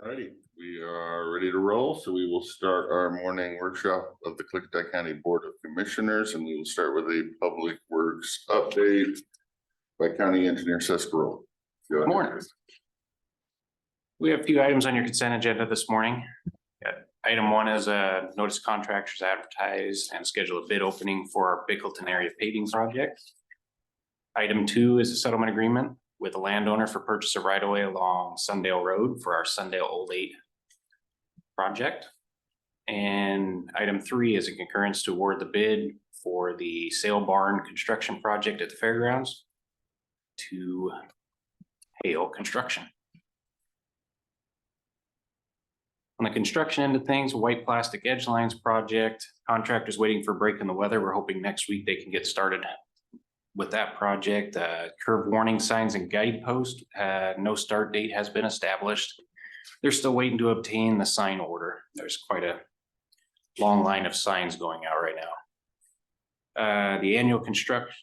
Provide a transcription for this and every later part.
Alrighty, we are ready to roll, so we will start our morning workshop of the Klickitat County Board of Commissioners, and we will start with a public works update by County Engineer Seskarol. Good morning. We have a few items on your consent agenda this morning. Item one is a notice contractors advertise and schedule a bid opening for our Bickleton area paving project. Item two is a settlement agreement with a landowner for purchase of right of way along Sundale Road for our Sundale Old 8 project. And item three is a concurrence to award the bid for the sale barn construction project at the fairgrounds to Hale Construction. On the construction end of things, white plastic edge lines project, contractors waiting for a break in the weather. We're hoping next week they can get started with that project. Curve warning signs and guidepost, no start date has been established. They're still waiting to obtain the sign order. There's quite a long line of signs going out right now. The annual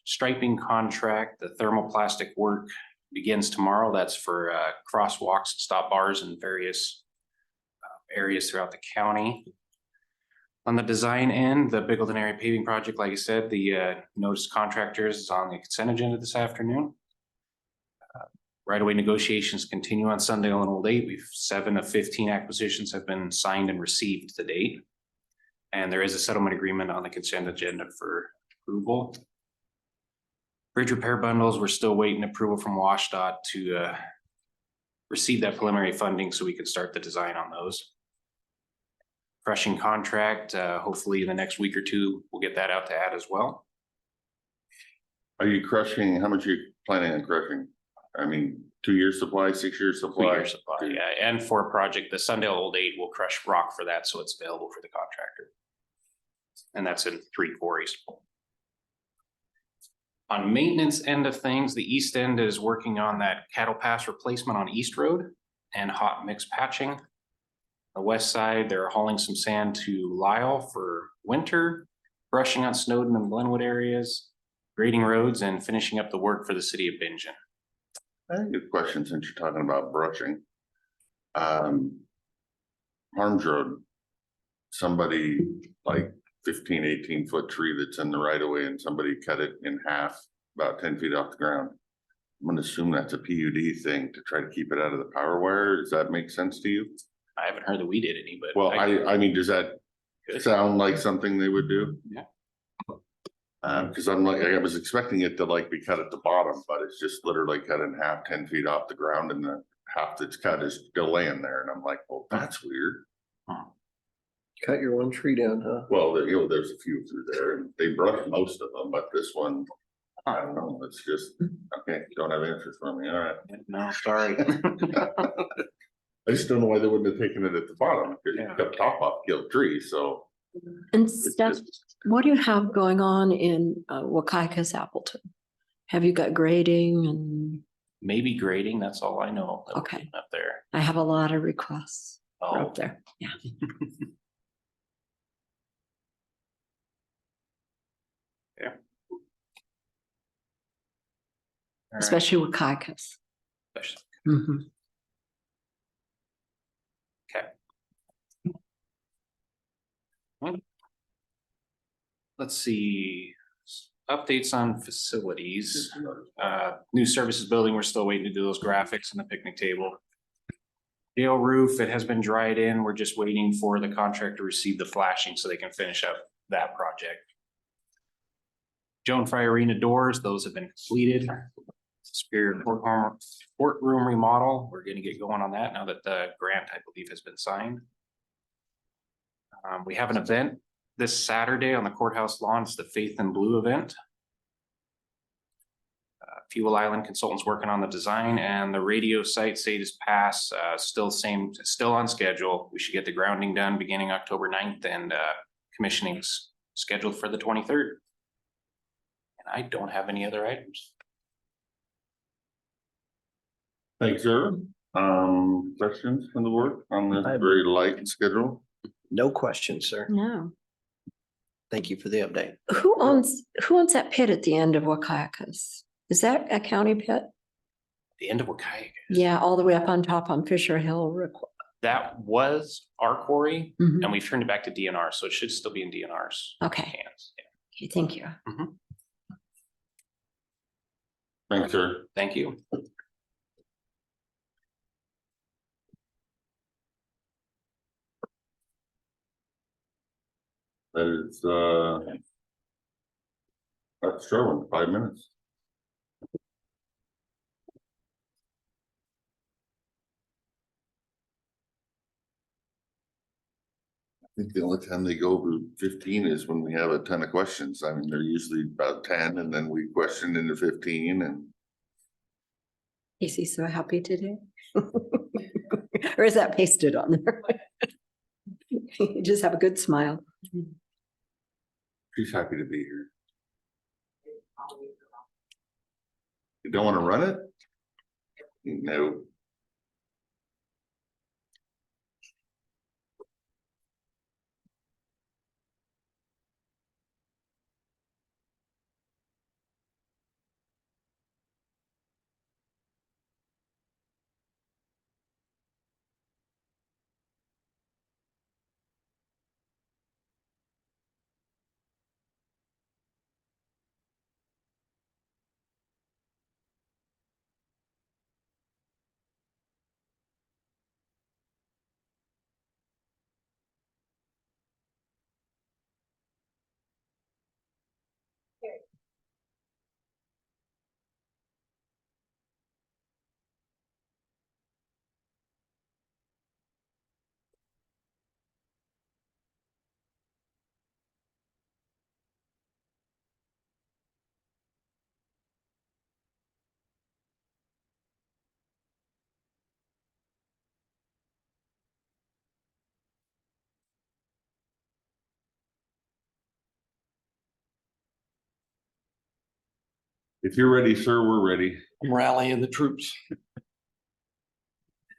striping contract, the thermoplastic work begins tomorrow. That's for crosswalks, stop bars, and various areas throughout the county. On the design end, the Bickleton area paving project, like I said, the notice contractors is on the consent agenda this afternoon. Right-of-way negotiations continue on Sundale and Old 8. We've 7 of 15 acquisitions have been signed and received to date. And there is a settlement agreement on the consent agenda for approval. Bridge repair bundles, we're still waiting approval from WashDOT to receive that preliminary funding so we can start the design on those. Crushing contract, hopefully in the next week or two, we'll get that out to add as well. Are you crushing, how much are you planning on crushing? I mean, 2 years supply, 6 years supply? 2 years supply, yeah. And for a project, the Sundale Old 8 will crush rock for that, so it's available for the contractor. And that's in 3 quarries. On maintenance end of things, the east end is working on that cattle pass replacement on East Road and hot mix patching. The west side, they're hauling some sand to Lyle for winter, brushing on Snowden and Glenwood areas, grading roads, and finishing up the work for the city of Bingen. I have a good question since you're talking about brushing. Harms Road, somebody like 15, 18-foot tree that's in the right of way and somebody cut it in half, about 10 feet off the ground. I'm gonna assume that's a PUD thing to try to keep it out of the power wire. Does that make sense to you? I haven't heard that we did any, but. Well, I mean, does that sound like something they would do? Yeah. Cause I'm like, I was expecting it to like be cut at the bottom, but it's just literally cut in half, 10 feet off the ground, and the half that's cut is still laying there. And I'm like, well, that's weird. Cut your one tree down, huh? Well, there's a few through there, and they brushed most of them, but this one, I don't know, it's just, okay, don't have answers for me, all right. No, sorry. I just don't know why they wouldn't have taken it at the bottom, because you cut top off, killed trees, so. And Steph, what do you have going on in Wakaikas, Appleton? Have you got grading and? Maybe grading, that's all I know. Okay. Up there. I have a lot of requests for Oh, up there, yeah. Yeah. All right. Especially Wakaikas. Especially. Mhm. Okay. Let's see, updates on facilities. New services building, we're still waiting to do those graphics and the picnic table. Jail roof, it has been dried in. We're just waiting for the contractor to receive the flashing so they can finish up that project. Joan Fry Arena doors, those have been completed. Superior courtroom remodel, we're gonna get going on that now that the grant, I believe, has been signed. We have an event this Saturday on the courthouse lawn. It's the Faith in Blue event. Fuel Island Consultants working on the design, and the radio site status pass, still on schedule. We should get the grounding done beginning October 9th, and commissioning's scheduled for the 23rd. And I don't have any other items. Thanks, sir. Questions from the board on this very light schedule? No questions, sir. No. Thank you for the update. Who owns that pit at the end of Wakaikas? Is that a county pit? The end of Wakaikas. Yeah, all the way up on top on Fisher Hill. That was our quarry Mhm. and we've turned it back to DNR, so it should still be in DNR's Okay, hands. Yeah. okay, thank you. Thanks, sir. Thank you. That is, that's a short one, 5 minutes. I think the only time they go over 15 is when we have a ton of questions. I mean, they're usually about 10 and then we question into 15 and Is he so happy today? Or is that pasted on there? You just have a good smile. she's happy to be here. You don't want to run it? No. If you're ready, sir, we're ready. I'm rallying the troops.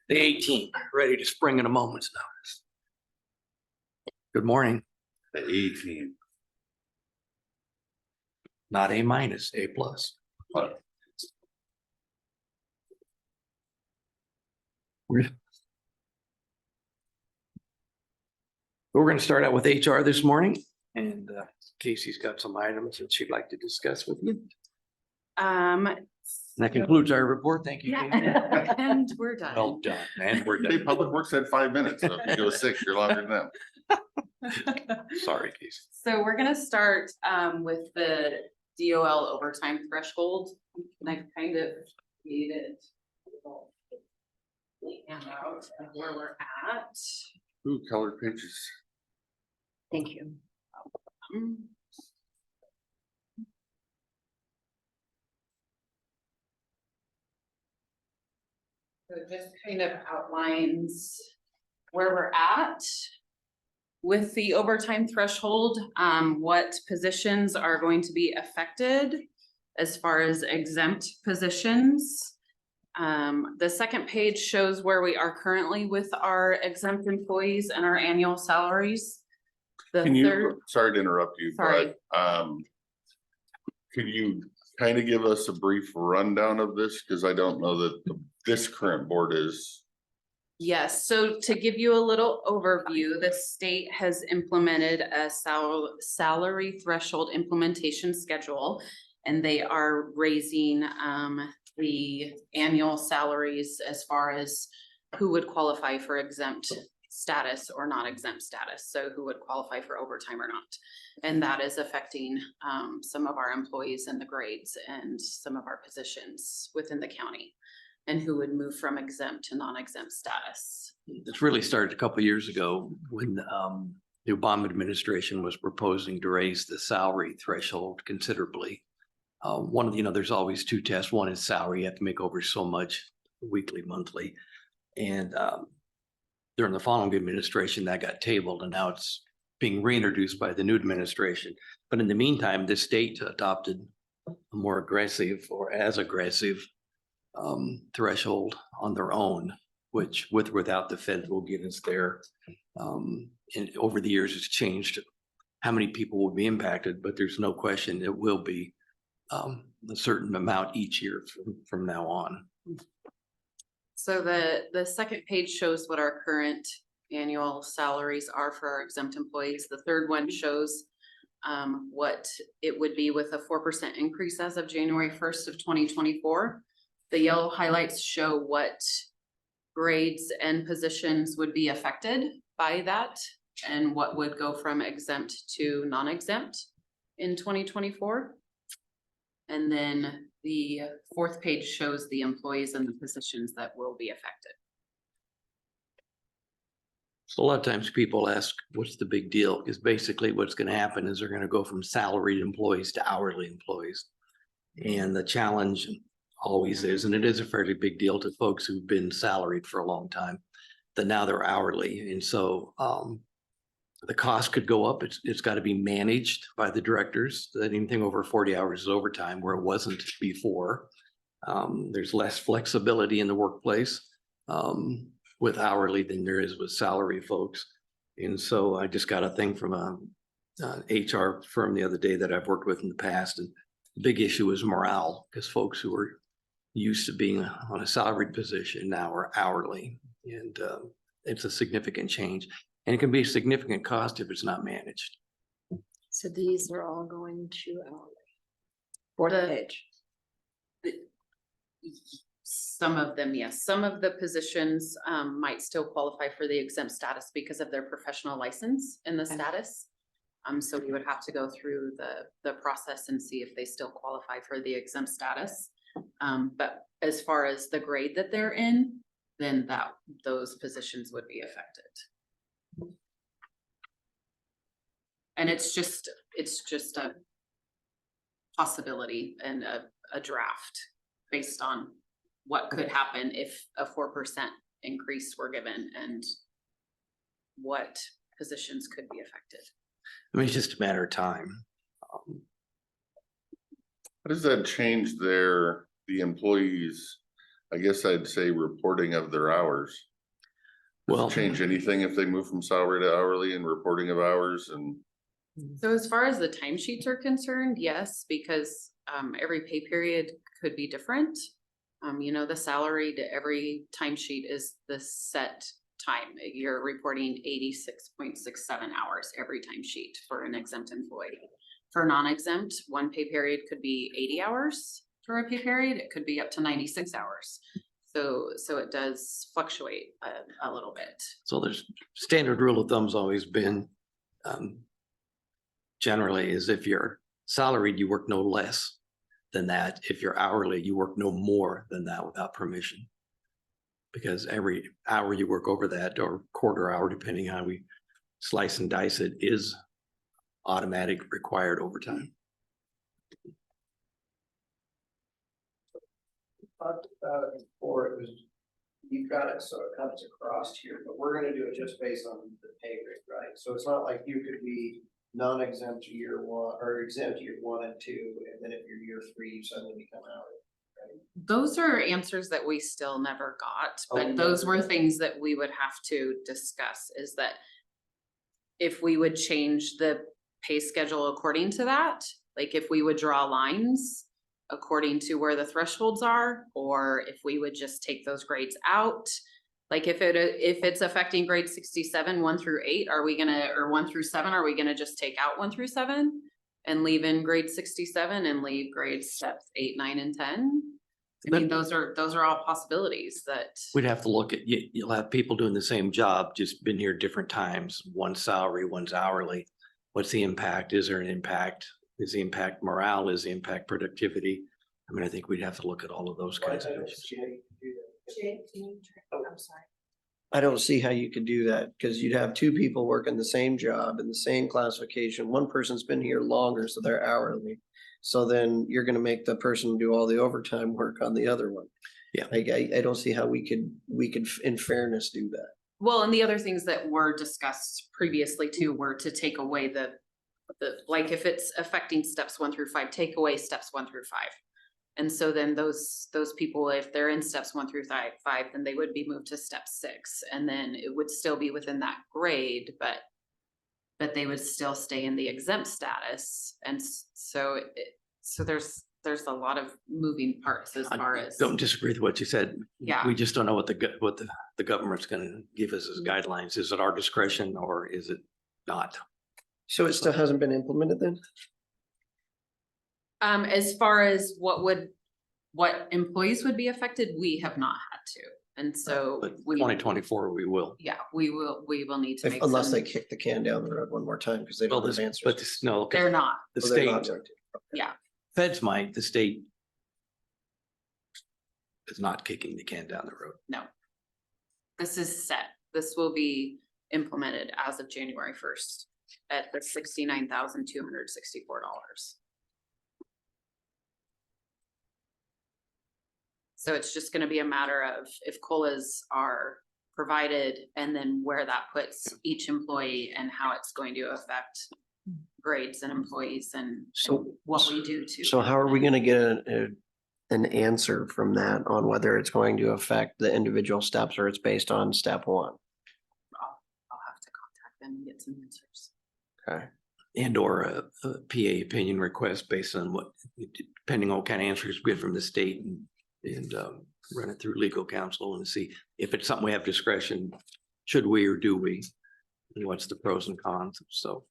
The 18, ready to spring at a moment's notice. Good morning. The 18. Not A minus, A plus. We're going to start out with HR this morning, and Casey's got some items that she'd like to discuss with you. That concludes our report. Thank you. Casey. And we're done. Well done, and we're Hey, done. Public Works had 5 minutes, so if you go 6, you're longer than them. Sorry, Casey. So we're gonna start with the DOL overtime threshold. And I've kind of created a little handout of where we're at. Ooh, colored pages. Thank you. So it just kind of outlines where we're at with the overtime threshold, what positions are going to be affected as far as exempt positions. The second page shows where we are currently with our exempt employees and our annual salaries. The Can third, you, sorry to interrupt you, Sorry. but, could you kind of give us a brief rundown of this? Because I don't know that this current board is. yes, so to give you a little overview, the state has implemented a salary threshold implementation schedule. And they are raising the annual salaries as far as who would qualify for exempt status or not exempt status. So who would qualify for overtime or not. And that is affecting some of our employees in the grades and some of our positions within the county. And who would move from exempt to non-exempt status. It's really started a couple of years ago when the Obama administration was proposing to raise the salary threshold considerably. One of the, there's always two tests. One is salary. You have to make over so much weekly, monthly. And during the following administration, that got tabled and now it's being reintroduced by the new administration. But in the meantime, the state adopted a more aggressive or as aggressive threshold on their own, which with or without the federal guidance there. And over the years, it's changed how many people will be impacted, but there's no question it will be a certain amount each year from now on. So the second page shows what our current annual salaries are for our exempt employees. The third one shows what it would be with a 4% increase as of January 1st of 2024. The yellow highlights show what grades and positions would be affected by that and what would go from exempt to non-exempt in 2024. And then the fourth page shows the employees and the positions that will be affected. So a lot of times people ask, what's the big deal? Because basically what's going to happen is they're going to go from salaried employees to hourly employees. And the challenge always is, and it is a fairly big deal to folks who've been salaried for a long time, that now they're hourly. And so the cost could go up. It's got to be managed by the directors. That anything over 40 hours is overtime, where it wasn't before. There's less flexibility in the workplace with hourly than there is with salary folks. And so I just got a thing from an HR firm the other day that I've worked with in the past. And the big issue is morale, because folks who are used to being on a salaried position now are hourly. And it's a significant change. And it can be a significant cost if it's not managed. So these are all going to hourly. Fourth The- page. Some of them, yes. Some of the positions might still qualify for the exempt status because of their professional license in the Okay. status. So we would have to go through the process and see if they still qualify for the exempt status. But as far as the grade that they're in, then those positions would be affected. And it's just a possibility and a draft based on what could happen if a 4% increase were given and what positions could be affected. I mean, it's just a matter of time. How does that change the employees, I guess I'd say reporting of their hours? Does Well, it change anything if they move from salary to hourly and reporting of hours and? So as far as the timesheets are concerned, yes, because every pay period could be different. The salary to every timesheet is the set time. You're reporting 86.67 hours every timesheet for an exempt employee. For non-exempt, one pay period could be 80 hours for a pay period. It could be up to 96 hours. So it does fluctuate a little bit. so there's standard rule of thumb's always been generally is if you're salaried, you work no less than that. If you're hourly, you work no more than that without permission. Because every hour you work over that, or quarter hour, depending how we slice and dice it, is automatic required overtime. Talked about it before, it was, you've got it so it comes across here, but we're gonna do it just based on the pay rate, right? So it's not like you could be non-exempt year one or exempt year 1 and 2, and then if you're year 3, you suddenly become hourly, right? Those are answers that we still never got, Oh, but those were things that we would have to discuss, is that if we would change the pay schedule according to that, like if we would draw lines according to where the thresholds are, or if we would just take those grades out. Like if it's affecting grade 67, 1 through 8, are we gonna, or 1 through 7, are we gonna just take out 1 through 7 and leave in grade 67 and leave grades steps 8, 9, and 10? I mean, those are all possibilities that. We'd have to look at, you'll have people doing the same job, just been here different times. One's salary, one's hourly. What's the impact? Is there an impact? Is the impact morale? Is the impact productivity? I mean, I think we'd have to look at all of those kinds of issues. I'm sorry. I don't see how you could do that, because you'd have 2 people working the same job in the same classification. One person's been here longer, so they're hourly. So then you're gonna make the person do all the overtime work on the other one. Yeah. Like, I don't see how we could in fairness do that. Well, and the other things that were discussed previously too were to take away the like if it's affecting steps 1 through 5, take away steps 1 through 5. And so then those people, if they're in steps 1 through 5, then they would be moved to step 6, and then it would still be within that grade, but they would still stay in the exempt status. And so there's there's a lot of moving parts as far I as. don't disagree with what you said. Yeah. We just don't know what the government's gonna give us as guidelines. Is it our discretion or is it not? So it still hasn't been implemented then? As far as what employees would be affected, we have not had to. And so But we, 2024, we will. yeah, we will need to make Unless they some, kick the can down the road one more time because they Well, don't have this, answers. but this, no, 'cause they're not, the So they're state, not going to. yeah. feds might, the state is not kicking the can down the road. No. This is set. This will be implemented as of January 1st at the $69,264. So it's just gonna be a matter of if COLAs are provided and then where that puts each employee and how it's going to affect grades and employees and So- what we do to. So how are we implement. gonna get an answer from that on whether it's going to affect the individual steps or it's based on step one? I'll have to contact them and get some answers. Okay. And or a PA opinion request based on what, depending on what kind of answers we get from the state and run it through legal counsel and see if it's something we have discretion, should we or do we? And what's the pros and cons, so.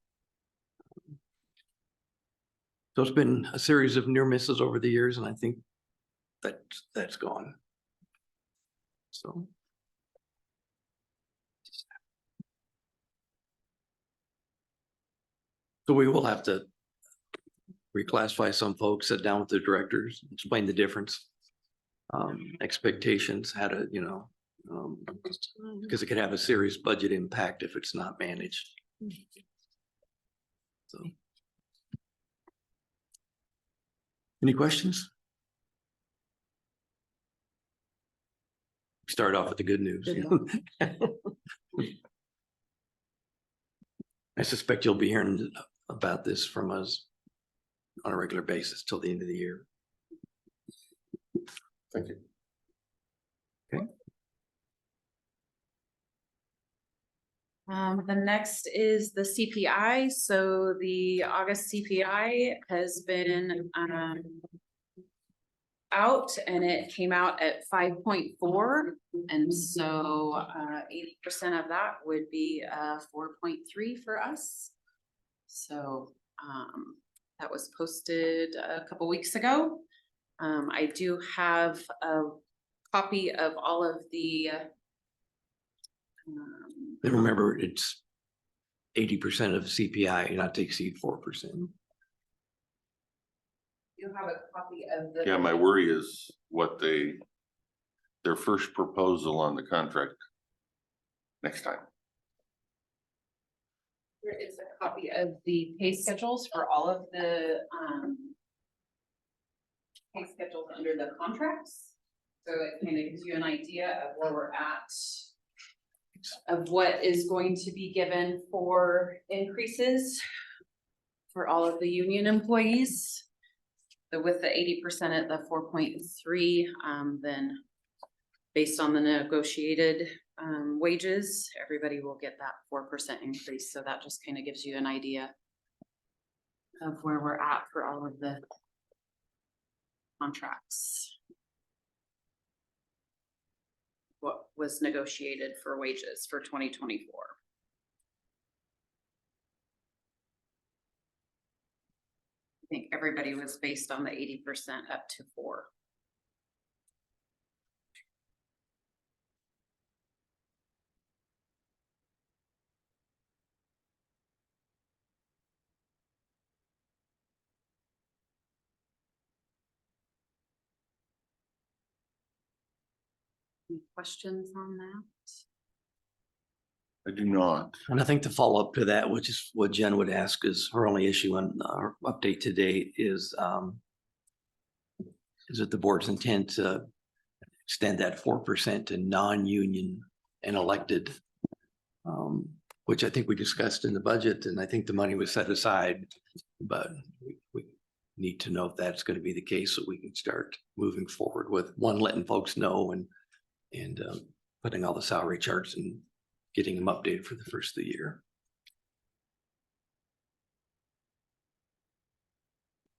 So it's been a series of near misses over the years, and I think that's gone. So. So we will have to reclassify some folks, sit down with the directors, explain the difference. Expectations, how to, because it could have a serious budget impact if it's not managed. So. Any questions? Start off with the good news. I suspect you'll be hearing about this from us on a regular basis till the end of the year. Thank you. The next is the CPI. So the August CPI has been out and it came out at 5.4. And so 80% of that would be 4.3 for us. So that was posted a couple weeks ago. I do have a copy of all of the And remember, it's 80% of CPI, not to exceed 4%. you have a copy of the. Yeah, my worry is what their first proposal on the contract next time. There is a copy of the pay schedules for all of the pay schedules under the contracts. So it kind of gives you an idea of where we're at, of what is going to be given for increases for all of the union employees. So with the 80% at the 4.3, then based on the negotiated wages, everybody will get that 4% increase. So that just kind of gives you an idea of where we're at for all of the contracts. What was negotiated for wages for 2024. I think everybody was based on the 80% up to 4. Any questions on that? I do not. And I think the follow-up to that, which is what Jen would ask, is her only issue on our update to date is it the board's intent to extend that 4% to non-union and elected? Which I think we discussed in the budget, and I think the money was set aside, but we need to know if that's going to be the case so we can start moving forward with one, letting folks know and putting all the salary charts and getting them updated for the first of the year.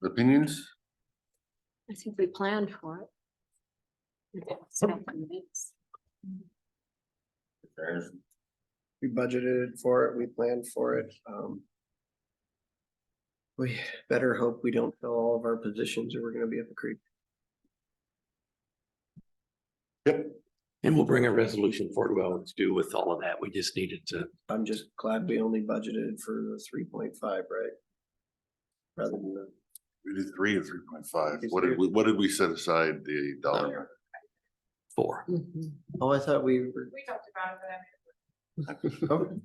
Opinions? I think we planned for it. We budgeted for it, we planned for it. We better hope we don't fill all of our positions or we're gonna be up a creek. And we'll bring a resolution for what to do with all of that. We just needed to, I'm just glad we only budgeted for the 3.5, right? Rather than the. We did 3 or 3.5. It's What did we set aside the dollar? 4. Mhm. Oh, I thought we were. We talked about Okay.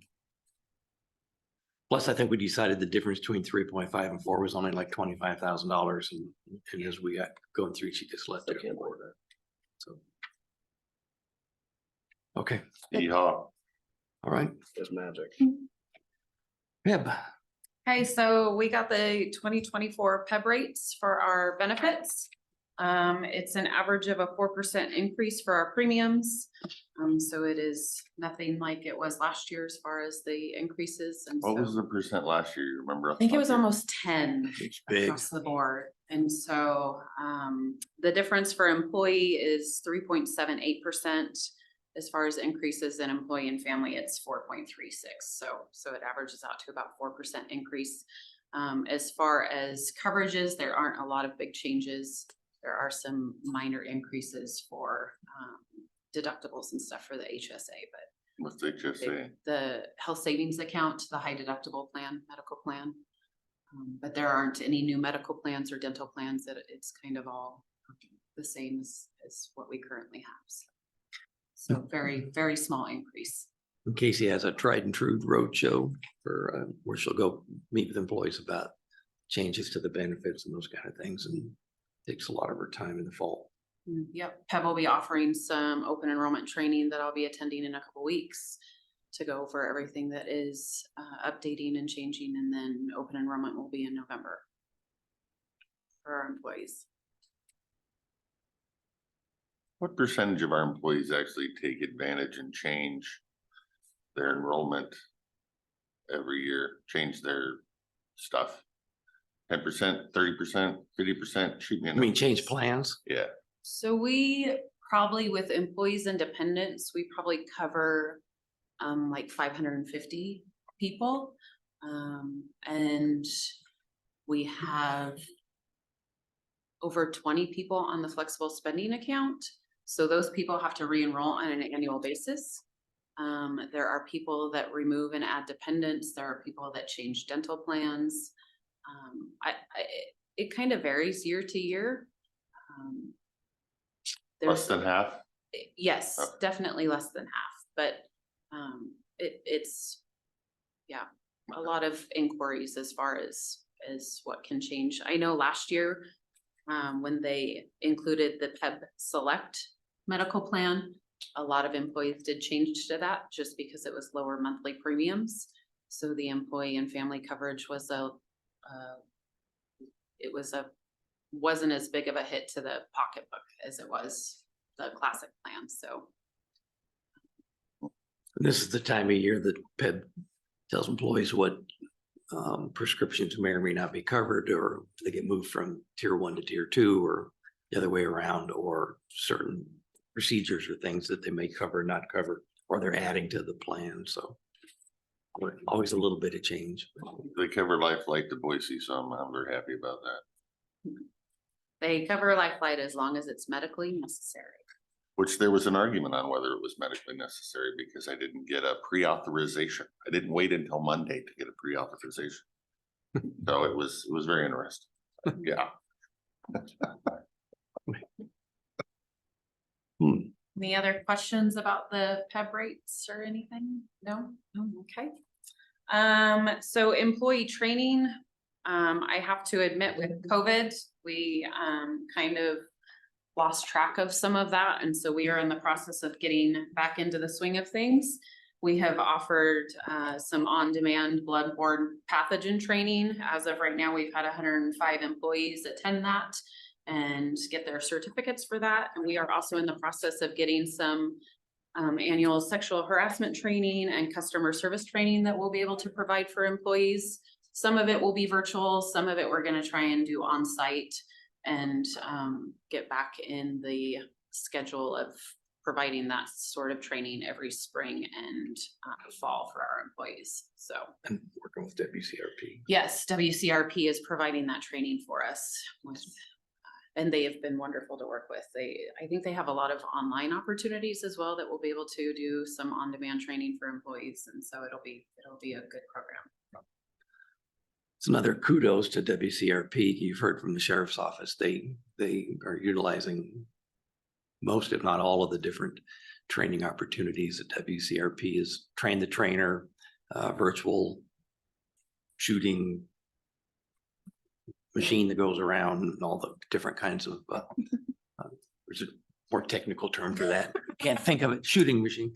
Plus, I think we decided the difference between 3.5 and 4 was only like $25,000, and as we got going through, she just left I it. can't afford that. So. Okay, Yeehaw. all right. It's magic. Peb, Okay, so we got the 2024 PEB rates for our benefits. It's an average of a 4% increase for our premiums. So it is nothing like it was last year as far as the increases. And What so was the percent last year? You remember? I think it was almost 10 it's big. across the board. And so the difference for employee is 3.78%. As far as increases in employee and family, it's 4.36. So it averages out to about 4% increase. As far as coverages, there aren't a lot of big changes. There are some minor increases for deductibles and stuff for the HSA, but What's the HSA? the health savings account, the high deductible plan, medical plan. But there aren't any new medical plans or dental plans. That it's kind of all the same as what we currently have. So very, very small increase. Casey has a tried and true roadshow for where she'll go meet with employees about changes to the benefits and those kind of things, and takes a lot of her time in the fall. Yep, PEB will be offering some open enrollment training that I'll be attending in a couple weeks to go over everything that is updating and changing, and then open enrollment will be in November for our employees. What percentage of our employees actually take advantage and change their enrollment every year, change their stuff? 10%, 30%, 50%? Shoot me a I mean, number. change plans. Yeah, So we probably, with employees and dependents, we probably cover like 550 people. And we have over 20 people on the flexible spending account. So those people have to re-enroll on an annual basis. There are people that remove and add dependents. There are people that change dental plans. It kind of varies year to year. less than half. Yes, Okay. definitely less than half, but it's yeah, a lot of inquiries as far as what can change. I know last year when they included the PEB Select medical plan, a lot of employees did change to that just because it was lower monthly premiums. So the employee and family coverage was wasn't as big of a hit to the pocketbook as it was the classic plan. So This is the time of year that PEB tells employees what prescriptions may or may not be covered, or they get moved from tier 1 to tier 2, or the other way around, or certain procedures or things that they may cover, not cover, or they're adding to the plan. So always a little bit of change. They cover Life Flight to Boise, so I'm very happy about that. they cover Life Flight as long as it's medically necessary. Which there was an argument on whether it was medically necessary because I didn't get a pre-authorization. I didn't wait until Monday to get a pre-authorization. So it was very interesting. Yeah. Any other questions about the PEB rates or anything? No? No, okay. So employee training, I have to admit with COVID, we kind of lost track of some of that. And so we are in the process of getting back into the swing of things. We have offered some on-demand bloodborne pathogen training. As of right now, we've had 105 employees attend that and get their certificates for that. And we are also in the process of getting some annual sexual harassment training and customer service training that we'll be able to provide for employees. Some of it will be virtual, some of it we're going to try and do on site. and get back in the schedule of providing that sort of training every spring and fall for our employees. So And working with WCRP. yes, WCRP is providing that training for us with, and they have been wonderful to work with. I think they have a lot of online opportunities as well that we'll be able to do some on-demand training for employees. And so it'll be a good program. It's another kudos to WCRP. You've heard from the sheriff's office. They are utilizing most, if not all, of the different training opportunities that WCRP is train the trainer, virtual shooting machine that goes around and all the different kinds of, there's a more technical term for that. Can't think of it, shooting machine.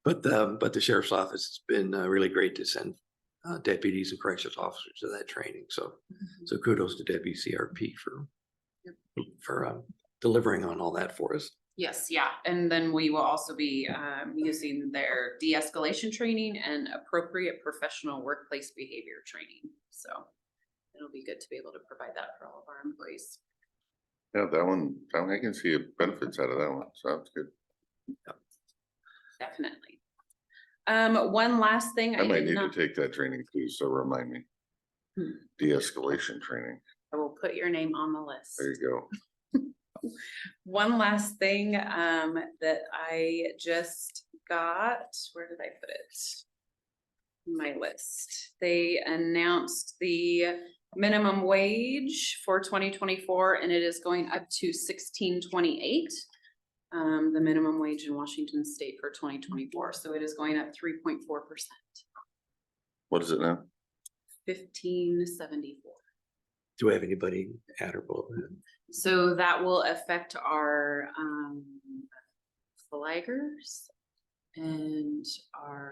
But the sheriff's office has been really great to send deputies and corrections officers to that training. So kudos to WCRP for delivering on all that for us. Yes, yeah. And then we will also be using their de-escalation training and appropriate professional workplace behavior training. So it'll be good to be able to provide that for all of our employees. Yeah, that one, I can see benefits out of that one. Sounds good. Definitely. One last thing. I might did need to not- take that training too, so remind me. Hmm. De-escalation training. I will put your name on the list. There you go. One last thing that I just got, where did I put it? My list. They announced the minimum wage for 2024 and it is going up to $16.28. The minimum wage in Washington State for 2024. So it is going up 3.4%, What is it now? $15.74. Do we have anybody at or below that? So that will affect our flaggers and I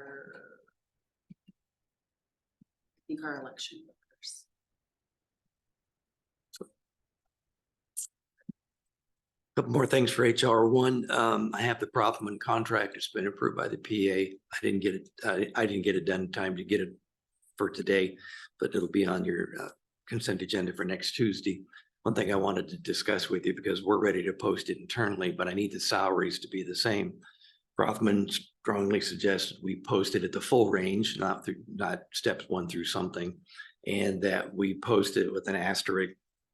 think our election workers. Couple more things for HR. One, I have the Prothman contract. It's been approved by the PA. I didn't get it done in time to get it for today, but it'll be on your consent agenda for next Tuesday. One thing I wanted to discuss with you, because we're ready to post it internally, but I need the salaries to be the same. Prothman strongly suggested we post it at the full range, not steps 1 through something, and that we post it with an asterisk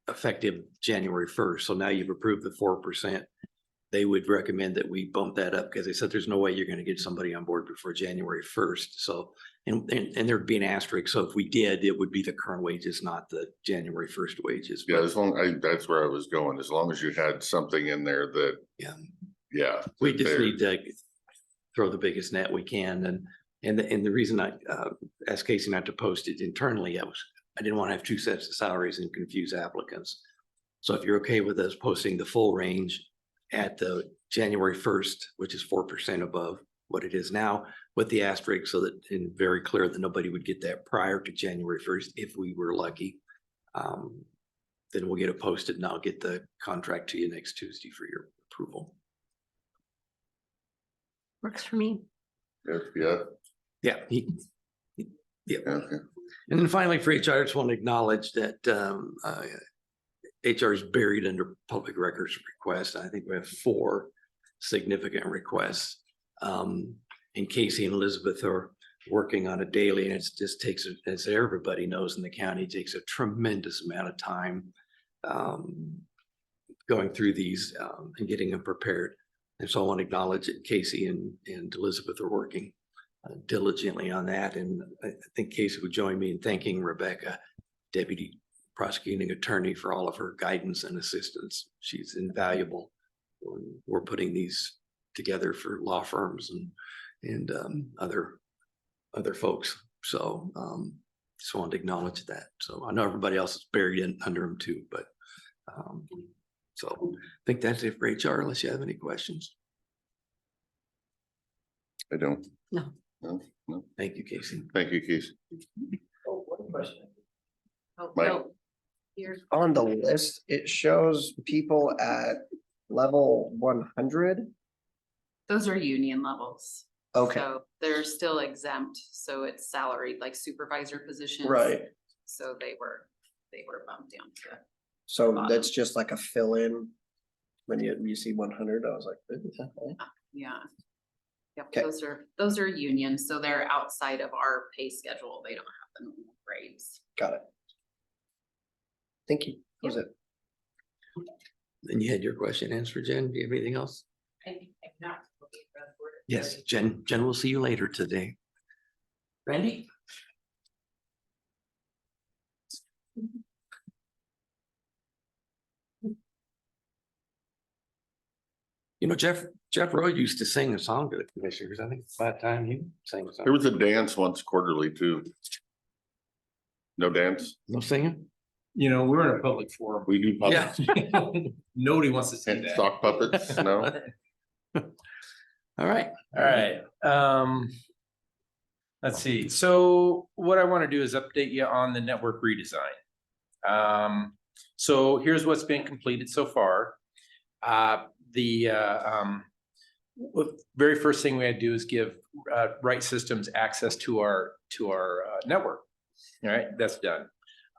effective January 1st. So now you've approved the 4%. They would recommend that we bump that up because they said there's no way you're going to get somebody on board before January 1st. So, and there'd be an asterisk. So if we did, it would be the current wages, not the January 1st wages. Yeah, as long, that's where I was going. As long as you had something in there that, yeah. We just there. need to throw the biggest net we can. And the reason I asked Casey not to post it internally, I didn't want to have 2 sets of salaries and confuse applicants. So if you're okay with us posting the full range at the January 1st, which is 4% above what it is now, with the asterisk, so that it's very clear that nobody would get that prior to January 1st if we were lucky. Then we'll get it posted and I'll get the contract to you next Tuesday for your approval. Works for me. Yeah, Yeah. okay. And then finally for HR, I just want to acknowledge that HR is buried under public records requests. I think we have 4 significant requests. And Casey and Elizabeth are working on it daily, and it just takes, as everybody knows in the county, it takes a tremendous amount of time going through these and getting them prepared. And so I want to acknowledge that Casey and Elizabeth are working diligently on that. And I think Casey would join me in thanking Rebecca, Deputy Prosecuting Attorney, for all of her guidance and assistance. She's invaluable when we're putting these together for law firms and other folks. So just wanted to acknowledge that. So I know everybody else is buried under them too, but so I think that's it for HR, unless you have any questions. I don't. No. No. Thank you, Casey. Thank you, Keith. Oh, one question. Oh, Mike. no. Here's On the list, it shows people at level 100. those are union levels. Okay, So they're still exempt, so it's salaried like supervisor positions. right. So they were they were bumped down to. So Bottom. that's just like a fill-in. When you see 100, I was like, okay. Yeah. Yep, Okay. those are unions, so they're outside of our pay schedule. They don't have the normal grades. Got it. Thank you. That was it. Then you had your question answered, Jen. Do you have anything else? I'm not. Yes, Jen will see you later today. Randy? You know, Jeff Roy used to sing a song to the commissioners. I think it's about time he sang a song. There was a dance once quarterly too. No dance? No singing? You know, we're in a public forum. We do puppets Nobody wants to see and that. sock puppets, no? All right. All right, let's see. So what I want to do is update you on the network redesign. So here's what's been completed so far. The very first thing we had to do is give Right Systems access to our network. All right, that's done.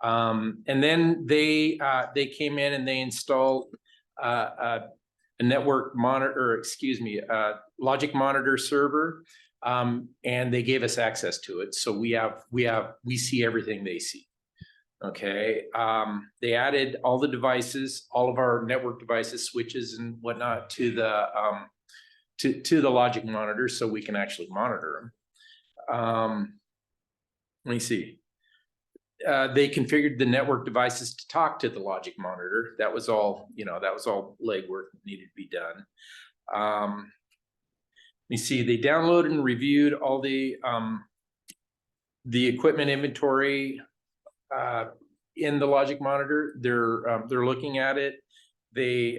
And then they came in and they installed a network monitor, logic monitor server, and they gave us access to it. So we see everything they see. Okay, they added all the devices, all of our network devices, switches and whatnot to the logic monitor, so we can actually monitor them. Let me see. They configured the network devices to talk to the logic monitor. That was all, that was all legwork that needed to be done. Let me see. They downloaded and reviewed all the equipment inventory in the logic monitor. They're looking at it. They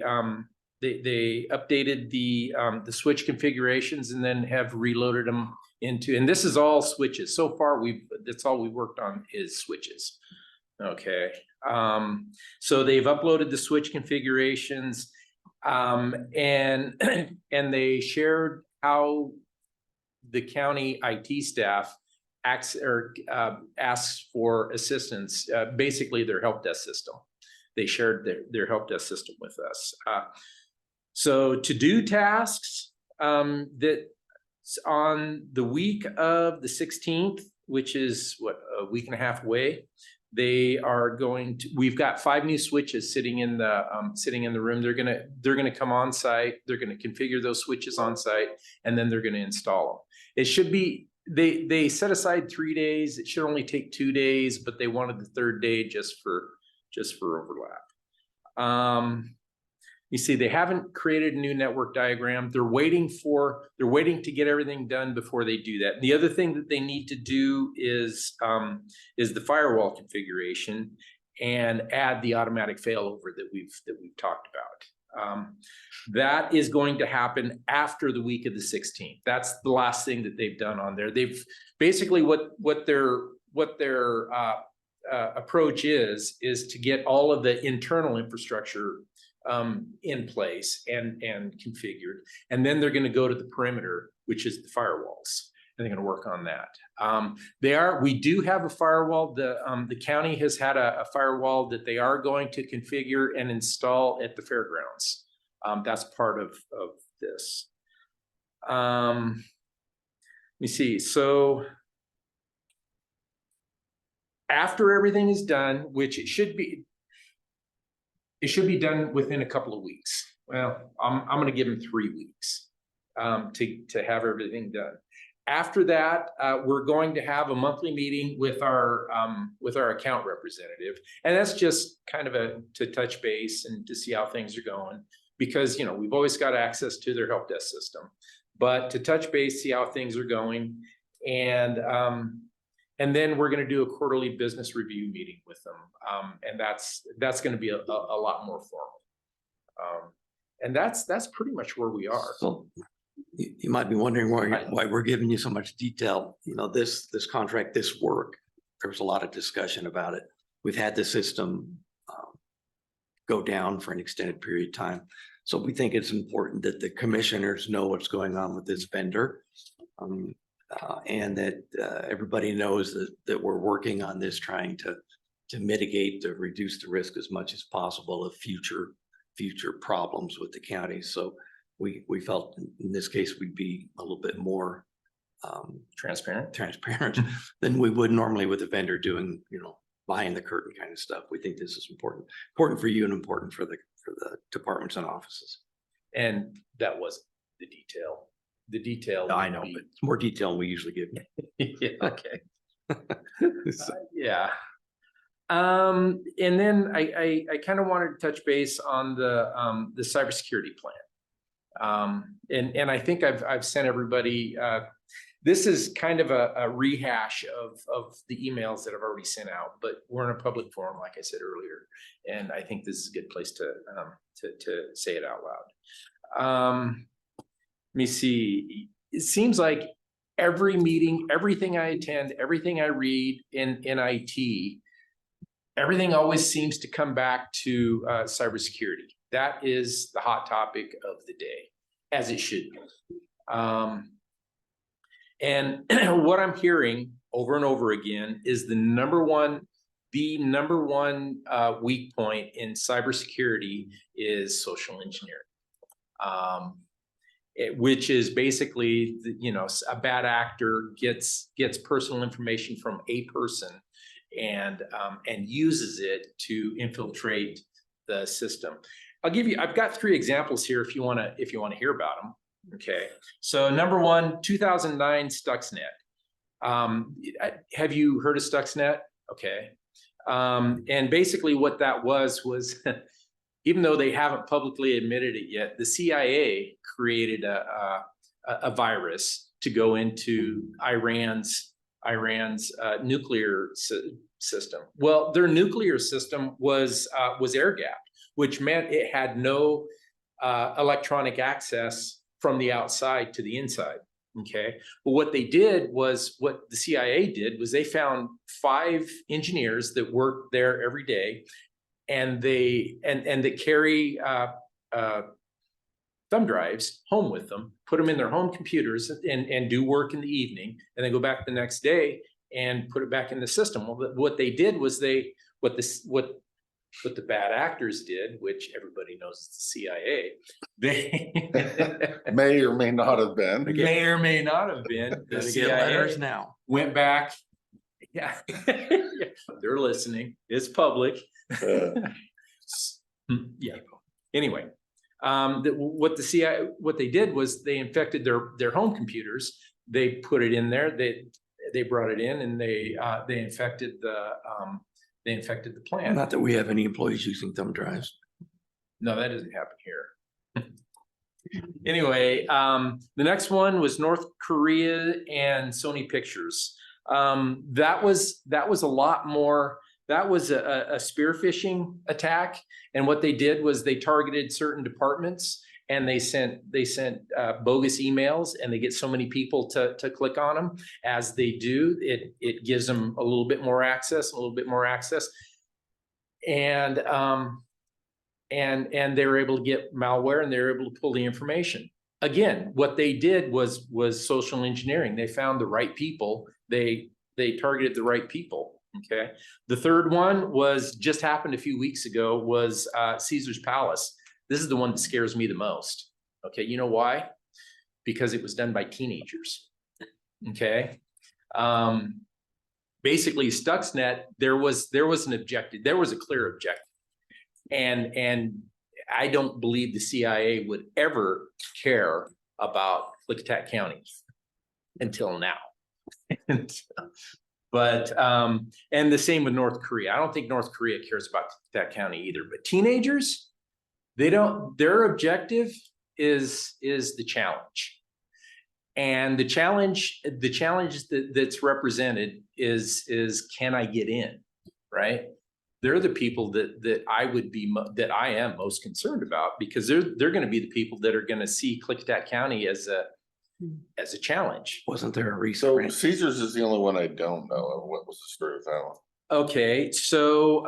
updated the switch configurations and then have reloaded them into, and this is all switches. So far, that's all we worked on is switches. Okay. So they've uploaded the switch configurations, and they shared how the county IT staff asks for assistance, basically their help desk system. They shared their help desk system with us. So to do tasks that on the week of the 16th, which is a week and a half away, they are going to, we've got 5 new switches sitting in the room. They're gonna come on site. They're gonna configure those switches on site, and then they're gonna install them. It should be, they set aside 3 days. It should only take 2 days, but they wanted the 3rd day just for overlap. You see, they haven't created a new network diagram. They're waiting to get everything done before they do that. And the other thing that they need to do is the firewall configuration and add the automatic failover that we've talked about. That is going to happen after the week of the 16th. That's the last thing that they've done on there. They've basically what their approach is to get all of the internal infrastructure in place and configured, and then they're going to go to the perimeter, which is the firewalls, and they're going to work on that. We do have a firewall. The county has had a firewall that they are going to configure and install at the fairgrounds. That's part of this. Let me see. So after everything is done, which it should be done within a couple of weeks. Well, I'm going to give them 3 weeks to have everything done. After that, we're going to have a monthly meeting with our account representative, and that's just kind of to touch base and to see how things are going, because we've always got access to their help desk system, but to touch base, see how things are going, and then we're going to do a quarterly business review meeting with them. And that's going to be a lot more formal. And that's pretty much where we are. So you might be wondering why we're giving you so much detail. This contract, this work, there was a lot of discussion about it. We've had the system go down for an extended period of time. So we think it's important that the commissioners know what's going on with this vendor. And that everybody knows that we're working on this, trying to mitigate, to reduce the risk as much as possible of future problems with the county. So we felt in this case, we'd be a little bit more Transparent. than we would normally with a vendor doing, behind the curtain kind of stuff. We think this is important for you and important for the departments and offices. And that wasn't the detail. The detail. I would know, be- but it's more detail than we usually give. Yeah, okay. So, Yeah. And then I kind of wanted to touch base on the cybersecurity plan. And I think I've sent everybody, this is kind of a rehash of the emails that I've already sent out, but we're in a public forum, like I said earlier, and I think this is a good place to say it out loud. Let me see. It seems like every meeting, everything I attend, everything I read in IT, everything always seems to come back to cybersecurity. That is the hot topic of the day, as it should be. And what I'm hearing over and over again is the number one weak point in cybersecurity is social engineering. Which is basically, a bad actor gets personal information from a person and uses it to infiltrate the system. I've got 3 examples here if you want to hear about them. Okay, so number 1, 2009 Stuxnet. Have you heard of Stuxnet? Okay, and basically what that was even though they haven't publicly admitted it yet, the CIA created a virus to go into Iran's nuclear system. Well, their nuclear system was air gapped, which meant it had no electronic access from the outside to the inside. Okay, but what the CIA did was they found 5 engineers that worked there every day, and that carry thumb drives home with them, put them in their home computers and do work in the evening, and then go back the next day and put it back in the system. Well, what they did was what the bad actors did, which everybody knows is the CIA, they May or may not have been. may or may not have been, the Gonna get letters CIA now. went back. Yeah, they're listening. It's public. Yeah. Anyway, what they did was they infected their home computers. They put it in there. They brought it in and they infected the plant. Not that we have any employees using thumb drives. No, that doesn't happen here. Anyway, the next one was North Korea and Sony Pictures. That was a lot more. That was a spear phishing attack, and what they did was they targeted certain departments and they sent bogus emails, and they get so many people to click on them. As they do, it gives them a little bit more access, and they were able to get malware, and they were able to pull the information. Again, what they did was social engineering. They found the right people. They targeted the right people. Okay. The third one just happened a few weeks ago, was Caesar's Palace. This is the one that scares me the most. Okay. You know why? Because it was done by teenagers. Okay. Basically Stuxnet, there was an objective. There was a clear objective. And I don't believe the CIA would ever care about Klickitat County until now. But and the same with North Korea. I don't think North Korea cares about that county either. But teenagers, their objective is the challenge. And the challenge that's represented is can I get in, right? They're the people that I am most concerned about, because they're going to be the people that are going to see Klickitat County as a challenge. Wasn't there a So recent? Caesars is the only one I don't know of. What was the story with that one? Okay, so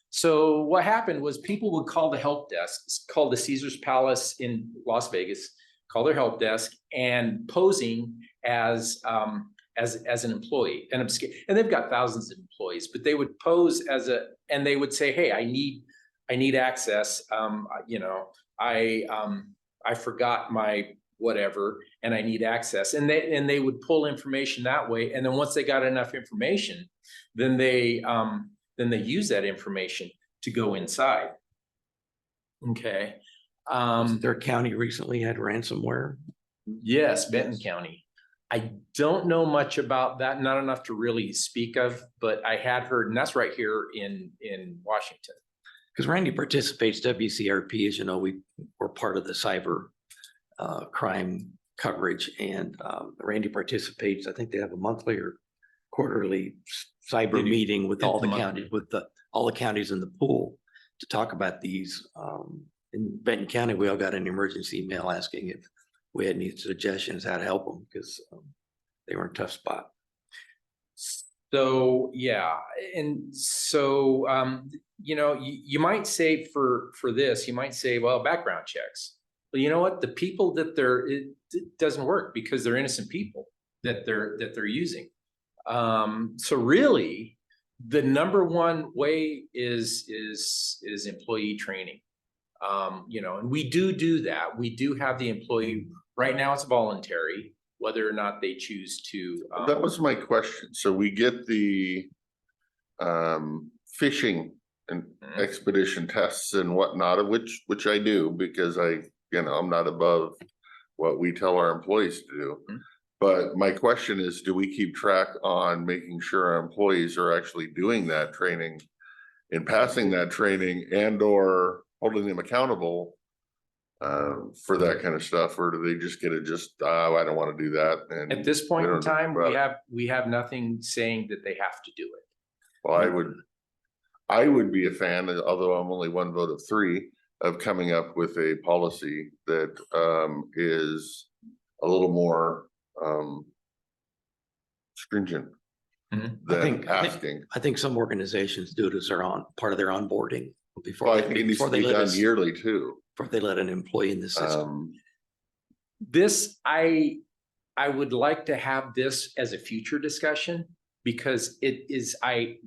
so what happened was people would call the help desk. It's called the Caesar's Palace in Las Vegas. Call their help desk, and posing as as an employee, and and they've got thousands of employees, but they would pose and they would say, hey, I need access. You know, I forgot my whatever, and I need access. And they would pull information that way. And then once they got enough information, then they use that information to go inside. Okay. Their county recently had ransomware. Yes, Benton County. I don't know much about that, not enough to really speak of, but I had heard, and that's right here in Washington. Because Randy participates, WCRP, as you know, we're part of the cyber crime coverage, and Randy participates. I think they have a monthly or quarterly cyber meeting with all the counties, all the counties in the pool to talk about these. In Benton County, we all got an emergency email asking if we had any suggestions how to help them, because they were in a tough spot. So, yeah. And so, you know, you might say for this, you might say, well, background checks. But you know what? The people that it doesn't work because they're innocent people that they're using. So really, the number one way is employee training. You know, and we do that. We do have the employee right now. It's voluntary, whether or not they choose to. That was my question. So we get the fishing and expedition tests and whatnot, which I do because I'm not above what we tell our employees to do. But my question is, do we keep track on making sure our employees are actually doing that training and passing that training and or holding them accountable for that kind of stuff? Or do they just get it I don't want to do that? And At this point in time, well, we have nothing saying that they have to do it. Well, I would be a fan, although I'm only one vote of 3, of coming up with a policy that is a little more stringent than asking. I think some organizations do it as part of their onboarding before. Well, I think it needs to be done yearly too. Before they let an employee in the system. I would like to have this as a future discussion because it is, I'm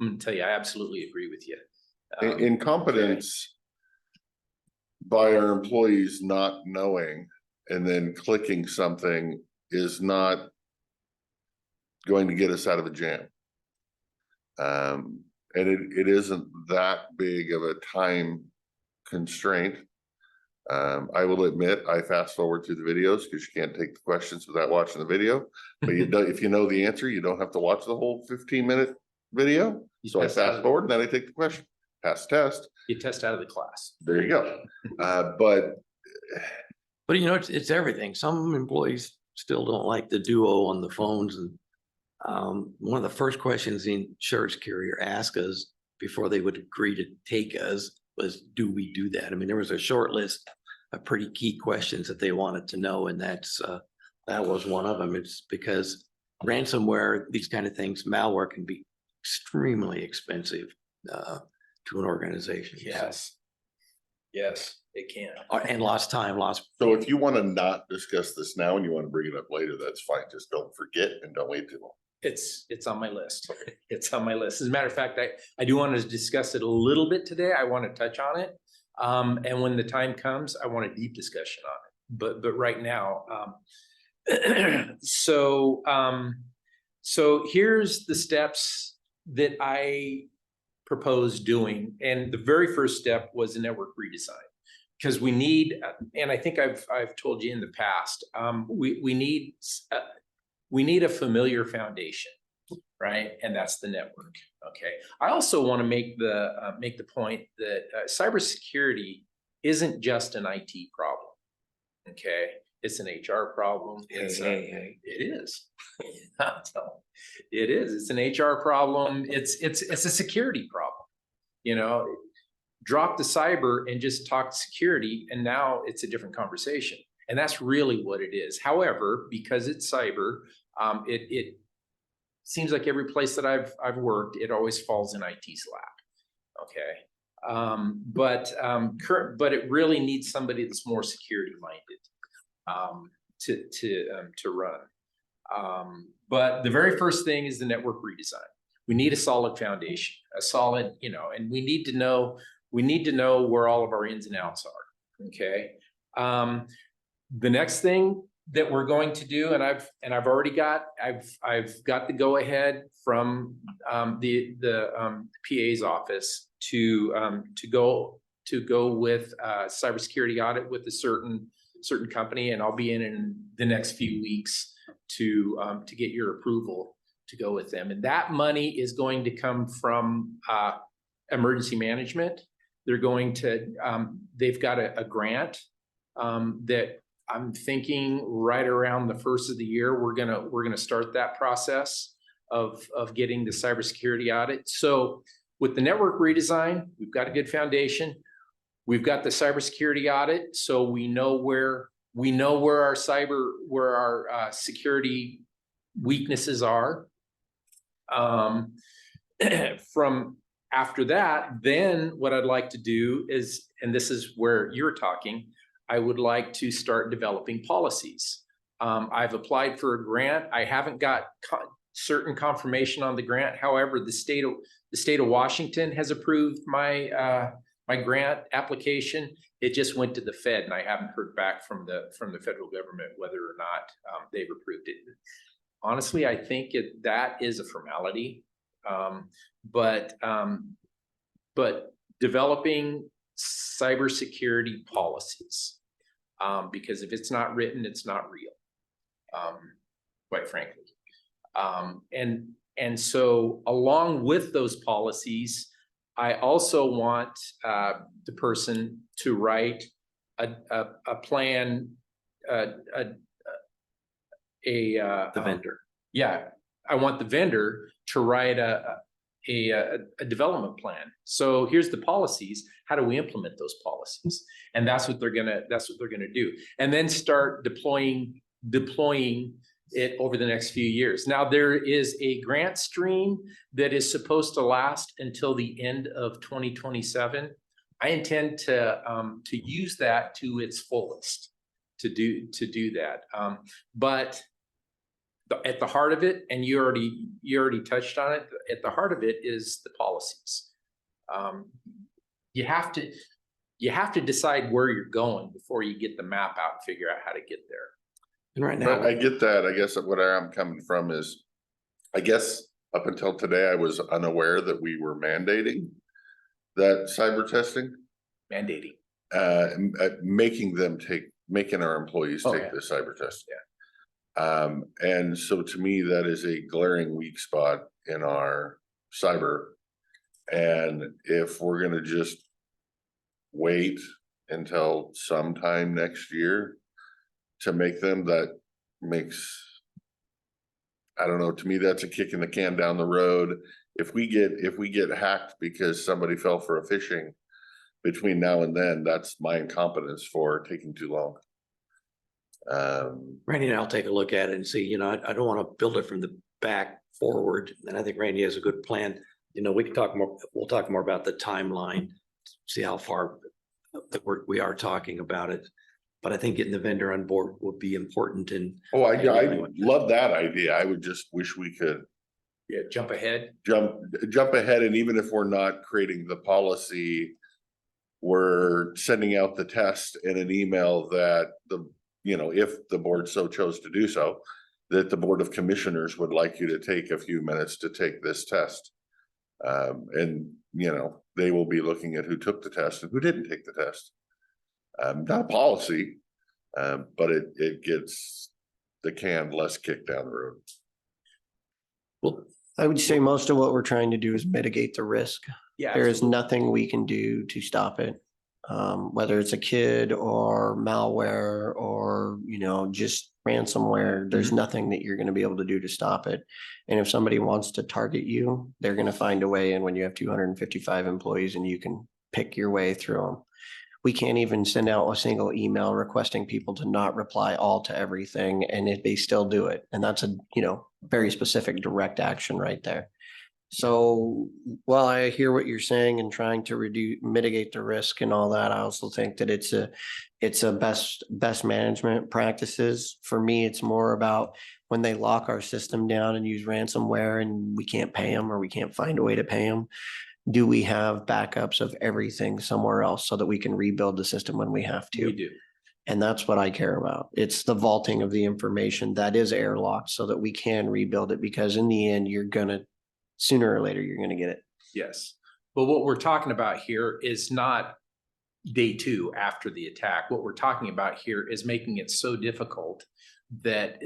gonna tell you, I absolutely agree with you. Incompetence by our employees not knowing and then clicking something is not going to get us out of a jam. And it isn't that big of a time constraint. I will admit I fast forward through the videos because you can't take the questions without watching the video. But if you know the answer, you don't have to watch the whole 15-minute video. So I fast forward and then I take the question, pass the test. You test out of the class. There you go. But you know, it's everything. Some employees still don't like the duo on the phones. And one of the first questions the insurance carrier asked us before they would agree to take us was, do we do that? I mean, there was a short list of pretty key questions that they wanted to know. And that was one of them. It's because ransomware, these kind of things, malware can be extremely expensive to an organization. Yes. Yes, it can. And lost time. So if you want to not discuss this now and you want to bring it up later, that's fine. Just don't forget and don't wait too long. It's on my list. It's on my list. As a matter of fact, I do want to discuss it a little bit today. I want to touch on it. And when the time comes, I want a deep discussion on it. But right now, so here's the steps that I propose doing. And the very first step was a network redesign. Because we need, and I think I've told you in the past, we need a familiar foundation, right? And that's the network. Okay. I also want to make the point that cybersecurity isn't just an IT problem. Okay, it's an HR problem. It is. It is. It's an HR problem. It's a security problem. You know, drop the cyber and just talk security, and now it's a different conversation. And that's really what it is. However, because it's cyber, it seems like every place that I've worked, it always falls in IT's lap. Okay. But it really needs somebody that's more security minded to run. But the very first thing is the network redesign. We need a solid foundation, a solid, and we need to know where all of our ins and outs are. Okay. The next thing that we're going to do, and I've already got, I've got the go ahead from the PA's office to go with cybersecurity audit with a certain company, and I'll be in the next few weeks to get your approval to go with them. And that money is going to come from emergency management. They're going to, they've got a grant that I'm thinking right around the first of the year, we're gonna start that process of getting the cybersecurity audit. So with the network redesign, we've got a good foundation. We've got the cybersecurity audit, so we know where our security weaknesses are. From after that, then what I'd like to do is, and this is where you're talking, I would like to start developing policies. I've applied for a grant. I haven't got certain confirmation on the grant. However, the state of Washington has approved my my grant application. It just went to the Fed, and I haven't heard back from the federal government whether or not they've approved it. Honestly, I think that is a formality, but developing cybersecurity policies, because if it's not written, it's not real, quite frankly. And so along with those policies, I also want the person to write a plan, The vendor. Yeah, I want the vendor to write a development plan. So here's the policies. How do we implement those policies? And that's what they're gonna do. And then start deploying it over the next few years. Now, there is a grant stream that is supposed to last until the end of 2027. I intend to use that to its fullest to do that. But at the heart of it, and you already touched on it, at the heart of it is the policies. You have to decide where you're going before you get the map out and figure out how to get there. And right now, But I get that. I guess what I'm coming from is, I guess up until today, I was unaware that we were mandating that cyber testing, Mandating. making our employees Oh, take yeah. the cyber test. Yeah. And so to me, that is a glaring weak spot in our cyber. And if we're gonna just wait until sometime next year to make them, that makes, I don't know, to me, that's a kick in the can down the road. If we get hacked because somebody fell for a phishing between now and then, that's my incompetence for taking too long. Randy and I'll take a look at it and see, I don't want to build it from the back forward. And I think Randy has a good plan. We can talk more, we'll talk more about the timeline, see how far that we are talking about it. But I think getting the vendor on board will be important. And Oh, I love that idea. I would just wish we could Jump ahead. jump ahead. And even if we're not creating the policy, we're sending out the test in an email that if the board so chose to do so, that the Board of Commissioners would like you to take a few minutes to take this test. And they will be looking at who took the test and who didn't take the test. Not a policy, but it gets the can less kicked down the road. well, I would say most of what we're trying to do is mitigate the risk. Yeah. There is absolutely. nothing we can do to stop it. Whether it's a kid or malware or, just ransomware, there's nothing that you're going to be able to do to stop it. And if somebody wants to target you, they're going to find a way. And when you have 255 employees and you can pick your way through them, we can't even send out a single email requesting people to not reply all to everything. And if they still do it, and that's a, very specific direct action right there. So while I hear what you're saying and trying to mitigate the risk and all that, I also think that it's a best management practices. For me, it's more about when they lock our system down and use ransomware and we can't pay them or we can't find a way to pay them. Do we have backups of everything somewhere else so that we can rebuild the system when we have to? We do. And that's what I care about. It's the vaulting of the information that is airlocked so that we can rebuild it, because in the end, sooner or later, you're gonna get it. Yes. But what we're talking about here is not day 2 after the attack. What we're talking about here is making it so difficult that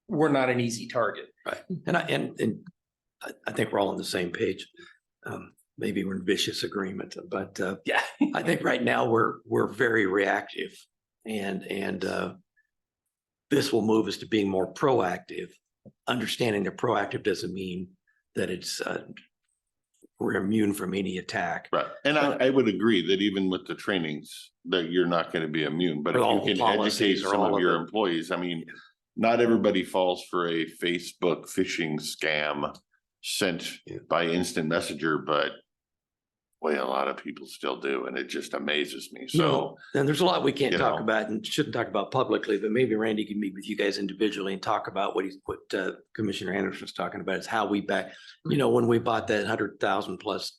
we're not an easy target. Right. And I think we're all on the same page. Maybe we're in vicious agreement, but Yeah. I think right now we're very reactive, and this will move us to being more proactive. Understanding that proactive doesn't mean that we're immune from any attack. Right, and I would agree that even with the trainings, that you're not gonna be immune, but Or all if you the can educate policies or some all of of your it. employees, I mean, not everybody falls for a Facebook phishing scam sent Yeah. by instant messenger, but boy, a lot of people still do, and it just amazes me, so. And there's a lot we can't you talk know. about and shouldn't talk about publicly, but maybe Randy can meet with you guys individually and talk about what Commissioner Anderson's talking about, is how we when we bought that 100,000 plus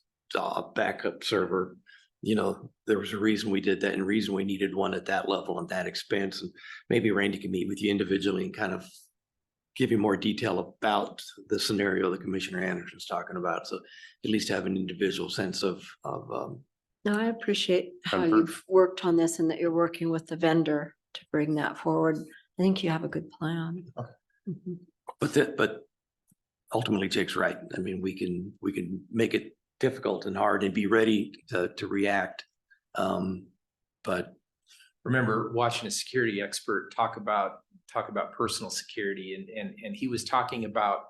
backup server, there was a reason we did that and reason we needed one at that level and that expense. And maybe Randy can meet with you individually and kind of give you more detail about the scenario that Commissioner Anderson's talking about. So at least have an individual sense of No, I appreciate how Comfort. you've worked on this and that you're working with the vendor to bring that forward. I think you have a good plan. Mhm. but ultimately Jake's right. I mean, we can make it difficult and hard and be ready to react. But Remember watching a security expert talk about personal security, and he was talking about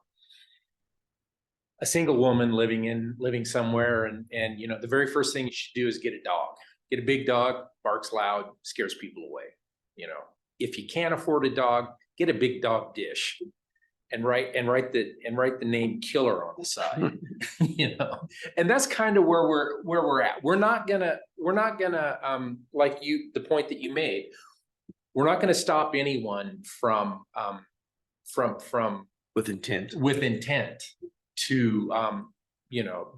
a single woman living somewhere, and the very first thing you should do is get a dog. Get a big dog, barks loud, scares people away. If you can't afford a dog, get a big dog dish and write the name killer on the side. And that's kind of where we're at. We're not gonna like the point that you made, we're not gonna stop anyone from with intent. To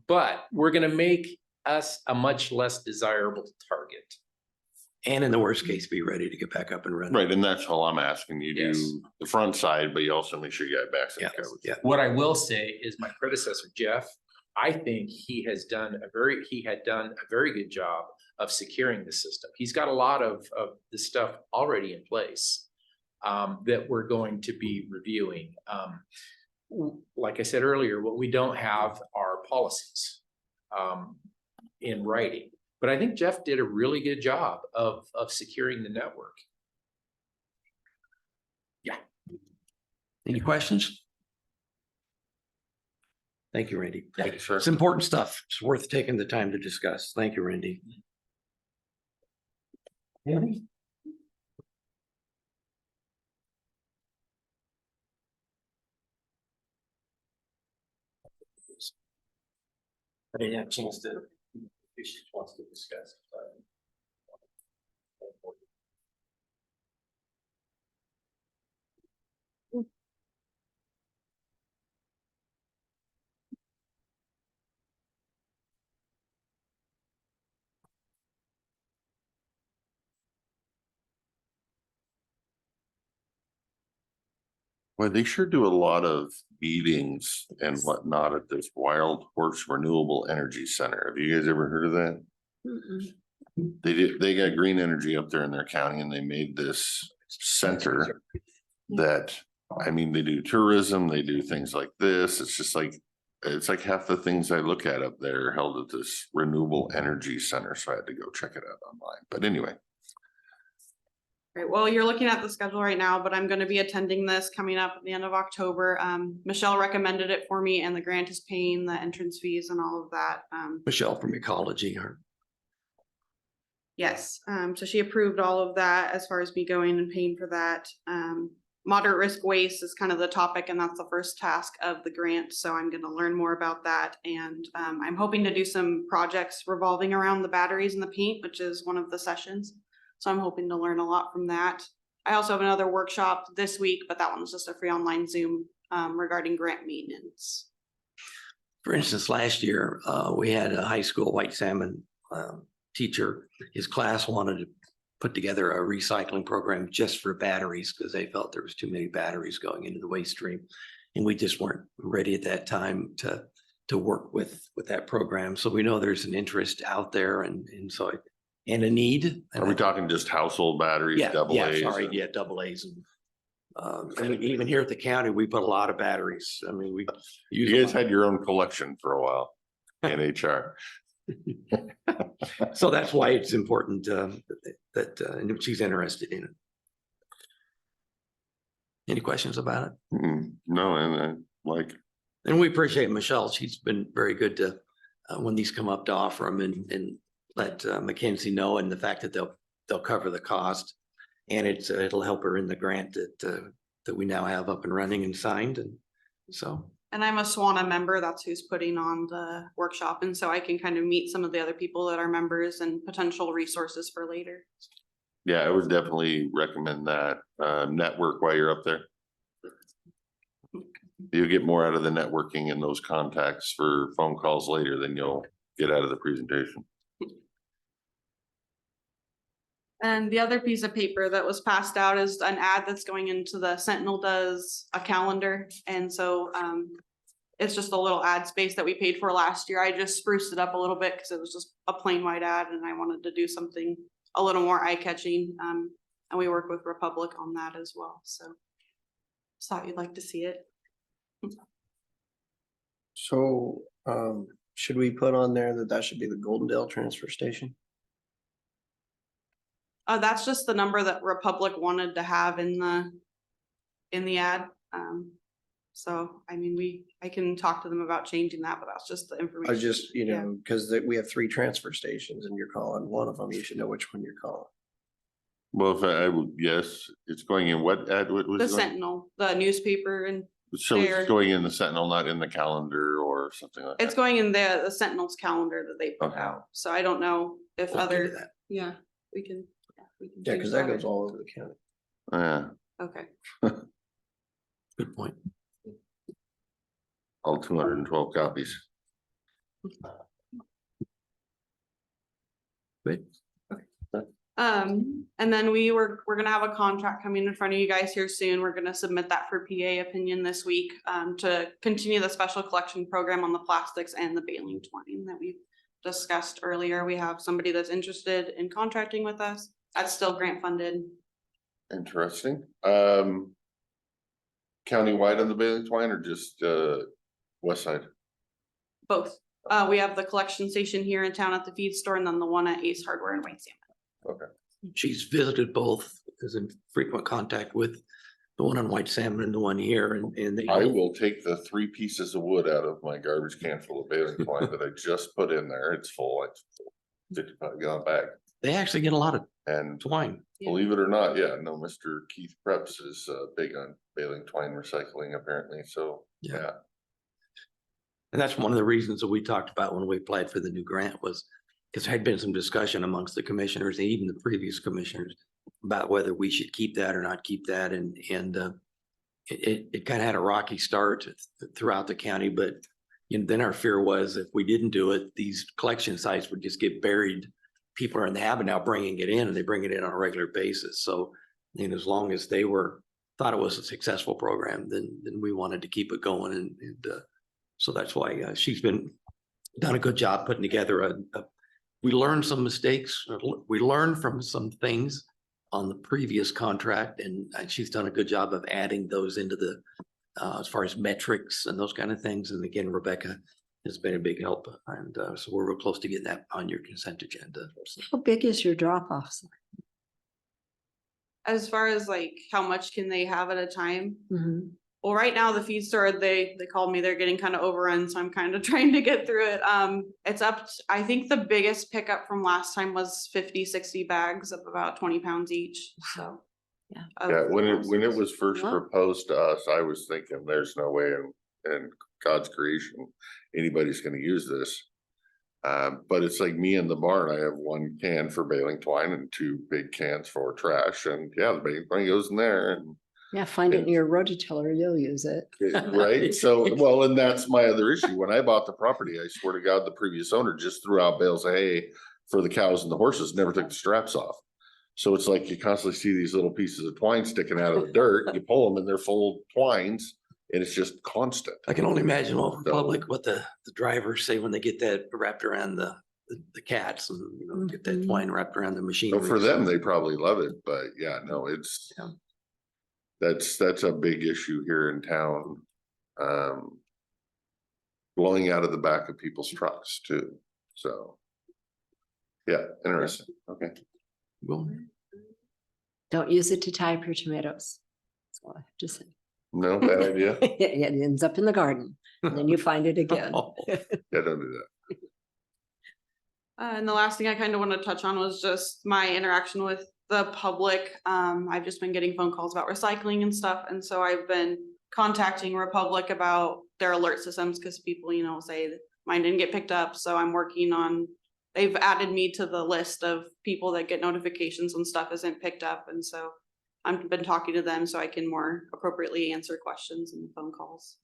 but we're gonna make us a much less desirable target. And in the worst case, be ready to get back up and running. Right, and that's all I'm asking. You Yes. do the front side, but you also make sure you got backs and Yeah, covers. yeah. What I will say is my predecessor, Jeff, I think he had done a very good job of securing the system. He's got a lot of the stuff already in place that we're going to be reviewing. Like I said earlier, what we don't have are policies in writing. But I think Jeff did a really good job of securing the network. Yeah. Any questions? Thank you, Randy. Thank you, sir. It's important stuff. It's worth taking the time to discuss. Thank you, Randy. Andy? I didn't have a chance to. If she wants to discuss. Well, they sure do a lot of meetings and whatnot at this Wild Horse Renewable Energy Center. Have you guys ever heard of that? Mm-mm. They got green energy up there in their county, and they made this center that, I mean, they do tourism, they do things like this. It's like half the things I look at up there are held at this renewable energy center. So I had to go check it out online. But anyway, Right, well, you're looking at the schedule right now, but I'm gonna be attending this coming up at the end of October. Michelle recommended it for me, and the grant is paying the entrance fees and all of that. Michelle from Ecology. Yes, so she approved all of that as far as me going and paying for that. moderate risk waste is kind of the topic, and that's the first task of the grant. So I'm going to learn more about that. And I'm hoping to do some projects revolving around the batteries and the paint, which is one of the sessions. So I'm hoping to learn a lot from that. I also have another workshop this week, but that one's just a free online Zoom regarding grant maintenance. For instance, last year, we had a high school white salmon teacher. His class wanted to put together a recycling program just for batteries because they felt there was too many batteries going into the waste stream. And we just weren't ready at that time to work with that program. So we know there's an interest out there and a need. Are we talking just household batteries, double A's? Double A's. And even here at the county, we put a lot of batteries. I mean, we use. You guys had your own collection for a while in HR. So that's why it's important that she's interested in it. Any questions about it? No, and like. And we appreciate Michelle. She's been very good to, when these come up, to offer them and let Mackenzie know, and the fact that they'll cover the cost. And it'll help her in the grant that we now have up and running and signed. And so. And I'm a SWANA member. That's who's putting on the workshop. And so I can kind of meet some of the other people that are members and potential resources for later. Yeah, I would definitely recommend that. Network while you're up there. You get more out of the networking and those contacts for phone calls later than you'll get out of the presentation. And the other piece of paper that was passed out is an ad that's going into the Sentinel does a calendar. And so it's just a little ad space that we paid for last year. I just spruced it up a little bit because it was just a plain white ad and I wanted to do something a little more eye-catching. And we work with Republic on that as well. So just thought you'd like to see it. So should we put on there that should be the Goldendale transfer station? That's just the number that Republic wanted to have in the ad. So I mean, I can talk to them about changing that, but that's just the information. I just, because we have 3 transfer stations and you're calling one of them, you should know which one you're calling. Well, if I would, yes, it's going in what ad? What was The it going? Sentinel, the newspaper, and So there. it's going in the Sentinel, not in the calendar or something like that. it's going in the Sentinel's calendar that they put Okay. out. So I don't know if Look into other, that. yeah, we can. Yeah, because that goes all over the county. Yeah, Okay. Good point. all 212 copies. Great. And then we're gonna have a contract coming in front of you guys here soon. We're gonna submit that for PA opinion this week to continue the special collection program on the plastics and the baling twine that we discussed earlier. We have somebody that's interested in contracting with us. That's still grant funded. Interesting. Countywide on the baling twine or just west side? Both. We have the collection station here in town at the feed store and then the one at Ace Hardware in White Salmon. Okay. She's visited both, is in frequent contact with the one on White Salmon and the one here, and they. I will take the 3 pieces of wood out of my garbage can full of baling twine that I just put in there. It's full. It's 55-gallon bag. They actually get a lot of And twine. believe it or not, yeah, no, Mr. Keith Preps is big on baling twine recycling apparently. So, yeah. And that's one of the reasons that we talked about when we applied for the new grant was because there had been some discussion amongst the commissioners and even the previous commissioners about whether we should keep that or not keep that. And it kind of had a rocky start throughout the county, but then our fear was if we didn't do it, these collection sites would just get buried. People are in the habit now bringing it in and they bring it in on a regular basis. So, as long as they thought it was a successful program, then we wanted to keep it going. And so that's why she's done a good job putting together we learned some mistakes. We learned from some things on the previous contract, and she's done a good job of adding those into the as far as metrics and those kind of things. And again, Rebecca has been a big help, and so we're real close to getting that on your consent agenda. How big is your drop-offs? As far as like how much can they have at a time? Mhm. Well, right now the feed store, they called me, they're getting kind of overrun, so I'm kind of trying to get through it. It's up, I think the biggest pickup from last time was 50, 60 bags of about 20 pounds each, so. Yeah, when it was first Well- proposed to us, I was thinking, there's no way in God's creation, anybody's gonna use this. But it's like me in the barn, I have 1 can for baling twine and 2 big cans for trash, and yeah, the baling twine goes in there and. Yeah, find it in your rototiller, you'll use it. Right, so, well, and that's my other issue, when I bought the property, I swear to God, the previous owner just threw out bales of hay for the cows and the horses, never took the straps off. So it's like you constantly see these little pieces of twine sticking out of the dirt, you pull them and they're full of twines, and it's just constant. I can only imagine over So- public what the drivers say when they get that wrapped around the cats and, you know, get that Mhm. twine wrapped around the machine. So for them, they probably love it, but yeah, no, it's. Yeah. That's a big issue here in town. Blowing out of the back of people's trucks too, so. Yeah, interesting, okay. Well, Don't use it to tie up your tomatoes. That's all I have to say. No, bad idea, It ends up in the garden, and then you find it again. yeah, don't do that. And the last thing I kind of want to touch on was just my interaction with the public. I've just been getting phone calls about recycling and stuff. And so I've been contacting Republic about their alert systems because people, you know, say that mine didn't get picked up. So I'm working on, they've added me to the list of people that get notifications when stuff isn't picked up. And so I've been talking to them so I can more appropriately answer questions in phone calls.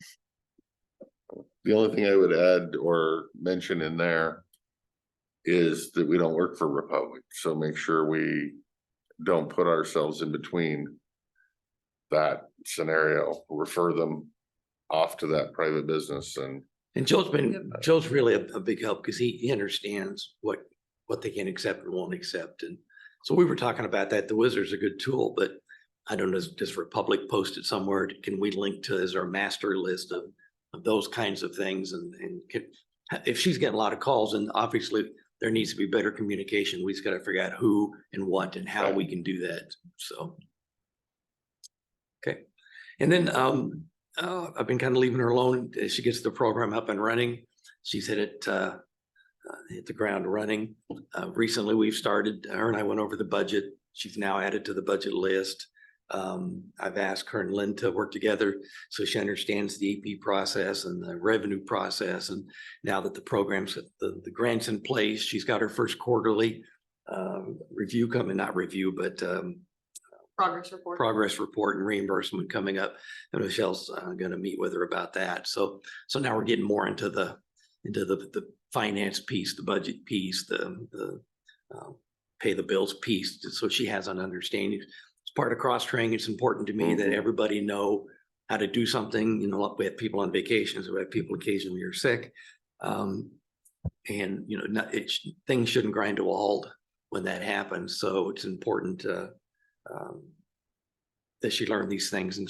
The only thing I would add or mention in there is that we don't work for Republic, so make sure we don't put ourselves in between that scenario, refer them off to that private business and. and Joe's really a big help because he understands what they can accept and won't accept. And so we were talking about that. The Wizard's a good tool, but I don't know, does Republic post it somewhere? Can we link to as our master list of those kinds of things? And if she's getting a lot of calls, and obviously there needs to be better communication, we just got to figure out who and what and how we can do that. So. Okay. And then I've been kind of leaving her alone as she gets the program up and running. She's hit the ground running. Recently we've started, her and I went over the budget. She's now added to the budget list. I've asked her and Lynn to work together so she understands the AP process and the revenue process. And now that the program's, the grant's in place, she's got her first quarterly review coming, not review, but progress report and reimbursement coming up. And Michelle's going to meet with her about that. So now we're getting more into the finance piece, the budget piece, the pay the bills piece. So she has an understanding. It's part of cross training. It's important to me that everybody know how to do something. You know, we have people on vacations, we have people occasionally are sick. And you know, things shouldn't grind to a halt when that happens. So it's important that she learned these things, and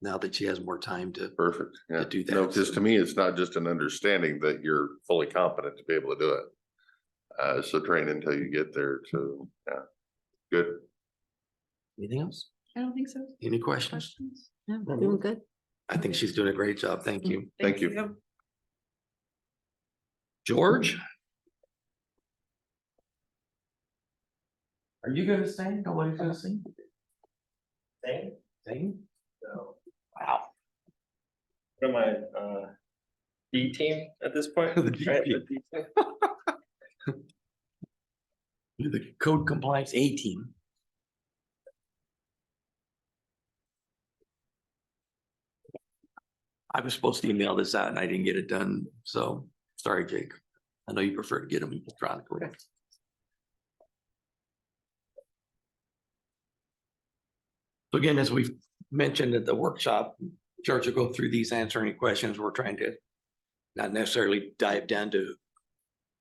now that she has more time to Perfect, yeah. do that. No, because to me, it's not just an understanding that you're fully competent to be able to do it. So train until you get there to, yeah, good. Anything else? I don't think so. Any questions? Questions? Yeah, we're doing good. I think she's doing a great job. Thank you. Thank you. George? Are you gonna sing? Nobody's gonna sing? Sing? So, Wow. what am I, D team at this point? The D Right, team. the D team. You're the code compliance A team. I was supposed to email this out and I didn't get it done, so sorry, Jake. I know you prefer to get them electronically. So again, as we've mentioned at the workshop, George will go through these, answer any questions. We're trying to not necessarily dive down to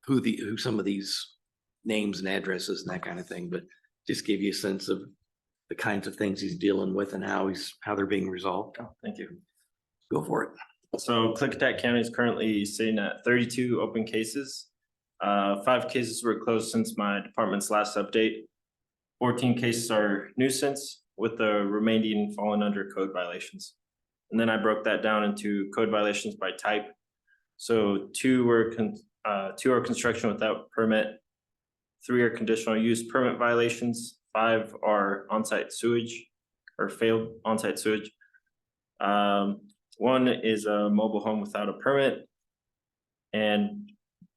who some of these names and addresses and that kind of thing, but just give you a sense of the kinds of things he's dealing with and how they're being resolved. Oh, thank you. Go for it. So Klickitat County is currently sitting at 32 open cases. 5 cases were closed since my department's last update. 14 cases are nuisance, with the remaining falling under code violations. And then I broke that down into code violations by type. So 2 are construction without permit, 3 are conditional use permit violations, 5 are on-site sewage, or failed on-site sewage. One is a mobile home without a permit and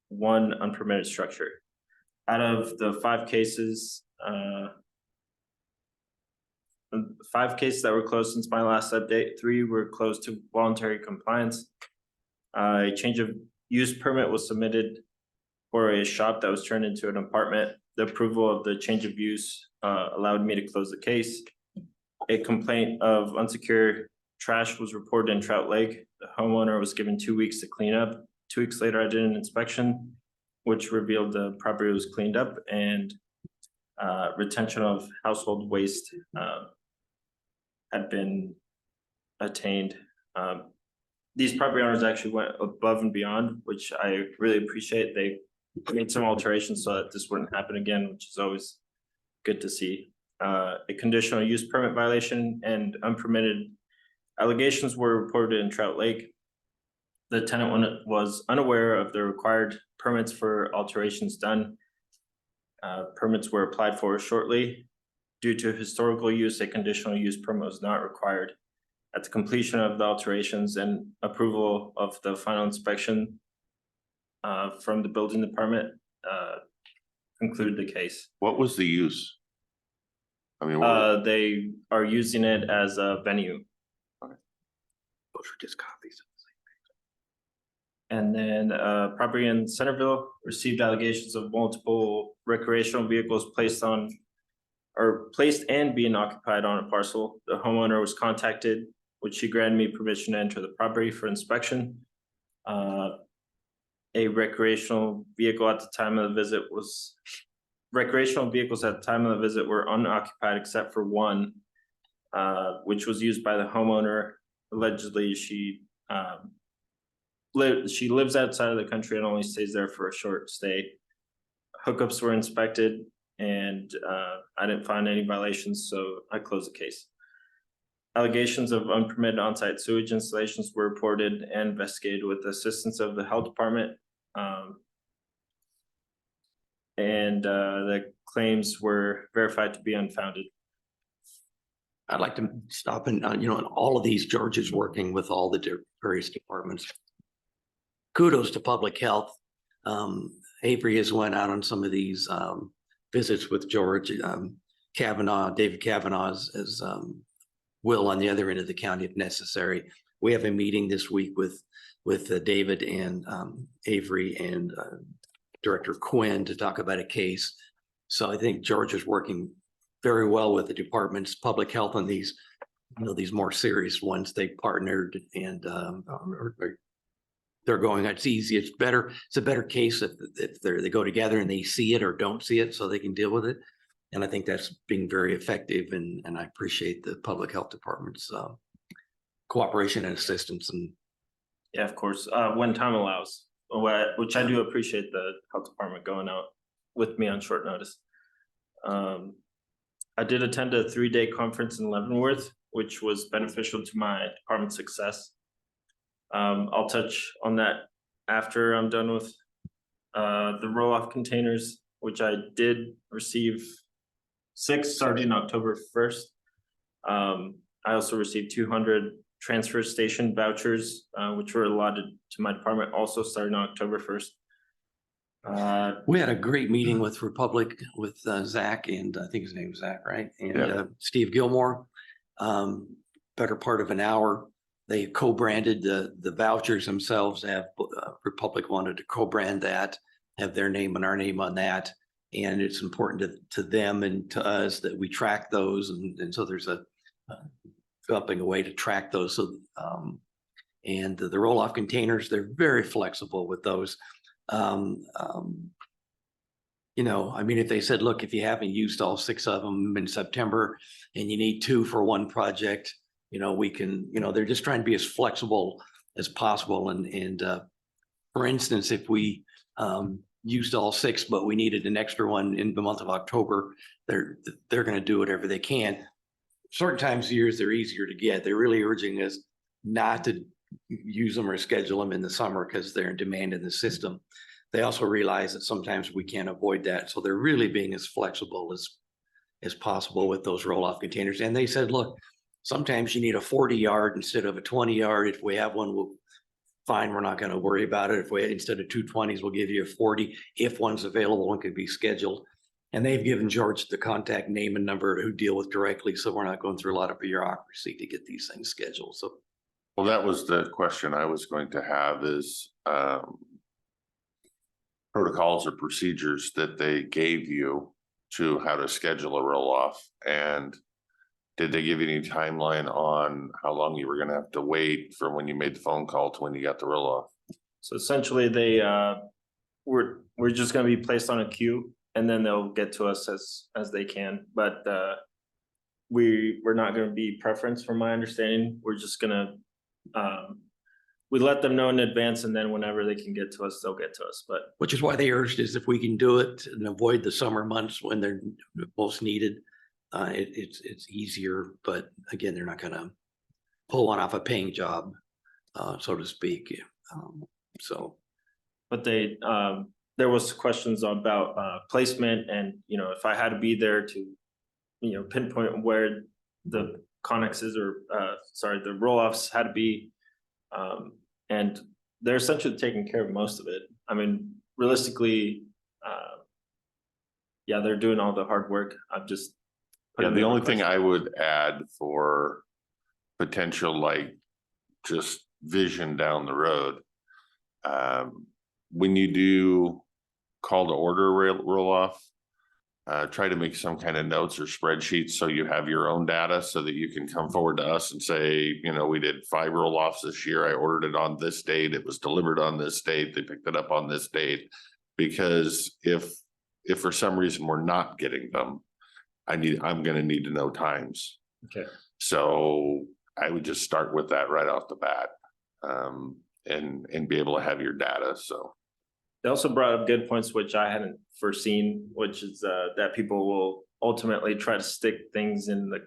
one unpermitted structure. Out of the 5 cases, 5 cases that were closed since my last update, 3 were closed to voluntary compliance. A change of use permit was submitted for a shop that was turned into an apartment. The approval of the change of use allowed me to close the case. A complaint of unsecure trash was reported in Trout Lake. The homeowner was given 2 weeks to clean up. 2 weeks later, I did an inspection, which revealed the property was cleaned up and retention of household waste had been attained. These property owners actually went above and beyond, which I really appreciate. They made some alterations so that this wouldn't happen again, which is always good to see. A conditional use permit violation and unpermitted allegations were reported in Trout Lake. The tenant was unaware of the required permits for alterations done. Permits were applied for shortly. Due to historical use, a conditional use permit was not required. At the completion of the alterations and approval of the final inspection from the building department, concluded the case. What was the use? I mean, what They are using it as a venue. Those are just copies. And then property in Centerville received allegations of multiple recreational vehicles placed and being occupied on a parcel. The homeowner was contacted, which she granted me permission to enter the property for inspection. A recreational vehicle at the time of the visit was recreational vehicles at the time of the visit were unoccupied except for one, which was used by the homeowner. Allegedly, she lives outside of the country and only stays there for a short stay. Hookups were inspected and I didn't find any violations, so I closed the case. Allegations of unpermitted on-site sewage installations were reported and investigated with the assistance of the health department. The claims were verified to be unfounded. I'd like to stop and, in all of these, George is working with all the various departments. Kudos to public health. Avery has went out on some of these visits with George. David Kavanaugh as Will on the other end of the county if necessary. We have a meeting this week with David and Avery and Director Quinn to talk about a case. So I think George is working very well with the departments, public health on these, these more serious ones. They partnered and they're going, it's easy. It's better. It's a better case if they go together and they see it or don't see it so they can deal with it. And I think that's being very effective. And I appreciate the public health department's cooperation and assistance. And yeah, of course, when time allows, which I do appreciate the health department going out with me on short notice. I did attend a 3-day conference in Leavenworth, which was beneficial to my department's success. I'll touch on that after I'm done with the roll-off containers, which I did receive 6 starting October 1st. I also received 200 transfer station vouchers, which were allotted to my department also starting October 1st. We had a great meeting with Republic with Zach and I think his name is Zach, right? And Steve Gilmore, better part of an hour. They co-branded the vouchers themselves. Republic wanted to co-brand that, have their name and our name on that. And it's important to them and to us that we track those. And so there's developing a way to track those. So, and the roll-off containers, they're very flexible with those. If they said, look, if you haven't used all 6 of them in September and you need 2 for one project, we can, they're just trying to be as flexible as possible. And for instance, if we used all 6, but we needed an extra one in the month of October, they're going to do whatever they can. Certain times of years, they're easier to get. They're really urging us not to use them or schedule them in the summer because they're in demand in the system. They also realize that sometimes we can't avoid that. So they're really being as flexible as possible with those roll-off containers. And they said, look, sometimes you need a 40-yard instead of a 20-yard. If we have one, we'll fine, we're not going to worry about it. If we, instead of 220s, we'll give you a 40. If one's available, one could be scheduled. And they've given George the contact name and number who deal with directly. So we're not going through a lot of bureaucracy to get these things scheduled. So, Well, that was the question I was going to have is protocols or procedures that they gave you to how to schedule a roll-off. And did they give you any timeline on how long you were gonna have to wait from when you made the phone call to when you got the roll-off? So essentially they, we're just gonna be placed on a queue and then they'll get to us as they can, but, we're not gonna be preference from my understanding. We're just gonna, we let them know in advance and then whenever they can get to us, they'll get to us, but which is why they urged is if we can do it and avoid the summer months when they're most needed, it's easier. But again, they're not going to pull one off a paying job, so to speak. So, but they, there was questions about placement and, you know, if I had to be there to, you know, pinpoint where the connexes or, sorry, the roll-offs had to be. And they're essentially taking care of most of it. I mean, realistically, yeah, they're doing all the hard work. I've just. Yeah, the only thing I would add for potential, like just vision down the road, when you do call to order roll off, try to make some kind of notes or spreadsheets so you have your own data so that you can come forward to us and say, you know, we did 5 roll-offs this year. I ordered it on this date. It was delivered on this date. They picked it up on this date. Because if for some reason we're not getting them, I'm gonna need to know times. Okay. So I would just start with that right off the bat, and be able to have your data, so. They also brought up good points, which I hadn't foreseen, which is that people will ultimately try to stick things in the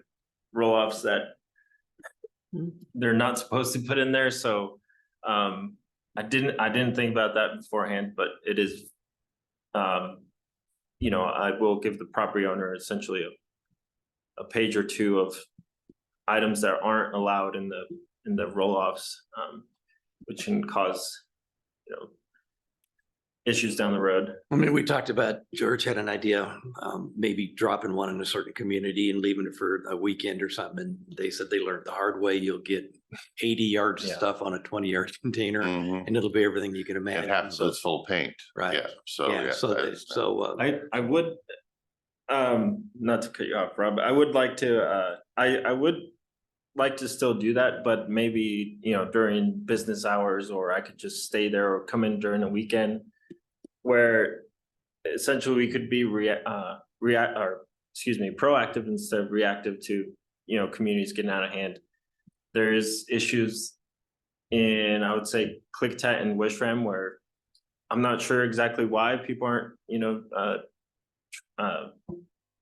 roll-offs that they're not supposed to put in there. So I didn't think about that beforehand, but it is, you know, I will give the property owner essentially a page or two of items that aren't allowed in the roll-offs, which can cause, you know, issues down the road. I mean, we talked about, George had an idea, maybe dropping one in a certain community and leaving it for a weekend or something. And they said they learned the hard way. You'll get 80 yards of Yeah. stuff on a 20-yard container Mhm. and it'll be everything you can imagine. And half of it's full of paint. Right. Yeah, so, Yeah, yeah. so I would, not to cut you off, Rob, I would like to, I would like to still do that, but maybe, you know, during business hours, or I could just stay there or come in during the weekend, where essentially we could be proactive instead of reactive to, you know, communities getting out of hand. There is issues in, I would say, Klickitat and Wishram, where I'm not sure exactly why people aren't, you know,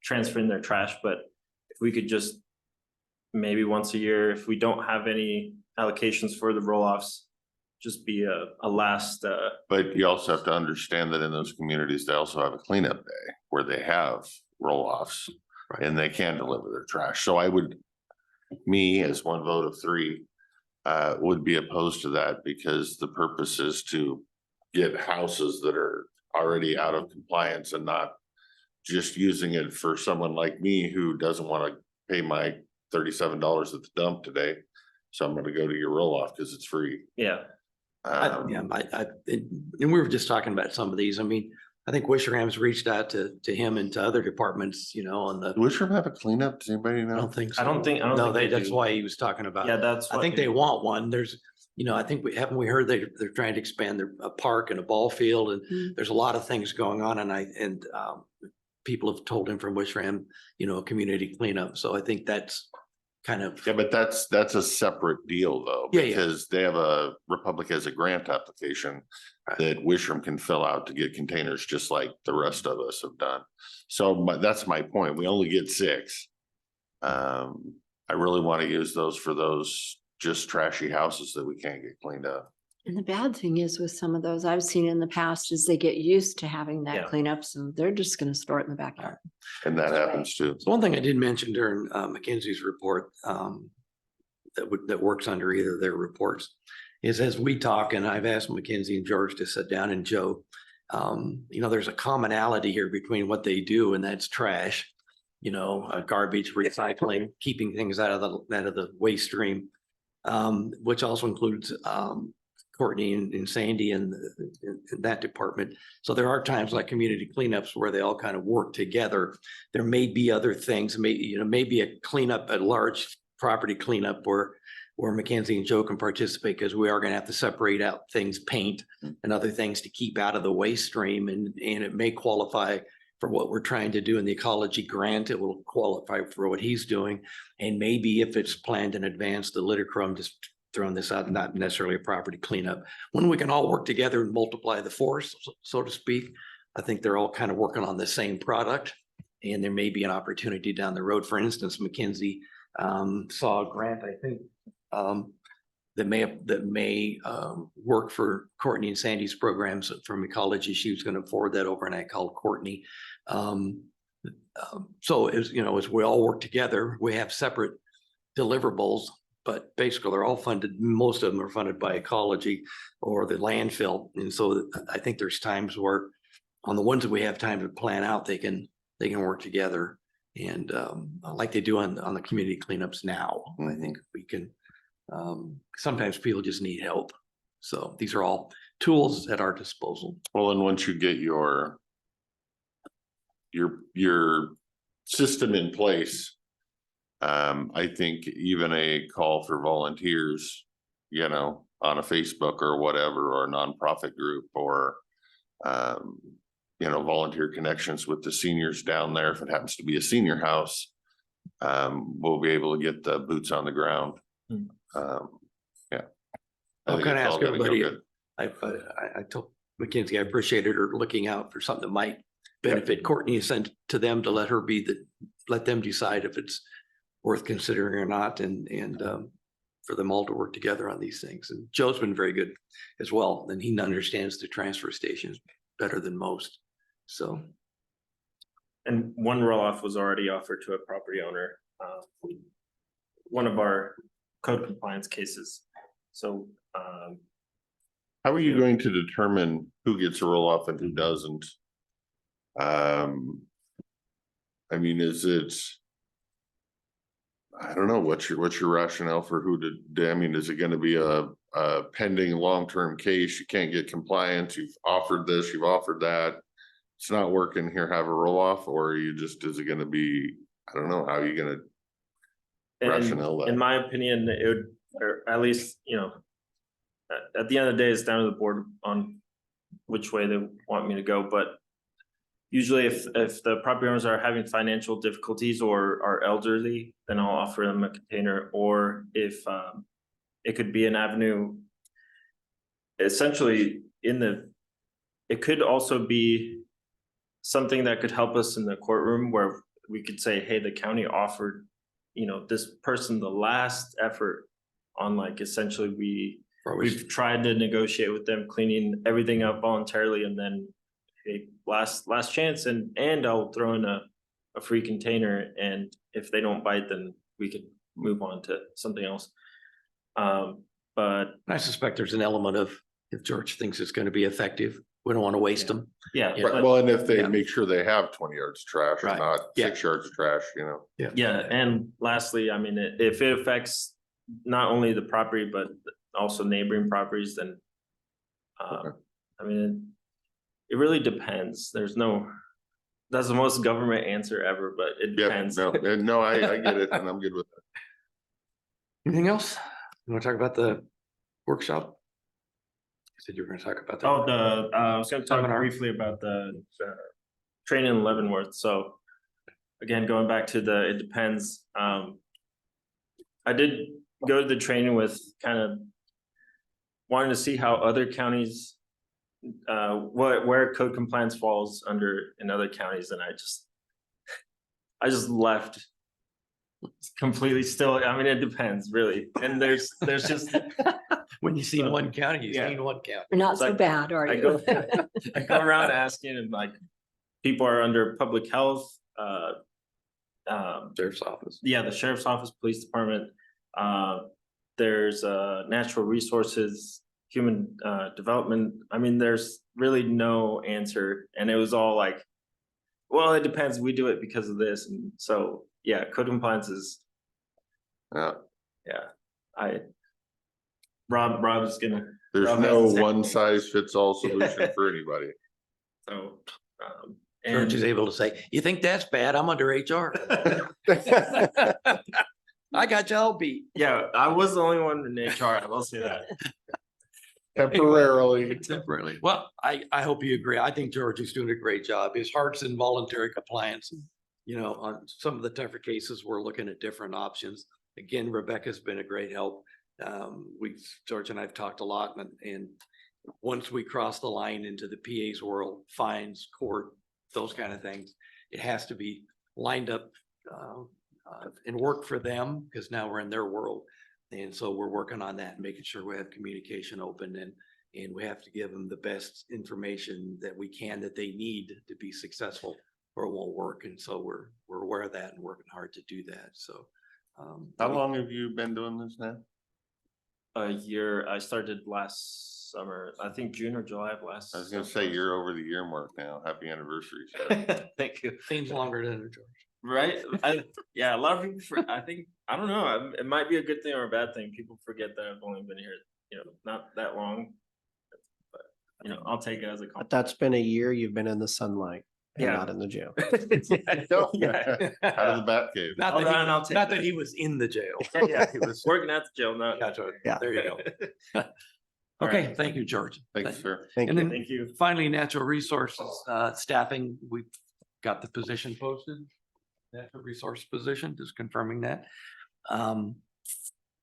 transferring their trash, but if we could just maybe once a year, if we don't have any allocations for the roll-offs, just be a last. But you also have to understand that in those communities, they also have a cleanup day where they have roll-offs and they can deliver their trash. So I would, me as one vote of 3, would be opposed to that, because the purpose is to get houses that are already out of compliance and not just using it for someone like me who doesn't want to pay my $37 at the dump today. So I'm going to go to your roll-off because it's free. Yeah. and we were just talking about some of these. I mean, I think Wishram's reached out to him and to other departments, you know, on the, Do Wishram have a cleanup? Does anybody I know? don't think so. I don't think No, they that's do. why he was talking about. Yeah, that's. I think they want one. There's, you know, I think we heard they're trying to expand a park and a ball field, and Mm. there's a lot of things going on. And people have told him from Wishram, you know, community cleanup. So I think that's kind of. Yeah, but that's a separate deal though, Yeah, yeah. because they have Republic has a grant application that Wishram can fill out to get containers just like the rest of us have done. So that's my point. We only get 6. I really want to use those for those just trashy houses that we can't get cleaned up. And the bad thing is with some of those I've seen in the past is they get used to having that Yeah. cleanup, so they're just gonna store it in the backyard. And that happens too. So one thing I did mention during McKinsey's report that works under either of their reports is as we talk, and I've asked McKinsey and George to sit down, and Joe, there's a commonality here between what they do, and that's trash, garbage, recycling, keeping things out of the waste stream, which also includes Courtney and Sandy and that department. So there are times like community cleanups where they all kind of work together. There may be other things, maybe a cleanup, a large property cleanup where Mackenzie and Joe can participate, because we are going to have to separate out things, paint and other things to keep out of the waste stream. And it may qualify for what we're trying to do in the ecology grant. It will qualify for what he's doing. And maybe if it's planned in advance, the litter crumb, just throwing this out, not necessarily a property cleanup. When we can all work together and multiply the force, so to speak, I think they're all kind of working on the same product. And there may be an opportunity down the road. For instance, McKinsey saw a grant, I think, that may work for Courtney and Sandy's programs from ecology. She was going to forward that over, and I called Courtney. So as we all work together, we have separate deliverables, but basically they're all funded. Most of them are funded by ecology or the landfill. And so I think there's times where on the ones that we have time to plan out, they can work together. And like they do on the community cleanups now, I think we can, sometimes people just need help. So these are all tools at our disposal. Well, and once you get your system in place, I think even a call for volunteers, on a Facebook or whatever, or a nonprofit group, or volunteer connections with the seniors down there, if it happens to be a senior house, we'll be able to get the boots on the ground. Yeah. I I'm think going to it's all ask gonna go everybody. good. I told McKinsey I appreciated her looking out for something that might benefit Courtney, and sent to them to let them decide if it's worth considering or not, and for them all to work together on these things. And Joe's been very good as well, and he understands the transfer stations better than most. So. And one roll-off was already offered to a property owner. One of our code compliance cases. So. How are you going to determine who gets a roll off and who doesn't? Is it? I don't know. What's your rationale for who to? Is it going to be a pending long-term case? You can't get compliance. You've offered this. You've offered that. It's not working here. Have a roll off, or is it going to be? I don't know. How are you going to rationale that? In my opinion, it would, or at least at the end of the day, it's down to the board on which way they want me to go. But usually if the property owners are having financial difficulties or are elderly, then I'll offer them a container. Or if it could be an avenue, essentially it could also be something that could help us in the courtroom, where we could say, hey, the county offered, this person the last effort on, like, essentially we've tried to negotiate with them, cleaning everything up voluntarily, and then, hey, last chance, and I'll throw in a free container, and if they don't bite, then we could move on to something else. But I suspect there's an element of, if George thinks it's going to be effective, we don't want to waste them. yeah, Yeah. Right, well, and if they Yeah. make sure they have 20 yards of trash, Right. not Yeah. 6 yards of trash, yeah. And lastly, if it affects not only the property, but also neighboring properties, then it really depends. That's the most government answer ever, but it Yeah, depends. no, I get it, and I'm good with that. Anything else? You want to talk about the workshop? You said you were going to talk about that. Oh, I was going to talk Seminar. briefly about the training in Leavenworth. So again, going back to it depends. I did go to the training with kind of wanting to see how other counties, where code compliance falls under in other counties, and I just left completely still. It depends really, and there's just When you seen one county, you Yeah. seen one county. We're not It's so like, bad, are I you? go, I go around asking and like, people are under public health, Sheriff's office. yeah, the sheriff's office, police department. There's natural resources, human development. I mean, there's really no answer. And it was all like, well, it depends. We do it because of this. And so, yeah, code compliance is, Yeah, Rob's gonna, there's Rob no has a one technical- size fits all solution for anybody. so, George is able to say, you think that's bad? I'm under HR. I got y'all beat. yeah, I was the only one in HR. I will say that. Temporarily. Temporarily. Well, I hope you agree. I think George is doing a great job. His heart's in voluntary compliance. You know, on some of the tougher cases, we're looking at different options. Again, Rebecca's been a great help. George and I have talked a lot, and once we cross the line into the PA's world, fines, court, those kind of things, it has to be lined up and work for them, because now we're in their world. And so we're working on that, making sure we have communication open, and we have to give them the best information that we can, that they need to be successful, or it won't work. And so we're aware of that and working hard to do that. So How long have you been doing this now? A year, I started last summer, I think June or July of last. I was gonna say you're over the year mark now. Happy anniversary. sir. summer. Thank you. seems longer than George. Right? Yeah, a lot of people, I think, I don't know, it might be a good thing or a bad thing. People forget that I've only been here, not that long. But, I'll take it as a But compliment. that's been a year you've been in the sunlight and Yeah. not in the jail. Yeah. Out of the bat cave. Not Hold that on, I'll he, take not that. that he was in the jail. Yeah, he was working at the jail, not. Gotcha. Yeah. There you go. All Okay, right. thank you, George. Thanks, sir. Thank And you. then Thank you. finally, natural resources, staffing, we've got the position posted. Natural resource position, just confirming that.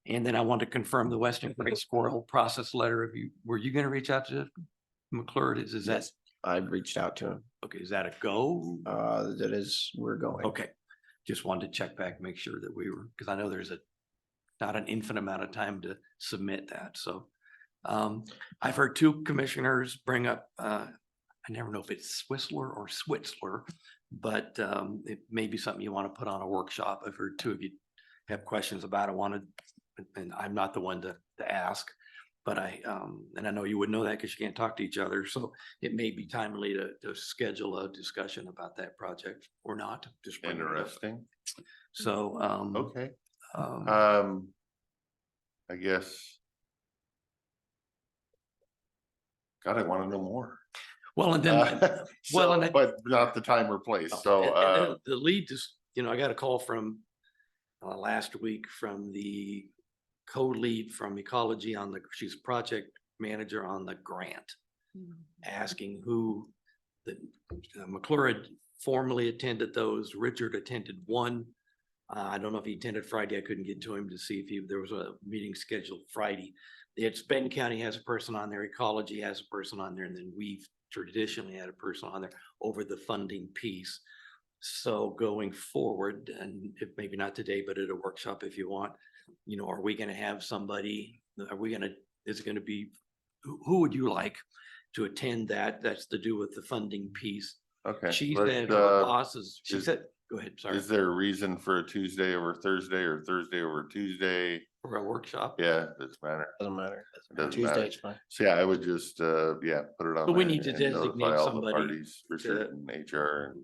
And then I want to confirm the Western Gray Squirrel process letter. Were you gonna reach out to McClure? Is that, Yes, I've reached out to him. okay, is that a go? That is, we're going. Okay, just wanted to check back, make sure that we were, because I know there's not an infinite amount of time to submit that, so. I've heard two commissioners bring up, I never know if it's Swissler or Switzler, but it may be something you want to put on a workshop. I've heard two of you have questions about it, and I'm not the one to ask. But and I know you would know that because you can't talk to each other, so it may be timely to schedule a discussion about that project or not. Just bring it up. Interesting. So, Okay. um, I guess. God, I want to know more. well, and then, well, and I- But not the time or place. So, and the lead just, I got a call from last week from the co-lead from ecology she's project manager on the grant, asking who McClure had formally attended those. Richard attended one. I don't know if he attended Friday. I couldn't get to him to see if there was a meeting scheduled Friday. Benton County has a person on there, ecology has a person on there, and then we've traditionally had a person on there over the funding piece. So going forward, and if maybe not today, but at a workshop if you want, are we gonna have somebody, is it gonna be, who would you like to attend that? That's to do with the funding piece. okay. She let's, said her bosses, she is- said, go ahead, sorry, Is there a reason for a Tuesday over Thursday or Thursday over Tuesday? for a workshop. Yeah, doesn't matter. Doesn't matter. Doesn't matter. Tuesday's fine. So yeah, I would just, put it on. But we there need to and designate notify all the somebody parties, Richard and HR.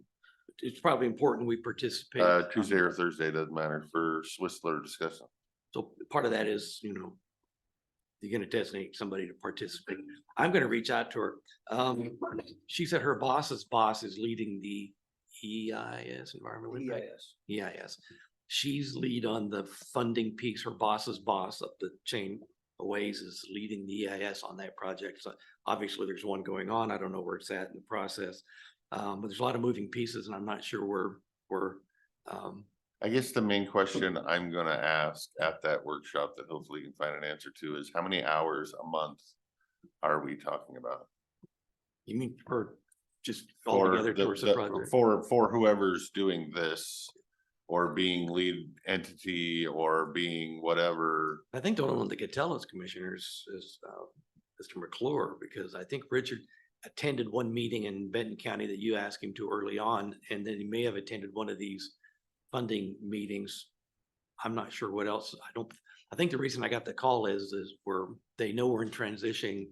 It's probably important we participate. Tuesday or Thursday, doesn't matter for Swissler discussion. So part of that is, you're gonna designate somebody to participate. I'm gonna reach out to her. She said her boss's boss is leading the EIS, Environmental Impact. EIS. She's lead on the funding piece. Her boss's boss up the chain a ways is leading the EIS on that project. So obviously there's one going on. I don't know where it's at in the process. But there's a lot of moving pieces and I'm not sure where I guess the main question I'm gonna ask at that workshop that hopefully you can find an answer to is how many hours a month are we talking about? you mean for just For altogether towards the project. For whoever's doing this or being lead entity or being whatever. I think the only one that could tell us, commissioners, is Mr. McClure, because I think Richard attended one meeting in Benton County that you asked him to early on, and then he may have attended one of these funding meetings. I'm not sure what else. I think the reason I got the call is they know we're in transition,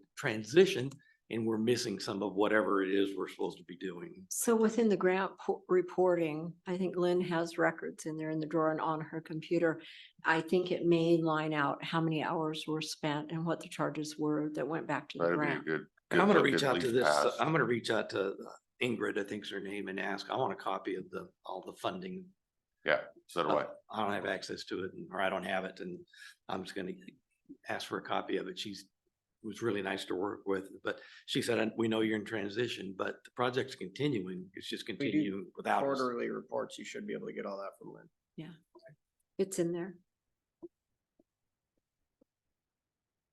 and we're missing some of whatever it is we're supposed to be doing. So within the grant reporting, I think Lynn has records in there in the drawer and on her computer. I think it may line out how many hours were spent and what the charges were that went back to the That'd be a grant. good. And I'm good gonna look reach at out to least this, past. I'm gonna reach out to Ingrid, I think's her name, and ask, I want a copy of all the funding. Yeah, so do I. I don't have access to it, or I don't have it, and I'm just gonna ask for a copy of it. Was really nice to work with, but she said, we know you're in transition, but the project's continuing. It's just continuing without us. Quarterly reports, you should be able to get all that from Lynn. Yeah, it's in there.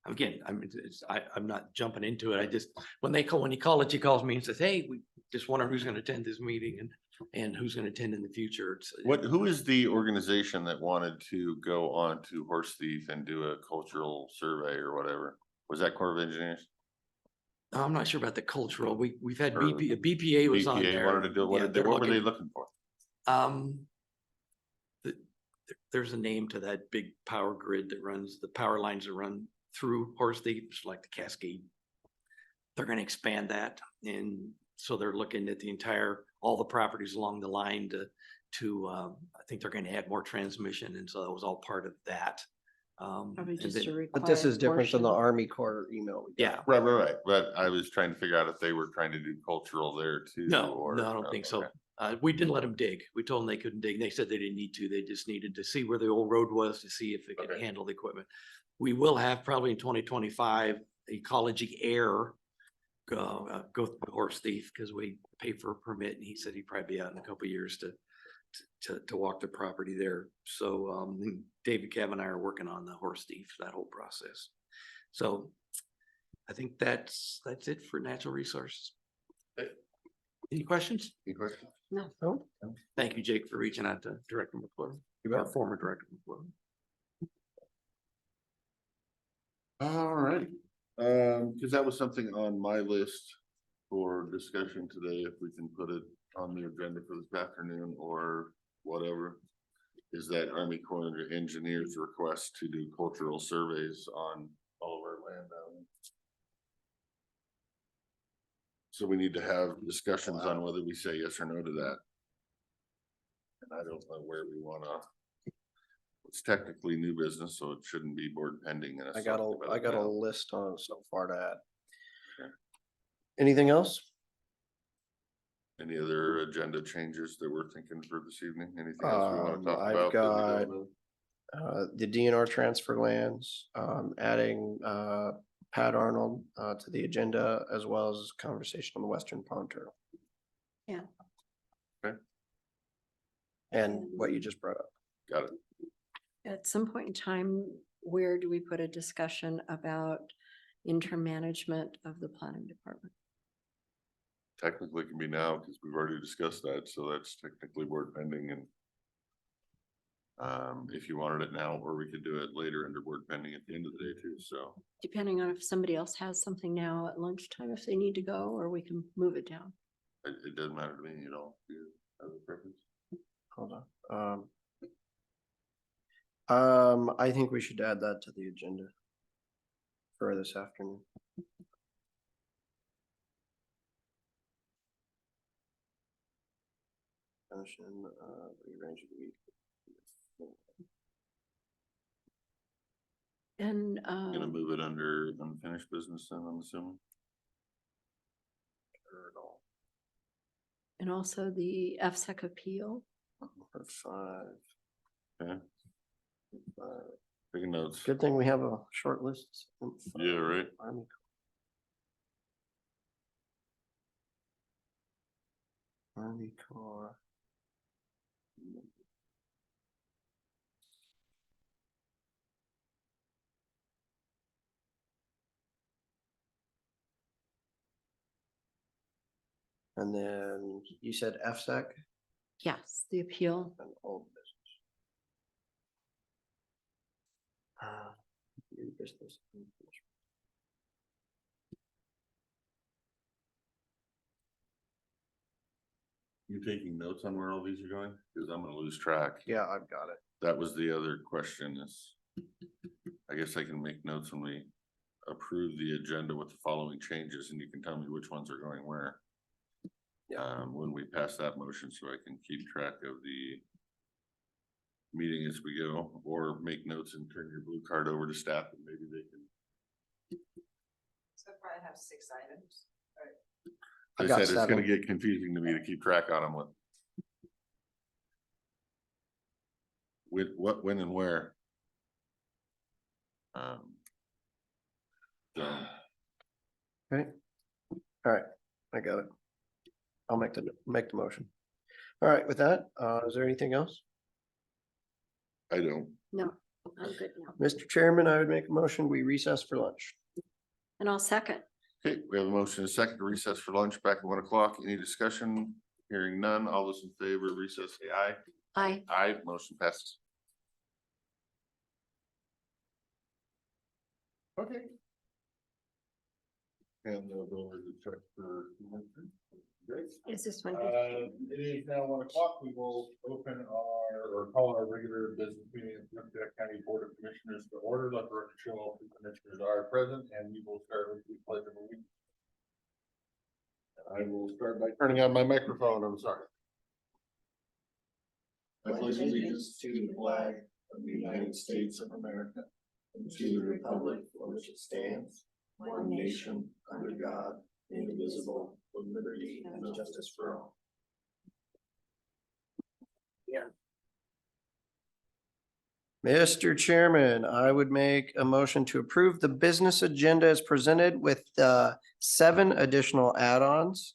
Again, I'm not jumping into it. I just, when he calls me and says, hey, we just wonder who's gonna attend this meeting and who's gonna attend in the future. Who is the organization that wanted to go on to Horse Thief and do a cultural survey or whatever? Was that Corps of Engineers? I'm not sure about the cultural. We've had Or BPA was on BPA there. wanted to do it. Yeah, they're What were they looking- looking for? There's a name to that big power grid that runs, the power lines that run through Horse Thief, it's like the Cascade. They're gonna expand that, and so they're looking at all the properties along the line I think they're gonna add more transmission, and so that was all part of that. Probably And just then- a But this required is different than the portion. Army Corps email. we got. Yeah, Right. But I was trying to figure out if they were trying to do cultural there too. no, or- I don't think so. okay. We didn't let them dig. We told them they couldn't dig. They said they didn't need to. They just needed to see where the old road was to see if it could Okay. handle the equipment. We will have probably in 2025, Ecology Air go through Horse Thief because we pay for a permit, and he said he'd probably be out in a couple of years to walk the property there. So David Cav and I are working on the Horse Thief, that whole process. So I think that's it for natural resources. Any questions? Any questions? No. Thank you, Jake, for reaching out to Director McClure, our former Director McClure. All right, because that was something on my list for discussion today, if we can put it on the agenda for this afternoon or whatever. Is that Army Corps of Engineers request to do cultural surveys on all of our land down there. So we need to have discussions on whether we say yes or no to that. And I don't know where we wanna. It's technically new business, so it shouldn't be board pending. and it's I got talked about I got a now. list on so far to add. Sure. Anything else? Any other agenda changes that we're thinking for this evening? Anything else we wanna talk I've about? that we got don't know? the DNR transfer lands, adding Pat Arnold to the agenda, as well as conversation on the Western Pond Turtle. Yeah. Okay. And what you just brought up. Got it. At some point in time, where do we put a discussion about interim management of the planning department? Technically it can be now, because we've already discussed that, so that's technically board pending and. If you wanted it now, or we could do it later under board pending at the end of the day too, so. Depending on if somebody else has something now at lunchtime, if they need to go, or we can move it down. It doesn't matter to me, you know, if you have a preference. Hold on. I think we should add that to the agenda for this afternoon. Rearrange the week. And Gonna move it under unfinished business then, I'm assuming. and also the FSEC appeal. For 5. Okay. Taking notes. Good thing we have a short list. Yeah, right. Army Corps. And then you said FSEC Yes, the appeal. and old business. new business. You taking notes on where all these are going? Cause I'm gonna lose track. Yeah, I've got it. That was the other question is, I guess I can make notes when we approve the agenda with the following changes and you can tell me which ones are going where. When we pass that motion, so I can keep track of the meeting as we go, or make notes and turn your blue card over to staff and maybe they can. So probably have 6 items. I I got said it's gonna 7. get confusing to me to keep track on them with what, when and where. So, Okay. All right, I got it. I'll make the motion. All right, with that, is there anything else? I don't. No, I'm good now. Mr. Chairman, I would make a motion, we recess for lunch. And I'll second. Okay, we have a motion and a second to recess for lunch back at 1 o'clock. Any discussion? Hearing none. All those in favor of recess, say aye. Aye. Aye, motion passes. Okay. And they'll go over the check for. Great. Is this one? It is now 1 o'clock. We will open or call our regular business meeting of the Klickitat County Board of Commissioners to order. Let the record show all the commissioners are present, and we will start with the pledge of allegiance. I will start by turning on my microphone. I'm sorry. I pledge allegiance to the flag of the United States of America and to the republic for which it stands, one nation, under God, indivisible, with liberty and justice for all. Mr. Chairman, I would make a motion to approve the business agenda as presented with 7 additional add-ons.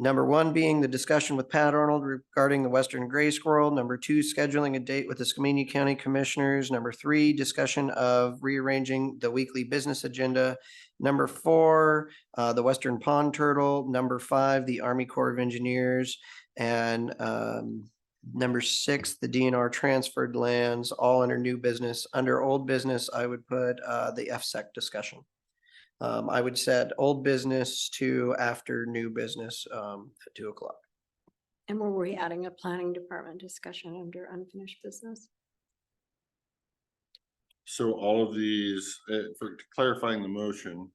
Number 1 being the discussion with Pat Arnold regarding the Western Gray Squirrel. Number 2, scheduling a date with the Skamania County Commissioners. Number 3, discussion of rearranging the weekly business agenda. Number 4, the Western Pond Turtle. Number 5, the Army Corps of Engineers. And number 6, the DNR transferred lands, all under new business. Under old business, I would put the FSEC discussion. I would set old business to after new business at 2 o'clock. And were we adding a planning department discussion under unfinished business? So all of these, for clarifying the motion,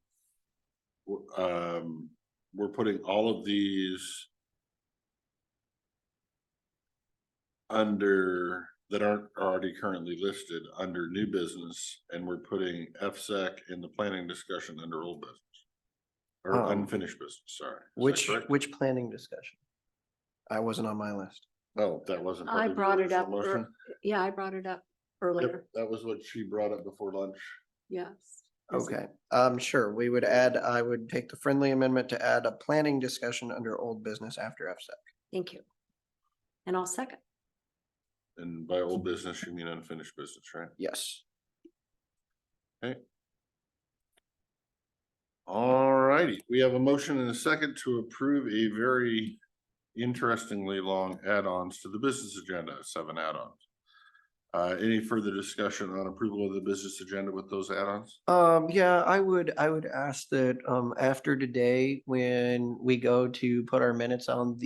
we're putting all of these under, that aren't already currently listed under new business, and we're putting FSEC in the planning discussion under old business. Or unfinished business, sorry. Is that correct? Which planning discussion? I wasn't on my list. No, that wasn't. part I of the brought it original up. motion. Yeah, I brought it up Yep, earlier. that was what she brought up before lunch. Yes. Okay, sure, we would add, I would take the friendly amendment to add a planning discussion under old business after FSEC. Thank you. And I'll second. And by old business, you mean unfinished business, right? Yes. All righty, we have a motion and a second to approve a very interestingly long add-ons to the business agenda, 7 add-ons. Any further discussion on approval of the business agenda with those add-ons? Yeah, I would ask that, after today, when we go to put our minutes on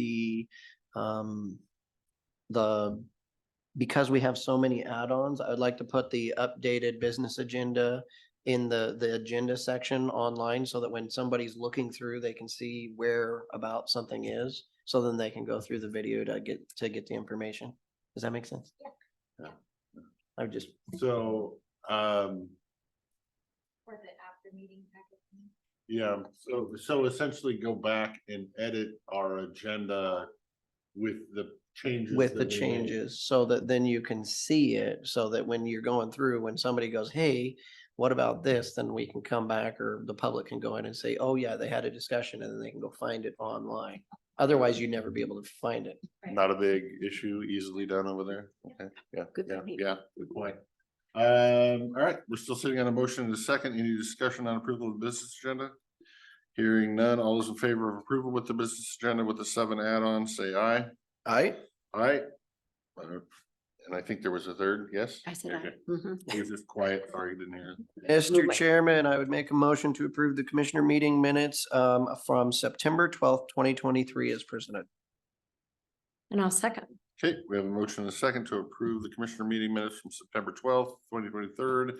because we have so many add-ons, I would like to put the updated business agenda in the agenda section online so that when somebody's looking through, they can see where about something is. So then they can go through the video to get the information. Does that make sense? Yeah. I would just, So, For the after meeting packet. yeah, so essentially go back and edit our agenda with the changes. with the that we made. changes, so that then you can see it, so that when you're going through, when somebody goes, hey, what about this? Then we can come back, or the public can go in and say, oh yeah, they had a discussion, and then they can go find it online. Otherwise, you'd never be able to find it. Not a big issue, easily done over there. Okay, yeah, Good yeah, point. yeah, good point. All right, we're still sitting on a motion in a second. Any discussion on approval of the business agenda? Hearing none, all those in favor of approval with the business agenda with the 7 add-ons, say aye. Aye. Aye. And I think there was a third, yes? I said Okay. aye. Mhm. He was just quiet, sorry, didn't hear. Mr. Movement. Chairman, I would make a motion to approve the commissioner meeting minutes from September 12th, 2023 as presented. And I'll second. Okay, we have a motion and a second to approve the commissioner meeting minutes from September 12th, 2023.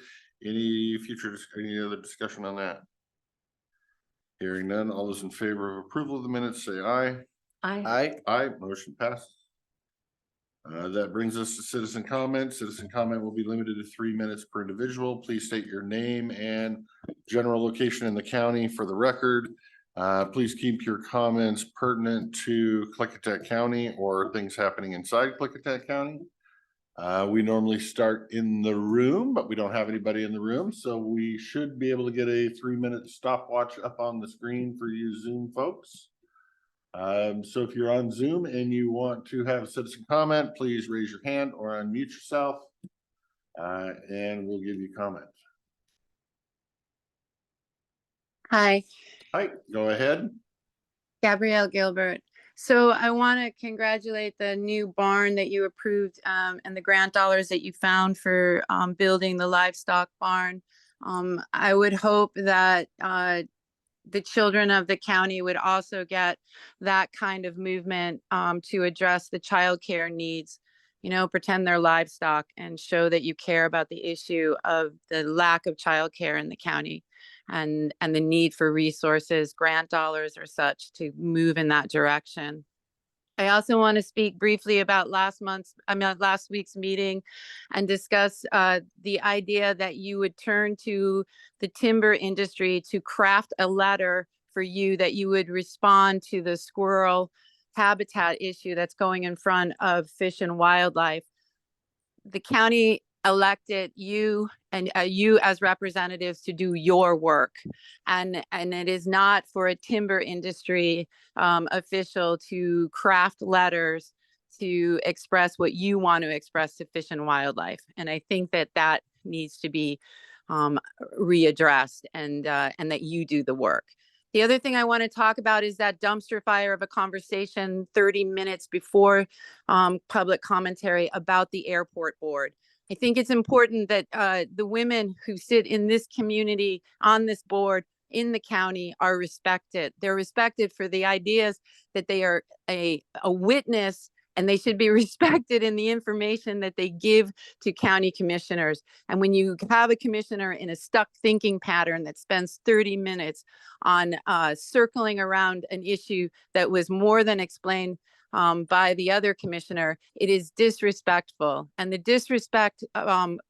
Any other discussion on that? Hearing none, all those in favor of approval of the minutes, say aye. Aye. Aye, motion passes. That brings us to citizen comment. Citizen comment will be limited to 3 minutes per individual. Please state your name and general location in the county for the record. Please keep your comments pertinent to Klickitat County or things happening inside Klickitat County. We normally start in the room, but we don't have anybody in the room, so we should be able to get a 3-minute stopwatch up on the screen for you Zoom folks. So if you're on Zoom and you want to have a citizen comment, please raise your hand or unmute yourself, and we'll give you comment. Hi, Hi, go ahead. Gabrielle Gilbert. So I want to congratulate the new barn that you approved and the grant dollars that you found for building the livestock barn. I would hope that the children of the county would also get that kind of movement to address the childcare needs. You know, pretend they're livestock and show that you care about the issue of the lack of childcare in the county and the need for resources, grant dollars or such to move in that direction. I also want to speak briefly about last week's meeting and discuss the idea that you would turn to the timber industry to craft a letter for you that you would respond to the squirrel habitat issue that's going in front of Fish and Wildlife. The county elected you and you as representatives to do your work, and it is not for a timber industry official to craft letters to express what you want to express to Fish and Wildlife. And I think that that needs to be readdressed, and that you do the work. The other thing I want to talk about is that dumpster fire of a conversation 30 minutes before public commentary about the airport board. I think it's important that the women who sit in this community, on this board, in the county are respected. They're respected for the ideas that they are a witness, and they should be respected in the information that they give to county commissioners. And when you have a commissioner in a stuck thinking pattern that spends 30 minutes on circling around an issue that was more than explained by the other commissioner, it is disrespectful. And the disrespect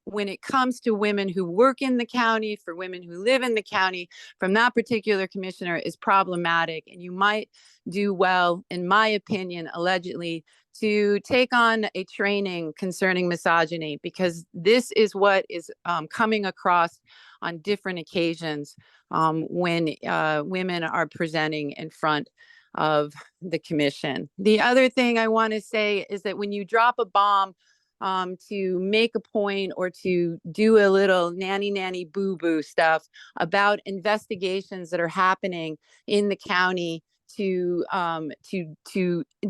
when it comes to women who work in the county, for women who live in the county, from that particular commissioner is problematic. And you might do well, in my opinion, allegedly, to take on a training concerning misogyny, because this is what is coming across on different occasions when women are presenting in front of the commission. The other thing I want to say is that when you drop a bomb to make a point or to do a little nanny boo boo stuff about investigations that are happening in the county, to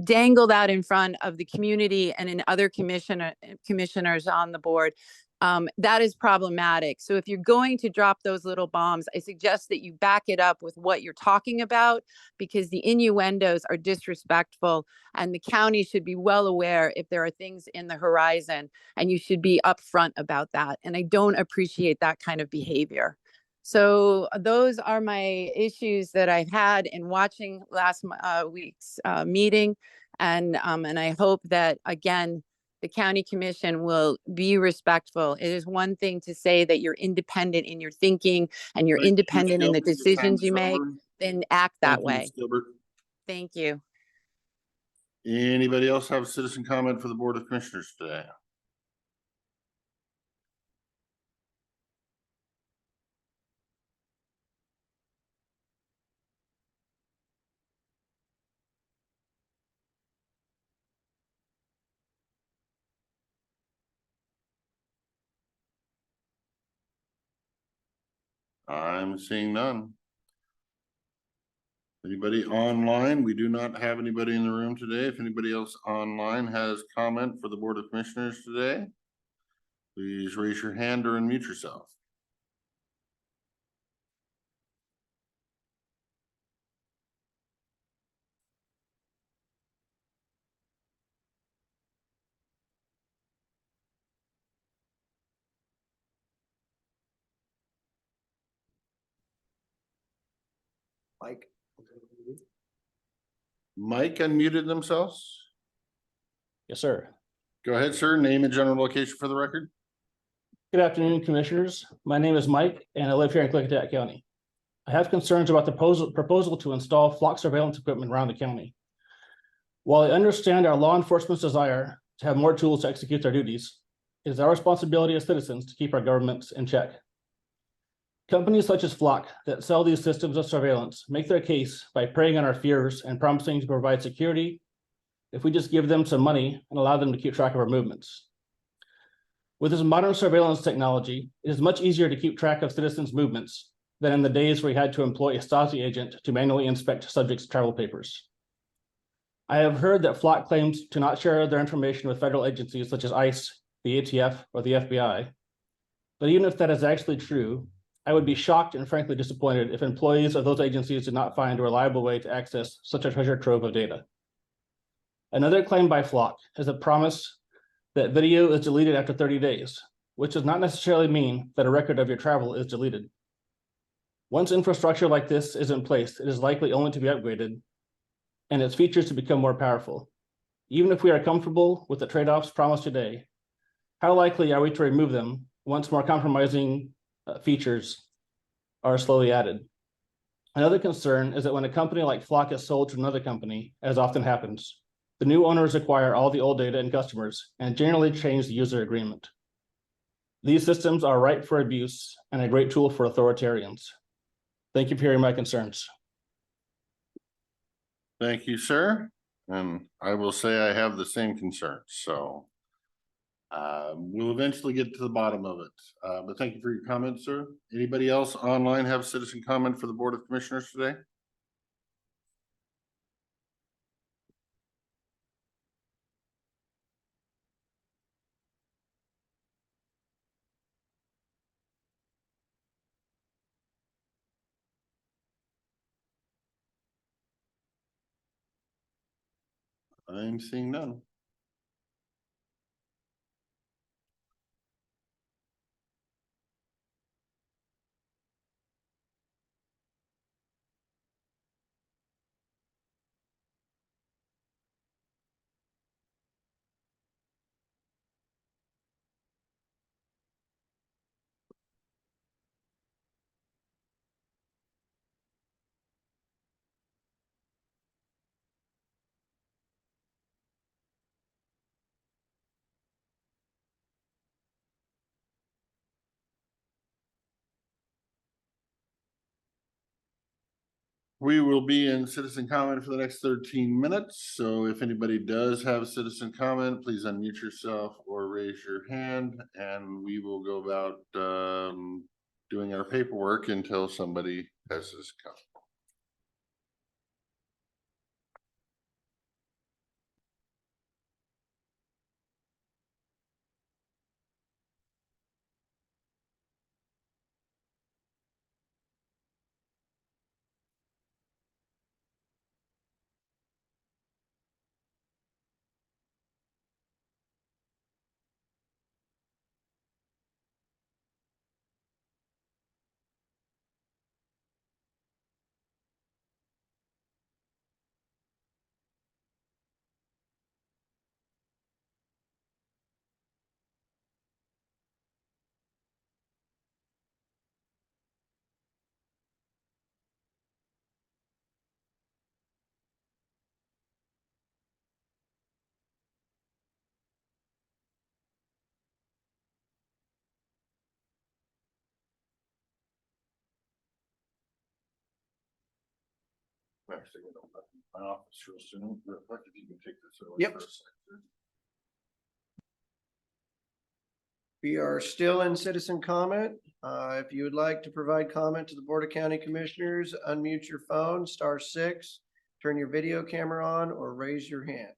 dangle that in front of the community and in other commissioners on the board, that is problematic. So if you're going to drop those little bombs, I suggest that you back it up with what you're talking about, because the innuendos are disrespectful, and the county should be well aware if there are things in the horizon, and you should be upfront about that. And I don't appreciate that kind of behavior. So those are my issues that I've had in watching last week's meeting. And I hope that, again, the county commission will be respectful. It is one thing to say that you're independent in your thinking and you're independent in the decisions you make, then act that way. Thank you. Anybody else have a citizen comment for the Board of Commissioners today? I'm seeing none. Anybody online? We do not have anybody in the room today. If anybody else online has comment for the Board of Commissioners today, please raise your hand or unmute yourself. Mike. Mike unmuted themselves. Yes, sir. Go ahead, sir. Name and general location for the record. Good afternoon, Commissioners. My name is Mike and I live here in Klickitat County. I have concerns about the proposal to install flock surveillance equipment around the county. While I understand our law enforcement's desire to have more tools to execute their duties, it is our responsibility as citizens to keep our governments in check. Companies such as Flock that sell these systems of surveillance make their case by preying on our fears and promising to provide security if we just give them some money and allow them to keep track of our movements. With this modern surveillance technology, it is much easier to keep track of citizens' movements than in the days where we had to employ a Stasi agent to manually inspect subjects' travel papers. I have heard that Flock claims to not share their information with federal agencies such as ICE, the ATF, or the FBI. But even if that is actually true, I would be shocked and frankly disappointed if employees of those agencies did not find a reliable way to access such a treasure trove of data. Another claim by Flock is a promise that video is deleted after 30 days, which does not necessarily mean that a record of your travel is deleted. Once infrastructure like this is in place, it is likely only to be upgraded and its features to become more powerful. Even if we are comfortable with the trade-offs promised today, how likely are we to remove them once more compromising features are slowly added? Another concern is that when a company like Flock is sold to another company, as often happens, the new owners acquire all the old data and customers and generally change the user agreement. These systems are ripe for abuse and a great tool for authoritarians. Thank you for hearing my concerns. Thank you, sir. And I will say I have the same concerns, so we'll eventually get to the bottom of it. But thank you for your comments, sir. Anybody else online have citizen comment for the Board of Commissioners today? I'm seeing none. We will be in citizen comment for the next 13 minutes. So if anybody does have citizen comment, please unmute yourself or raise your hand and we will go about doing our paperwork until somebody has this comment. Actually, my office real soon. If you can take this over Yep. for a second. We are still in citizen comment. If you would like to provide comment to the Board of County Commissioners, unmute your phone, *6, turn your video camera on, or raise your hand.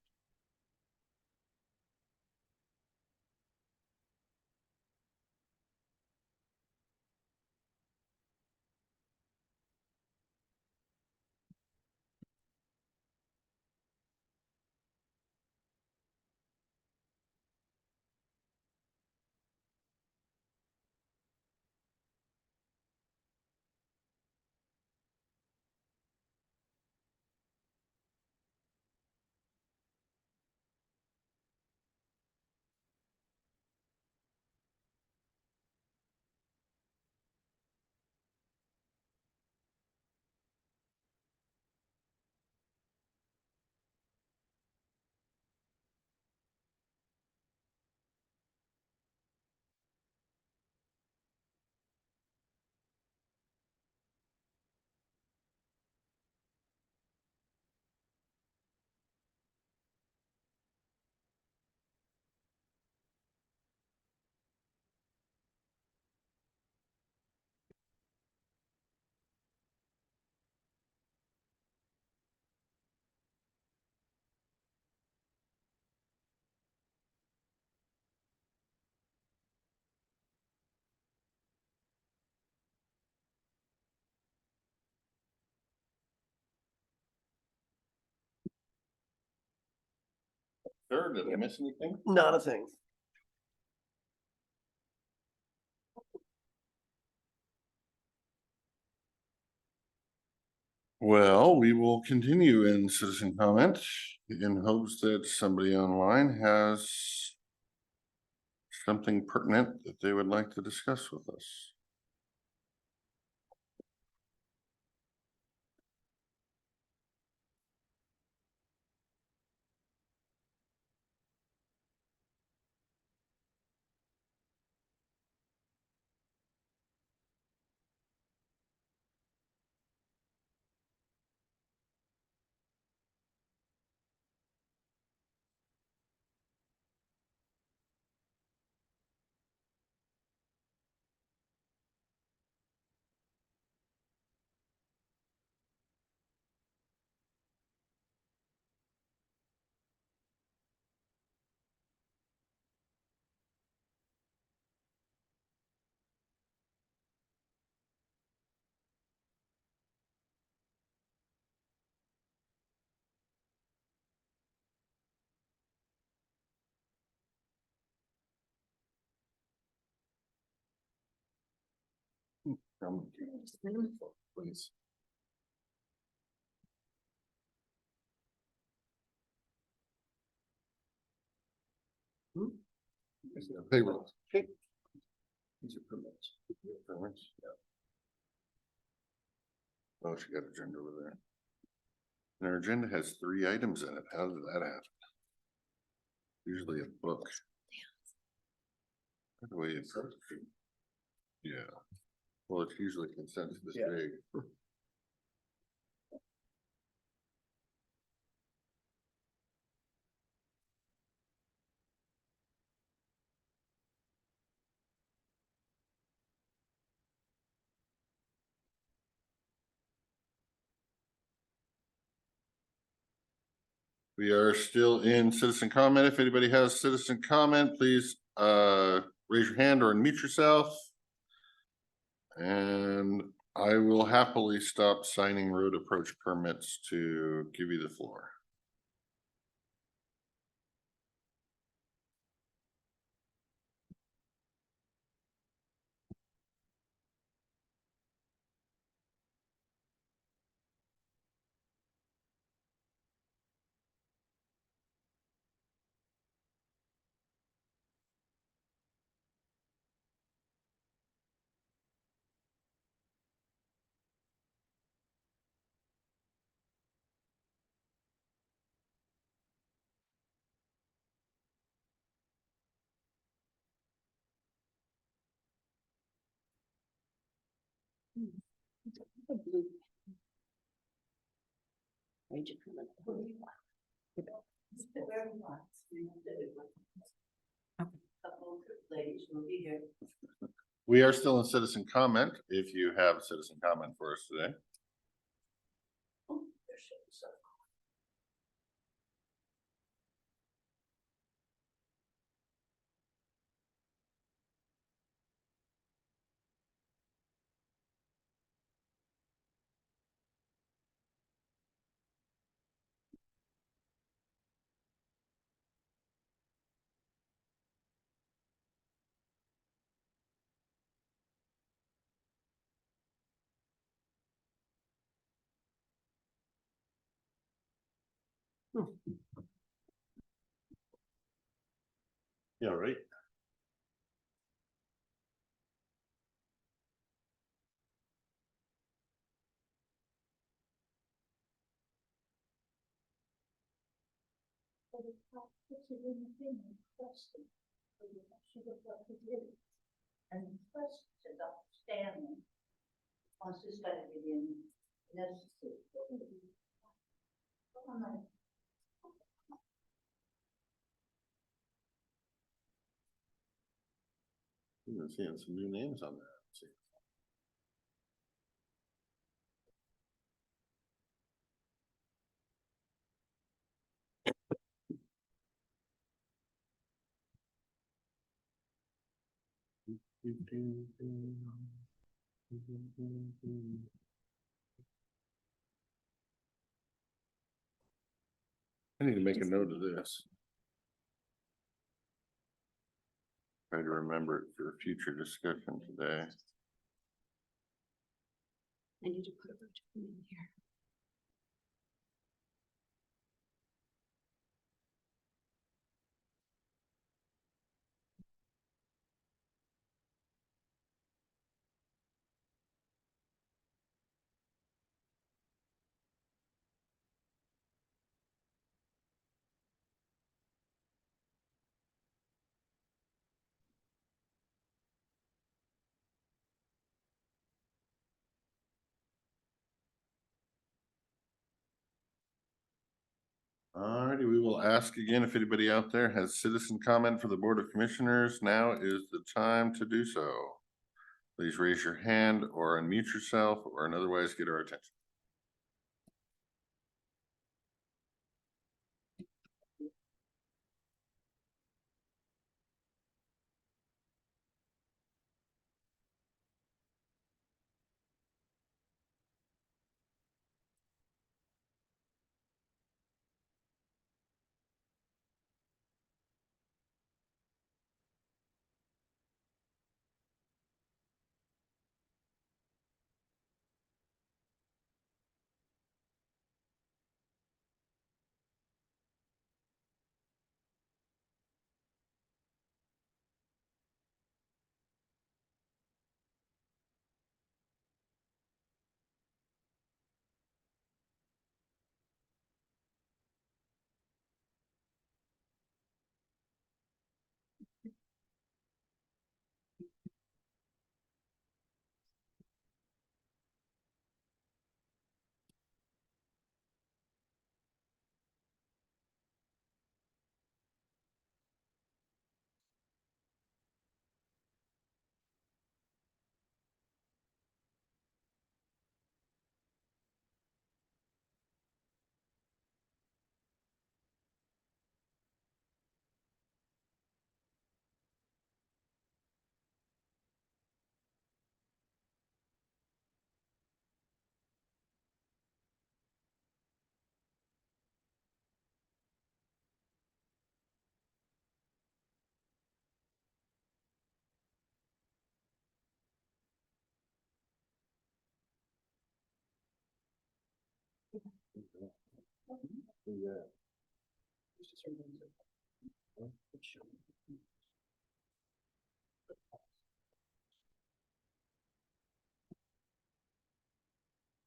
Sure, did I miss anything? Not a thing. Well, we will continue in citizen comment in hopes that somebody online has something pertinent that they would like to discuss with us. Please. Payroll. These are permits. Permits, yeah. Oh, she got agenda over there. And our agenda has 3 items in it. How did that happen? Usually a book. By the way, it's. Yeah. Well, it's usually consensus this Yeah. big. We are still in citizen comment. If anybody has citizen comment, please raise your hand or unmute yourself. And I will happily stop signing road approach permits to give you the floor. Ladies will be here. We are still in citizen comment. If you have citizen comment for us today. Yeah, right. And questions understanding. Once it's going to be in necessary. I'm seeing some new names on there. Let's see. I need to make a note of this. Try to remember it for future discussion today. I need to put a bunch of them in here. Alrighty, we will ask again if anybody out there has citizen comment for the Board of Commissioners. Now is the time to do so. Please raise your hand or unmute yourself or in otherwise get our attention.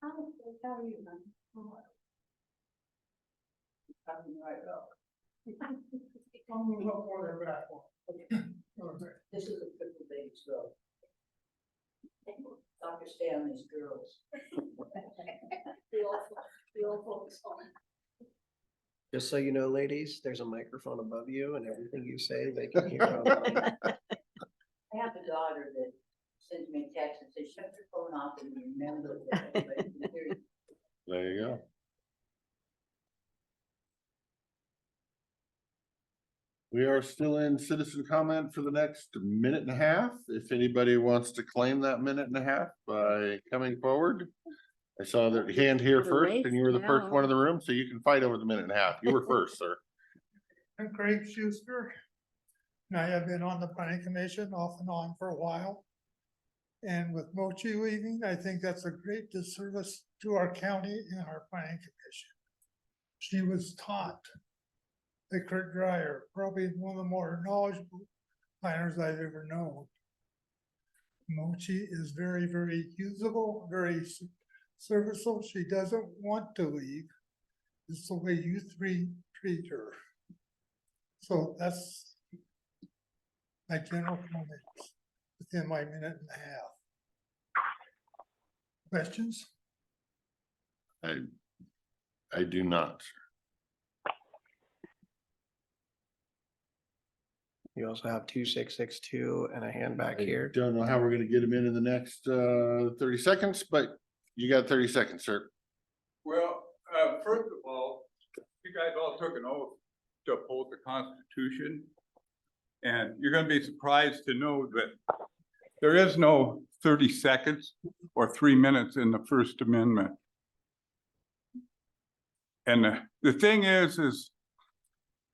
How are you, man? Coming right up. This is a triple thing, so. Understand these girls. We all focus on it. Just so you know, ladies, there's a microphone above you and everything you say, they can hear. I have a daughter that sends me a text and says, shut your phone off and remember that. everybody can hear you." There you go. We are still in citizen comment for the next minute and a half. If anybody wants to claim that minute and a half by coming forward. I saw their hand here The first race and you were the first now. one in the room, so you can fight over the minute and a half. You were first, sir. I'm Craig Schuster. And I have been on the planning commission off and on for a while. And with Mochi leaving, I think that's a great disservice to our county and our planning commission. She was taught by Kurt Dreyer, probably one of the more knowledgeable planners I've ever known. Mochi is very, very usable, very serviceable. She doesn't want to leave. It's the way you three treat her. So that's my general comments within my minute and a half. Questions? I do not. You also have 2662 and a hand back I here. don't know how we're gonna get them in the next 30 seconds, but you got 30 seconds, sir. Well, first of all, you guys all took an oath to uphold the Constitution. And you're gonna be surprised to know that there is no 30 seconds or 3 minutes in the First Amendment. And the thing is,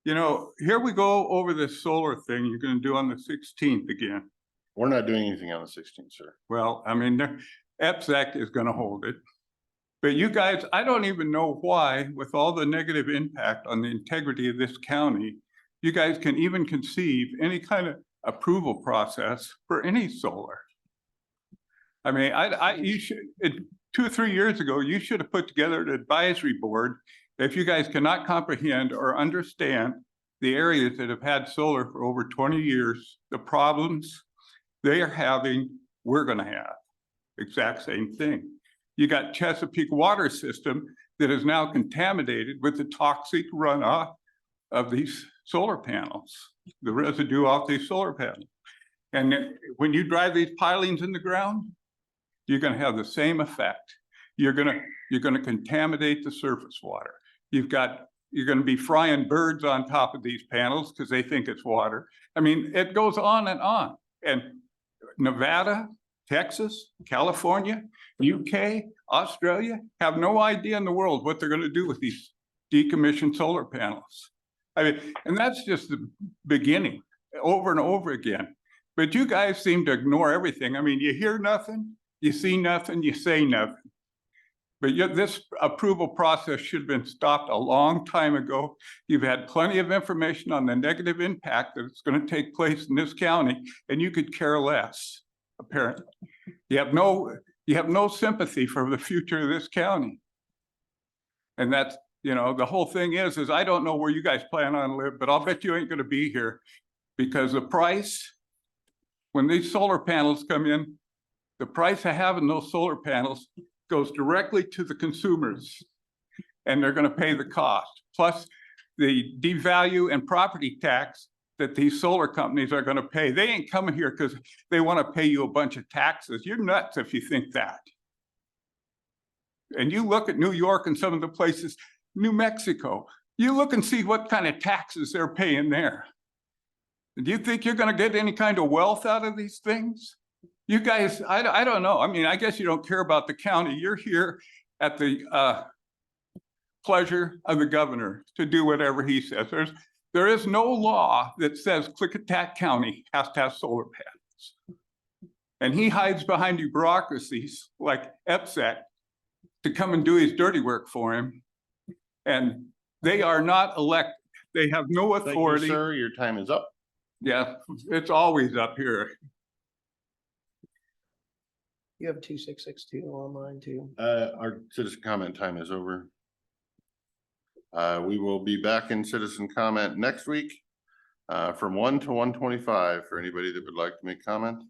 you know, here we go over this solar thing you're gonna do on the 16th again. We're not doing anything on the 16th, sir. Well, I mean, EPSAC is gonna hold it. But you guys, I don't even know why, with all the negative impact on the integrity of this county, you guys can even conceive any kind of approval process for any solar. I mean, you should, 2 or 3 years ago, you should have put together an advisory board. If you guys cannot comprehend or understand the areas that have had solar for over 20 years, the problems they are having, we're gonna have. Exact same thing. You got Chesapeake water system that is now contaminated with the toxic runoff of these solar panels, the residue off these solar panels. And then when you drive these pilings in the ground, you're gonna have the same effect. You're gonna contaminate the surface water. You're gonna be frying birds on top of these panels because they think it's water. I mean, it goes on. And Nevada, Texas, California, UK, Australia have no idea in the world what they're gonna do with these decommissioned solar panels. I mean, and that's just the beginning, over and over again. But you guys seem to ignore everything. I mean, you hear nothing, you see nothing, you say nothing. But yet this approval process should have been stopped a long time ago. You've had plenty of information on the negative impact that's going to take place in this county, and you could care less, apparently. You have no sympathy for the future of this county. And that's, you know, the whole thing is I don't know where you guys plan on to live, but I'll bet you ain't going to be here because the price, when these solar panels come in, the price of having those solar panels goes directly to the consumers, and they're going to pay the cost. Plus the devalue and property tax that these solar companies are going to pay. They ain't coming here because they want to pay you a bunch of taxes. You're nuts if you think that. And you look at New York and some of the places, New Mexico, you look and see what kind of taxes they're paying there. Do you think you're going to get any kind of wealth out of these things? You guys, I don't know. I mean, I guess you don't care about the county. You're here at the pleasure of the governor to do whatever he says. There is no law that says Klickitat County has to have solar panels. And he hides behind bureaucracies like EPSAC to come and do his dirty work for him. And they are not elected. They have no authority. Thank you, sir. Your time is up. Yeah, it's always up here. You have 2662 online too. Our citizen comment time is over. We will be back in citizen comment next week from 1 to 1:25 for anybody that would like to make comment.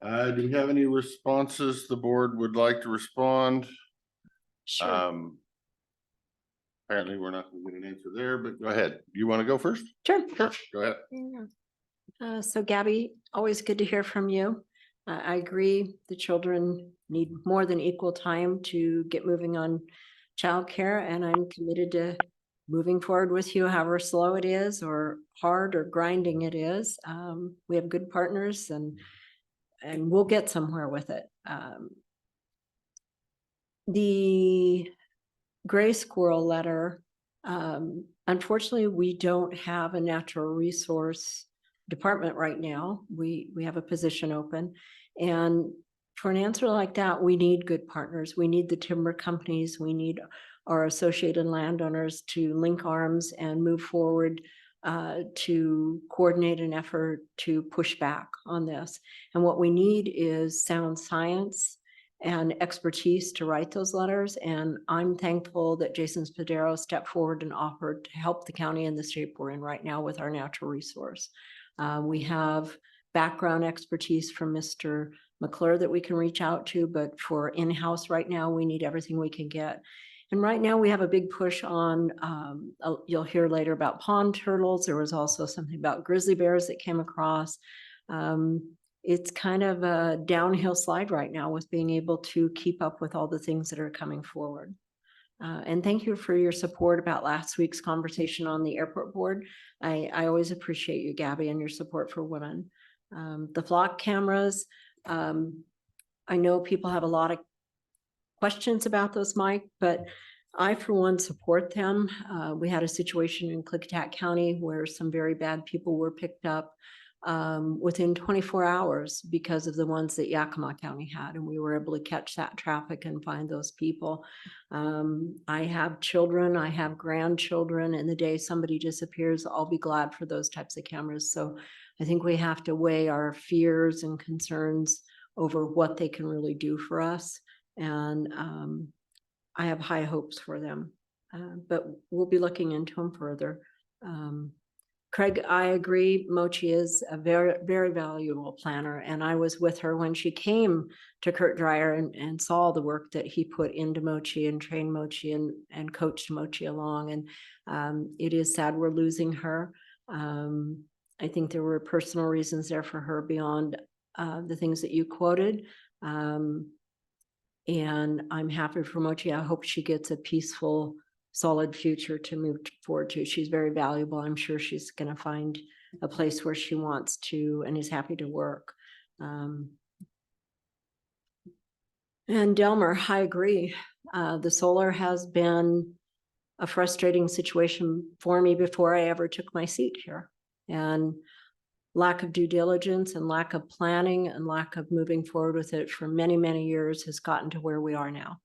Do we have any responses the board would like to respond? Sure. Apparently we're not going to get an answer there, but go ahead. You want to go first? Sure. Sure, go ahead. Yeah. So Gabby, always good to hear from you. I agree, the children need more than equal time to get moving on childcare, and I'm committed to moving forward with you, however slow it is or hard or grinding it is. We have good partners and we'll get somewhere with it. The gray squirrel letter, unfortunately, we don't have a natural resource department right now. We have a position open, and for an answer like that, we need good partners. We need the timber companies. We need our associated landowners to link arms and move forward to coordinate an effort to push back on this. And what we need is sound science and expertise to write those letters. And I'm thankful that Jason Spadero stepped forward and offered to help the county in the shape we're in right now with our natural resource. We have background expertise from Mr. McClure that we can reach out to, but for in-house right now, we need everything we can get. And right now we have a big push on, you'll hear later about pond turtles. There was also something about grizzly bears that came across. It's kind of a downhill slide right now with being able to keep up with all the things that are coming forward. And thank you for your support about last week's conversation on the airport board. I always appreciate you, Gabby, and your support for women. The flock cameras, I know people have a lot of questions about those, Mike, but I, for one, support them. We had a situation in Klickitat County where some very bad people were picked up within 24 hours because of the ones that Yakima County had, and we were able to catch that traffic and find those people. I have children, I have grandchildren, and the day somebody disappears, I'll be glad for those types of cameras. So I think we have to weigh our fears and concerns over what they can really do for us. And I have high hopes for them, but we'll be looking into them further. Craig, I agree. Mochi is a very, very valuable planner. And I was with her when she came to Kurt Dreyer and saw the work that he put into Mochi and trained Mochi and coached Mochi along. And it is sad we're losing her. I think there were personal reasons there for her beyond the things that you quoted. And I'm happy for Mochi. I hope she gets a peaceful, solid future to move forward to. She's very valuable. I'm sure she's going to find a place where she wants to and is happy to work. And Delmer, I agree. The solar has been a frustrating situation for me before I ever took my seat here. And lack of due diligence and lack of planning and lack of moving forward with it for many, many years has gotten to where we are now.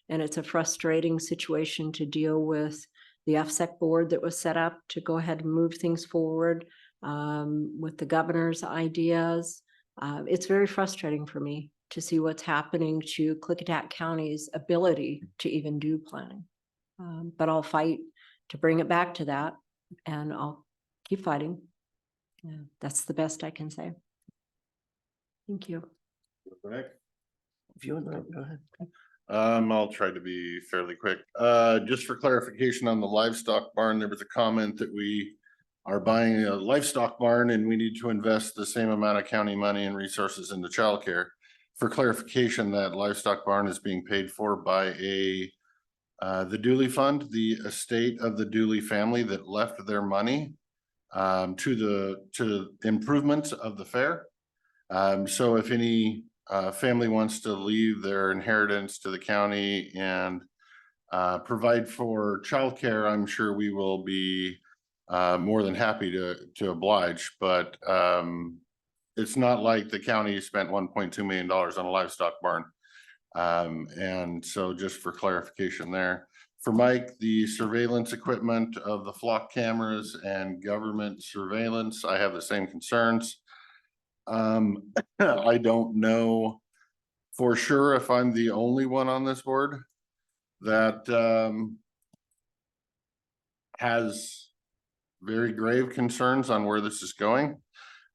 And it's a frustrating situation to deal with the FSEC board that was set up to go ahead and move things forward with the governor's ideas. It's very frustrating for me to see what's happening to Klickitat County's ability to even do planning. But I'll fight to bring it back to that, and I'll keep fighting. Yeah, that's the best I can say. Thank you. If you want to go ahead. I'll try to be fairly quick. Just for clarification on the livestock barn, there was a comment that we are buying a livestock barn and we need to invest the same amount of county money and resources into childcare. For clarification, that livestock barn is being paid for by the Dooley Fund, the estate of the Dooley family that left their money to the improvements of the fair. So if any family wants to leave their inheritance to the county and provide for childcare, I'm sure we will be more than happy to oblige. But it's not like the county spent $1.2 million on a livestock barn. And so just for clarification there. For Mike, the surveillance equipment of the flock cameras and government surveillance, I have the same concerns. I don't know for sure if I'm the only one on this board that has very grave concerns on where this is going.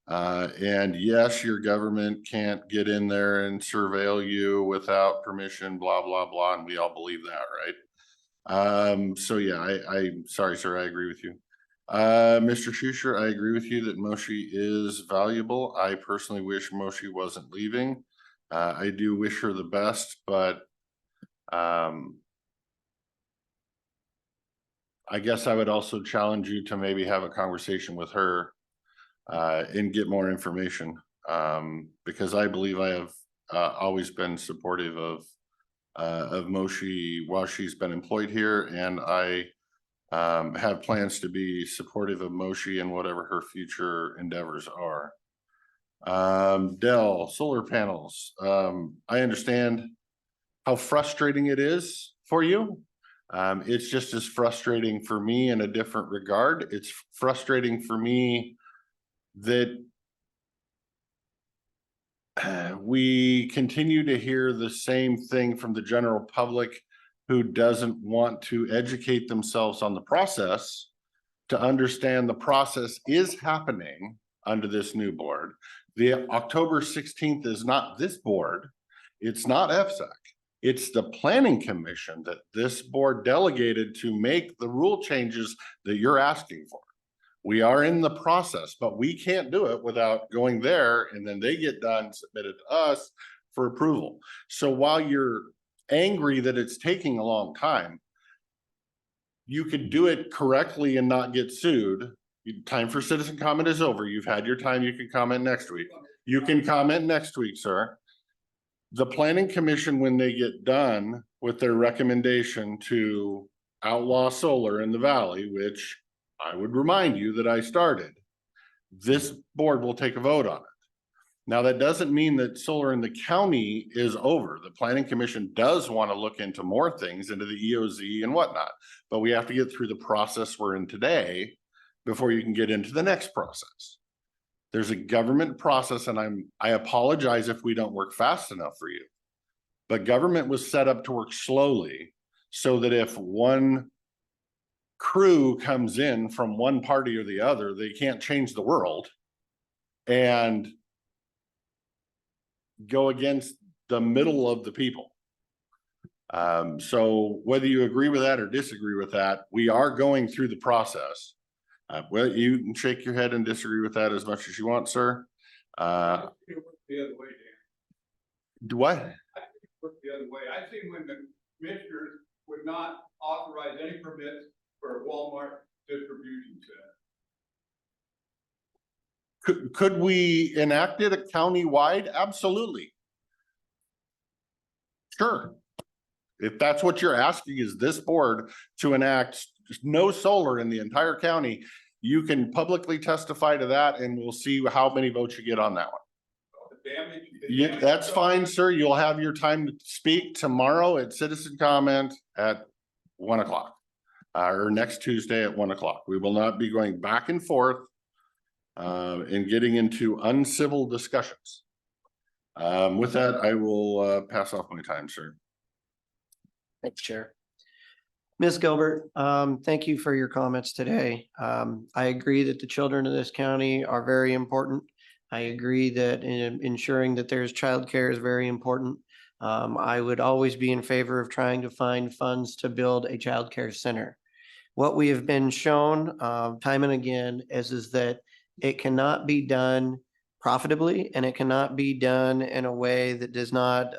And yes, your government can't get in there and surveil you without permission, blah, blah, blah. And we all believe that, right? So yeah, I'm sorry, sir, I agree with you. Mr. Schuster, I agree with you that Moshi is valuable. I personally wish Moshi wasn't leaving. I do wish her the best, but I guess I would also challenge you to maybe have a conversation with her and get more information, because I believe I have always been supportive of Moshi while she's been employed here, and I have plans to be supportive of Moshi and whatever her future endeavors are. Dell solar panels. I understand how frustrating it is for you. It's just as frustrating for me in a different regard. It's frustrating for me that we continue to hear the same thing from the general public who doesn't want to educate themselves on the process to understand the process is happening under this new board. The October 16th is not this board. It's not FSAC. It's the planning commission that this board delegated to make the rule changes that you're asking for. We are in the process, but we can't do it without going there, and then they get done, submitted to us for approval. So while you're angry that it's taking a long time, you could do it correctly and not get sued. Time for citizen comment is over. You've had your time. You can comment next week. You can comment next week, sir. The planning commission, when they get done with their recommendation to outlaw solar in the valley, which I would remind you that I started, this board will take a vote on it. Now, that doesn't mean that solar in the county is over. The planning commission does want to look into more things, into the EOZ and whatnot, but we have to get through the process we're in today before you can get into the next process. There's a government process, and I apologize if we don't work fast enough for you, but government was set up to work slowly so that if one crew comes in from one party or the other, they can't change the world and go against the middle of the people. So whether you agree with that or disagree with that, we are going through the process. Well, you can shake your head and disagree with that as much as you want, sir. The other way, Dan. Do what? I think it worked the other way. I've seen when the commissioners would not authorize any permits for a Walmart distribution center. Could we enact it county-wide? Absolutely. Sure. If that's what you're asking, is this board to enact no solar in the entire county, you can publicly testify to that, and we'll see how many votes you get on that one. Yeah, that's fine, sir. You'll have your time to speak tomorrow at citizen comment at 1 o'clock, or next Tuesday at 1 o'clock. We will not be going back and forth and getting into uncivil discussions. With that, I will pass off my time, sir. Thanks, Chair. Ms. Gilbert, thank you for your comments today. I agree that the children of this county are very important. I agree that ensuring that there's childcare is very important. I would always be in favor of trying to find funds to build a childcare center. What we have been shown time and again is that it cannot be done profitably, and it cannot be done in a way that does not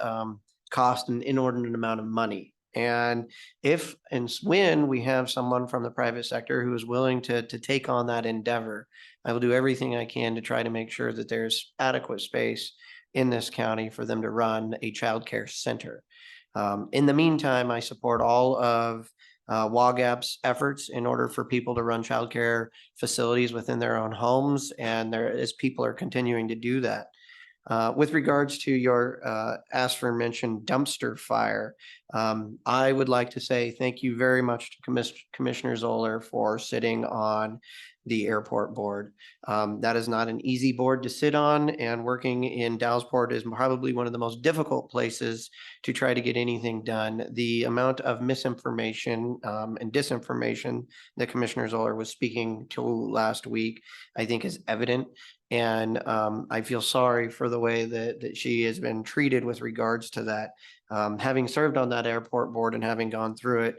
cost an inordinate amount of money. And if and when we have someone from the private sector who is willing to take on that endeavor, I will do everything I can to try to make sure that there's adequate space in this county for them to run a childcare center. In the meantime, I support all of WAGAP's efforts in order for people to run childcare facilities within their own homes, and as people are continuing to do that. With regards to your aforementioned dumpster fire, I would like to say thank you very much to Commissioner Zoller for sitting on the airport board. That is not an easy board to sit on, and working in Dallasport is probably one of the most difficult places to try to get anything done. The amount of misinformation and disinformation that Commissioner Zoller was speaking to last week, I think is evident. And I feel sorry for the way that she has been treated with regards to that. Having served on that airport board and having gone through it,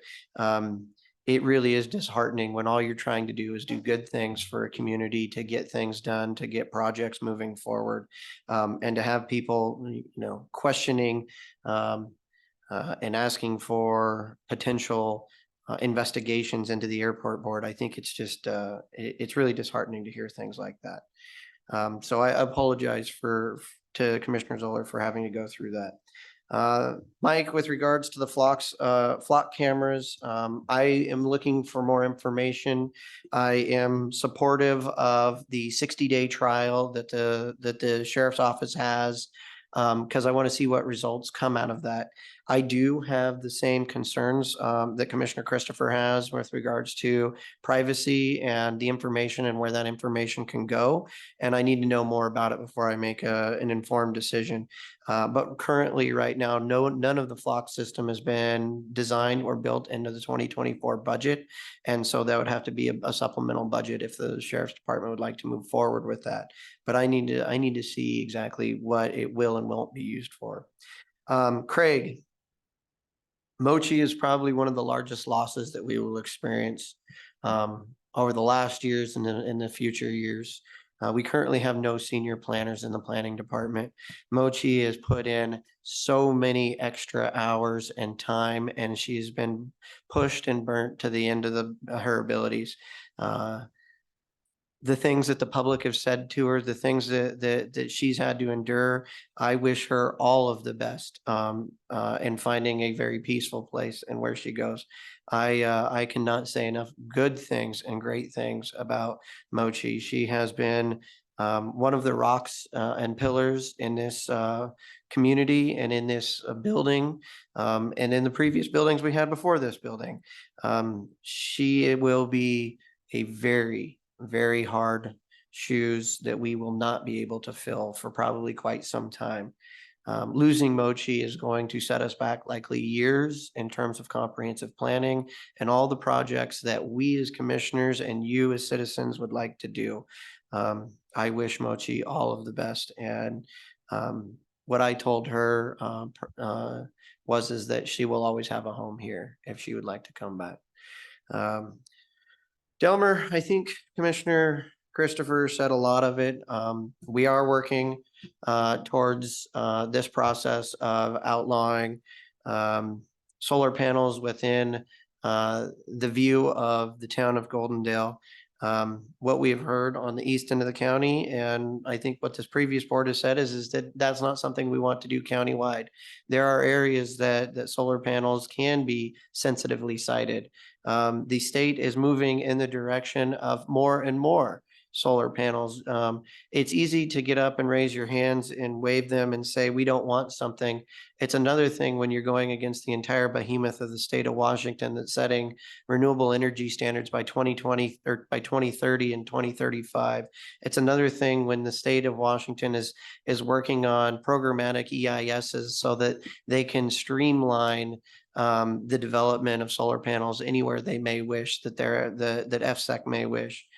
it really is disheartening when all you're trying to do is do good things for a community, to get things done, to get projects moving forward. And to have people, questioning and asking for potential investigations into the airport board. I think it's just, it's really disheartening to hear things like that. So I apologize to Commissioner Zoller for having to go through that. Mike, with regards to the flock cameras, I am looking for more information. I am supportive of the 60-day trial that the sheriff's office has, because I want to see what results come out of that. I do have the same concerns that Commissioner Christopher has with regards to privacy and the information and where that information can go. And I need to know more about it before I make an informed decision. But currently, right now, none of the flock system has been designed or built into the 2024 budget. And so that would have to be a supplemental budget if the sheriff's department would like to move forward with that. But I need to see exactly what it will and won't be used for. Craig, Mochi is probably one of the largest losses that we will experience over the last years and in the future years. We currently have no senior planners in the planning department. Mochi has put in so many extra hours and time, and she's been pushed and burnt to the end of her abilities. The things that the public have said to her, the things that she's had to endure, I wish her all of the best in finding a very peaceful place and where she goes. I cannot say enough good things and great things about Mochi. She has been one of the rocks and pillars in this community and in this building and in the previous buildings we had before this building. She will be a very hard shoes that we will not be able to fill for probably quite some time. Losing Mochi is going to set us back likely years in terms of comprehensive planning and all the projects that we as commissioners and you as citizens would like to do. I wish Mochi all of the best. And what I told her is that she will always have a home here if she would like to come back. Delmer, I think Commissioner Christopher said a lot of it. We are working towards this process of outlawing solar panels within the view of the town of Goldendale. What we've heard on the east end of the county, and I think what this previous board has said is that that's not something we want to do countywide. There are areas that solar panels can be sensitively sited. The state is moving in the direction of more and more solar panels. It's easy to get up and raise your hands and wave them and say, we don't want something. It's another thing when you're going against the entire behemoth of the state of Washington that's setting renewable energy standards by 2020 or by 2030 and 2035. It's another thing when the state of Washington is working on programmatic EISs so that they can streamline the development of solar panels anywhere they may wish, that FSEC may wish.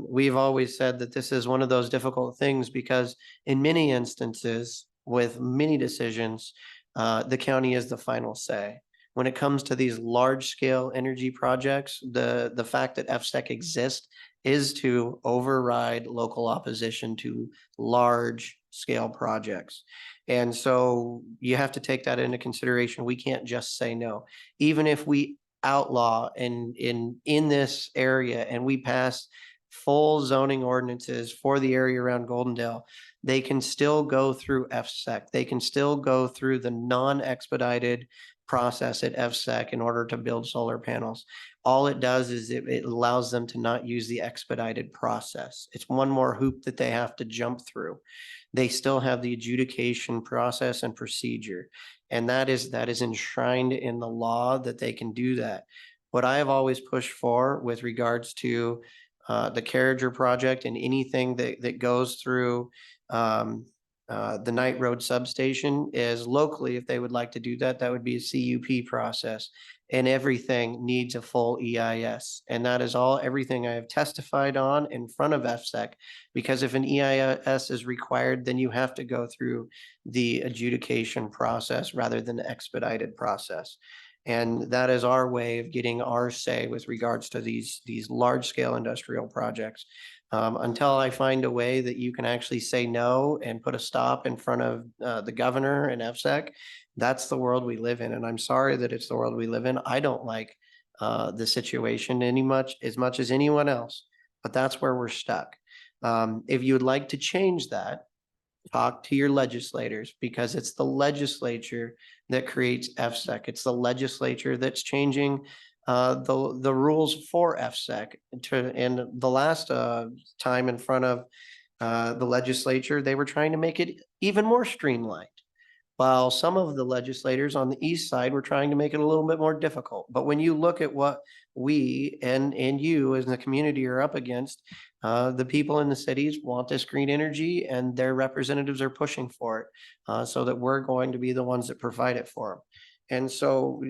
We've always said that this is one of those difficult things because in many instances with many decisions, the county is the final say. When it comes to these large scale energy projects, the fact that FSEC exists is to override local opposition to large scale projects. And so you have to take that into consideration. We can't just say no. Even if we outlaw in this area and we pass full zoning ordinances for the area around Goldendale, they can still go through FSEC. They can still go through the non-expedited process at FSEC in order to build solar panels. All it does is it allows them to not use the expedited process. It's one more hoop that they have to jump through. They still have the adjudication process and procedure. And that is enshrined in the law that they can do that. What I have always pushed for with regards to the Carriager project and anything that goes through the Knight Road substation is locally, if they would like to do that, that would be a CUP process. And everything needs a full EIS. And that is everything I have testified on in front of FSEC, because if an EIS is required, then you have to go through the adjudication process rather than the expedited process. And that is our way of getting our say with regards to these large scale industrial projects. Until I find a way that you can actually say no and put a stop in front of the governor and FSEC, that's the world we live in. And I'm sorry that it's the world we live in. I don't like the situation as much as anyone else, but that's where we're stuck. If you would like to change that, talk to your legislators, because it's the legislature that creates FSEC. It's the legislature that's changing the rules for FSEC. And the last time in front of the legislature, they were trying to make it even more streamlined, while some of the legislators on the east side were trying to make it a little bit more difficult. But when you look at what we and you as the community are up against, the people in the cities want this green energy, and their representatives are pushing for it, so that we're going to be the ones that provide it for them. And so,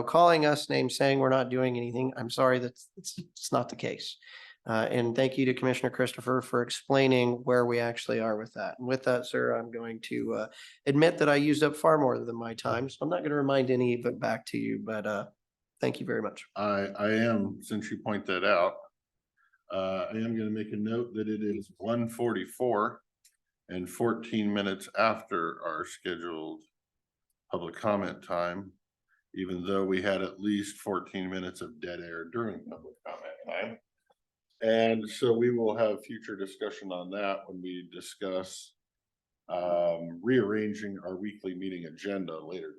calling us names saying we're not doing anything, I'm sorry, it's not the case. And thank you to Commissioner Christopher for explaining where we actually are with that. And with that, sir, I'm going to admit that I used up far more than my time, so I'm not going to remind any of it back to you, but thank you very much. I am, since you point that out, I am gonna make a note that it is 1:44 and 14 minutes after our scheduled public comment time, even though we had at least 14 minutes of dead air during public comment time. And so we will have future discussion on that when we discuss rearranging our weekly meeting agenda later.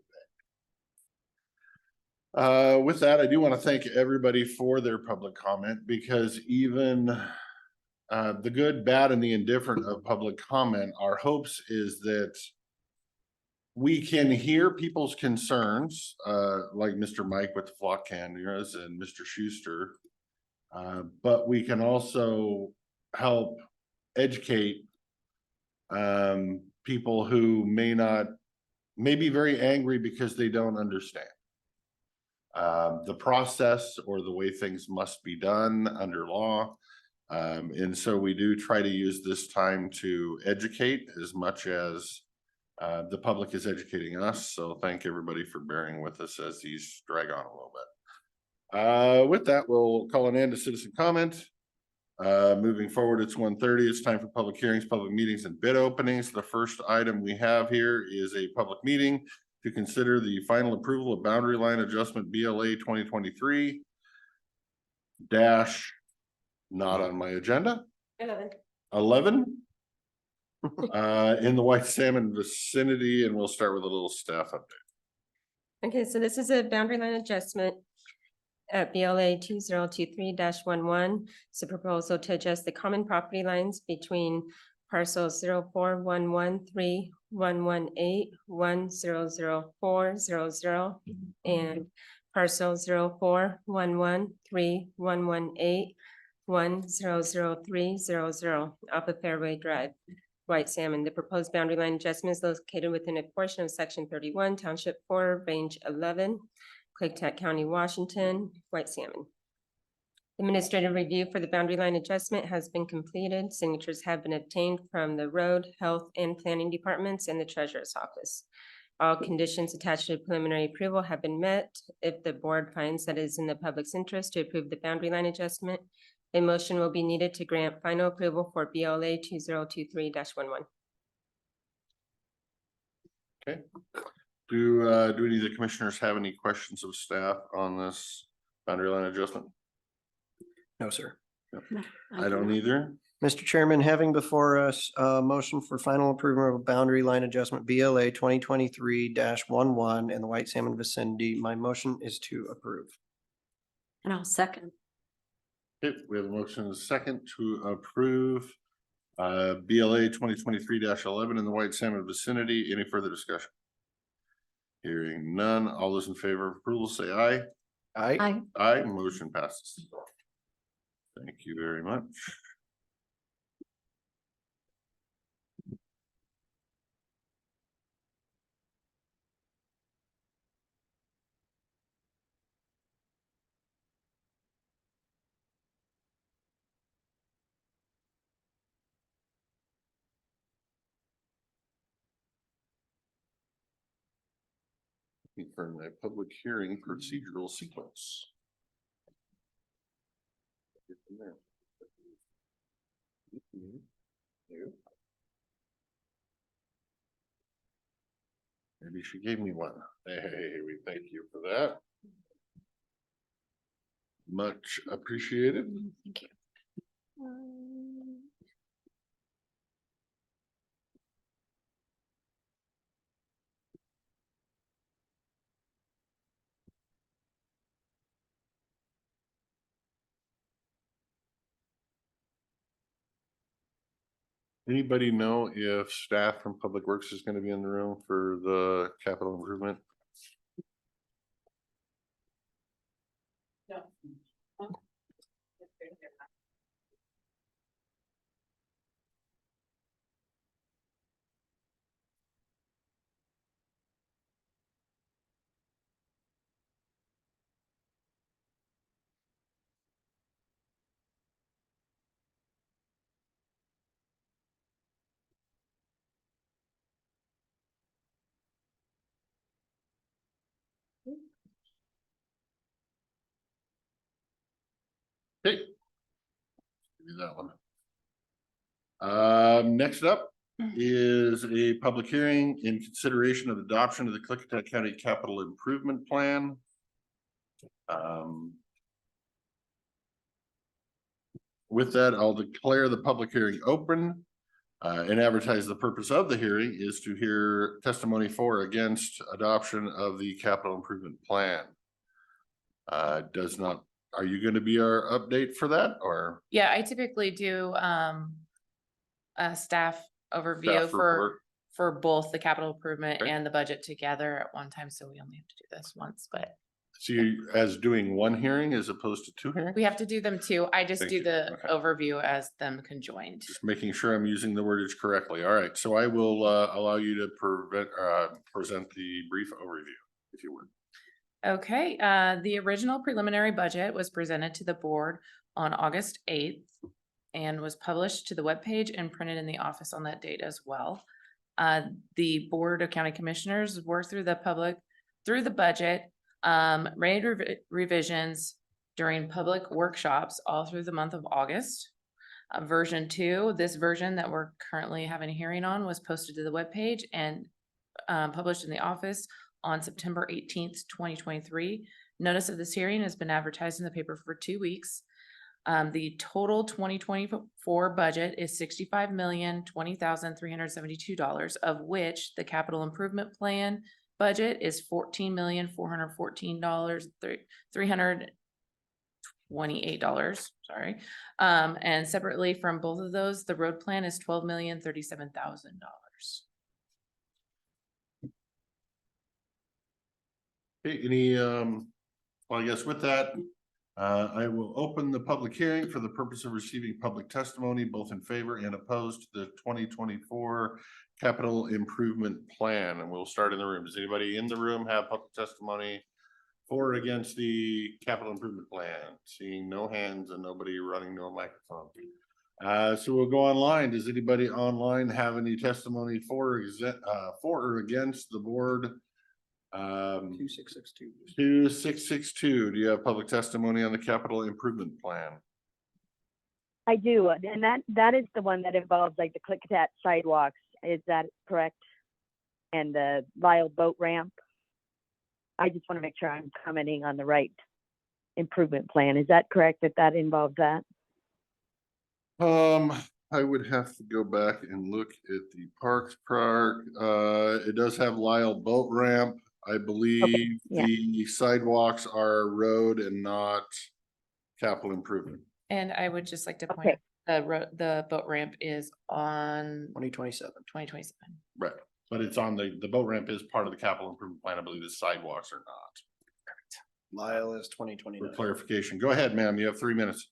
With that, I do want to thank everybody for their public comment, because even the good, bad, and the indifferent of public comment, our hopes is that we can hear people's concerns, like Mr. Mike with the flock cameras and Mr. Schuster, but we can also help educate people who may be very angry because they don't understand the process or the way things must be done under law. And so we do try to use this time to educate as much as the public is educating us. So thank everybody for bearing with us as these drag on a little bit. With that, we'll call an end to citizen comment. Moving forward, it's 1:30. It's time for public hearings, public meetings, and bid openings. The first item we have here is a public meeting to consider the final approval of boundary line adjustment BLA 2023 dash, not on my agenda, 11 in the White Salmon vicinity, and we'll start with a little staff update. Okay, so this is a boundary line adjustment at BLA 2023-11. It's a proposal to adjust the common property lines between parcels 04113118100400 and parcel 04113118100300 off of Fairway Drive, White Salmon. The proposed boundary line adjustment is located within a portion of section 31, township 4, range 11, Klickitat County, Washington, White Salmon. Administrative review for the boundary line adjustment has been completed. Signatures have been obtained from the road, health, and planning departments and the treasurer's office. All conditions attached to preliminary approval have been met. If the board finds that it is in the public's interest to approve the boundary line adjustment, a motion will be needed to grant final approval for BLA 2023-11. Okay. Do any of the commissioners have any questions of staff on this boundary line adjustment? No, sir. I don't either. Mr. Chairman, having before us a motion for final approval of boundary line adjustment BLA 2023-11 in the White Salmon vicinity, my motion is to approve. And I'll second. Okay, we have a motion and a second to approve BLA 2023-11 in the White Salmon vicinity. Any further discussion? Hearing none. All those in favor of approval say aye. Aye. Aye, motion passes. Thank you very much. Looking for a public hearing procedural sequence. Get from there. Maybe she gave me one. Hey, we thank you for that. Much appreciated. Thank you. Anybody know if staff from Public Works is going to be in the room for the capital improvement? Okay. Give me that one. Next up is a public hearing in consideration of adoption of the Klickitat County Capital Improvement Plan. With that, I'll declare the public hearing open and advertise. The purpose of the hearing is to hear testimony for or against adoption of the capital improvement plan. Are you going to be our update for that, or? Yeah, I typically do a staff overview for both the capital improvement Okay. and the budget together at one time, so we only have to do this once, but See you as doing one hearing as opposed to two hearings? we have to do them too. I just Thank do you. the Okay. overview as them conjoined. Just making sure I'm using the wordage correctly. All right, so I will allow you to present the brief overview, if you would. Okay, the original preliminary budget was presented to the board on August 8th and was published to the webpage and printed in the office on that date as well. The Board of County Commissioners worked through the budget, made revisions during public workshops all through the month of August. Version 2, this version that we're currently having a hearing on, was posted to the webpage and published in the office on September 18th, 2023. Notice of this hearing has been advertised in the paper for 2 weeks. The total 2024 budget is $65,020,372, of which the capital improvement plan budget is $14,414,328. Sorry. And separately from both of those, the road plan is $12,037,000. Okay, well, I guess with that, I will open the public hearing for the purpose of receiving public testimony, both in favor and opposed to the 2024 capital improvement plan. And we'll start in the room. Does anybody in the room have public testimony for or against the capital improvement plan? Seeing no hands and nobody running no microphone. So we'll go online. Does anybody online have any testimony for or against the board? 2662. Do you have public testimony on the capital improvement plan? I do, and that is the one that involves like the Klickitat sidewalks. Is that correct? And the Lyle boat ramp. I just want to make sure I'm commenting on the right improvement plan. Is that correct that involves that? I would have to go back and look at the Parks Park. It does have Lyle boat ramp. I believe the sidewalks are road and not capital improvement. And I would just like to point out the boat ramp is on 2027. Right, but it's on the boat ramp is part of the capital improvement plan. I believe the sidewalks are not. Correct. Lyle is 2029. For clarification, go ahead, ma'am. You have 3 minutes.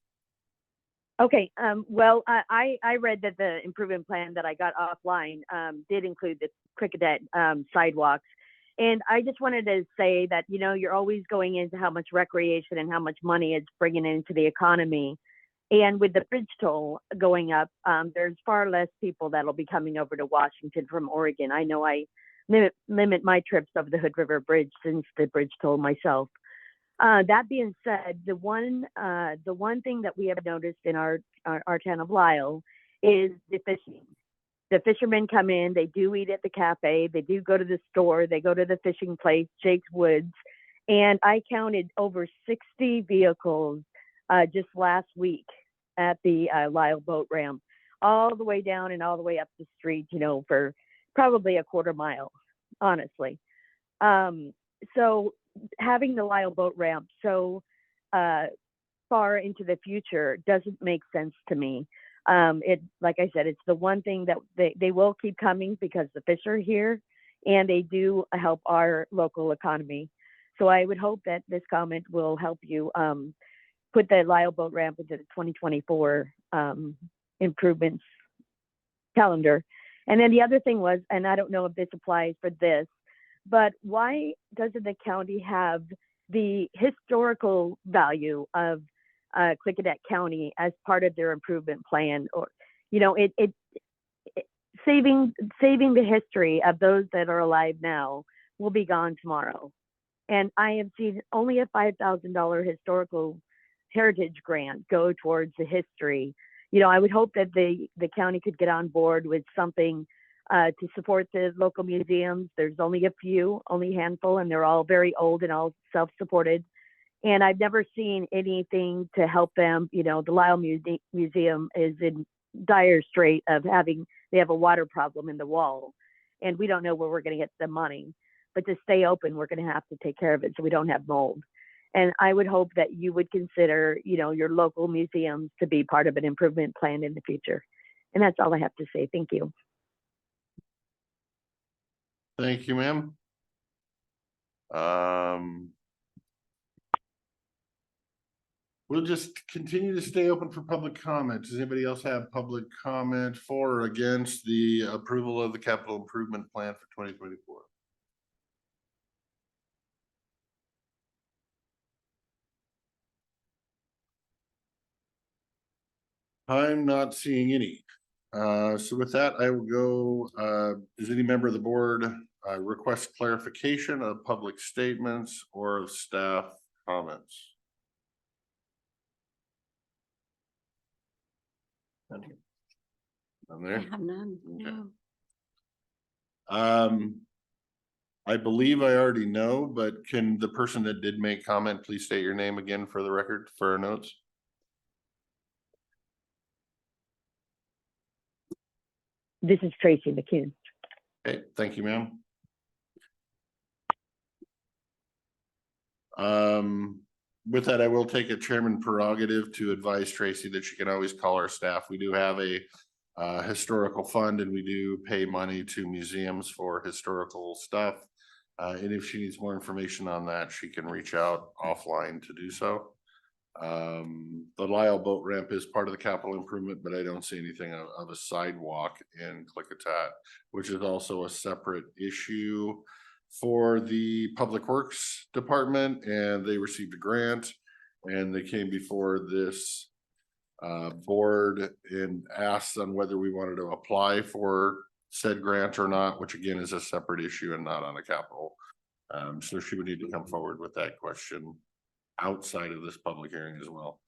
Okay, well, I read that the improvement plan that I got offline did include the Klickitat sidewalks. And I just wanted to say that, you know, you're always going into how much recreation and how much money it's bringing into the economy. And with the bridge toll going up, there's far less people that'll be coming over to Washington from Oregon. I know I limit my trips over the Hood River Bridge since the bridge toll myself. That being said, the one thing that we have noticed in our town of Lisle is the fishing. The fishermen come in, they do eat at the cafe, they do go to the store, they go to the fishing place, Jake's Woods, and I counted over 60 vehicles just last week at the Lisle boat ramp, all the way down and all the way up the street, you know, for probably a quarter mile, honestly. So having the Lisle boat ramp so far into the future doesn't make sense to me. Like I said, it's the one thing that they will keep coming because the fish are here and they do help our local economy. So I would hope that this comment will help you put the Lisle boat ramp into the 2024 improvements calendar. And then the other thing was, and I don't know if this applies for this, but why doesn't the county have the historical value of Klickitat County as part of their improvement plan? Or, you know, saving the history of those that are alive now will be gone tomorrow. And I have seen only a $5,000 historical heritage grant go towards the history. You know, I would hope that the county could get on board with something to support the local museums. There's only a few, only a handful, and they're all very old and all self-supported. And I've never seen anything to help them. You know, the Lisle Museum is in dire strait of they have a water problem in the wall, and we don't know where we're going to get the money. But to stay open, we're going to have to take care of it so we don't have mold. And I would hope that you would consider, you know, your local museums to be part of an improvement plan in the future. And that's all I have to say. Thank you. Thank you, ma'am. We'll just continue to stay open for public comment. Does anybody else have public comment for or against the approval of the capital improvement plan for 2024? I'm not seeing any. So with that, I will go, does any member of the board request clarification of public statements or of staff comments? None there? I have none, no. I believe I already know, but can the person that did make comment, please state your name again for the record, for our notes? This is Tracy McCune. Okay, thank you, ma'am. With that, I will take a chairman prerogative to advise Tracy that she can always call our staff. We do have a historical fund and we do pay money to museums for historical stuff. And if she needs more information on that, she can reach out offline to do so. The Lisle boat ramp is part of the capital improvement, but I don't see anything of a sidewalk in Klickitat, which is also a separate issue for the Public Works Department, and they received a grant and they came before this board and asked on whether we wanted to apply for said grant or not, which again is a separate issue and not on a capital. So she would need to come forward with that question outside of this public hearing as well.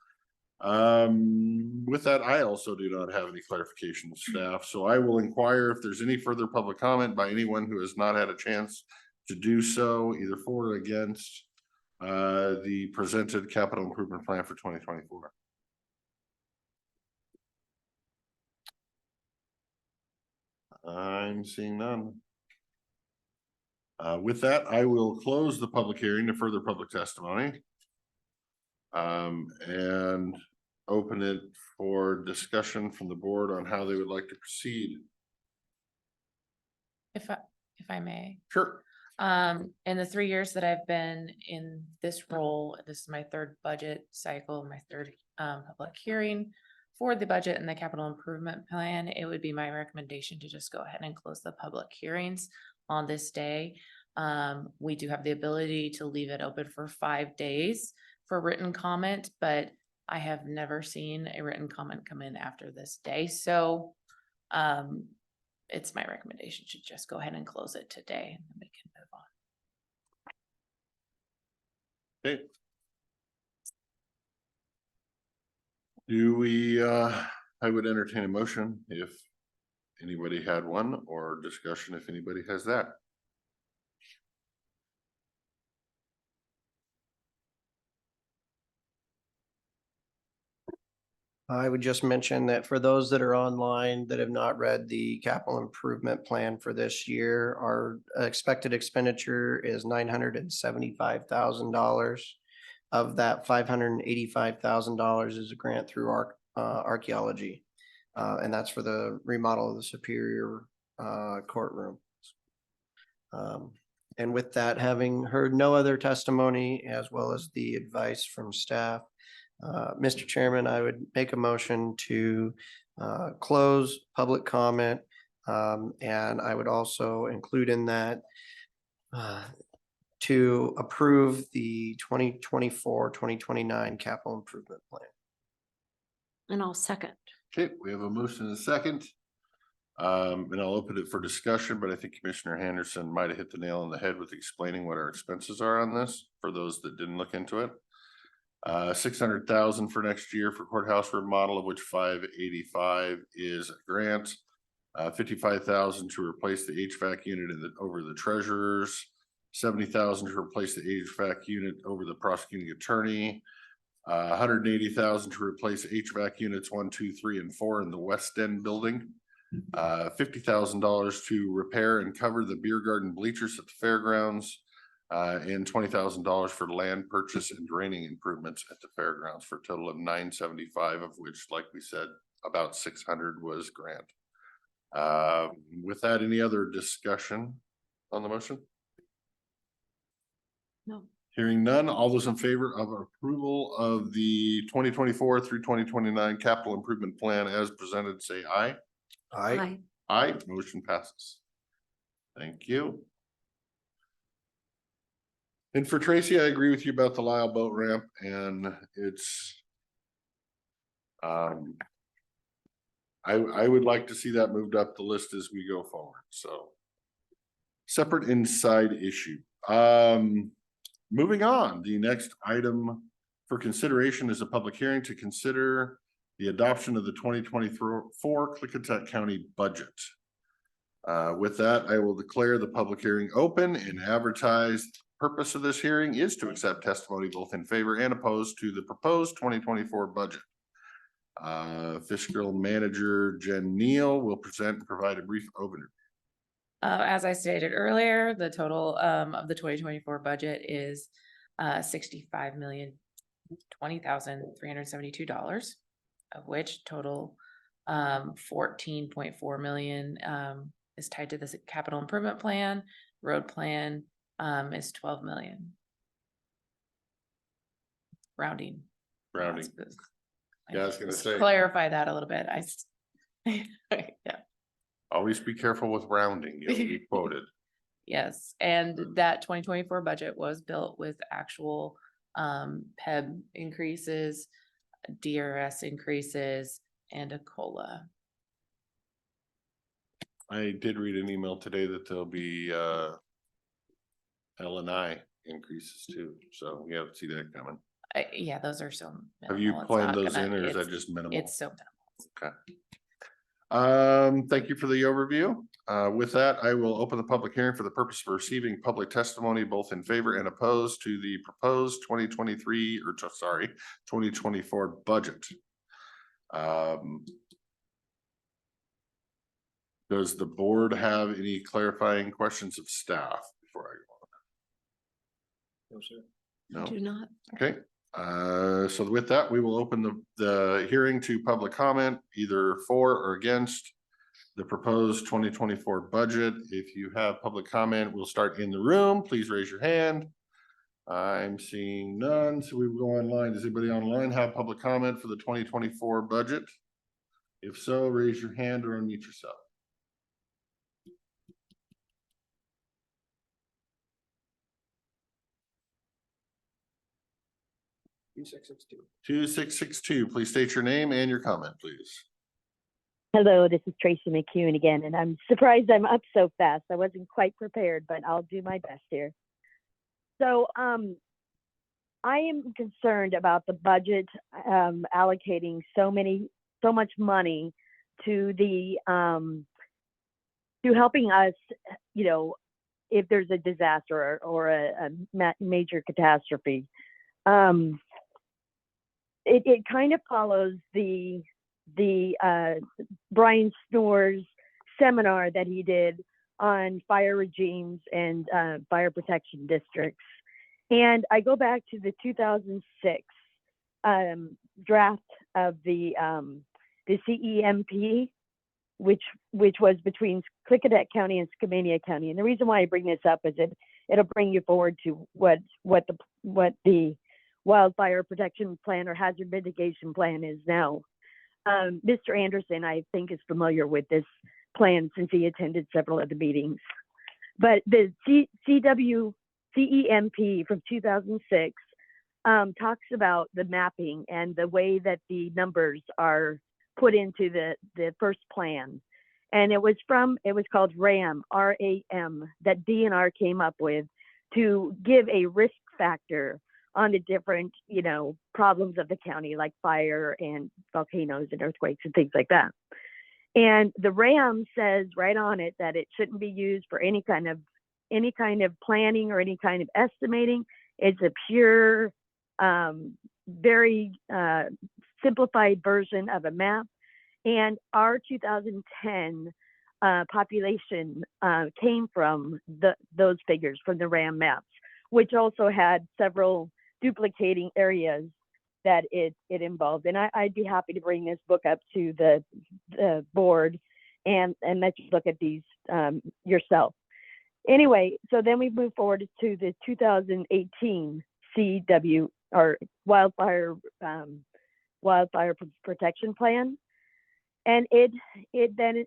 With that, I also do not have any clarification of staff, so I will inquire if there's any further public comment by anyone who has not had a chance to do so, either for or against the presented capital improvement plan for 2024. I'm seeing none. With that, I will close the public hearing to further public testimony. And open it for discussion from the board on how they would like to proceed. If I may. Sure. In the 3 years that I've been in this role, this is my third budget cycle, my third public hearing for the budget and the capital improvement plan. It would be my recommendation to just go ahead and close the public hearings on this day. We do have the ability to leave it open for 5 days for written comment, but I have never seen a written comment come in after this day. So it's my recommendation to just go ahead and close it today and then we can move on. Okay. Do we, I would entertain a motion if anybody had one, or discussion if anybody has that. I would just mention that for those that are online that have not read the capital improvement plan for this year, our expected expenditure is $975,000. Of that, $585,000 is a grant through archaeology. And that's for the remodel of the Superior courtroom. And with that, having heard no other testimony as well as the advice from staff, Mr. Chairman, I would make a motion to close public comment. And I would also include in that to approve the 2024-2029 capital improvement plan. And I'll second. Okay, we have a motion and a second. And I'll open it for discussion, but I think Commissioner Henderson might have hit the nail on the head with explaining what our expenses are on this for those that didn't look into it. 600,000 for next year for courthouse remodel, of which 585 is a grant. 55,000 to replace the HVAC unit over the treasurers. 70,000 to replace the HVAC unit over the prosecuting attorney. 180,000 to replace HVAC units 1, 2, 3, and 4 in the West End building. $50,000 to repair and cover the beer garden bleachers at the fairgrounds. And $20,000 for land purchase and draining improvements at the fairgrounds for a total of $975, of which, like we said, about 600 was grant. With that, any other discussion on the motion? No. Hearing none, all those in favor of approval of the 2024 through 2029 capital improvement plan as presented, say aye. Aye. Aye, motion passes. Thank you. And for Tracy, I agree with you about the Lyle boat ramp, and it's I would like to see that moved up the list as we go forward. So separate inside issue. Moving on, the next item for consideration is a public hearing to consider the adoption of the 2024 Klickitat County budget. With that, I will declare the public hearing open and advertise. Purpose of this hearing is to accept testimony both in favor and opposed to the proposed 2024 budget. Fiscal Manager Jen Neal will present and provide a brief overview. As I stated earlier, the total of the 2024 budget is $65,020,372, of which total $14.4 million is tied to this capital improvement plan. Road plan is $12 million. Rounding. Yeah, I was gonna say. Clarify that a little bit. Yeah. Always be careful with rounding. You'll be quoted. Yes, and that 2024 budget was built with actual PEB increases, DRS increases, and a COLA. I did read an email today that there'll be L&I increases too, so we have to see that coming. Yeah, those are so minimal. Have you It's planned not those gonna- in, or is it's- that just minimal? It's so minimal. Okay. Thank you for the overview. With that, I will open the public hearing for the purpose of receiving public testimony, both in favor and opposed to the proposed 2024 budget. Does the board have any clarifying questions of staff before I go on? No, sir. No. Do not. Okay, so with that, we will open the hearing to public comment, either for or against the proposed 2024 budget. If you have public comment, we'll start in the room. Please raise your hand. I'm seeing none, so we will go online. Does anybody online have public comment for the 2024 budget? If so, raise your hand or unmute yourself. Two 662. 2662, please state your name and your comment, please. Hello, this is Tracy McEwen again, and I'm surprised I'm up so fast. I wasn't quite prepared, but I'll do my best here. So, I am concerned about the budget allocating so much money to the to helping us, you know, if there's a disaster or a major catastrophe. It kind of follows the Brian Snore's seminar that he did on fire regimes and fire protection districts. And I go back to the 2006 draft of the CEMP, which was between Klickitat County and Skamania County. And the reason why I bring this up is it'll bring you forward to what the wildfire protection plan or hazard mitigation plan is now. Mr. Anderson, I think, is familiar with this plan since he attended several of the meetings. But the CEMP from 2006 talks about the mapping and the way that the numbers are put into the first plan. And it was called RAM, RAM, that DNR came up with to give a risk factor on the different, problems of the county, like fire and volcanoes and earthquakes and things like that. And the RAM says right on it that it shouldn't be used for any kind of planning or any kind of estimating. It's a pure, very simplified version of a map. And our 2010 population came from those figures from the RAM maps, which also had several duplicating areas that it involved. And I'd be happy to bring this book up to the board and let you look at these yourself. Anyway, so then we move forward to the 2018 CW or wildfire protection plan, and it then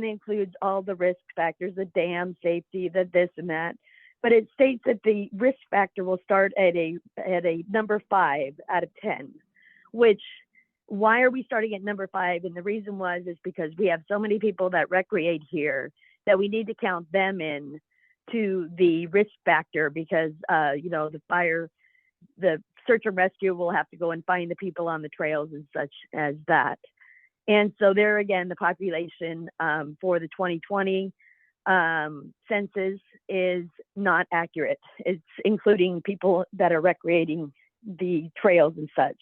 includes all the risk factors, the dam safety, the this and that. But it states that the risk factor will start at a number 5 out of 10, which why are we starting at number 5? And the reason is because we have so many people that recreate here that we need to count them in to the risk factor because, the fire, the search and rescue will have to go and find the people on the trails and such as that. And so there again, the population for the 2020 census is not accurate. It's including people that are recreating the trails and such.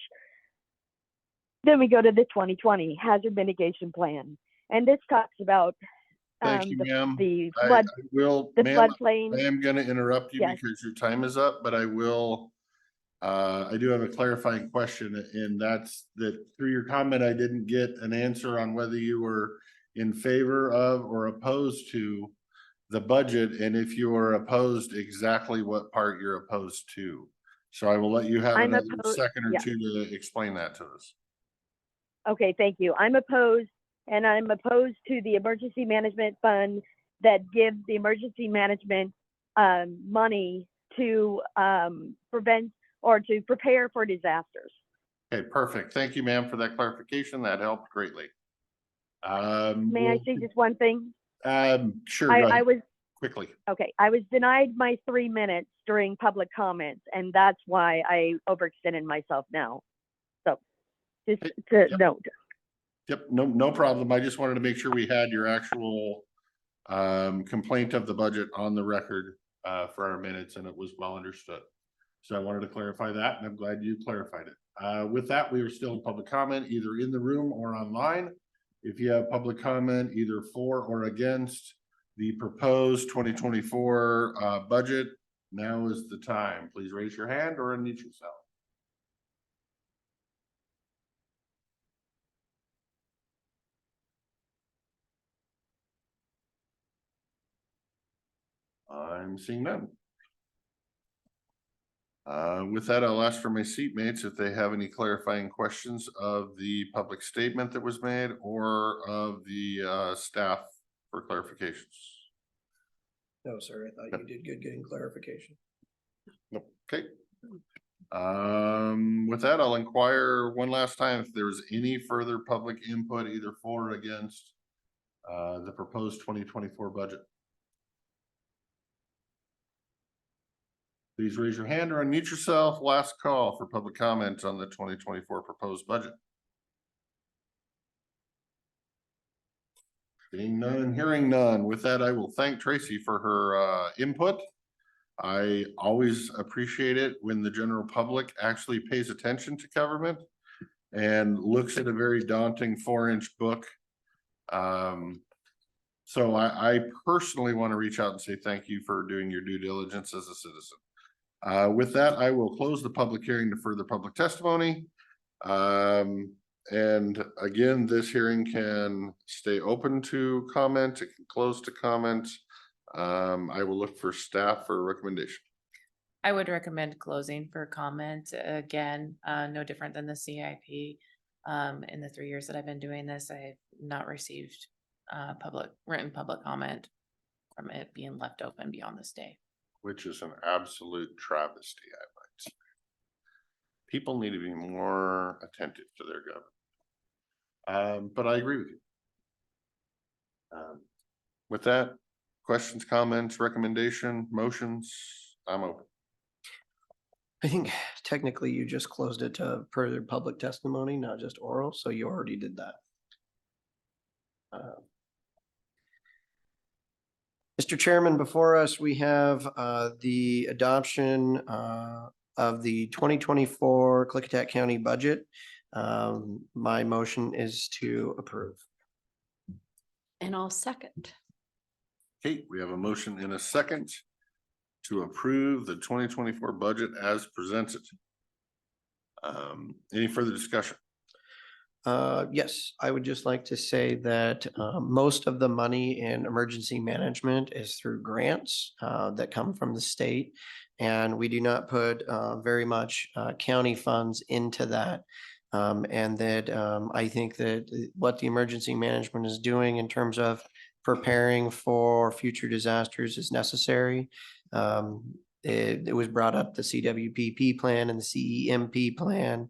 Then we go to the 2020 hazard mitigation plan. And this talks about Thank you, ma'am. the I flood, will, the ma'am, floodplain. I am going to interrupt you Yes. because your time is up, but I will. I do have a clarifying question, and that's that through your comment, I didn't get an answer on whether you were in favor of or opposed to the budget, and if you are opposed, exactly what part you're opposed to. So I will let you have I'm another opposed, second or yeah. two to explain that to us. Okay, thank you. I'm opposed, and I'm opposed to the emergency management fund that gives the emergency management money to prevent or to prepare for disasters. Okay, perfect. Thank you, ma'am, for that clarification. That helped greatly. May I say just one thing? Sure, go ahead. I was Quickly. okay. I was denied my 3 minutes during public comments, and that's why I overextended myself now. So just to note. Yep, no problem. I just wanted to make sure we had your actual complaint of the budget on the record for our minutes, and it was well understood. So I wanted to clarify that, and I'm glad you clarified it. With that, we are still in public comment, either in the room or online. If you have public comment, either for or against the proposed 2024 budget, now is the time. Please raise your hand or unmute yourself. I'm seeing none. With that, I'll ask for my seatmates if they have any clarifying questions of the public statement that was made or of the staff for clarifications. No, sir, I thought you did good getting clarification. Okay. With that, I'll inquire one last time if there's any further public input, either for or against the proposed 2024 budget. Please raise your hand or unmute yourself. Last call for public comment on the 2024 proposed budget. Seeing none, hearing none. With that, I will thank Tracy for her input. I always appreciate it when the general public actually pays attention to government and looks at a very daunting 4-inch book. So I personally want to reach out and say thank you for doing your due diligence as a citizen. With that, I will close the public hearing to further public testimony. And again, this hearing can stay open to comment, it can close to comment. I will look for staff for a recommendation. I would recommend closing for comment. Again, no different than the CIP. In the 3 years that I've been doing this, I have not received written public comment from it being left open beyond this day. Which is an absolute travesty, I might say. People need to be more attentive to their government. But I agree with you. With that, questions, comments, recommendation, motions, I'm open. I think technically you just closed it to further public testimony, not just oral, so you already did that. Mr. Chairman, before us, we have the adoption of the 2024 Klickitat County budget. My motion is to approve. And I'll second. Okay, we have a motion in a second to approve the 2024 budget as presented. Any further discussion? Yes, I would just like to say that most of the money in emergency management is through grants that come from the state. And we do not put very much county funds into that. And that I think that what the emergency management is doing in terms of preparing for future disasters is necessary. It was brought up, the CWPP plan and the CEMP plan.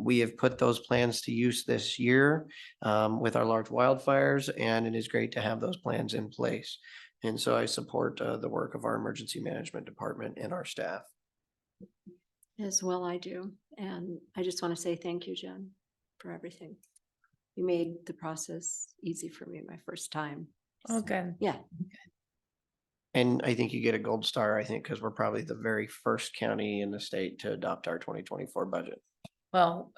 We have put those plans to use this year with our large wildfires, and it is great to have those plans in place. And so I support the work of our emergency management department and our staff. As well, I do. And I just want to say thank you, Jen, for everything. You made the process easy for me my first time. Oh, good. Yeah. And I think you get a gold star, I think, because we're probably the very first county in the state to adopt our 2024 budget. Well,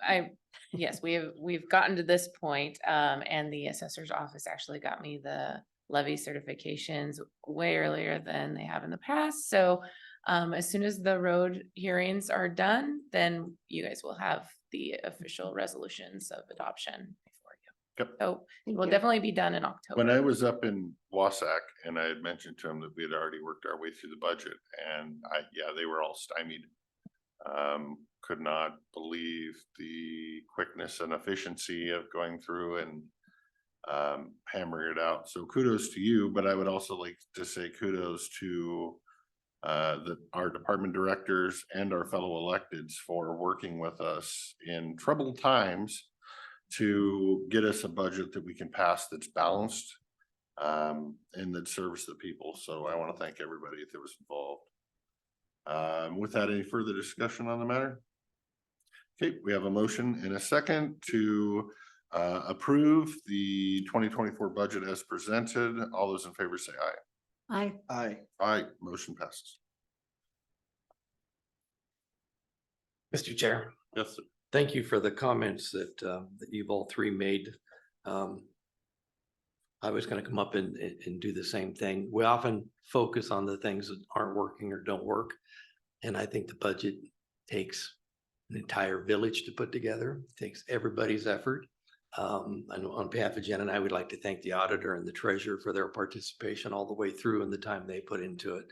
yes, we've gotten to this point, and the assessor's office actually got me the levy certifications way earlier than they have in the past. So as soon as the road hearings are done, then you guys will have the official resolutions of adoption before you. Yep. So it will definitely be done in October. When I was up in Wasack and I had mentioned to them that we had already worked our way through the budget, and they were all stymied. Could not believe the quickness and efficiency of going through and hammering it out. So kudos to you, but I would also like to say kudos to our department directors and our fellow electeds for working with us in troubled times to get us a budget that we can pass that's balanced and that serves the people. So I want to thank everybody that was involved. With that, any further discussion on the matter? Okay, we have a motion and a second to approve the 2024 budget as presented. All those in favor say aye. Aye. Aye. Aye, motion passes. Mr. Chair. Yes, sir. Thank you for the comments that you've all three made. I was going to come up and do the same thing. We often focus on the things that aren't working or don't work. And I think the budget takes an entire village to put together. It takes everybody's effort. And on behalf of Jen and I would like to thank the auditor and the treasurer for their participation all the way through and the time they put into it.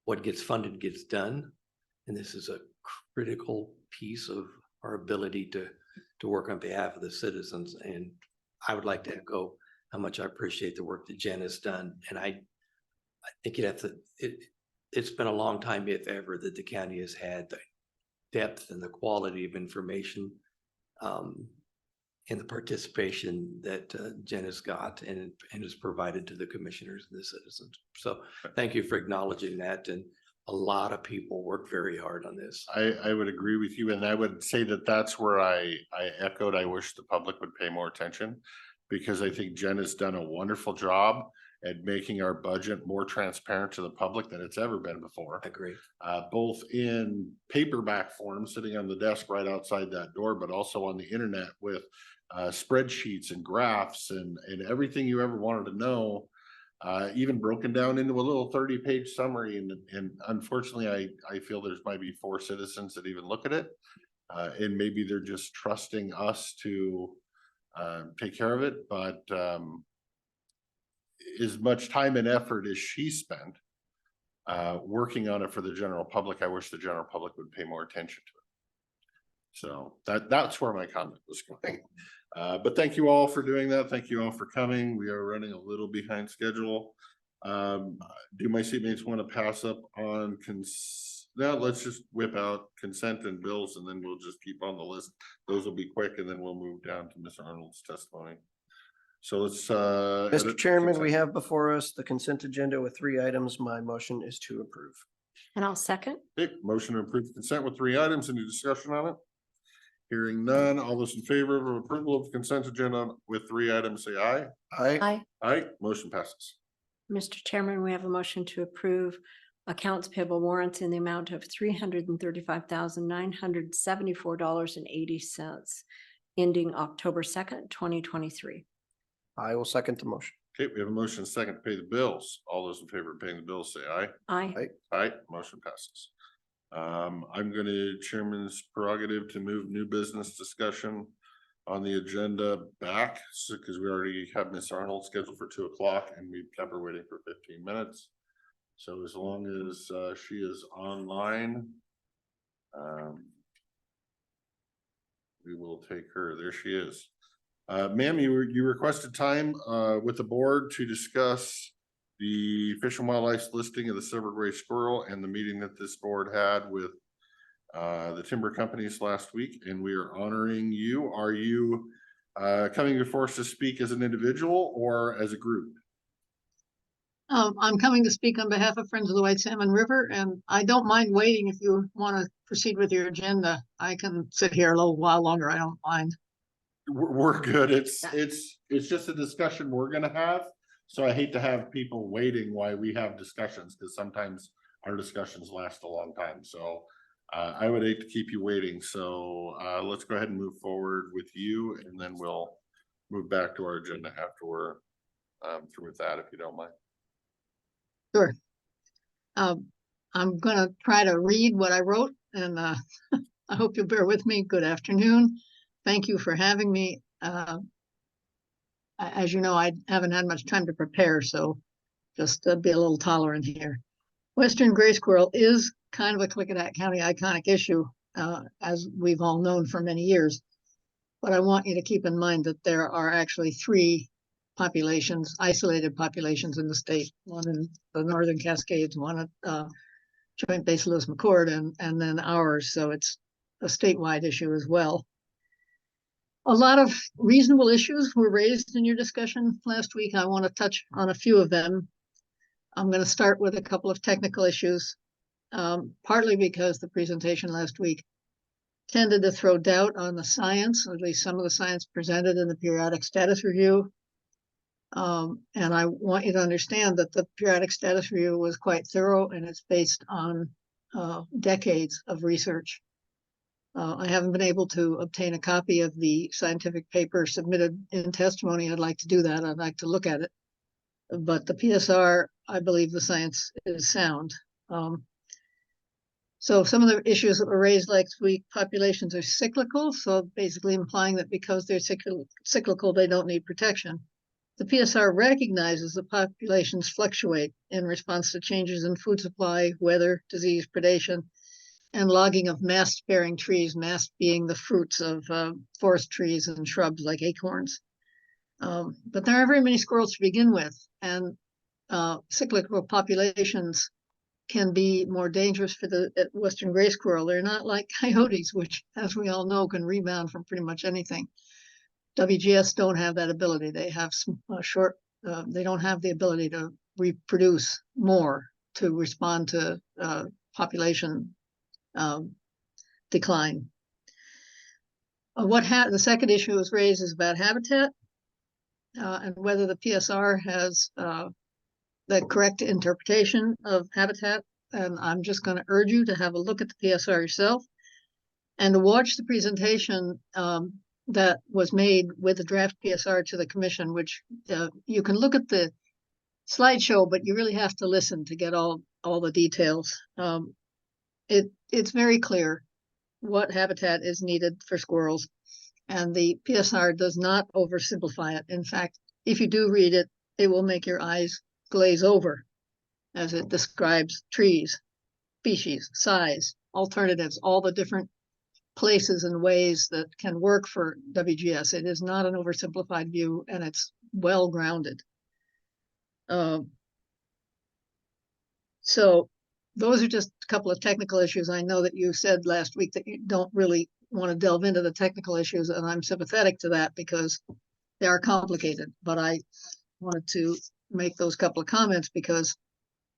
What gets funded gets done. And this is a critical piece of our ability to work on behalf of the citizens. And I would like to echo how much I appreciate the work that Jen has done. And I think it's been a long time, if ever, that the county has had the depth and the quality of information in the participation that Jen has got and has provided to the commissioners and the citizens. So thank you for acknowledging that. And a lot of people work very hard on this. I would agree with you, and I would say that that's where I echoed, I wish the public would pay more attention. Because I think Jen has done a wonderful job at making our budget more transparent to the public than it's ever been before. I agree. Both in paperback form, sitting on the desk right outside that door, but also on the internet with spreadsheets and graphs and everything you ever wanted to know. Even broken down into a little 30-page summary. And unfortunately, I feel there's maybe 4 citizens that even look at it. And maybe they're just trusting us to take care of it. But as much time and effort as she spent working on it for the general public, I wish the general public would pay more attention to it. So that's where my comment was going. But thank you all for doing that. Thank you all for coming. We are running a little behind schedule. Do my seatmates want to pass up on now let's just whip out consent and bills, and then we'll just keep on the list. Those will be quick, and then we'll move down to Ms. Arnold's testimony. So let's Mr. Chairman, we have before us the consent agenda with 3 items. My motion is to approve. And I'll second. Okay, motion to approve consent with 3 items. Any discussion on it? Hearing none. All those in favor of approval of the consent agenda with 3 items, say aye. Aye. Aye. Aye, motion passes. Mr. Chairman, we have a motion to approve accounts payable warrants in the amount of $335,974.80, ending October 2nd, 2023. I will second the motion. Okay, we have a motion second to pay the bills. All those in favor of paying the bills, say aye. Aye. Aye. Aye, motion passes. I'm gonna chairman's prerogative to move new business discussion on the agenda back, so because we already have Miss Arnold scheduled for 2 o'clock and we've kept her waiting for 15 minutes. So as long as she is online, we will take her. There she is. Ma'am, you requested time with the board to discuss the Fish and Wildlife listing of the silver gray squirrel and the meeting that this board had with the timber companies last week, and we are honoring you. Are you coming before us to speak as an individual or as a group? I'm coming to speak on behalf of Friends of the White Salmon River, and I don't mind waiting if you want to proceed with your agenda. I can sit here a little while longer. I don't mind. We're good. It's just a discussion we're gonna have. So I hate to have people waiting while we have discussions, because sometimes our discussions last a long time. So I would hate to keep you waiting. So let's go ahead and move forward with you, and then we'll move back to our agenda after we're through with that, if you don't mind. Sure. I'm gonna try to read what I wrote, and I hope you'll bear with me. Good afternoon. Thank you for having me. As you know, I haven't had much time to prepare, so just be a little tolerant here. Western gray squirrel is kind of a Klickitat County iconic issue, as we've all known for many years. But I want you to keep in mind that there are actually 3 populations, isolated populations in the state, one in the Northern Cascades, one at Joint Base Lewis McChord, and then ours. So it's a statewide issue as well. A lot of reasonable issues were raised in your discussion last week. I want to touch on a few of them. I'm going to start with a couple of technical issues, partly because the presentation last week tended to throw doubt on the science, or at least some of the science presented in the periodic status review. And I want you to understand that the periodic status review was quite thorough, and it's based on decades of research. I haven't been able to obtain a copy of the scientific paper submitted in testimony. I'd like to do that. I'd like to look at it. But the PSR, I believe the science is sound. So some of the issues that were raised last week, populations are cyclical. So basically implying that because they're cyclical, they don't need protection. The PSR recognizes that populations fluctuate in response to changes in food supply, weather, disease, predation, and logging of mast-bearing trees, mast being the fruits of forest trees and shrubs like acorns. But there aren't very many squirrels to begin with, and cyclical populations can be more dangerous for the western gray squirrel. They're not like coyotes, which, as we all know, can rebound from pretty much anything. WGS don't have that ability. They have some they don't have the ability to reproduce more to respond to population decline. The second issue was raised is about habitat and whether the PSR has the correct interpretation of habitat. And I'm just going to urge you to have a look at the PSR yourself and to watch the presentation that was made with the draft PSR to the commission, which you can look at the slideshow, but you really have to listen to get all the details. It's very clear what habitat is needed for squirrels, and the PSR does not oversimplify it. In fact, if you do read it, it will make your eyes glaze over as it describes trees, species, size, alternatives, all the different places and ways that can work for WGS. It is not an oversimplified view, and it's well grounded. So those are just a couple of technical issues. I know that you said last week that you don't really want to delve into the technical issues, and I'm sympathetic to that because they are complicated. But I wanted to make those couple of comments because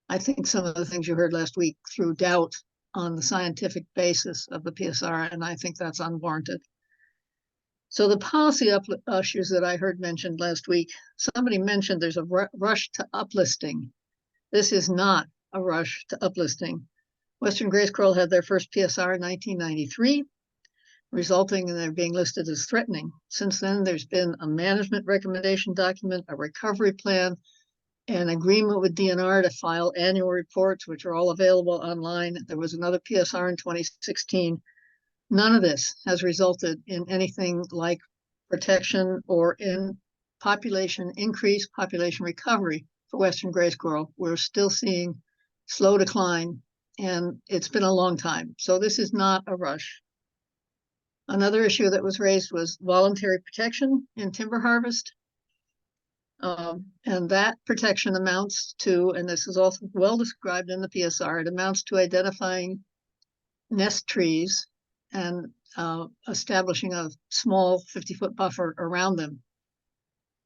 I think some of the things you heard last week threw doubt on the scientific basis of the PSR, and I think that's unwarranted. So the policy issues that I heard mentioned last week, somebody mentioned there's a rush to uplisting. This is not a rush to uplisting. Western gray squirrel had their first PSR in 1993, resulting in their being listed as threatening. Since then, there's been a management recommendation document, a recovery plan, an agreement with DNR to file annual reports, which are all available online. There was another PSR in 2016. None of this has resulted in anything like protection or in population increase, population recovery for western gray squirrel. We're still seeing slow decline, and it's been a long time. So this is not a rush. Another issue that was raised was voluntary protection in timber harvest. And that protection amounts to, and this is also well described in the PSR, it amounts to identifying nest trees and establishing a small 50-foot buffer around them.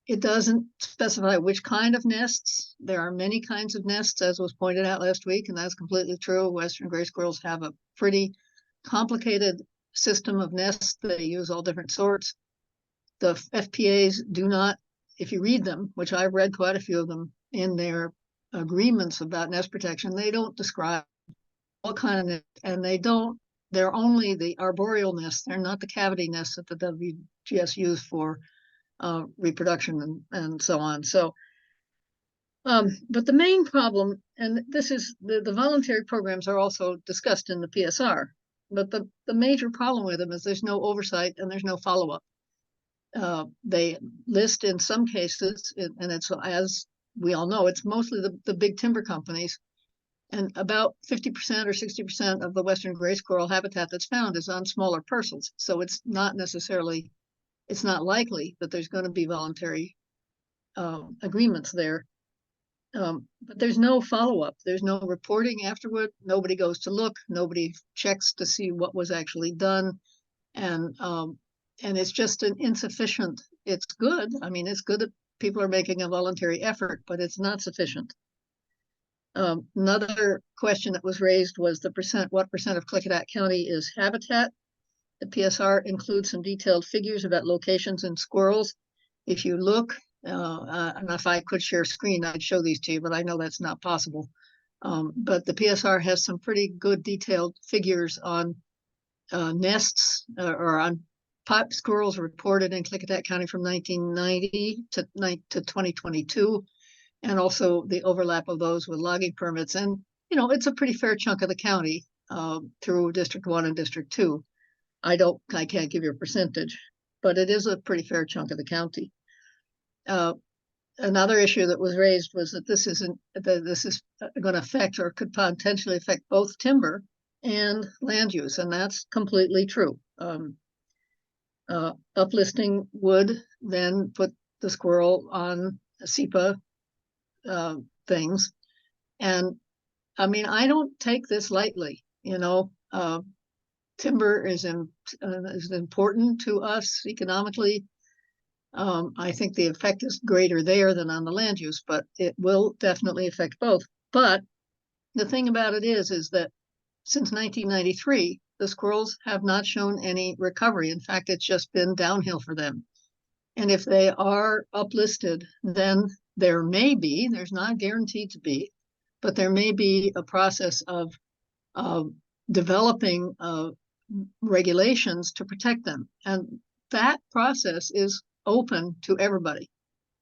It doesn't specify which kind of nests. There are many kinds of nests, as was pointed out last week, and that's completely true. Western gray squirrels have a pretty complicated system of nests. They use all different sorts. The FPAs do not, if you read them, which I've read quite a few of them in their agreements about nest protection, they don't describe what kind of nest, and they're only the arboreal nests. They're not the cavity nests that the WGS use for reproduction and so on. So, but the main problem, and this is the voluntary programs are also discussed in the PSR, but the major problem with them is there's no oversight and there's no follow-up. They list in some cases, and it's, as we all know, it's mostly the big timber companies, and about 50% or 60% of the western gray squirrel habitat that's found is on smaller parcels. So it's not necessarily, it's not likely that there's going to be voluntary agreements there. But there's no follow-up. There's no reporting afterward. Nobody goes to look. Nobody checks to see what was actually done. And it's just an insufficient, it's good. I mean, it's good that people are making a voluntary effort, but it's not sufficient. Another question that was raised was what percent of Klickitat County is habitat? The PSR includes some detailed figures about locations and squirrels. If you look, and if I could share screen, I'd show these to you, but I know that's not possible. But the PSR has some pretty good detailed figures on nests or on squirrels reported in Klickitat County from 1990 to 2022, and also the overlap of those with logging permits. And, you know, it's a pretty fair chunk of the county through District 1 and District 2. I can't give you a percentage, but it is a pretty fair chunk of the county. Another issue that was raised was that this is going to affect or could potentially affect both timber and land use, and that's completely true. Uplisting would then put the squirrel on SEPA things, and I mean, I don't take this lightly, timber is important to us economically. I think the effect is greater there than on the land use, but it will definitely affect both. But the thing about it is that since 1993, the squirrels have not shown any recovery. In fact, it's just been downhill for them. And if they are uplisted, then there may be, there's not guaranteed to be, but there may be a process of developing regulations to protect them. And that process is open to everybody.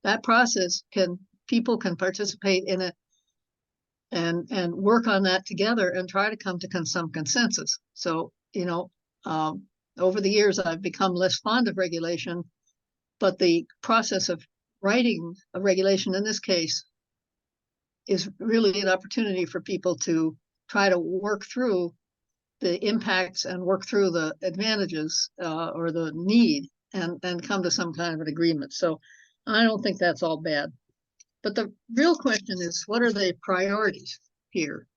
That process people can participate in it and work on that together and try to come to some consensus. So, over the years, I've become less fond of regulation, but the process of writing a regulation in this case is really an opportunity for people to try to work through the impacts and work through the advantages or the need and come to some kind of an agreement. So I don't think that's all bad. But the real question is, what are the priorities here?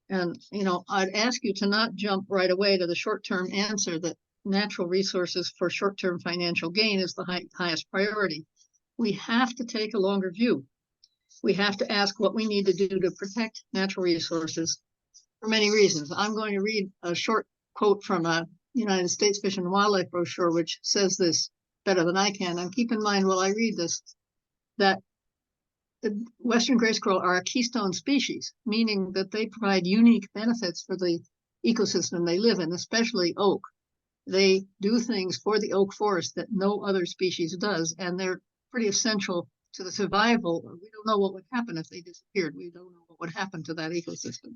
And, I'd ask you to not jump right away to the short-term answer that natural resources for short-term financial gain is the highest priority. We have to take a longer view. We have to ask what we need to do to protect natural resources for many reasons. I'm going to read a short quote from a United States Fish and Wildlife brochure, which says this better than I can. And keep in mind while I read this, that the Western gray squirrel are a keystone species, meaning that they provide unique benefits for the ecosystem they live in, especially oak. They do things for the oak forest that no other species does, and they're pretty essential to the survival. We don't know what would happen if they disappeared. We don't know what would happen to that ecosystem.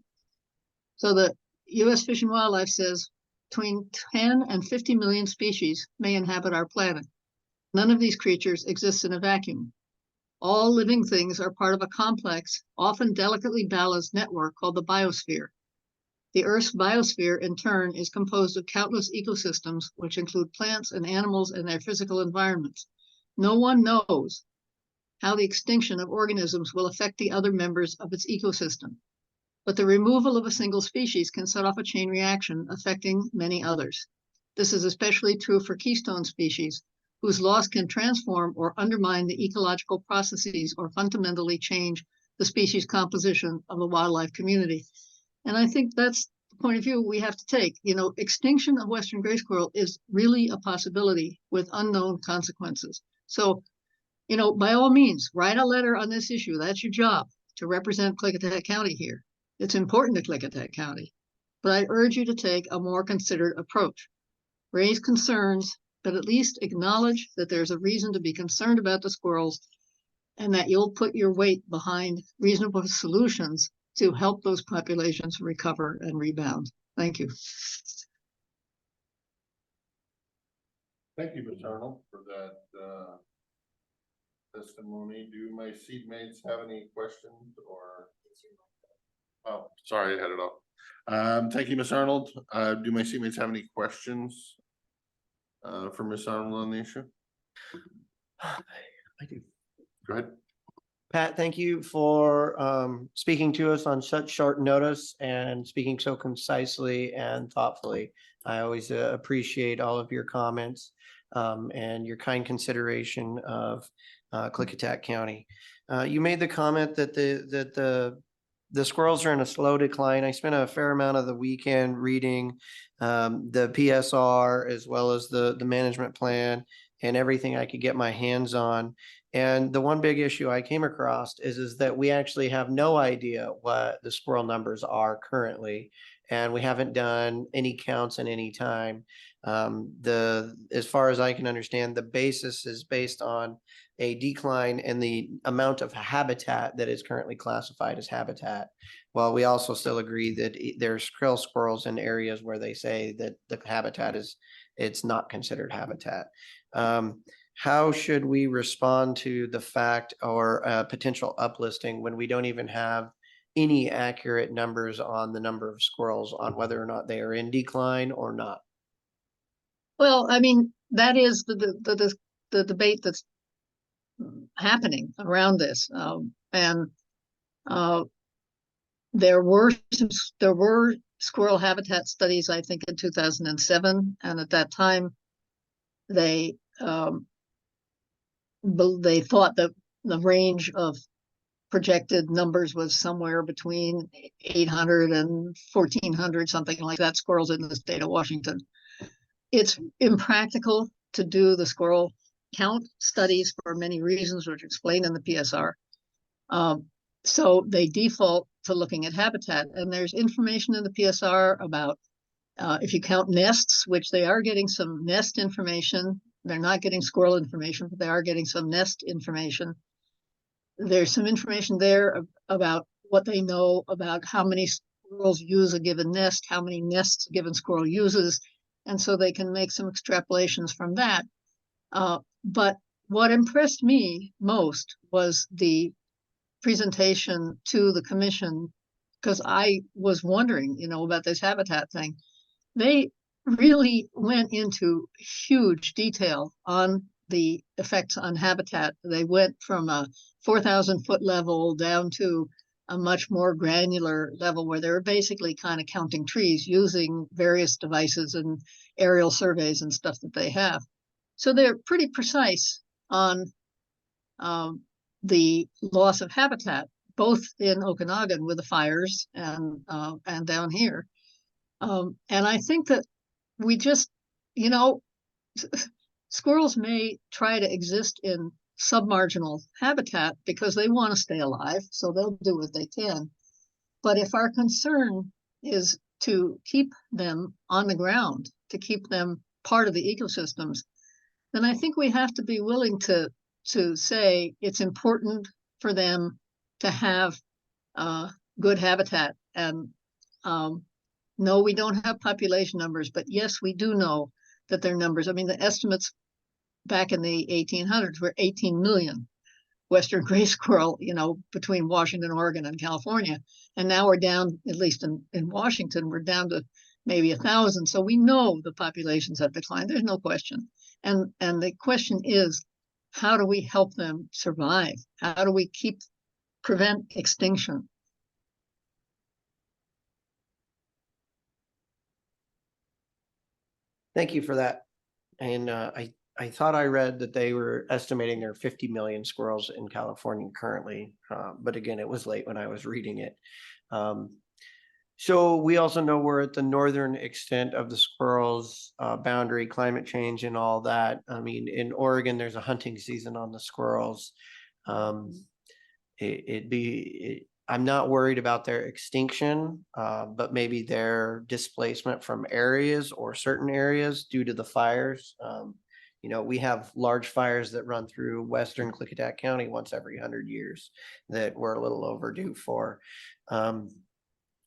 So the U.S. Fish and Wildlife says between 10 and 50 million species may inhabit our planet. None of these creatures exists in a vacuum. All living things are part of a complex, often delicately balanced network called the biosphere. The Earth's biosphere, in turn, is composed of countless ecosystems, which include plants and animals and their physical environments. No one knows how the extinction of organisms will affect the other members of its ecosystem. But the removal of a single species can set off a chain reaction affecting many others. This is especially true for keystone species, whose loss can transform or undermine the ecological processes or fundamentally change the species composition of the wildlife community. And I think that's the point of view we have to take. Extinction of Western gray squirrel is really a possibility with unknown consequences. So, by all means, write a letter on this issue. That's your job, to represent Klickitat County here. It's important to Klickitat County, but I urge you to take a more considered approach. Raise concerns, but at least acknowledge that there's a reason to be concerned about the squirrels and that you'll put your weight behind reasonable solutions to help those populations recover and rebound. Thank you. Thank you, Ms. Arnold, for that testimony. Do my seatmates have any questions or? Oh, sorry, I had it off. Thank you, Ms. Arnold. Do my seatmates have any questions for Ms. Arnold on the issue? I do. Go ahead. Pat, thank you for speaking to us on such short notice and speaking so concisely and thoughtfully. I always appreciate all of your comments and your kind consideration of Klickitat County. You made the comment that the squirrels are in a slow decline. I spent a fair amount of the weekend reading the PSR as well as the management plan and everything I could get my hands on. And the one big issue I came across is that we actually have no idea what the squirrel numbers are currently, and we haven't done any counts in any time. As far as I can understand, the basis is based on a decline in the amount of habitat that is currently classified as habitat. Well, we also still agree that there's krill squirrels in areas where they say that the habitat it's not considered habitat. How should we respond to the fact or potential uplisting when we don't even have any accurate numbers on the number of squirrels on whether or not they are in decline or not? Well, I mean, that is the debate that's happening around this. There were squirrel habitat studies, I think, in 2007, and at that time, they thought that the range of projected numbers was somewhere between 800 and 1,400, something like that, squirrels in the state of Washington. It's impractical to do the squirrel count studies for many reasons, which are explained in the PSR. So they default to looking at habitat, and there's information in the PSR about if you count nests, which they are getting some nest information. They're not getting squirrel information, but they are getting some nest information. There's some information there about what they know about how many squirrels use a given nest, how many nests a given squirrel uses, and so they can make some extrapolations from that. But what impressed me most was the presentation to the commission, because I was wondering, about this habitat thing. They really went into huge detail on the effects on habitat. They went from a 4,000-foot level down to a much more granular level where they were basically kind of counting trees using various devices and aerial surveys and stuff that they have. So they're pretty precise on the loss of habitat, both in Okanagan with the fires and down here. And I think that we just, squirrels may try to exist in submarginal habitat because they want to stay alive, so they'll do what they can. But if our concern is to keep them on the ground, to keep them part of the ecosystems, then I think we have to be willing to say it's important for them to have good habitat. And no, we don't have population numbers, but yes, we do know that their numbers, I mean, the estimates back in the 1800s were 18 million Western gray squirrel, between Washington, Oregon, and California. And now we're down, at least in Washington, we're down to maybe 1,000. So we know the populations have declined. There's no question. And the question is, how do we help them survive? How do we prevent extinction? Thank you for that. And I thought I read that they were estimating there are 50 million squirrels in California currently. But again, it was late when I was reading it. So we also know we're at the northern extent of the squirrels boundary, climate change and all that. I mean, in Oregon, there's a hunting season on the squirrels. I'm not worried about their extinction, but maybe their displacement from areas or certain areas due to the fires. We have large fires that run through western Klickitat County once every 100 years that we're a little overdue for.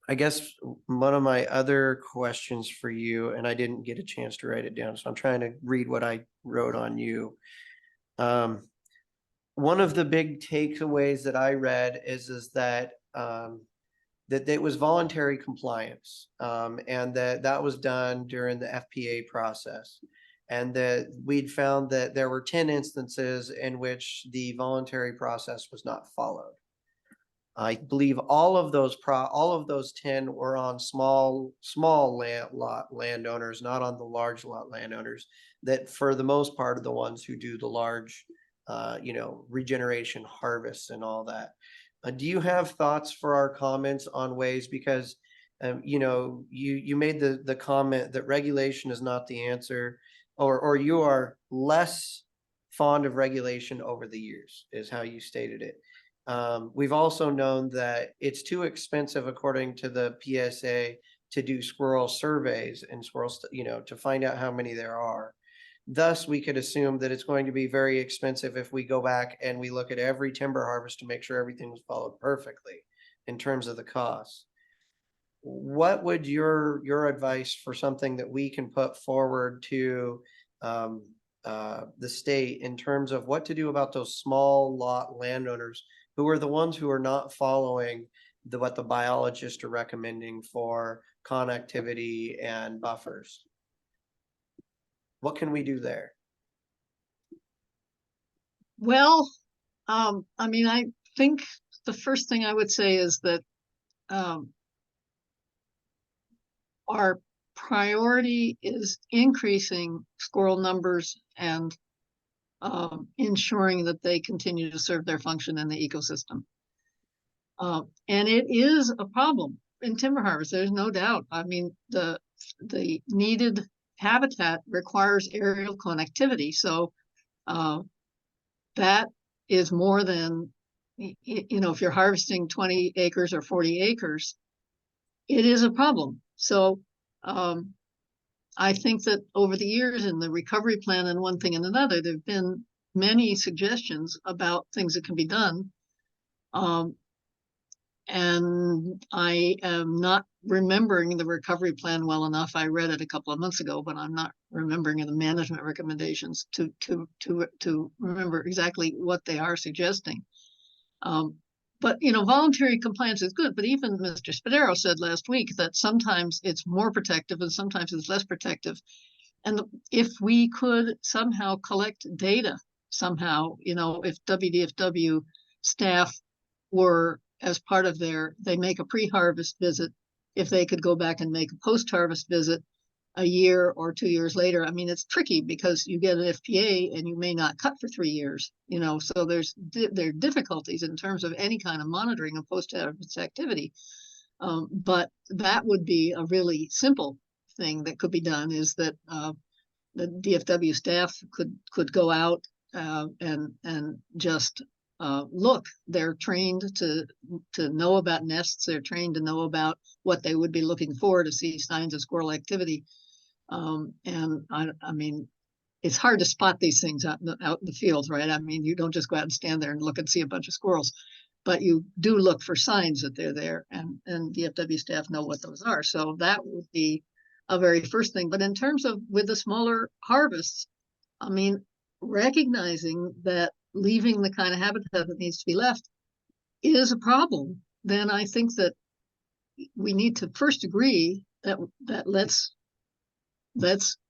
I guess one of my other questions for you, and I didn't get a chance to write it down, so I'm trying to read what I wrote on you. One of the big takeaways that I read is that that it was voluntary compliance, and that was done during the FPA process, and that we'd found that there were 10 instances in which the voluntary process was not followed. I believe all of those 10 were on small lot landowners, not on the large lot landowners, that for the most part are the ones who do the large regeneration harvests and all that. Do you have thoughts for our comments on ways, because you made the comment that regulation is not the answer, or you are less fond of regulation over the years, is how you stated it. We've also known that it's too expensive, according to the PSA, to do squirrel surveys and squirrels, to find out how many there are. Thus, we could assume that it's going to be very expensive if we go back and we look at every timber harvest to make sure everything was followed perfectly in terms of the cost. What would your advice for something that we can put forward to the state in terms of what to do about those small lot landowners who are the ones who are not following what the biologists are recommending for connectivity and buffers? What can we do there? Well, I think the first thing I would say is that our priority is increasing squirrel numbers and ensuring that they continue to serve their function in the ecosystem. And it is a problem in timber harvest. There's no doubt. I mean, the needed habitat requires aerial connectivity. So that is more than, you know, if you're harvesting 20 acres or 40 acres, it is a problem. So I think that over the years in the recovery plan and one thing and another, there have been many suggestions about things that can be done. And I am not remembering the recovery plan well enough. I read it a couple of months ago, but I'm not remembering the management recommendations to remember exactly what they are suggesting. But, you know, voluntary compliance is good, but even Mr. Spadero said last week that sometimes it's more protective and sometimes it's less protective. And if we could somehow collect data somehow, you know, if WDFW staff were, as part of they make a pre-harvest visit, if they could go back and make a post-harvest visit a year or 2 years later. I mean, it's tricky because you get an FPA and you may not cut for 3 years, you know, so there are difficulties in terms of any kind of monitoring of post-harvest activity. But that would be a really simple thing that could be done, is that the DFW staff could go out and just look. They're trained to know about nests. They're trained to know about what they would be looking for to see signs of squirrel activity. And I mean, it's hard to spot these things out in the fields, right? I mean, you don't just go out and stand there and look and see a bunch of squirrels, but you do look for signs that they're there, and DFW staff know what those are. So that would be a very first thing. But in terms of with the smaller harvests, I mean, recognizing that leaving the kind of habitat that needs to be left is a problem, then I think that we need to first agree that let's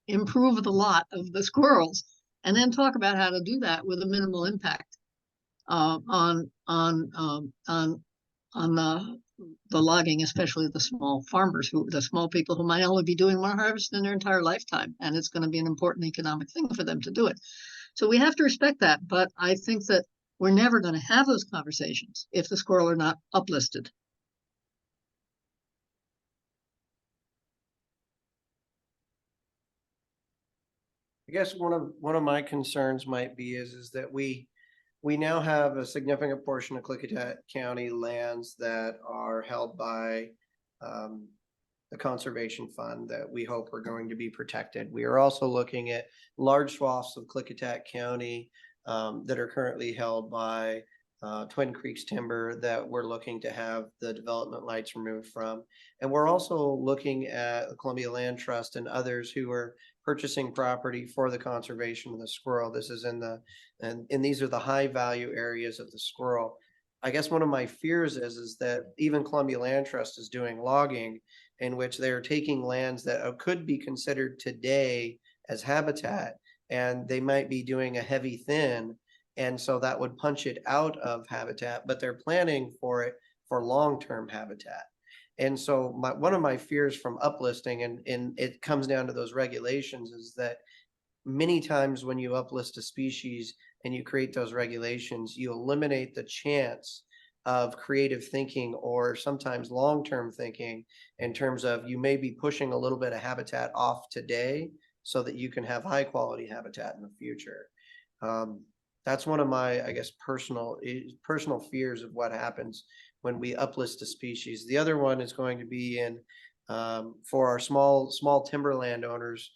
improve the lot of the squirrels, and then talk about how to do that with a minimal impact on the logging, especially the small farmers, the small people who might only be doing one harvest in their entire lifetime, and it's going to be an important economic thing for them to do it. So we have to respect that, but I think that we're never going to have those conversations if the squirrel are not uplisted. I guess one of my concerns might be is that we now have a significant portion of Klickitat County lands that are held by the Conservation Fund that we hope are going to be protected. We are also looking at large swaths of Klickitat County that are currently held by Twin Creeks Timber that we're looking to have the development rights removed from. And we're also looking at the Columbia Land Trust and others who are purchasing property for the conservation of the squirrel. This is and these are the high value areas of the squirrel. I guess one of my fears is that even Columbia Land Trust is doing logging in which they're taking lands that could be considered today as habitat, and they might be doing a heavy thin. And so that would punch it out of habitat, but they're planning for it for long-term habitat. And so one of my fears from uplisting, and it comes down to those regulations, is that many times when you uplist a species and you create those regulations, you eliminate the chance of creative thinking or sometimes long-term thinking in terms of you may be pushing a little bit of habitat off today so that you can have high quality habitat in the future. That's one of my, I guess, personal fears of what happens when we uplist a species. The other one is going to be in for our small timber landowners,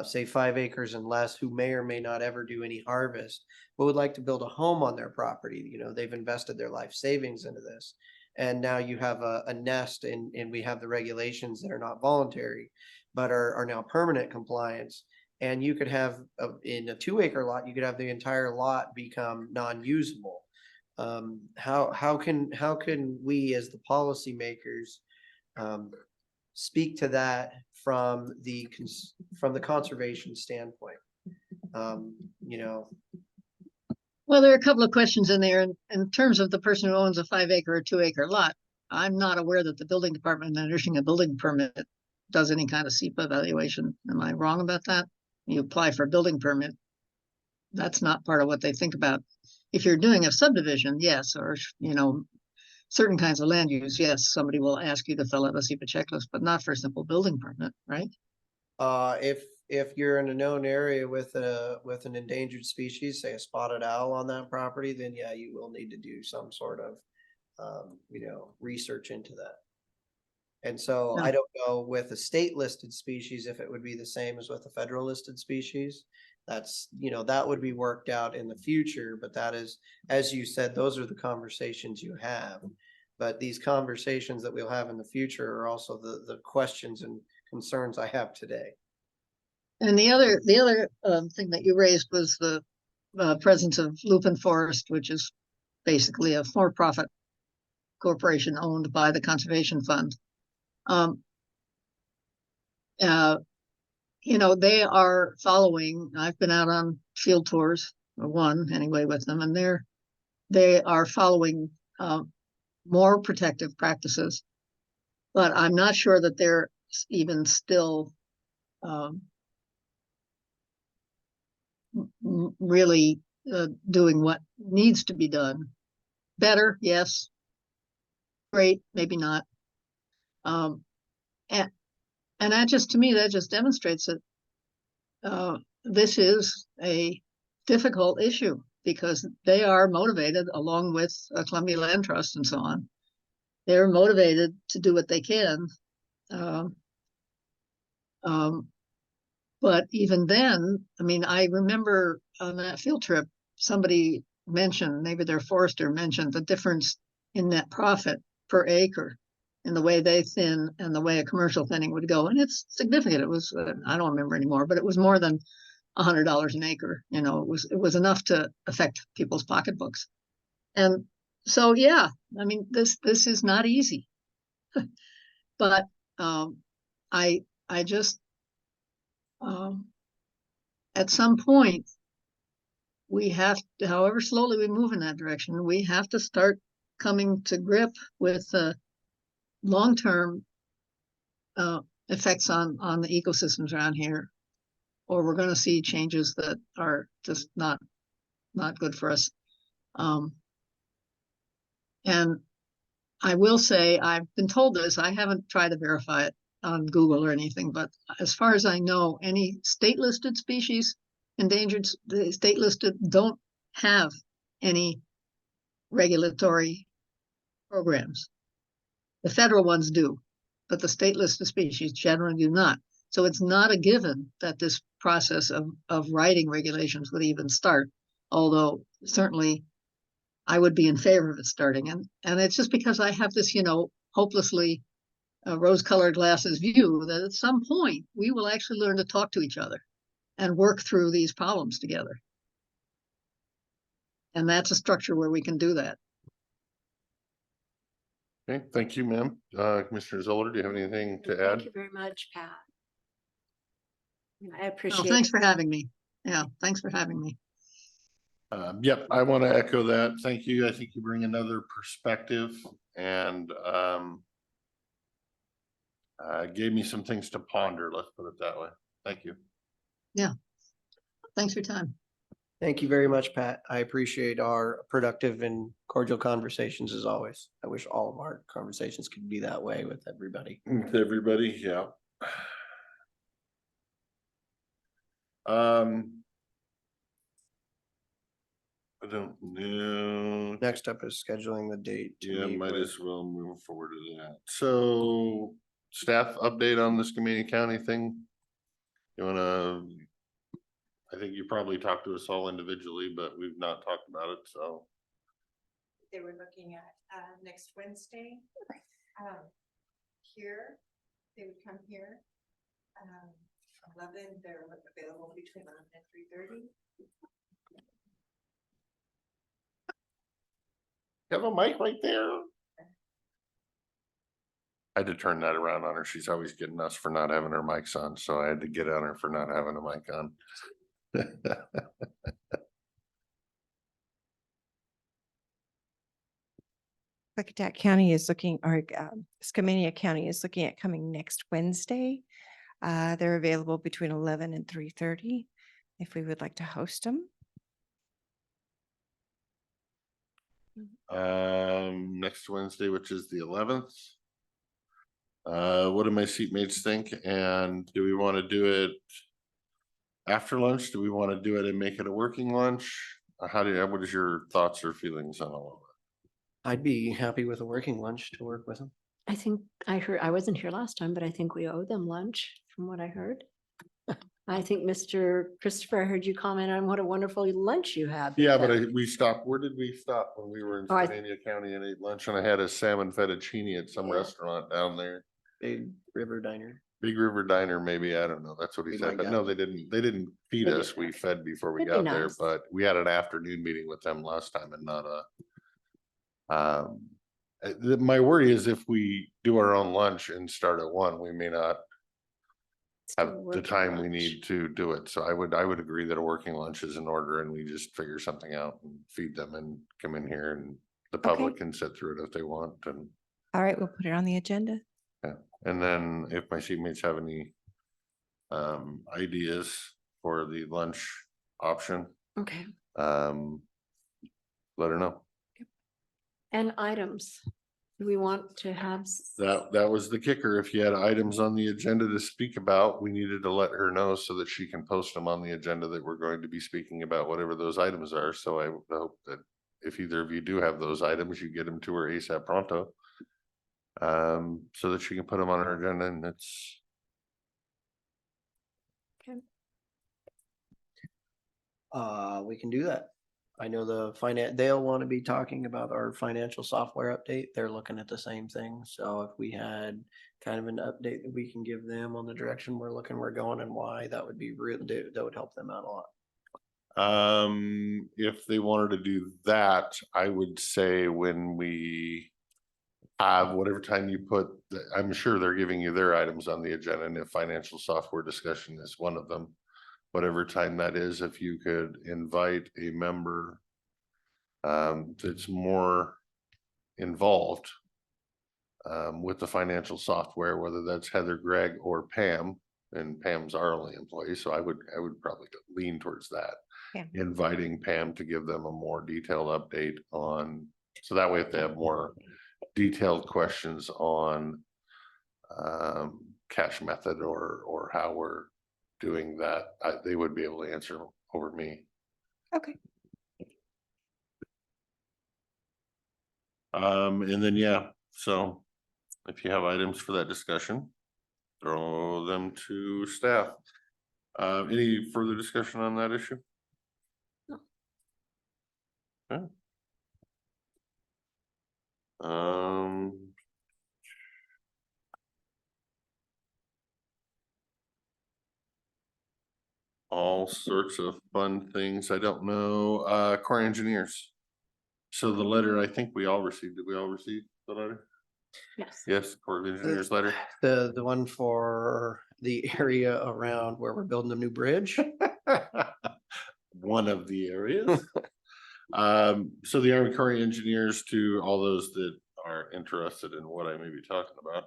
say 5 acres and less, who may or may not ever do any harvest, but would like to build a home on their property. You know, they've invested their life savings into this, and now you have a nest, and we have the regulations that are not voluntary, but are now permanent compliance. And you could have in a 2 acre lot, you could have the entire lot become non-usable. How can we as the policymakers speak to that from the conservation standpoint? You know. Well, there are a couple of questions in there in terms of the person who owns a 5 acre or 2 acre lot. I'm not aware that the building department in issuing a building permit does any kind of SEPA evaluation. Am I wrong about that? You apply for a building permit. That's not part of what they think about. If you're doing a subdivision, yes, or, you know, certain kinds of land use, yes, somebody will ask you to fill out a SEPA checklist, but not for a simple building permit, right? If you're in a known area with an endangered species, say a spotted owl on that property, then yeah, you will need to do some sort of, research into that. And so Yeah. I don't know with a state listed species, if it would be the same as with a federal listed species. That's, that would be worked out in the future, but that is, as you said, those are the conversations you have. But these conversations that we'll have in the future are also the questions and concerns I have today. And the other thing that you raised was the presence of Lupin Forest, which is basically a for-profit corporation owned by the Conservation Fund. They are following, I've been out on field tours, or one anyway with them, and they are following more protective practices. But I'm not sure that they're even still really doing what needs to be done. Better, yes. Great, maybe not. And that just, to me, that just demonstrates that this is a difficult issue because they are motivated, along with Columbia Land Trust and so on. They're motivated to do what they can. But even then, I mean, I remember on that field trip, somebody mentioned, maybe their forester mentioned the difference in net profit per acre in the way they thin and the way a commercial thinning would go. And it's significant. It was, I don't remember anymore, but it was more than $100 an acre. It was enough to affect people's pocketbooks. And so, yeah, I mean, this is not easy, but I just, at some point, we have to, however slowly we move in that direction, we have to start coming to grip with long-term effects on the ecosystems around here, or we're going to see changes that are just not good for us. And I will say, I've been told this, I haven't tried to verify it on Google or anything, but as far as I know, any state listed species, endangered, the state listed, don't have any regulatory programs. The federal ones do, but the state listed species generally do not. So it's not a given that this process of writing regulations would even start, although certainly I would be in favor of it starting. And it's just because I have this, hopelessly rose-colored glasses view that at some point we will actually learn to talk to each other and work through these problems together. And that's a structure where we can do that. Okay, thank you, ma'am. Commissioner Zoller, do you have anything to add? Thank you very much, Pat. I appreciate Oh, thanks it. for having me. Yeah, thanks for having me. Yep, I want to echo that. Thank you. I think you bring another perspective and gave me some things to ponder. Let's put it that way. Thank you. Yeah, thanks for your time. Thank you very much, Pat. I appreciate our productive and cordial conversations as always. I wish all of our conversations could be that way with everybody. With everybody, yeah. I don't know. Next up is scheduling the date. To Yeah, meet might with. as well move forward to that. So staff update on this community county thing. You wanna, I think you probably talked to us all individually, but we've not talked about it, so. They were looking at next Wednesday. Here, they would come here. 11, they're available between 11 and 3:30. You have a mic right there. I had to turn that around on her. She's always getting us for not having her mics on, so I had to get on her for not having a mic on. Klickitat County is looking, or Skamania County is looking at coming next Wednesday. They're available between 11 and 3:30 if we would like to host them. Next Wednesday, which is the 11th. What do my seatmates think? And do we want to do it after lunch? Do we want to do it and make it a working lunch? What is your thoughts or feelings on all of it? I'd be happy with a working lunch to work with them. I think I heard, I wasn't here last time, but I think we owe them lunch from what I heard. I think Mr. Christopher, I heard you comment on what a wonderful lunch you had. with Yeah, them. but we stopped. Where did we stop when we were in Oh, Skamania County and ate lunch? And I had a salmon fettuccine at some Yeah. restaurant down there. Big River Diner. Big River Diner, maybe. I don't know. That's what he We said. might But got no, it. they didn't feed They us. did We not. fed before we It'd be got there, nice. but we had an afternoon meeting with them last time and not a. My worry is if we do our own lunch and start at 1, we may not have Still the working time we lunch. need to do it. So I would agree that a working lunch is in order and we just figure something out and feed them and come in here and the public can sit through it if they want. And All right, we'll put it on the agenda. yeah, and then if my seatmates have any ideas for the lunch option, Okay, let her know. and items. Do we want to have? That was the kicker. If you had items on the agenda to speak about, we needed to let her know so that she can post them on the agenda that we're going to be speaking about, whatever those items are. So I hope that if either of you do have those items, you get them to her ASAP pronto. So that she can put them on her agenda and it's. Okay. We can do that. I know they'll want to be talking about our financial software update. They're looking at the same thing. So if we had kind of an update that we can give them on the direction we're going and why, that would be that would help them out a lot. If they wanted to do that, I would say when we have whatever time you put, I'm sure they're giving you their items on the agenda, and if financial software discussion is one of them, whatever time that is, if you could invite a member that's more involved with the financial software, whether that's Heather, Greg, or Pam, and Pam's our only employee, so I would probably lean towards that. Yeah. Inviting Pam to give them a more detailed update on, so that way if they have more detailed questions on cash method or how we're doing that, they would be able to answer over me. Okay. And then, yeah, so if you have items for that discussion, throw them to staff. Any further discussion on that issue? No. Okay. All sorts of fun things. I don't know, Corps engineers. So the letter, I think we all received. Did we all receive the letter? Yes. Yes, Corps of Engineers letter. The one for the area around where we're building a new bridge. One of the areas. So the Army Corps of Engineers, to all those that are interested in what I may be talking about,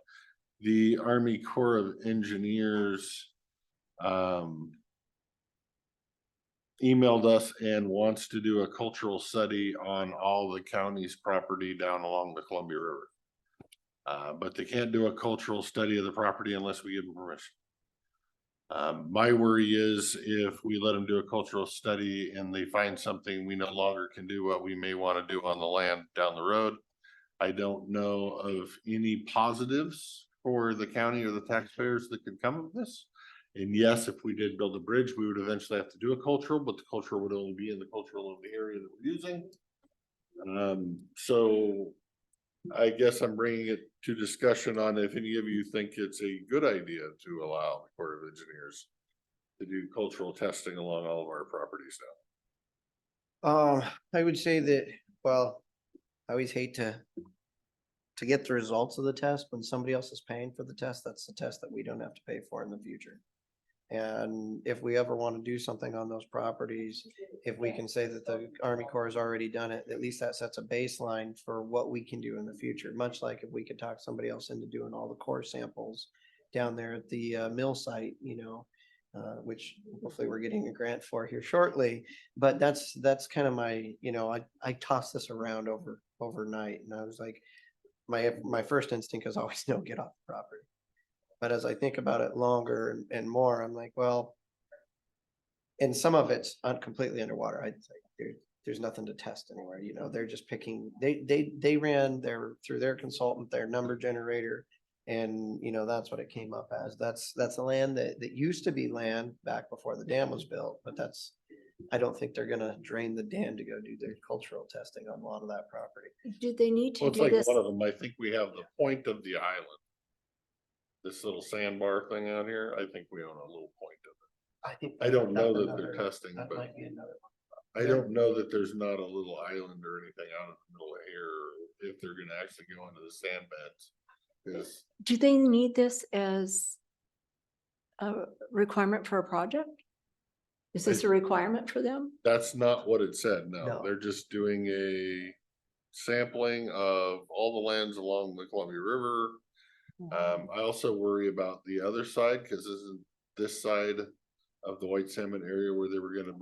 the Army Corps of Engineers emailed us and wants to do a cultural study on all the county's property down along the Columbia River. But they can't do a cultural study of the property unless we give them permission. My worry is if we let them do a cultural study and they find something we no longer can do what we may want to do on the land down the road. I don't know of any positives for the county or the taxpayers that could come of this. And yes, if we did build a bridge, we would eventually have to do a cultural, but the cultural would only be in the cultural of the area that we're using. So I guess I'm bringing it to discussion on if any of you think it's a good idea to allow the Corps of Engineers to do cultural testing along all of our properties now. I would say that, well, I always hate to get the results of the test when somebody else is paying for the test. That's the test that we don't have to pay for in the future. And if we ever want to do something on those properties, if we can say that the Army Corps has already done it, at least that sets a baseline for what we can do in the future. Much like if we could talk somebody else into doing all the core samples down there at the mill site, which hopefully we're getting a grant for here shortly. But that's kind of my, I tossed this around overnight, and I was like, my first instinct is always no, get off the property. But as I think about it longer and more, I'm like, well, and some of it's completely underwater. I'd say there's nothing to test anywhere. They're just picking. They ran through their consultant, their number generator, and that's what it came up as. That's the land that used to be land back before the dam was built. But I don't think they're gonna drain the dam to go do their cultural testing on a lot of that property. Do they need to Well, it's do like this? one of them, I think we have the point of the island. This little sandbar thing out here, I think we own a little point of it. I don't know that they're testing, That but might be another one. I don't know that there's not a little island or anything out in the middle of here, or if they're gonna actually go into the sand beds. Because Do they need this as a requirement for a project? Is this a requirement for them? that's not what it said, No. no, they're just doing a sampling of all the lands along the Columbia River. I also worry about the other side, because isn't this side of the White Salmon area where they were gonna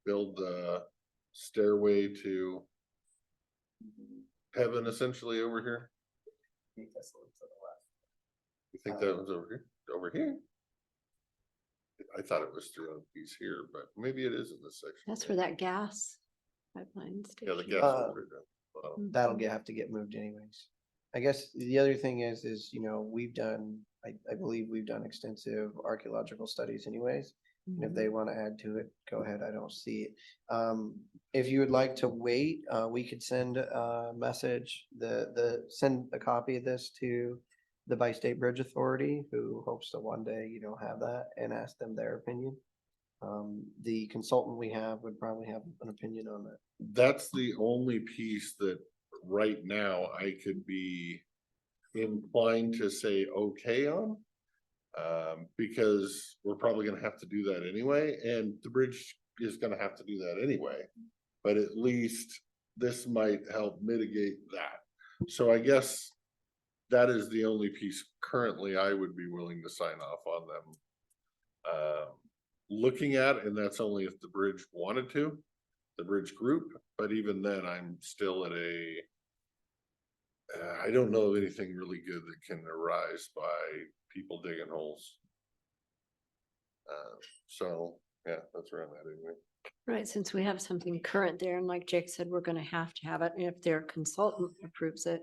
build the stairway to heaven essentially over here? You think that was over here? Over here? I thought it was through a piece here, but maybe it is in this section. That's where that gas pipeline Yeah, the station. gas. over there. That'll have to get moved anyways. I guess the other thing is, we've done, I believe we've done extensive archaeological studies anyways. And if they want to add to it, go ahead. I don't see it. If you would like to wait, we could send a message, send a copy of this to the Bi-State Bridge Authority, who hopes to one day, have that, and ask them their opinion. The consultant we have would probably have an opinion on that. That's the only piece that right now I could be inclined to say okay on. Because we're probably gonna have to do that anyway, and the bridge is gonna have to do that anyway. But at least this might help mitigate that. So I guess that is the only piece currently I would be willing to sign off on them looking at, and that's only if the bridge wanted to, the bridge group. But even then, I'm still at I don't know of anything really good that can arise by people digging holes. So yeah, that's around that anyway. Right, since we have something current there, and like Jake said, we're gonna have to have it, and if their consultant approves it.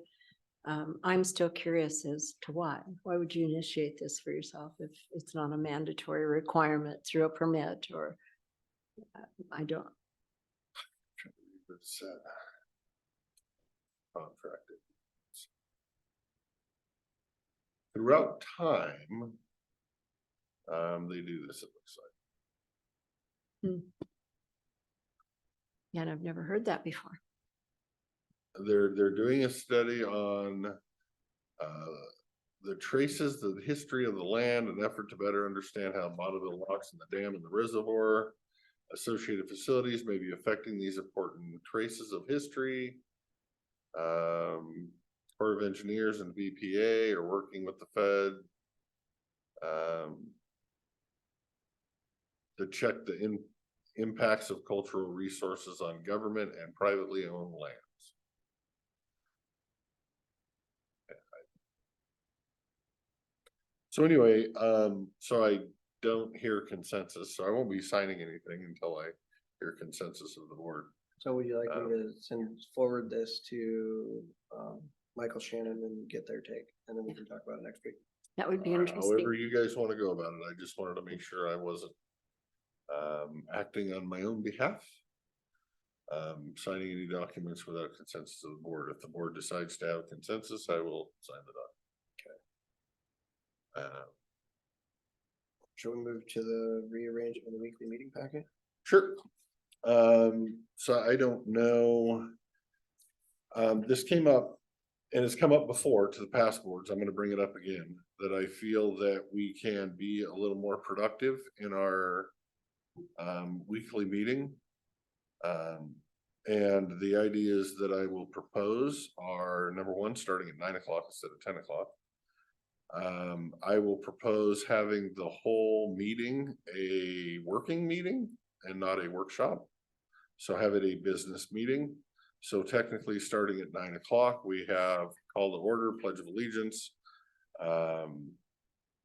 I'm still curious as to why. Why would you initiate this for yourself if it's not a mandatory requirement through a permit or? I don't. It's contracted. Throughout time, they do this, it looks like. Yeah, and I've never heard that before. They're doing a study on the traces, the history of the land, an effort to better understand how Bonneville locks and the dam and the reservoir associated facilities may be affecting these important traces of history. Corps of Engineers and BPA are working with the Fed to check the impacts of cultural resources on government and privately owned lands. So anyway, so I don't hear consensus, so I won't be signing anything until I hear consensus of the board. So would you like me to forward this to Michael Shannon and get their take, and then we can talk about it next week? That would be However interesting. you guys want to go about it, I just wanted to make sure I wasn't acting on my own behalf. Signing any documents without consensus of the board. If the board decides to have consensus, I will sign the document. Should we move to the rearrangement of the weekly meeting packet? Sure. So I don't know. This came up and it's come up before to the past boards, I'm gonna bring it up again, that I feel that we can be a little more productive in our weekly meeting. And the ideas that I will propose are, number one, starting at 9 o'clock instead of 10 o'clock. I will propose having the whole meeting a working meeting and not a workshop. So have it a business meeting. So technically, starting at 9 o'clock, we have call to order, pledge of allegiance,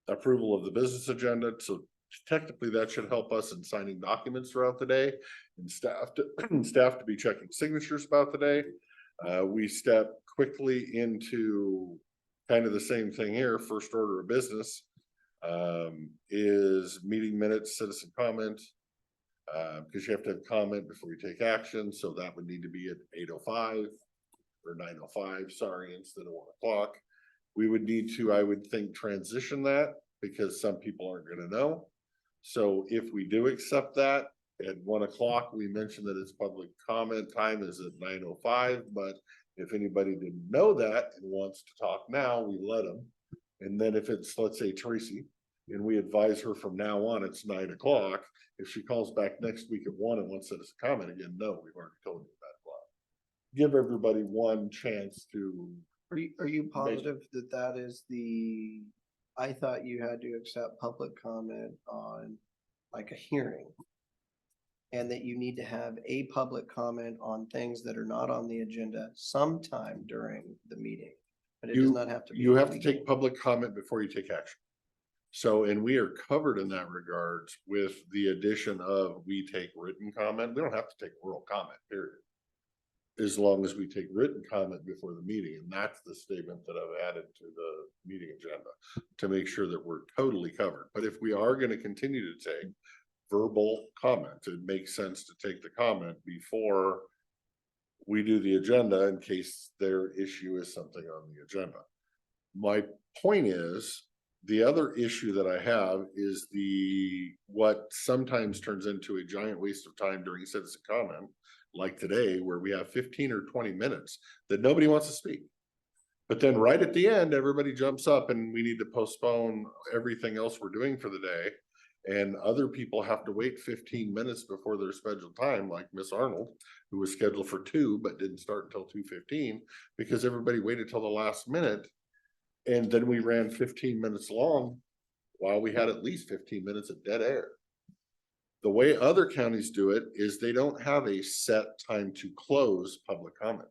approval of the business agenda. So technically, that should help us in signing documents throughout the day, and staff to be checking signatures about the day. We step quickly into kind of the same thing here. First order of business is meeting minutes, citizen comment. Because you have to have comment before you take action, so that would need to be at 8:05 or 9:05, sorry, instead of 1 o'clock. We would need to, I would think, transition that because some people aren't gonna know. So if we do accept that at 1 o'clock, we mentioned that it's public comment time is at 9:05, but if anybody didn't know that and wants to talk now, we let them. And then if it's, let's say, Tracy, and we advise her from now on, it's 9 o'clock. If she calls back next week at 1 and wants to comment again, no, we've already told you that. Give everybody one chance to. Are you positive that that is the, I thought you had to accept public comment on like a hearing. And that you need to have a public comment on things that are not on the agenda sometime during the meeting. But it does not have to be. You have to take public comment before you take action. So, and we are covered in that regards with the addition of we take written comment. We don't have to take oral comment, period. As long as we take written comment before the meeting. And that's the statement that I've added to the meeting agenda to make sure that we're totally covered. But if we are going to continue to take verbal comment, it makes sense to take the comment before we do the agenda in case their issue is something on the agenda. My point is, the other issue that I have is what sometimes turns into a giant waste of time during citizen comment, like today, where we have 15 or 20 minutes that nobody wants to speak. But then right at the end, everybody jumps up and we need to postpone everything else we're doing for the day. And other people have to wait 15 minutes before their scheduled time, like Miss Arnold, who was scheduled for 2, but didn't start until 2:15 because everybody waited till the last minute. And then we ran 15 minutes long while we had at least 15 minutes of dead air. The way other counties do it is they don't have a set time to close public comment.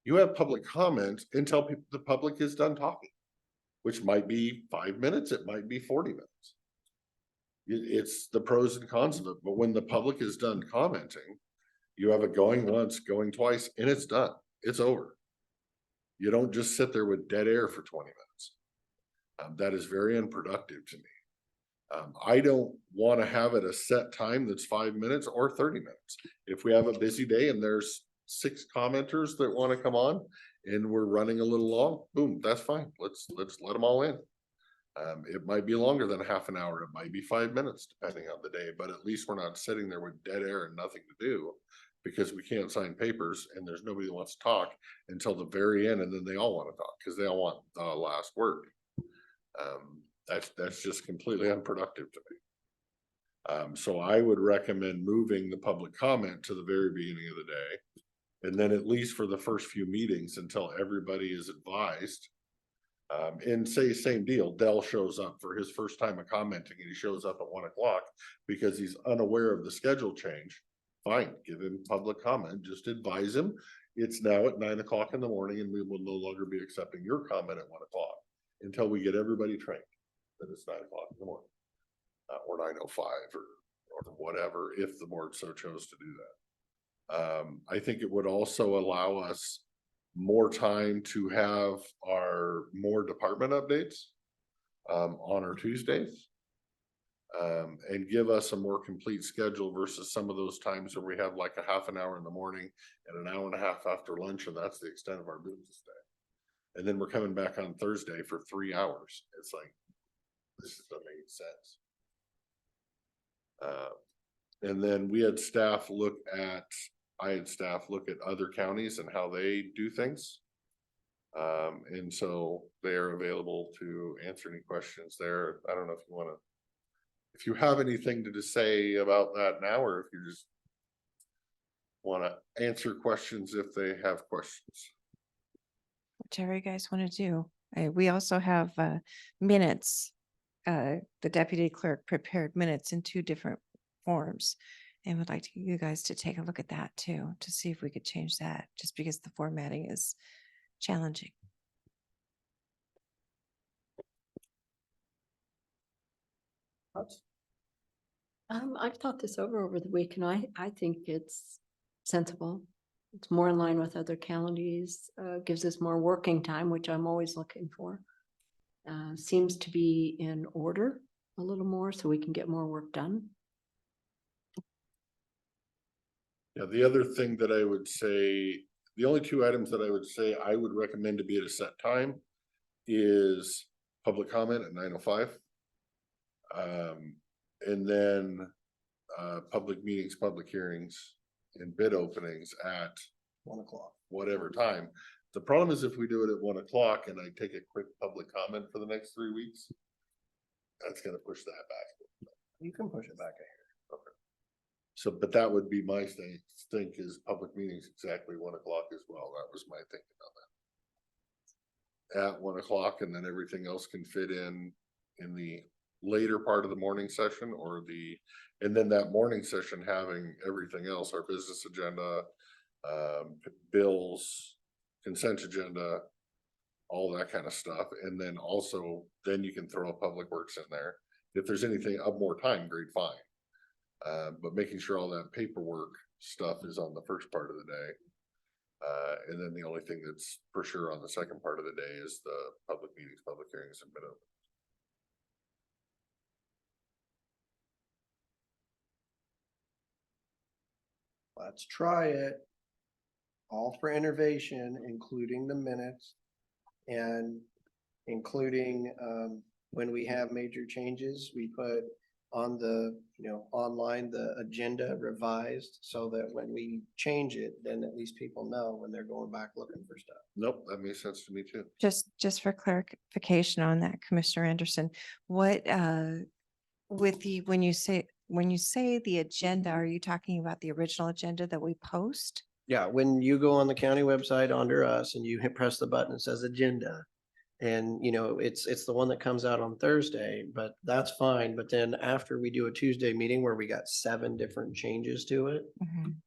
You have public comment until the public is done talking, which might be 5 minutes, it might be 40 minutes. It's the pros and cons of it, but when the public is done commenting, you have it going once, going twice, and it's done, it's over. You don't just sit there with dead air for 20 minutes. That is very unproductive to me. I don't want to have it a set time that's 5 minutes or 30 minutes. If we have a busy day and there's 6 commenters that want to come on and we're running a little long, boom, that's fine. Let's let them all in. It might be longer than half an hour. It might be 5 minutes depending on the day, but at least we're not sitting there with dead air and nothing to do because we can't sign papers and there's nobody that wants to talk until the very end. And then they all want to talk because they all want the last word. That's just completely unproductive to me. So I would recommend moving the public comment to the very beginning of the day. And then at least for the first few meetings until everybody is advised. And say same deal, Dell shows up for his first time of commenting and he shows up at 1 o'clock because he's unaware of the schedule change. Fine, give him public comment, just advise him. It's now at 9 o'clock in the morning and we will no longer be accepting your comment at 1 o'clock until we get everybody trained that it's 9 o'clock in the morning. Or 9:05 or whatever, if the board so chose to do that. I think it would also allow us more time to have our more department updates on our Tuesdays. And give us a more complete schedule versus some of those times where we have like a half an hour in the morning and an hour and a half after lunch, and that's the extent of our business day. And then we're coming back on Thursday for 3 hours. It's like, this doesn't make sense. And then I had staff look at other counties and how they do things. And so they are available to answer any questions there. I don't know if you want to, if you have anything to say about that now, or if you just want to answer questions if they have questions. Whatever you guys want to do. We also have minutes. The deputy clerk prepared minutes in 2 different forms. And would like you guys to take a look at that too, to see if we could change that, just because the formatting is challenging. I've thought this over the week and I think it's sensible. It's more in line with other counties, gives us more working time, which I'm always looking for. Seems to be in order a little more so we can get more work done. Yeah, the other thing that I would say, the only 2 items that I would say I would recommend to be at a set time is public comment at 9:05. And then public meetings, public hearings, and bid openings at 1 o'clock. whatever time. The problem is if we do it at 1 o'clock and I take a quick public comment for the next 3 weeks, that's gonna push that back. You can push it back a hair. Okay. So, but that would be my think is public meetings exactly 1 o'clock as well. That was my thinking on that. At 1 o'clock, and then everything else can fit in the later part of the morning session and then that morning session having everything else, our business agenda, bills, consent agenda, all that kind of stuff. And then also, then you can throw a public works in there. If there's anything of more time, great, fine. But making sure all that paperwork stuff is on the first part of the day. And then the only thing that's for sure on the second part of the day is the public meetings, public hearings, and bid openings. Let's try it. All for innovation, including the minutes and including when we have major changes, we put on the, online, the agenda revised so that when we change it, then at least people know when they're going back looking for stuff. Nope, that makes sense to me too. Just for clarification on that, Commissioner Anderson, what when you say the agenda, are you talking about the original agenda that we post? Yeah, when you go on the county website under us and you press the button that says agenda. And it's the one that comes out on Thursday, but that's fine. But then after we do a Tuesday meeting where we got 7 different changes to it,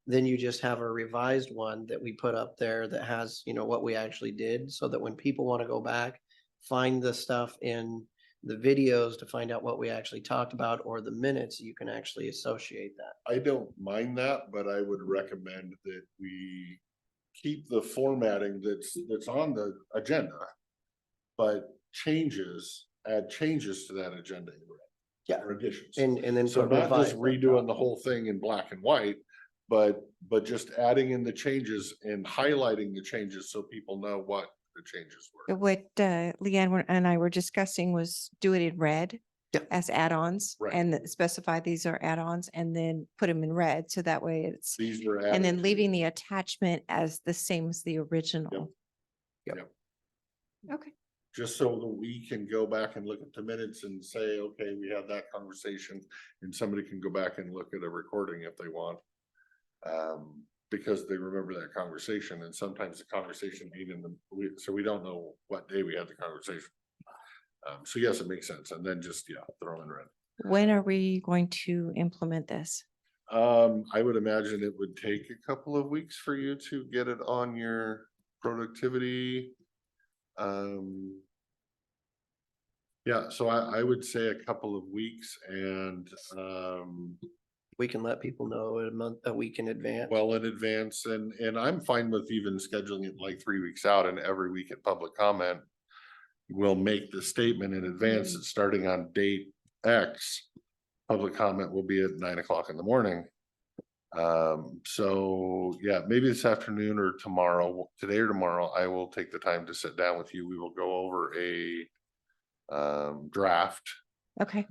then you just have a revised one that we put up there that has, what we actually did, so that when people want to go back, find the stuff in the videos to find out what we actually talked about, or the minutes, you can actually associate that. I don't mind that, but I would recommend that we keep the formatting that's on the agenda, but add changes to that agenda. Yeah. Or additions. And then So put not just revised. redoing the whole thing in black and white, but just adding in the changes and highlighting the changes so people know what the changes were. What Leanne and I were discussing was do it in red as add-ons, Right. and specify these are add-ons, and then put them in red. So that way it's, These were and then added. leaving the attachment as the same as the original. Yep. Okay. Just so that we can go back and look at the minutes and say, okay, we had that conversation, and somebody can go back and look at a recording if they want. Because they remember that conversation, and sometimes the conversation so we don't know what day we had the conversation. So yes, it makes sense. And then just, throw in red. When are we going to implement this? I would imagine it would take a couple of weeks for you to get it on your productivity. Yeah, so I would say a couple of weeks, and we can let people know a week in advance. Well, in advance, and I'm fine with even scheduling it like 3 weeks out, and every week at public comment, we'll make the statement in advance that starting on date X, public comment will be at 9 o'clock in the morning. So yeah, maybe this afternoon or today or tomorrow, I will take the time to sit down with you. We will go over a draft Okay.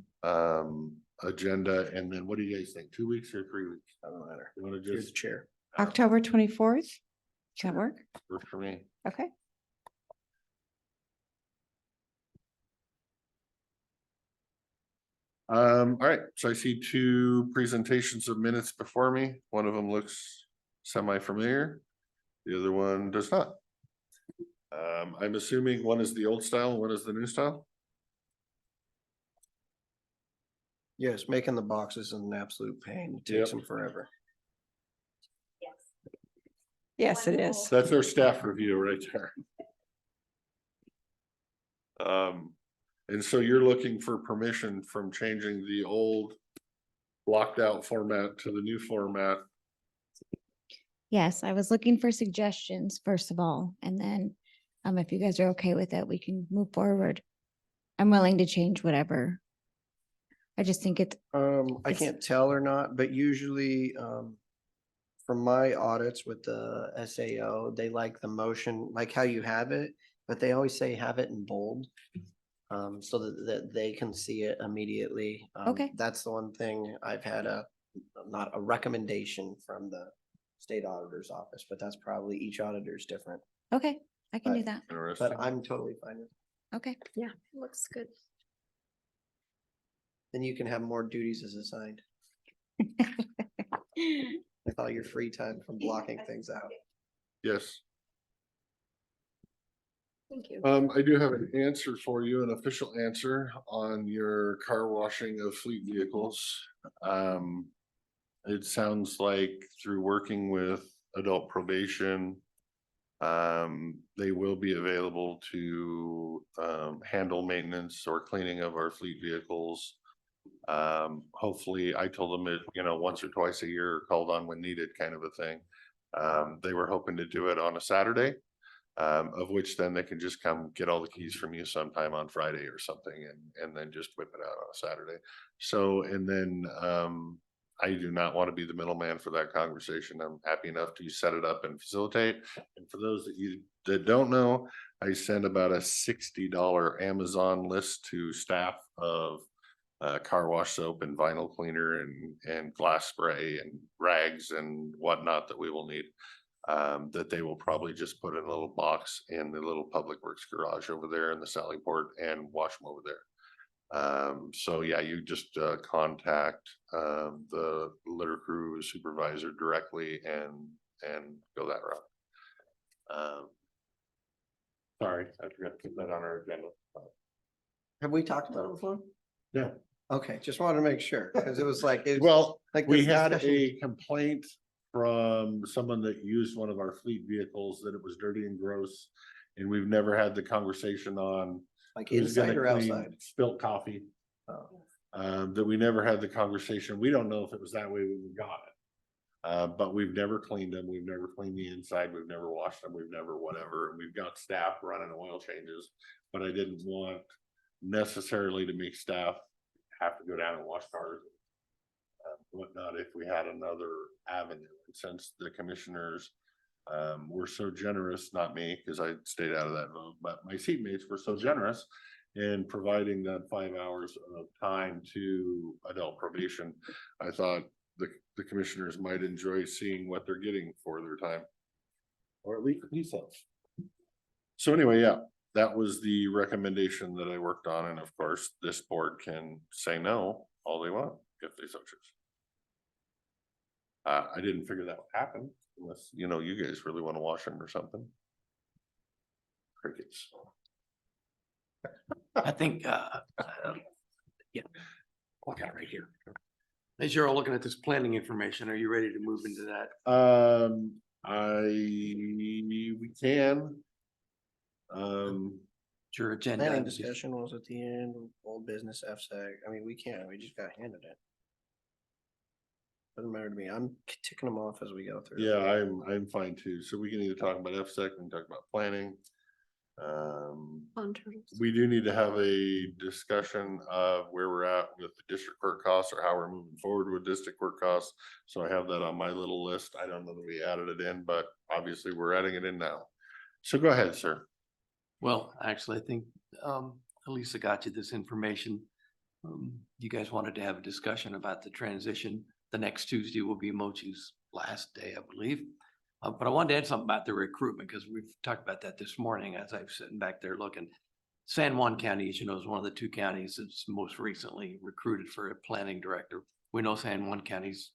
agenda, and then what do you guys think? 2 weeks or 3 weeks? I don't matter. You want to You're the just chair. October 24th? Does that work? work for me? Okay. All right, so I see two presentations of minutes before me. One of them looks semi-familiar. The other one does not. I'm assuming one is the old style, one is the new style. Yes, making the boxes is an absolute pain. It Yep. takes them forever. Yes, it is. That's our staff review right there. And so you're looking for permission from changing the old blocked out format to the new format. Yes, I was looking for suggestions first of all, and then if you guys are okay with it, we can move forward. I'm willing to change whatever. I just think it's I can't tell or not, but usually, from my audits with the SAO, they like the motion, like how you have it, but they always say have it in bold. So that they can see it immediately. Okay. That's the one thing I've had not a recommendation from the state auditor's office, but that's probably each auditor is different. okay. I can do that. But I'm totally fine with it. Okay. Yeah, looks good. Then you can have more duties as assigned with all your free time from blocking things out. Yes. Thank you. I do have an answer for you, an official answer on your car washing of fleet vehicles. It sounds like through working with adult probation, they will be available to handle maintenance or cleaning of our fleet vehicles. Hopefully, I told them it, once or twice a year, called on when needed, kind of a thing. They were hoping to do it on a Saturday. Of which then they can just come get all the keys from you sometime on Friday or something and then just whip it out on a Saturday. So, and then I do not want to be the middleman for that conversation. I'm happy enough to set it up and facilitate. And for those that don't know, I send about a $60 Amazon list to staff of car wash soap and vinyl cleaner and glass spray and rags and whatnot that we will need. That they will probably just put in a little box in the little public works garage over there in the Sally Port and wash them over there. So yeah, you just contact the litter crew supervisor directly and go that route. Sorry, I forgot to put that on our agenda. Have we talked about it before? Yeah. Okay, just wanted to make sure, because it was like. Well, like we this had discussion- a complaint from someone that used one of our fleet vehicles that it was dirty and gross. And we've never had the conversation on. Like who's gonna inside or clean outside? Spilt coffee. That we never had the conversation. We don't know if it was that way when we got it. But we've never cleaned them. We've never cleaned the inside. We've never washed them. We've never whatever. And we've got staff running oil changes. But I didn't want necessarily to make staff have to go down and wash cars. Whatnot if we had another avenue. And since the commissioners were so generous, not me, because I stayed out of that vote, but my seatmates were so generous in providing that 5 hours of time to adult probation. I thought the commissioners might enjoy seeing what they're getting for their time. Or at least he said. So anyway, yeah, that was the recommendation that I worked on. And of course, this board can say no all they want if they so choose. I didn't figure that would happen unless, you guys really want to wash them or something. Crickets. I think, yeah. I got it right here. As you're all looking at this planning information, are you ready to move into that? We can. Your agenda. Planning discussion was at the end, old business FSAC. I mean, we just got handed it. Doesn't matter to me. I'm ticking them off as we go through. Yeah, I'm fine too. So we can either talk about FSEC, we can talk about planning. We do need to have a discussion of where we're at with the district court costs or how we're moving forward with district court costs. So I have that on my little list. I don't know that we added it in, but obviously we're adding it in now. So go ahead, sir. Well, actually, I think Elisa got you this information. You guys wanted to have a discussion about the transition. The next Tuesday will be Mochi's last day, I believe. But I wanted to add something about the recruitment because we've talked about that this morning as I was sitting back there looking. San Juan County, as you know, is one of the two counties that's most recently recruited for a planning director. We know San Juan County's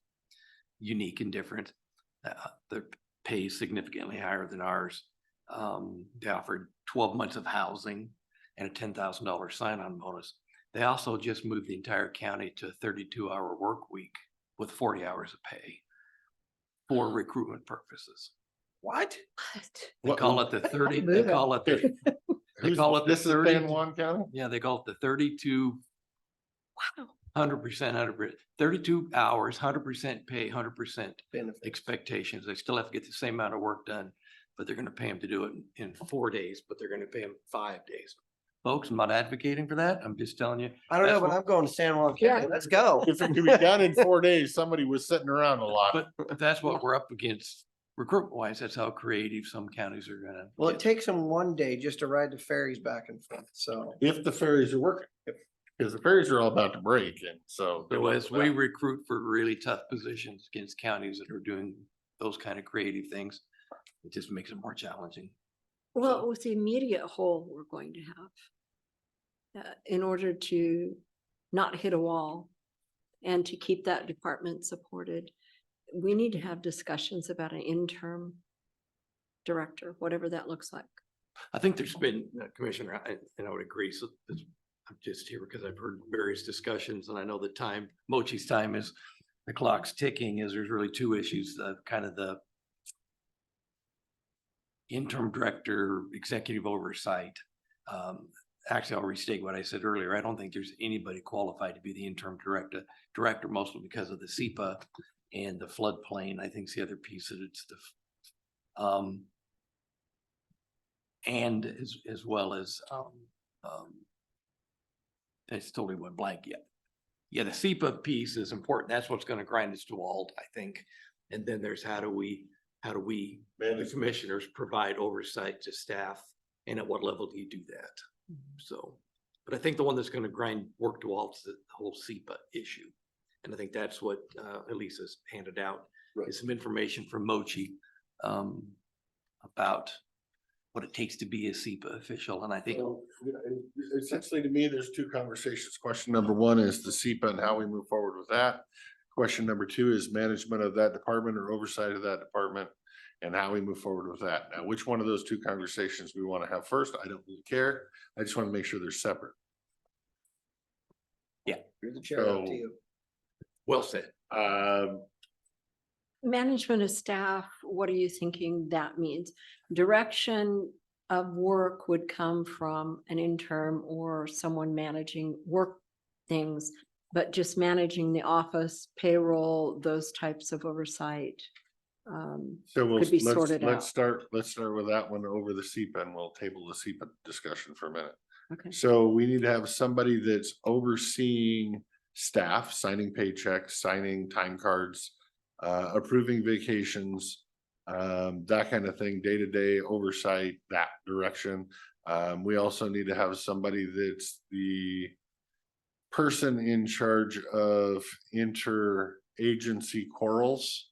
unique and different. Their pay is significantly higher than ours. They offered 12 months of housing and a $10,000 sign-on bonus. They also just moved the entire county to a 32-hour work week with 40 hours of pay for recruitment purposes. What? They call it the 30, they call it the, they call it the 30. San Juan County? Yeah, they call it the 32. Wow. 100%, 32 hours, 100% pay, 100% expectations. They still have to get the same amount of work done, but they're going to pay them to do it in 4 days, but they're going to pay them 5 days. Folks, I'm not advocating for that. I'm just telling you. I don't know, that's but what- I'm going to San Juan County. Let's go. If it could be done in 4 days, somebody was sitting around a lot. But that's what we're up against recruitment wise. That's how creative some counties are gonna. Well, it get. takes them 1 day just to ride the ferries back and forth, so. If the ferries are working, because the ferries are all about to break, and so. So as we recruit for really tough positions against counties that are doing those kind of creative things, it just makes it more challenging. Well, with the immediate hole we're going to have, in order to not hit a wall and to keep that department supported, we need to have discussions about an interim director, whatever that looks like. I think there's been, Commissioner, and I would agree. So I'm just here because I've heard various discussions and I know the time, Mochi's time is, the clock's ticking, is there's really two issues, kind of the interim director, executive oversight. Actually, I'll restate what I said earlier. I don't think there's anybody qualified to be the interim director, mostly because of the SEPA and the floodplain. I think it's the other piece that it's the, and as well as, it's totally went blank yet. Yeah, the SEPA piece is important. That's what's going to grind us to a halt, I think. And then there's how do we, the commissioners provide oversight to staff, and at what level do you do that? So, but I think the one that's going to work to a halt is the whole SEPA issue. And I think that's what Elisa's handed out, is some information from Mochi about what it takes to be a SEPA official. And I think essentially to me, there's two conversations. Question number one is the SEPA and how we move forward with that. Question number two is management of that department or oversight of that department and how we move forward with that. Now, which one of those two conversations we want to have first, I don't really care. I just want to make sure they're separate. Yeah. You're the chair, up to you. Well said. Management of staff, what are you thinking that means? Direction of work would come from an interim or someone managing work things, but just managing the office, payroll, those types of oversight. So we'll, could be sorted out. let's start with that one over the SEPA, and we'll table the SEPA discussion for a minute. Okay. So we need to have somebody that's overseeing staff, signing paychecks, signing time cards, approving vacations, that kind of thing, day-to-day oversight, that direction. We also need to have somebody that's the person in charge of interagency quarrels,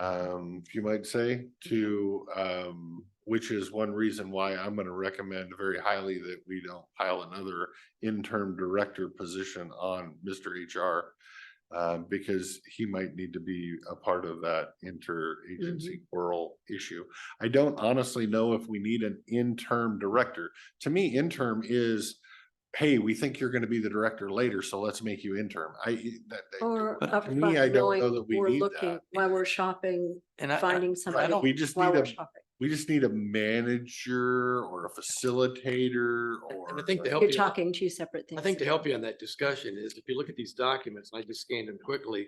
if you might say, to which is one reason why I'm going to recommend very highly that we don't pile another interim director position on Mr. HR, because he might need to be a part of that interagency quarrel issue. I don't honestly know if we need an interim director. To me, interim is, hey, we think you're going to be the director later, so let's make you interim. Or to me, I don't know that we we're need looking that. while we're shopping, And finding somebody We just while need we're a, shopping. we just need a manager or a facilitator And I or. think to help You're you, talking two separate things. I think to help you on that discussion is if you look at these documents, and I just scanned them quickly,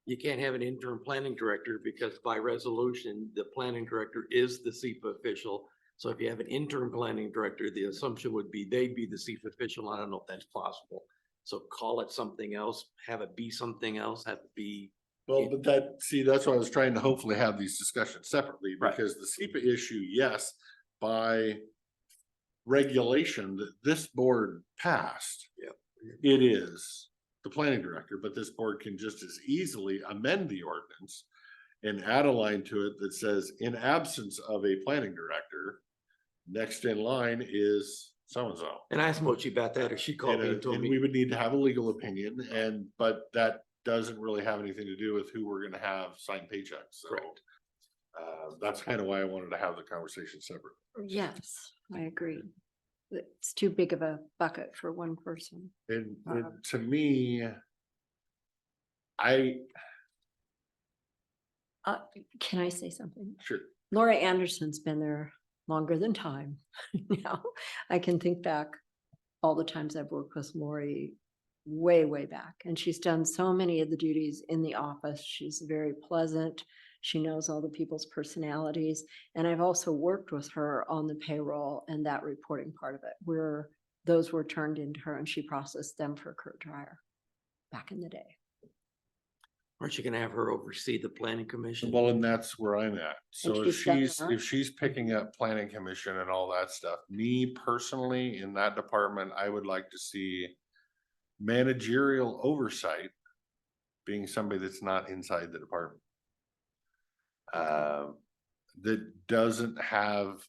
you can't have an interim planning director because by resolution, the planning director is the SEPA official. So if you have an interim planning director, the assumption would be they'd be the SEPA official. I don't know if that's possible. So call it something else, have it be something else, have it be. Well, but that's why I was trying to hopefully have these discussions separately, Right. because the SEPA issue, yes, by regulation that this board passed. Yep. It is the planning director, but this board can just as easily amend the ordinance and add a line to it that says, in absence of a planning director, next in line is so-and-so. And I asked Mochi about that, or she called me and told And me. we would need to have a legal opinion but that doesn't really have anything to do with who we're gonna have sign paychecks, so. Correct. That's kind of why I wanted to have the conversation separate. Yes, I agree. It's too big of a bucket for one person. And to me, I, Can I say something? sure, Laura Anderson's been there longer than time. Now, I can think back all the times I've worked with Lori way, way back. And she's done so many of the duties in the office. She's very pleasant. She knows all the people's personalities. And I've also worked with her on the payroll and that reporting part of it, where those were turned into her and she processed them for Kurt Dreyer back in the day. Aren't you gonna have her oversee the planning commission? well, and that's where I'm at. So And if she's done she's, that. if she's picking up planning commission and all that stuff, me personally, in that department, I would like to see managerial oversight being somebody that's not inside the department. That doesn't have,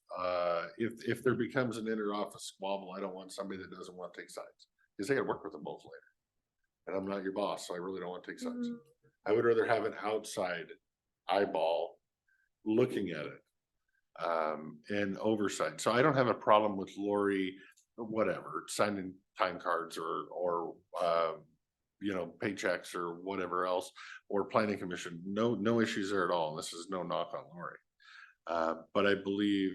if there becomes an inter-office squabble, I don't want somebody that doesn't want to take sides. Because they gotta work with them both later. And I'm not your boss, so I really don't want to take sides. I would rather have an outside eyeball looking at it. And oversight. So I don't have a problem with Lori, whatever, signing time cards or paychecks or whatever else, or planning commission. No issues there at all. This is no knock on Lori. But I believe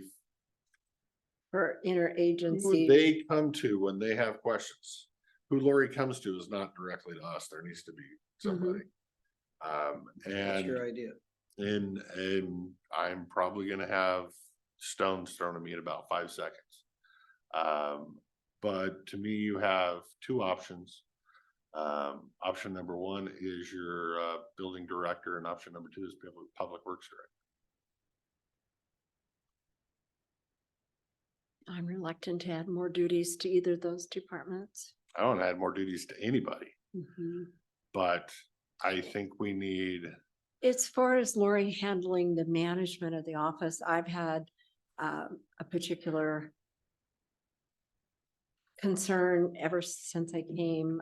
For who interagency. they come to when they have questions, who Lori comes to is not directly to us. There needs to be somebody. That's your And idea. and I'm probably gonna have stones thrown at me in about 5 seconds. But to me, you have two options. Option number one is your building director, and option number two is public works director. I'm reluctant to add more duties to either of those departments. I don't add more duties to anybody, Mhm. but I think we need, As far as Lori handling the management of the office, I've had a particular concern ever since I came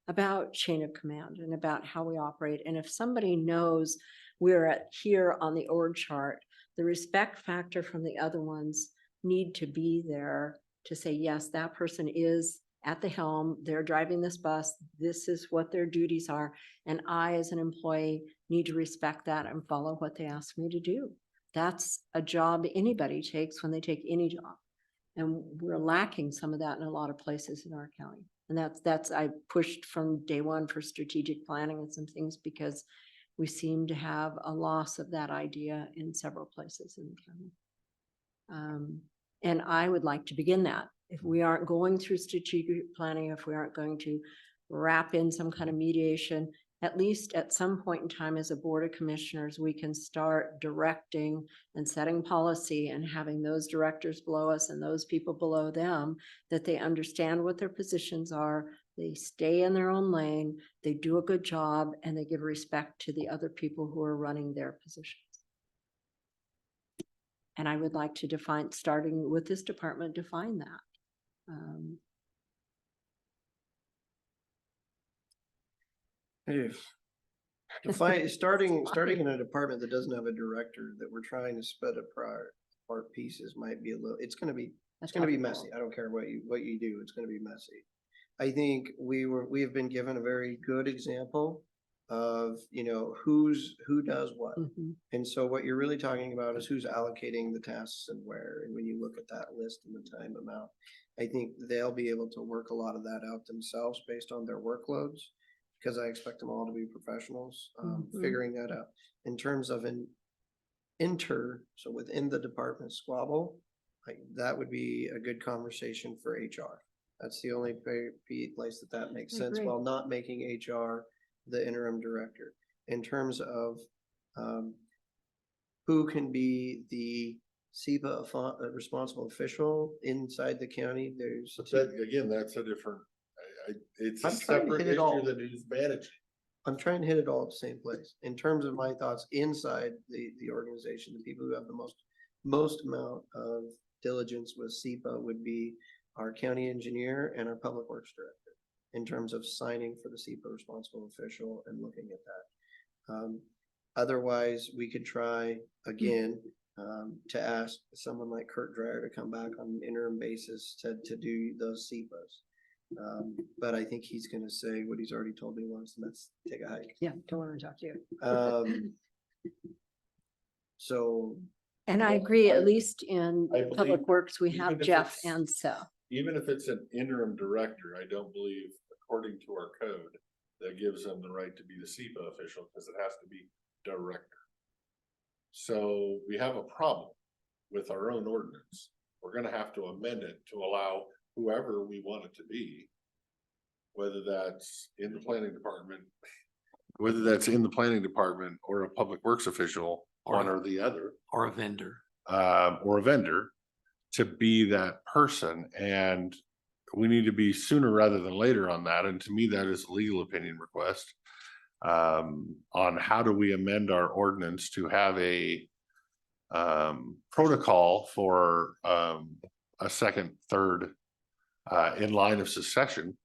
about chain of command and about how we operate. And if somebody knows we're at here on the org chart, the respect factor from the other ones need to be there to say, yes, that person is at the helm, they're driving this bus, this is what their duties are. And I, as an employee, need to respect that and follow what they ask me to do. That's a job anybody takes when they take any job. And we're lacking some of that in a lot of places in our county. And I pushed from day one for strategic planning and some things because we seem to have a loss of that idea in several places in the county. And I would like to begin that. If we aren't going through strategic planning, if we aren't going to wrap in some kind of mediation, at least at some point in time as a board of commissioners, we can start directing and setting policy and having those directors below us and those people below them, that they understand what their positions are, they stay in their own lane, they do a good job, and they give respect to the other people who are running their positions. And I would like to define, starting with this department, define that. If starting in a department that doesn't have a director, that we're trying to split apart pieces might be it's gonna be messy. I don't care what you do, it's gonna be messy. I think we have been given a very good example of, who does what. And so what you're really talking about is who's allocating the tasks and where. And when you look at that list and the time amount, I think they'll be able to work a lot of that out themselves based on their workloads, because I expect them all to be professionals, figuring that out. In terms of so within the department squabble, that would be a good conversation for HR. That's the only place that makes sense, agree. while not making HR the interim director. In terms of who can be the SEPA responsible official inside the county, that's a different, it's a I'm trying to separate hit it all. issue than who's managing. I'm trying to hit it all at the same place. In terms of my thoughts inside the organization, the people who have the most amount of diligence with SEPA would be our county engineer and our public works director in terms of signing for the SEPA responsible official and looking at that. Otherwise, we could try again to ask someone like Kurt Dreyer to come back on an interim basis to do those SEPAs. But I think he's gonna say what he's already told me once, and that's take a hike. Yeah, don't want to talk to you. So. And I agree, at least in I believe Public Works, we even have if Jeff it's- and Seth. Even if it's an interim director, I don't believe, according to our code, that gives them the right to be the SEPA official, because it has to be director. So we have a problem with our own ordinance. We're gonna have to amend it to allow whoever we want it to be, whether that's in the planning department, or a public works official, one or the other. Or a vendor. Or a vendor to be that person. And we need to be sooner rather than later on that. And to me, that is a legal opinion request on how do we amend our ordinance to have a protocol for a second, third in line of succession.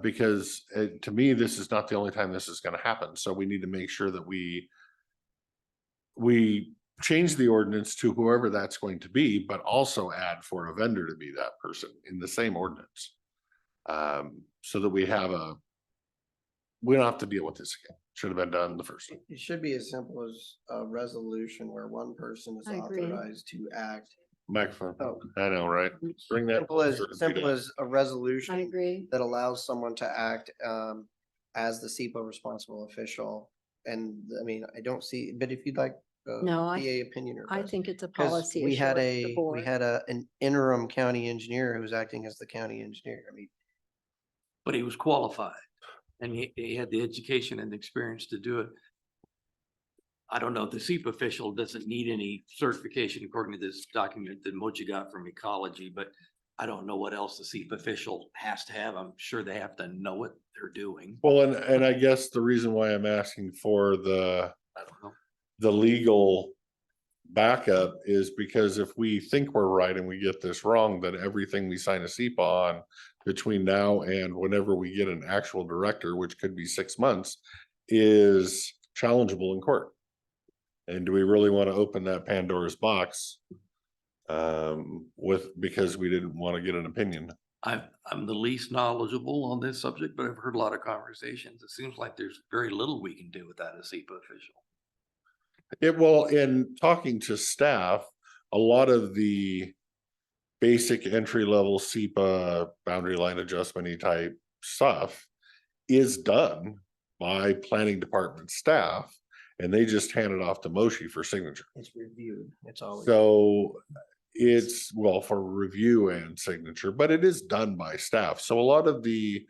Because to me, this is not the only time this is going to happen. So we need to make sure that we change the ordinance to whoever that's going to be, but also add for a vendor to be that person in the same ordinance. So that we don't have to deal with this again. Should have been done the first time. It should be as simple as a resolution where one person is I agree. authorized to act. Microphone. Oh. I know, right? Bring that. Simple as a resolution. I agree. That allows someone to act as the SEPA responsible official. And I mean, I don't see, but if you'd like No, PA opinion I request. think it's a 'Cause policy we issue had with the we board. had an interim county engineer who was acting as the county engineer. I mean, But he was qualified and he had the education and experience to do it. I don't know, the SEPA official doesn't need any certification according to this document that Mochi got from ecology, but I don't know what else the SEPA official has to have. I'm sure they have to know what they're doing. Well, and I guess the reason why I'm asking for the I don't know. legal backup is because if we think we're right and we get this wrong, then everything we sign a SEPA on between now and whenever we get an actual director, which could be 6 months, is challengeable in court. And do we really want to open that Pandora's box because we didn't want to get an opinion? I'm the least knowledgeable on this subject, but I've heard a lot of conversations. It seems like there's very little we can do without a SEPA official. In talking to staff, a lot of the basic entry level SEPA boundary line adjustment type stuff is done by planning department staff, and they just hand it off to Moshi for signature. it's reviewed. It's always. So it's for review and signature, but it is done by staff. So a lot of the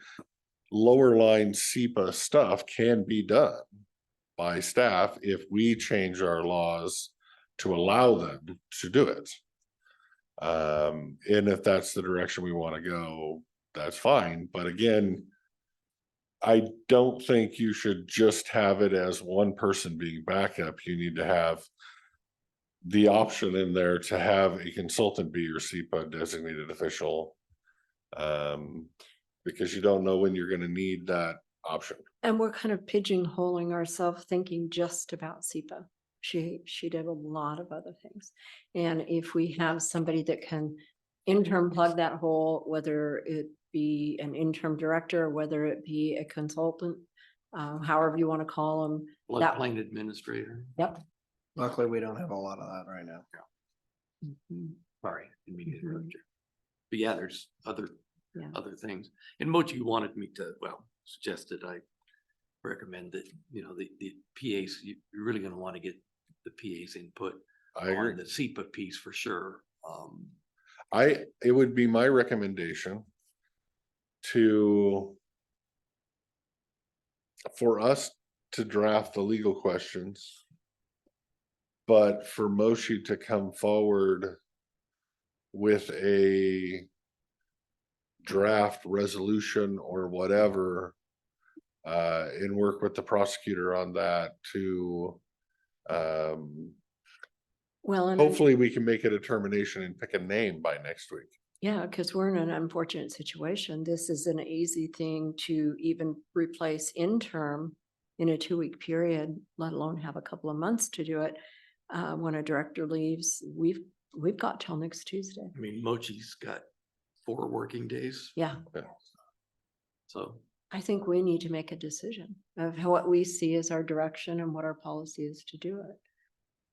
lower line SEPA stuff can be done by staff if we change our laws to allow them to do it. And if that's the direction we want to go, that's fine. But again, I don't think you should just have it as one person being backup. You need to have the option in there to have a consultant be your SEPA designated official. Because you don't know when you're going to need that option. And we're kind of pigeonholing ourselves thinking just about SEPA. She did a lot of other things. And if we have somebody that can interim plug that hole, whether it be an interim director, or whether it be a consultant, however you want to call them. Floodplain administrator. Yep. Luckily, we don't have a lot of that right now. Sorry, didn't mean to interrupt you. But yeah, there's other things. And Mochi wanted me to, suggested I recommend that, the PAs, you're really gonna want to get the PA's input on the SEPA piece for sure. It would be my recommendation for us to draft the legal questions, but for Moshi to come forward with a draft resolution or whatever, and work with the prosecutor on that to, and hopefully we can make a determination and pick a name by next week. Yeah, because we're in an unfortunate situation. This is an easy thing to even replace interim in a 2-week period, let alone have a couple of months to do it. When a director leaves, we've got till next Tuesday. I mean, Mochi's got 4 working days. Yeah, So I think we need to make a decision of what we see as our direction and what our policy is to do it.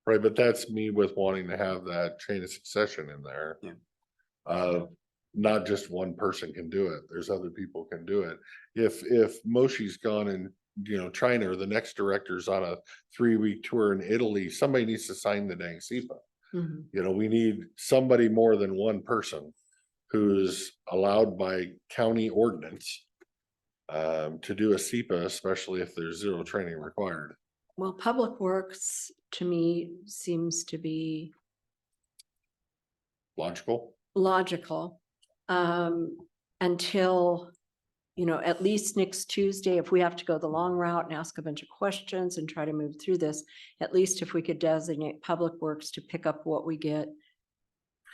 Right, but that's me with wanting to have that chain of succession in there. Yeah. Not just one person can do it. There's other people can do it. If Moshi's gone in, China, or the next director's on a 3-week tour in Italy, somebody needs to sign the dang SEPA. Mhm. We need somebody more than one person who's allowed by county ordinance to do a SEPA, especially if there's 0 training required. Well, Public Works to me seems to be Logical. Until, at least next Tuesday, if we have to go the long route and ask a bunch of questions and try to move through this, at least if we could designate Public Works to pick up what we get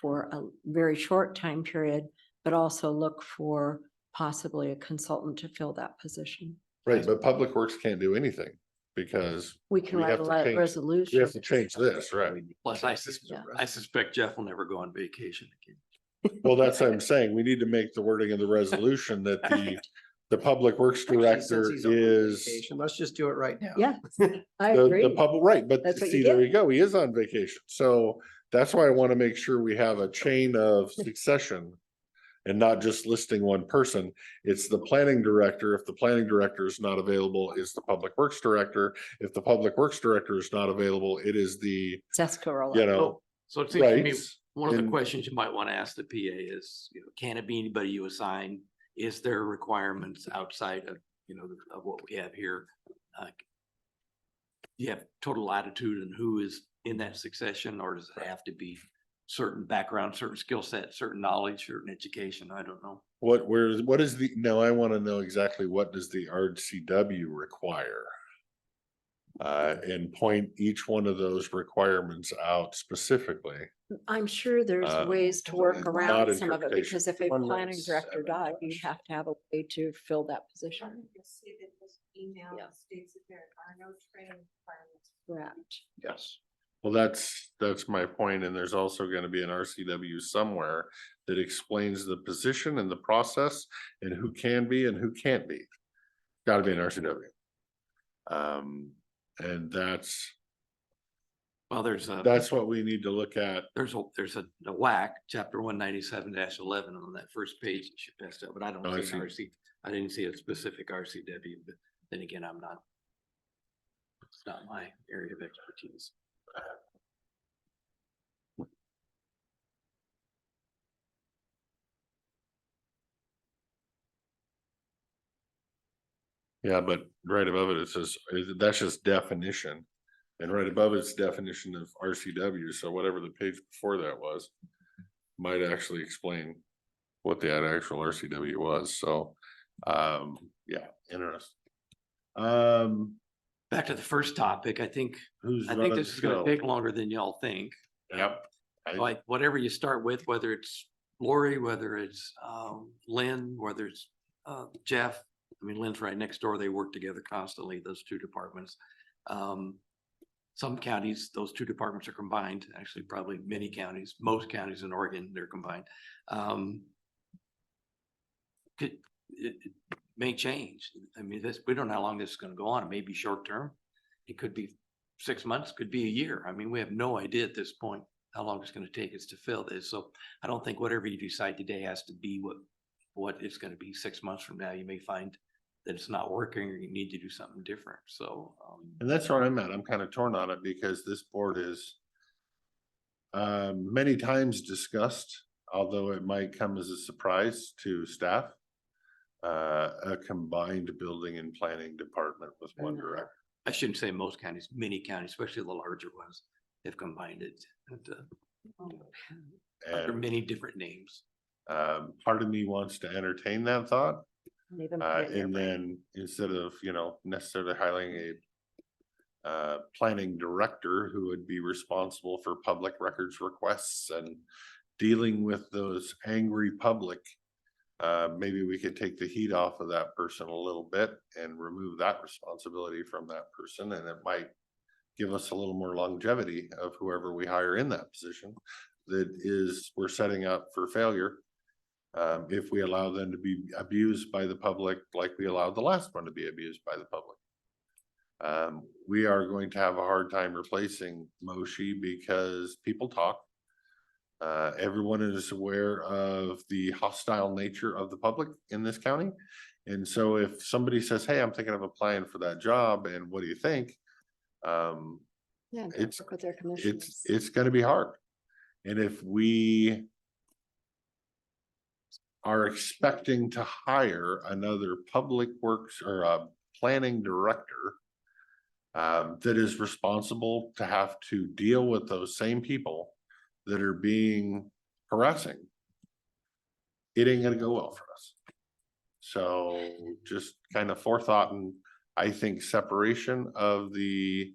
for a very short time period, but also look for possibly a consultant to fill that position. Right, but Public Works can't do anything because We can write have to a change- resolution. we have to change this, right? plus I suspect Jeff will never go on vacation again. Well, that's what I'm saying. We need to make the wording of the resolution that the Public Works Director is. Let's just do it right now. Yeah, I The agree. public, right, but That's what see, you there get. you go. He is on vacation. So that's why I want to make sure we have a chain of succession. And not just listing one person. It's the planning director. If the planning director is not available, it's the Public Works Director. If the Public Works Director is not available, it is the, So it seems to me, right, one of the and- questions you might want to ask the PA is, can it be anybody you assign? Is there requirements outside of, of what we have here? You have total latitude in who is in that succession, or does it have to be certain background, certain skill set, certain knowledge, certain education? I don't know. what is the, no, I want to know exactly what does the RCW require? And point each one of those requirements out specifically. I'm sure there's Uh, ways to work not around some of it, interpretation. because if a One planning race, director died, you have to have a way to fill that position. Email Yeah. states that there are no training requirements. Correct. Yes. Well, that's my point, and there's also going to be an RCW somewhere that explains the position and the process and who can be and who can't be. Got to be an RCW. And that's what we need to look at. There's a WAC, chapter 197-11 on that first page that you passed out, but I don't Oh, I see an see. RC. I didn't see a specific RCW, but then again, it's not my area of expertise. Yeah, but right above it says, that's just definition. And right above it's definition of RCW, so whatever the page before that was, might actually explain what that actual RCW was, so, yeah, interesting. Back to the first topic, I think running this is the gonna show? take longer than y'all think. Yep. Like, whatever you start with, whether it's Lori, whether it's Lynn, whether it's Jeff. I mean, Lynn's right next door. They work together constantly, those 2 departments. Some counties, those 2 departments are combined, actually probably many counties, most counties in Oregon, they're combined. It may change. I mean, we don't know how long this is gonna go on. It may be short term. It could be 6 months, could be a year. I mean, we have no idea at this point how long it's gonna take us to fill this. So I don't think whatever you decide today has to be what it's gonna be 6 months from now. You may find that it's not working or you need to do something different. So, And that's where I'm at. I'm kind of torn on it because this board is many times discussed, although it might come as a surprise to staff, a combined building and planning department with one director. I shouldn't say most counties, many counties, especially the larger ones, have combined it under many different names. Part of me wants to entertain that thought. And then instead of, necessarily hiring a planning director who would be responsible for public records requests and dealing with those angry public, maybe we could take the heat off of that person a little bit and remove that responsibility from that person, and it might give us a little more longevity of whoever we hire in that position that is, we're setting up for failure. If we allow them to be abused by the public, like we allowed the last one to be abused by the public. We are going to have a hard time replacing Moshi because people talk. Everyone is aware of the hostile nature of the public in this county. And so if somebody says, hey, I'm thinking of applying for that job, and what do you think? Yeah, It's, work with their commissioners. it's gonna be hard. And if we are expecting to hire another public works or a planning director that is responsible to have to deal with those same people that are being harassing, it ain't gonna go well for us. So just kind of forethought, and I think separation of the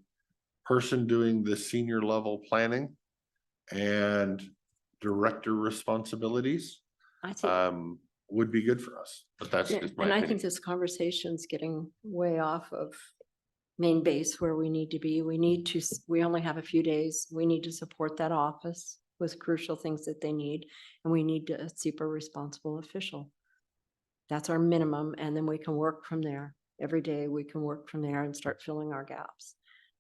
person doing the senior level planning and director responsibilities I think, would be good for us, but that's just my and I opinion. think this conversation's getting way off of main base where we need to be. We need to, we only have a few days. We need to support that office with crucial things that they need. And we need a super responsible official. That's our minimum. And then we can work from there. Every day we can work from there and start filling our gaps.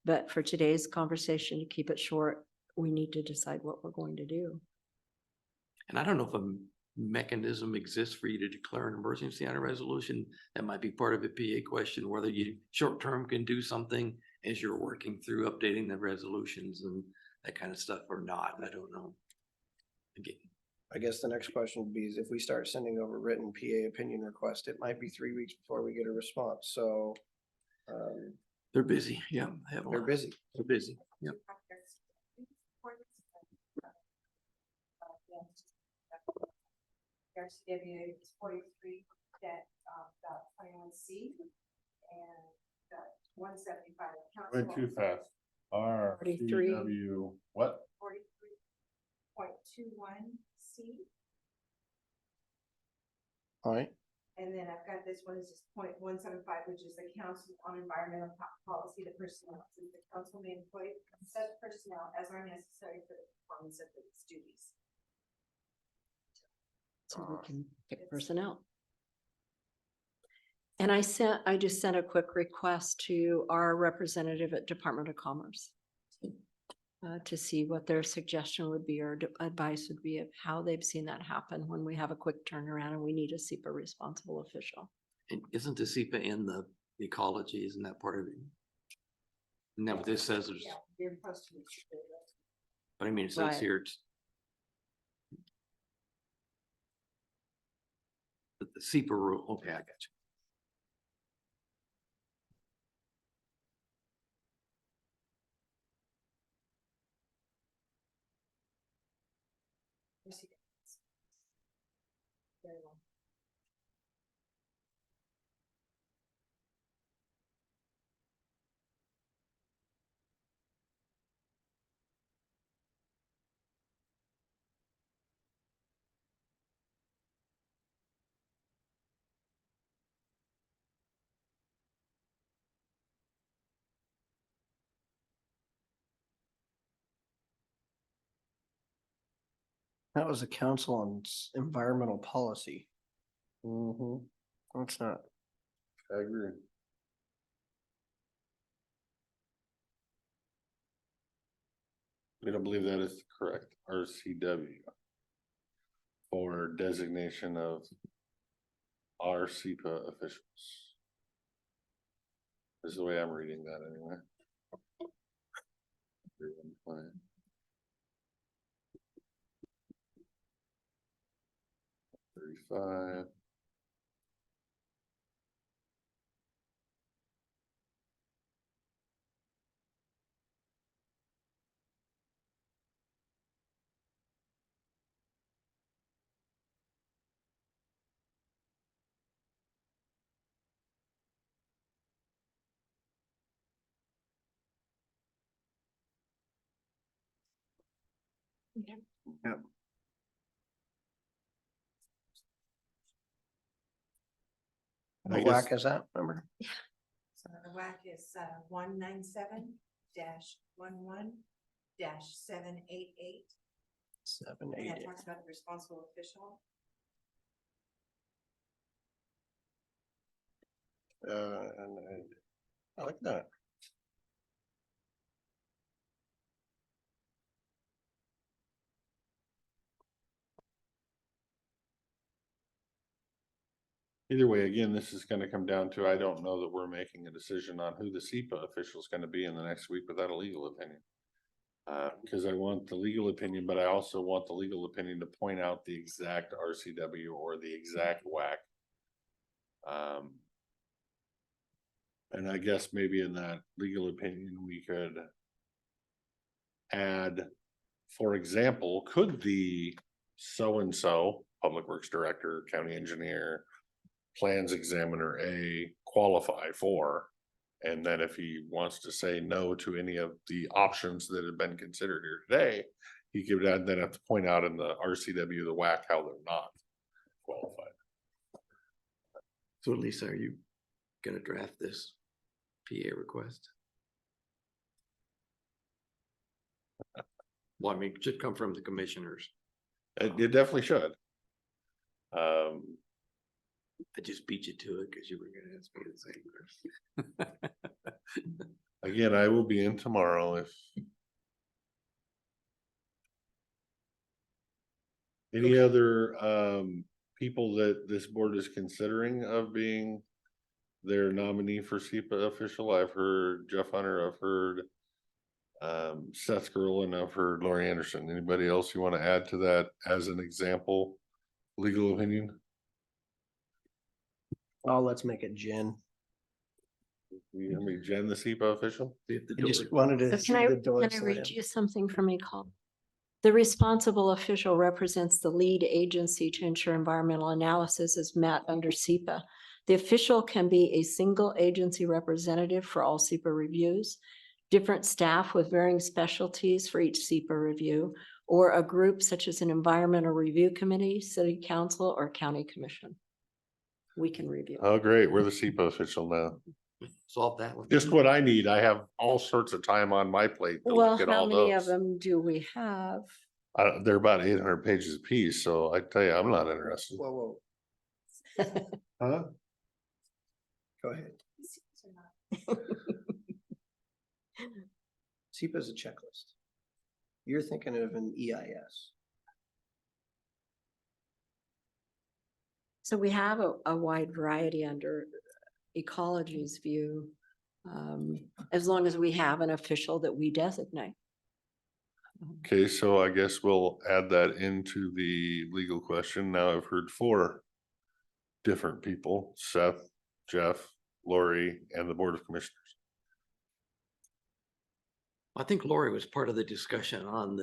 But for today's conversation, to keep it short, we need to decide what we're going to do. And I don't know if a mechanism exists for you to declare an emergency on a resolution. That might be part of a PA question, whether you short-term can do something as you're working through updating the resolutions and that kind of stuff or not. I don't know. Again, I guess the next question would be is if we start sending over written PA opinion request, it might be 3 weeks before we get a response. So they're busy. Yeah. They have a they're lot. busy. They're busy. Yep. RCW is 43 .21C and 175. Went too fast. RCW, what? 43.21C. All right. And then I've got this one is just 0.175, which is the Council on Environmental Policy, the personnel. So the council may employ such personnel as are necessary for the performance of its duties. So we can pick personnel. And I just sent a quick request to our representative at Department of Commerce to see what their suggestion would be or advice would be of how they've seen that happen when we have a quick turnaround and we need a super responsible official. And isn't the SEPA in the ecology? Isn't that part of it? And that what this says is, Yeah, you're supposed to be. but I mean, it says Right. here, it's the SEPA rule. Okay, I got you. Very well. That was the Council on Environmental Policy. That's not. I agree. I don't believe that is correct. RCW for designation of our SEPA officials. This is the way I'm reading that anyway. 35. Yep. What whack is that, remember? So the WAC is 197-11-788. 7, And 8. that talks about the responsible official. And I like that. Either way, again, this is gonna come down to, I don't know that we're making a decision on who the SEPA official is gonna be in the next week without a legal opinion. Cause I want the legal opinion, but I also want the legal opinion to point out the exact RCW or the exact WAC. And I guess maybe in that legal opinion, we could add, for example, could the so-and-so, Public Works Director, County Engineer, Plans Examiner A qualify for? And then if he wants to say no to any of the options that have been considered here today, he could then have to point out in the RCW, the WAC, how they're not qualified. So Lisa, are you gonna draft this PA request? Well, I mean, it should come from the commissioners. It definitely should. I just beat you to it because you were gonna ask me the same. Again, I will be in tomorrow if. Any other people that this board is considering of being their nominee for SEPA official? I've heard Jeff Hunter, I've heard Seth Girl, and I've heard Lori Anderson. Anybody else you want to add to that as an example legal opinion? Oh, let's make it Jen. You mean Jen, the SEPA official? I just wanted to. So see can the door I read slam. you something from a call? The responsible official represents the lead agency to ensure environmental analysis is met under SEPA. The official can be a single agency representative for all SEPA reviews, different staff with varying specialties for each SEPA review, or a group such as an environmental review committee, city council, or county commission. We can review. Oh, great. We're the SEPA official now. Solve that one. Just what I need. I have all sorts of time on my plate to Well, look at how all many of those. them do we have? They're about 800 pages apiece, so I tell you, I'm not interested. Whoa. Huh? Go ahead. SEPA is a checklist. You're thinking of an EIS. So we have a wide variety under ecology's view, as long as we have an official that we designate. Okay, so I guess we'll add that into the legal question. Now I've heard 4 different people: Seth, Jeff, Lori, and the Board of Commissioners. I think Lori was part of the discussion on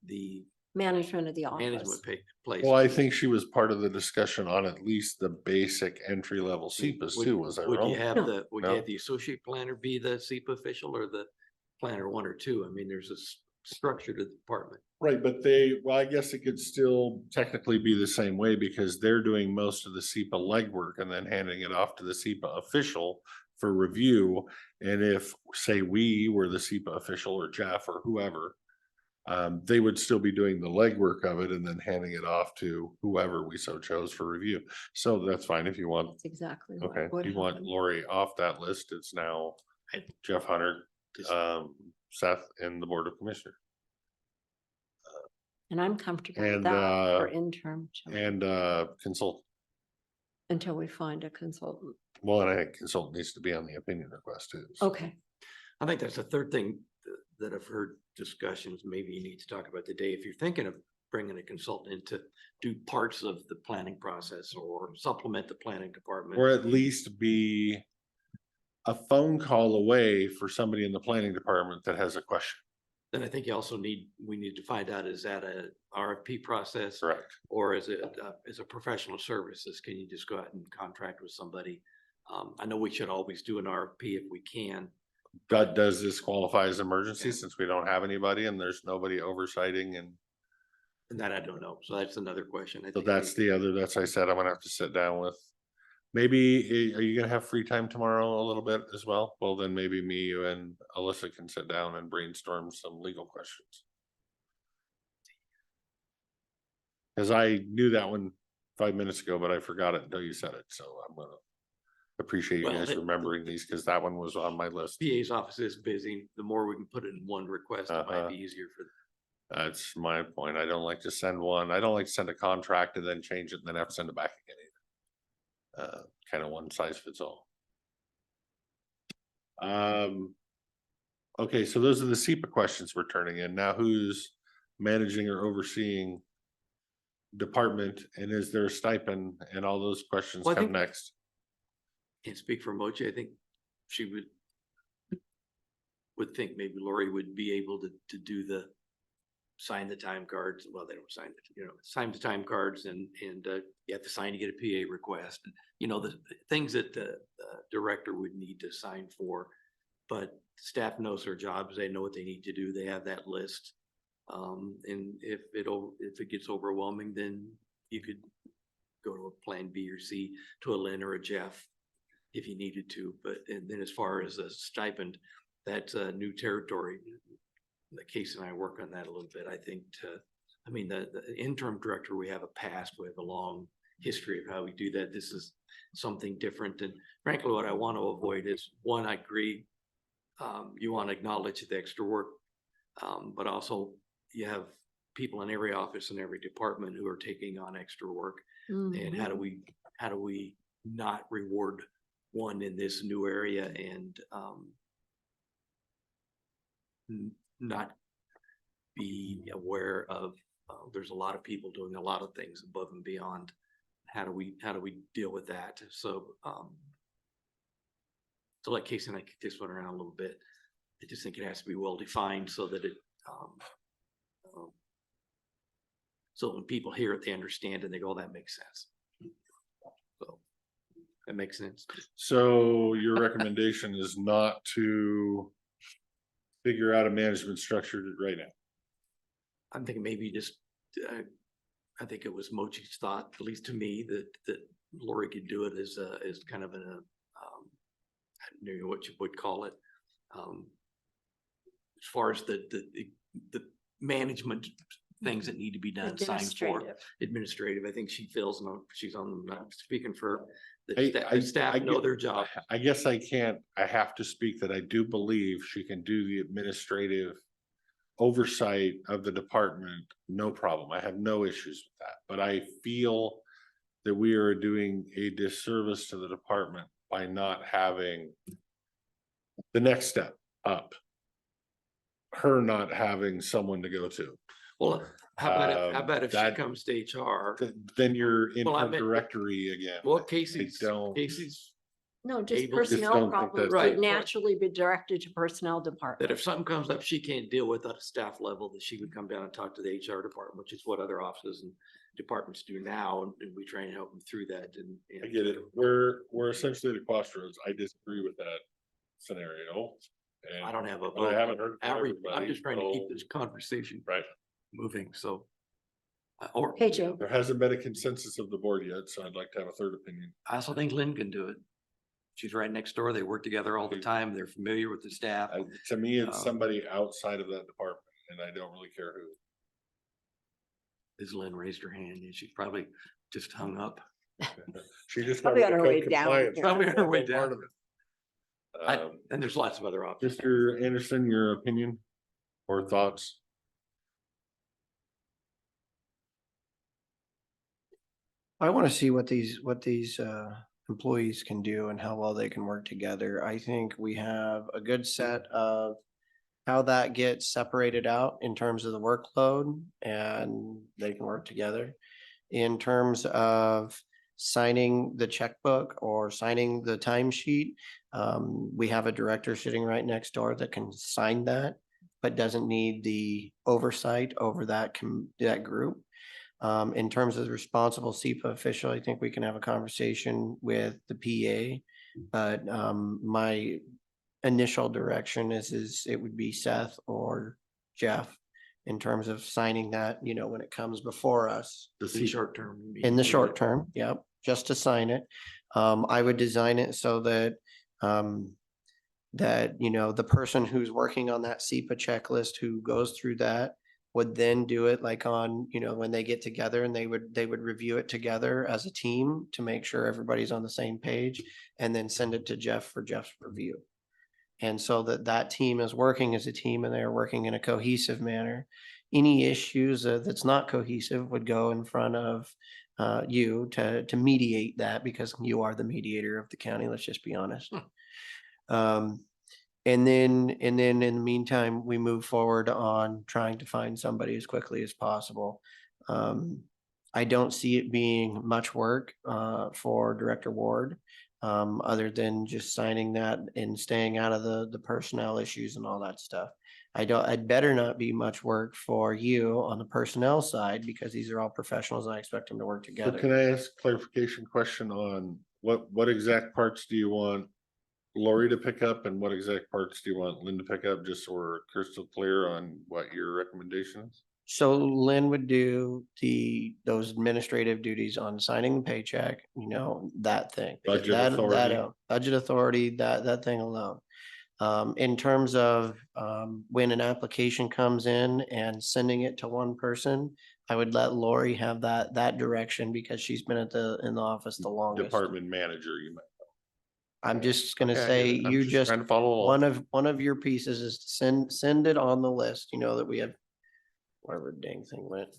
the Management of the management office. place. Well, I think she was part of the discussion on at least the basic entry level SEPAs too, was I Would you wrong? have No. would you have the associate planner be the SEPA official or the planner 1 or 2? I mean, there's a structure to the department. Right, but well, I guess it could still technically be the same way because they're doing most of the SEPA legwork and then handing it off to the SEPA official for review. And if, say, we were the SEPA official or Jeff or whoever, they would still be doing the legwork of it and then handing it off to whoever we so chose for review. So that's fine if you want. That's exactly what Okay, would you want happen. Lori off that list. It's now Jeff Hunter, Seth, and the Board of Commissioners. And I'm comfortable with And, that for interim and consult. until we find a consultant. Well, and I think consultant needs to be on the opinion request too. so. Okay. I think that's the third thing that I've heard discussions, maybe you need to talk about today. If you're thinking of bringing a consultant in to do parts of the planning process or supplement the planning department. Or at least be a phone call away for somebody in the planning department that has a question. Then I think you also we need to find out, is that a RFP process? Correct. Or is it, is a professional services? Can you just go out and contract with somebody? I know we should always do an RFP if we can. Does this qualify as emergency since we don't have anybody and there's nobody oversighting and? And that I don't know. So that's another question. I So think that's the other, that's I said, I'm gonna have to sit down with maybe, are you gonna have free time tomorrow a little bit as well? Well, then maybe me, you and Alyssa can sit down and brainstorm some legal questions. Cause I knew that one 5 minutes ago, but I forgot it until you said it, so I'm gonna appreciate you Well, guys remembering these, cause that one was on my list. PA's office is busy. The more we can put it in one request, it might be easier for. That's my point. I don't like to send one. I don't like to send a contract and then change it and then have to send it back again either. Kind of one size fits all. Okay, so those are the SEPA questions we're turning in. Now who's managing or overseeing department, and is there a stipend, and all those questions Well, I come think- next? Can't speak for Mochi. I think she would think maybe Lori would be able to do the sign the time cards. Well, they don't sign it, sign the time cards and you have to sign to get a PA request. The things that the director would need to sign for. But staff knows their jobs. They know what they need to do. They have that list. And if it gets overwhelming, then you could go to a plan B or C, to a Lynn or a Jeff if you needed to. And then as far as a stipend, that's a new territory. The Case and I work on that a little bit. I think the interim director, we have a past, we have a long history of how we do that. This is something different. And frankly, what I want to avoid is, one, I agree, you want to acknowledge the extra work, but also you have people in every office and every department who are taking on extra work. And how do we not reward one in this new area and not be aware of there's a lot of people doing a lot of things above and beyond. How do we deal with that? So like Casey and I kick this one around a little bit. I just think it has to be well defined so that it so when people hear it, they understand and they go, oh, that makes sense. So that makes sense. So your recommendation is not to figure out a management structure right now? I'm thinking maybe just, I think it was Mochi's thought, at least to me, that Lori could do it as kind of I don't know what you would call it. As far as the management things that need to be done, signed for. Administrative, I think she feels, and she's on, I'm speaking for the staff know their job. I guess I have to speak that I do believe she can do the administrative oversight of the department, no problem. I have no issues with that, but I feel that we are doing a disservice to the department by not having the next step up. Her not having someone to go to. Well, how about if she comes to HR? Then you're in her directory again. Well, Casey's No, just able- Just personnel don't think problems that's would right. naturally be directed to personnel that department. if something comes up she can't deal with at a staff level, that she would come down and talk to the HR department, which is what other offices and departments do now, and we try and help them through that. And I get it. We're essentially at a crossroads. I disagree with that scenario. And I don't have a but I vote. haven't heard from I'm everybody, just trying to keep so- this conversation Right. moving, so. Or Hey, Joe. There hasn't been a consensus of the board yet, so I'd like to have a third opinion. I also think Lynn can do it. She's right next door. They work together all the time. They're familiar with the staff. To me, it's somebody outside of that department, and I don't really care who. As Lynn raised her hand, and she's probably just hung up. She just. Probably got on with her the way code down. compliance. Probably on her way That's part down. of it. And there's lots of other options. Mr. Anderson, your opinion or thoughts? I want to see what these employees can do and how well they can work together. I think we have a good set of how that gets separated out in terms of the workload, and they can work together. In terms of signing the checkbook or signing the timesheet, we have a director sitting right next door that can sign that, but doesn't need the oversight over that group. In terms of the responsible SEPA official, I think we can have a conversation with the PA. But my initial direction is it would be Seth or Jeff in terms of signing that, when it comes before us. The short term. In the short term, yep, just to sign it. I would design it so that, that, you know, the person who's working on that SEPA checklist, who goes through that, would then do it like on, you know, when they get together, and they would review it together as a team to make sure everybody's on the same page, and then send it to Jeff for Jeff's review. And so that team is working as a team, and they're working in a cohesive manner. Any issues that's not cohesive would go in front of you to mediate that, because you are the mediator of the county. Let's just be honest. And then in the meantime, we move forward on trying to find somebody as quickly as possible. I don't see it being much work for Director Ward, other than just signing that and staying out of the personnel issues and all that stuff. I'd better not be much work for you on the personnel side, because these are all professionals and I expect them to work So together. can I ask a clarification question on what exact parts do you want Lori to pick up, and what exact parts do you want Lynn to pick up, just so we're crystal clear on what your recommendation is? So Lynn would do those administrative duties on signing the paycheck, you know, that thing. Budget That- authority. Budget authority, that thing alone. In terms of, when an application comes in and sending it to one person, I would let Lori have that direction, because she's been in the office the longest. Department manager, you might. I'm just gonna Okay, I say, get it. I'm you just just, trying to follow along. one of your pieces is to send it on the list, you know, that we have, wherever the dang thing went,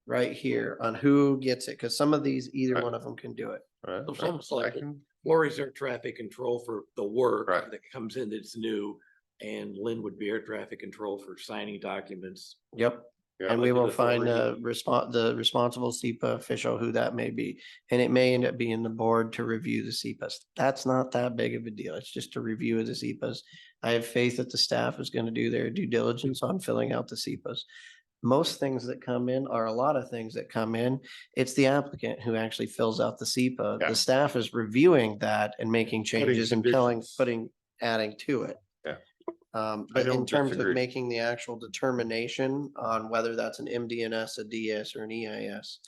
right here on who gets it, because some of these, either Right. one of them can do it. Right, It's right. almost I like can- Lori's our traffic control for the work Right. that comes in that's new, and Lynn would be our traffic control for signing documents. Yep. Yeah. And we Budget will find authority. the responsible SEPA official, who that may be. And it may end up being the board to review the SEPAs. That's not that big of a deal. It's just a review of the SEPAs. I have faith that the staff is going to do their due diligence on filling out the SEPAs. Most things that come in, or a lot of things that come in, it's the applicant who actually fills out the SEPA. Yeah. The staff is reviewing that and making changes and conditions. adding to it. Yeah. But in don't terms of disagree. making the actual determination on whether that's an MDNS, a DS, or an EIS,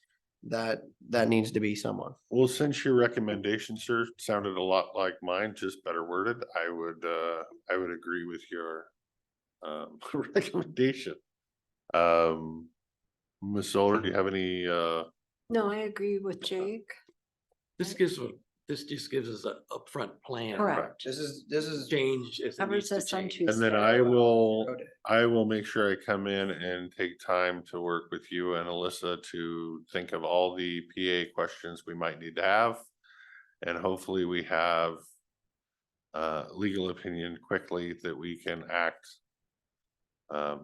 that needs to be someone. Well, since your recommendation, sir, sounded a lot like mine, just better worded, I would agree with your recommendation. Ms. Zoller, do you have any No, I agree with Jake. This just gives us an upfront plan. Correct. This is Change. if it Covers needs to us on change. Tuesday. And then I will make sure I come in and take time to work with you and Alyssa to think of all the PA questions we might need to have. And hopefully we have legal opinion quickly that we can act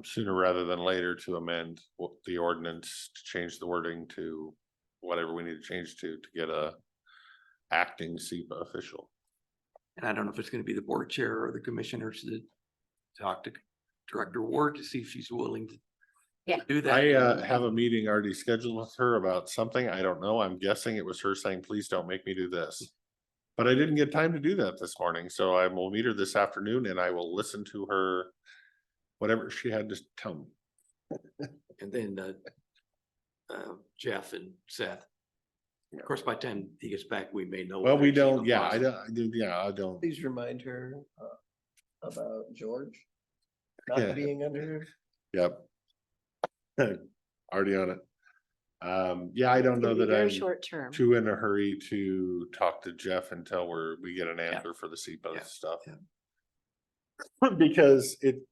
sooner rather than later to amend the ordinance, to change the wording to whatever we need to change to get a acting SEPA official. And I don't know if it's gonna be the board chair or the commissioners to talk to Director Ward to see if she's willing to do that. I have a meeting already scheduled with her about something. I don't know. I'm guessing it was her saying, please don't make me do this. But I didn't get time to do that this morning, so I will meet her this afternoon and I will listen to her, whatever she had to tell me. And then Jeff and Seth. Of course, by the time he gets back, we may know. Well, whether we he's even don't, yeah, possible. I don't. Please remind her about George not Yeah. being under. Yep. Already on it. Yeah, I don't It's know gonna be that very I'm short term. too in a hurry to talk to Jeff until we get an answer for the SEPA Yeah. stuff. Yeah. Because it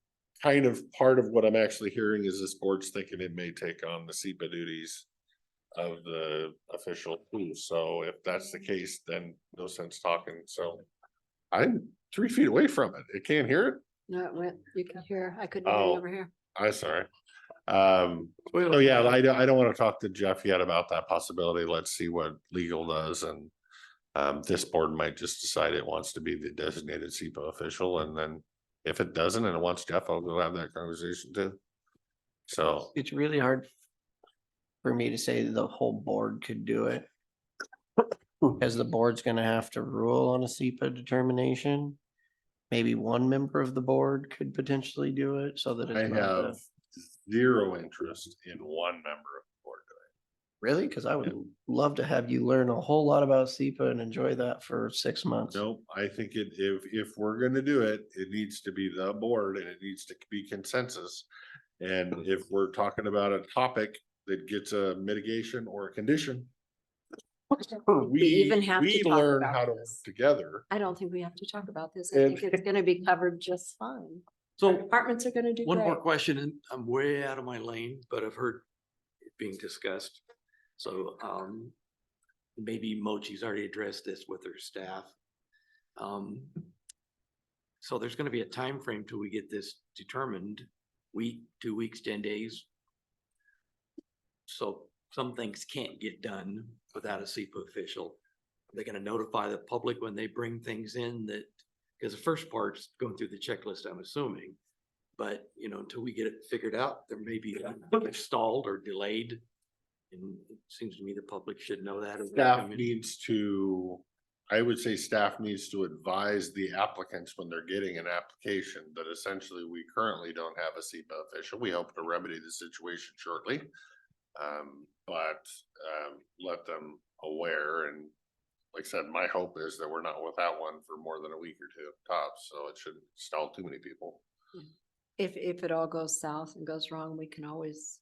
kind of, part of what I'm actually hearing is this board's thinking it may take on the SEPA duties of the official too. So if that's the case, then no sense talking. So I'm 3 feet away from it. It can't hear it. No, it went, you can hear, I couldn't hear you Oh. over here. I'm sorry. So yeah, I don't want to talk to Jeff yet about that possibility. Let's see what legal does, and this board might just decide it wants to be the designated SEPA official, and then if it doesn't and it wants Jeff, I'll go have that conversation too. So It's really hard for me to say that the whole board could do it. Because the board's gonna have to rule on a SEPA determination. Maybe one member of the board could potentially do it, so that I it's not have zero interest in one member of the board Really? Because I would love to have you learn a whole lot about SEPA and enjoy that for 6 months. Nope, I think if we're gonna do it, it needs to be the board and it needs to be consensus. And if we're talking about a topic that gets a mitigation or a condition. We even have to We talk learn about how to work this. together. I don't think we have to talk about this. I And- think it's gonna be covered just fine. So Our departments are gonna do one more great. question, and I'm way out of my lane, but I've heard it being discussed. So, maybe Mochi's already addressed this with her staff. So there's gonna be a time frame till we get this determined, week, 2 weeks, 10 days. So some things can't get done without a SEPA official. They're gonna notify the public when they bring things in that, because the first part's going through the checklist, I'm assuming. But, you know, until we get it figured out, there may be stalled or delayed. And it seems to me the public should know that. as they Staff come in. needs to, I would say staff needs to advise the applicants when they're getting an application that essentially we currently don't have a SEPA official. We hope to remedy the situation shortly. But let them aware, and like I said, my hope is that we're not without one for more than a week or two tops, so it shouldn't stall too many people. If it all goes south and goes wrong, we can always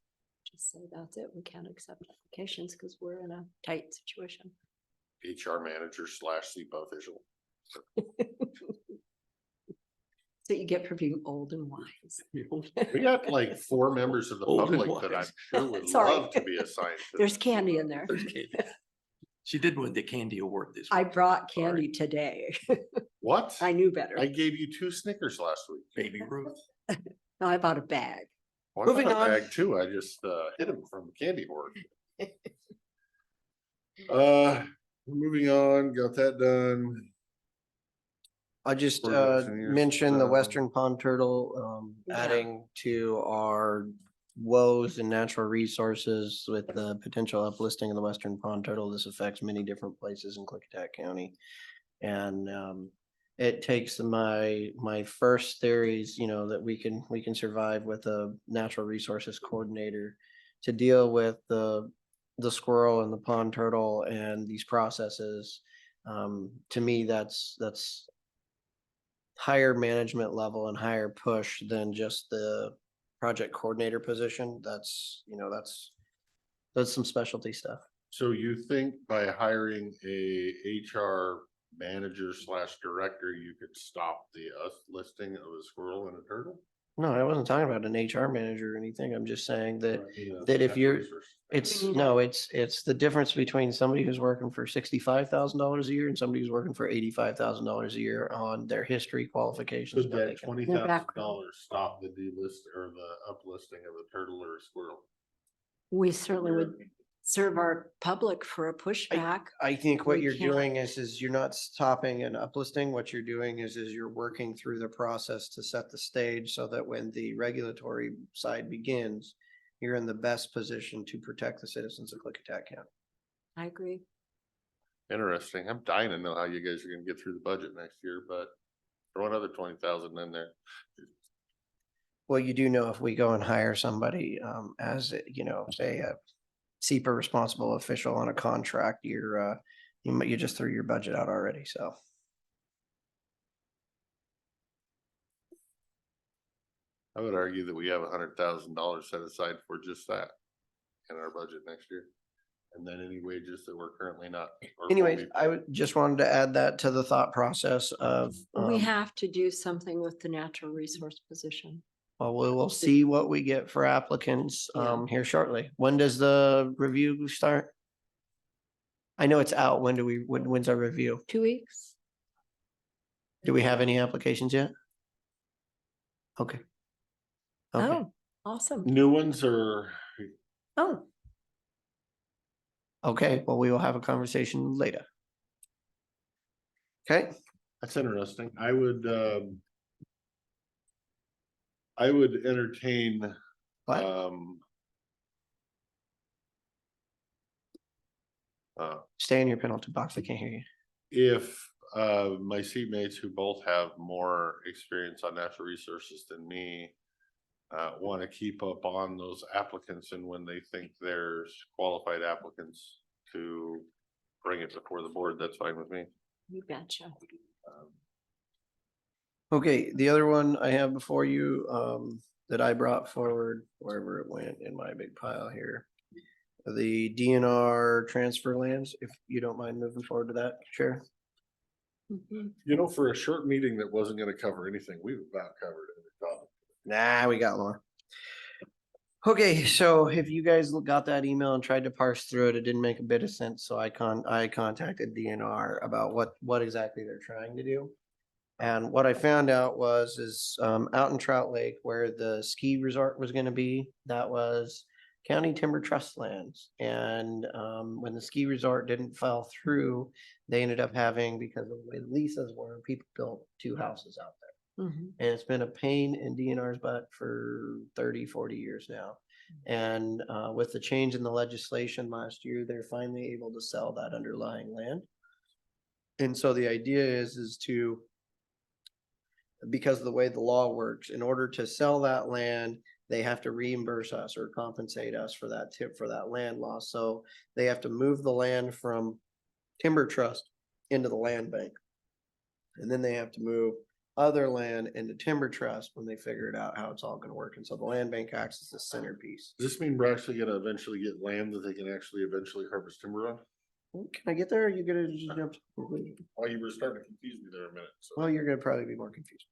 just say that's it. We can't accept applications because we're in a tight situation. HR manager / SEPA official. So you get for being old and wise. We got like 4 members of the Old and public that I'm wise. sure would Sorry. love to be assigned. to There's this. candy in there. There's candy. She did win the candy award this I week. brought candy today. What? I knew better. I gave you 2 Snickers last week. Baby Ruth. No, I bought a bag. Well, I Moving bought a on. bag too. I just hid them from the candy hoard. Moving on, got that done. I just We're doing seniors, mentioned the Western Pond Turtle, Yeah. adding to our woes and natural resources with the potential uplisting of the Western Pond Turtle. This affects many different places in Klickitat County. And it takes my first theories, you know, that we can survive with a natural resources coordinator to deal with the squirrel and the pond turtle and these processes. To me, that's higher management level and higher push than just the project coordinator position. That's, you know, that's some specialty stuff. So you think by hiring a HR manager / director, you could stop the listing of a squirrel and a turtle? No, I wasn't talking about an HR manager or anything. I'm just saying that Yeah, that if natural you're, resource. it's the difference between somebody who's working for $65,000 a year and somebody who's working for $85,000 a year on their history qualifications. Could what they that can- $20,000 stop the delist or the uplisting of a turtle or a squirrel? We certainly would serve our public for a pushback. I think what We you're can't- doing is you're not stopping and uplisting. What you're doing is you're working through the process to set the stage so that when the regulatory side begins, you're in the best position to protect the citizens of Klickitat County. I agree. Interesting. I'm dying to know how you guys are gonna get through the budget next year, but throw another 20,000 in there. Well, you do know if we go and hire somebody as, you know, say a SEPA responsible official on a contract, you just threw your budget out already, so. I would argue that we have $100,000 set aside for just that in our budget next year. And then any wages that we're currently not. or will Anyways, be I would just wanted to add that to the thought process of. We have to do something with the natural resource position. Well, we will see what we get for applicants Yeah. here shortly. When does the review start? I know it's out. When's our review? 2 weeks. Do we have any applications yet? Okay. Okay, Oh, awesome. New ones or Oh, okay, well, we will have a conversation later. Okay, that's interesting. I would entertain, what? Stay in your penalty box. I can't hear you. if my seatmates who both have more experience on natural resources than me want to keep up on those applicants and when they think there's qualified applicants to bring it before the board, that's fine with me. You betcha. Okay, the other one I have before you, that I brought forward, wherever it went in my big pile here. The DNR transfer lands, if you don't mind moving forward to that, Chair. You know, for a short meeting that wasn't gonna cover anything, we've about covered it. Nah, we got more. Okay, so if you guys got that email and tried to parse through it, it didn't make a bit of sense, so I contacted DNR about what exactly they're trying to do. And what I found out is out in Trout Lake where the ski resort was gonna be, that was County Timber Trust lands. And when the ski resort didn't fall through, they ended up having, because of the way the leases were, people built 2 houses out there. And it's been a pain in DNR's butt for 30, 40 years now. And with the change in the legislation last year, they're finally able to sell that underlying land. And so the idea is to, because of the way the law works, in order to sell that land, they have to reimburse us or compensate us for that for that land loss. So they have to move the land from Timber Trust into the land bank. And then they have to move other land into Timber Trust when they figure it out how it's all gonna work. And so the land bank acts as the centerpiece. Does this mean we're actually gonna eventually get land that they can actually eventually harvest timber on? Can I get there? Or are you gonna just jump? Oh, you were starting to confuse me there a minute, so. Well, you're gonna probably be more confused.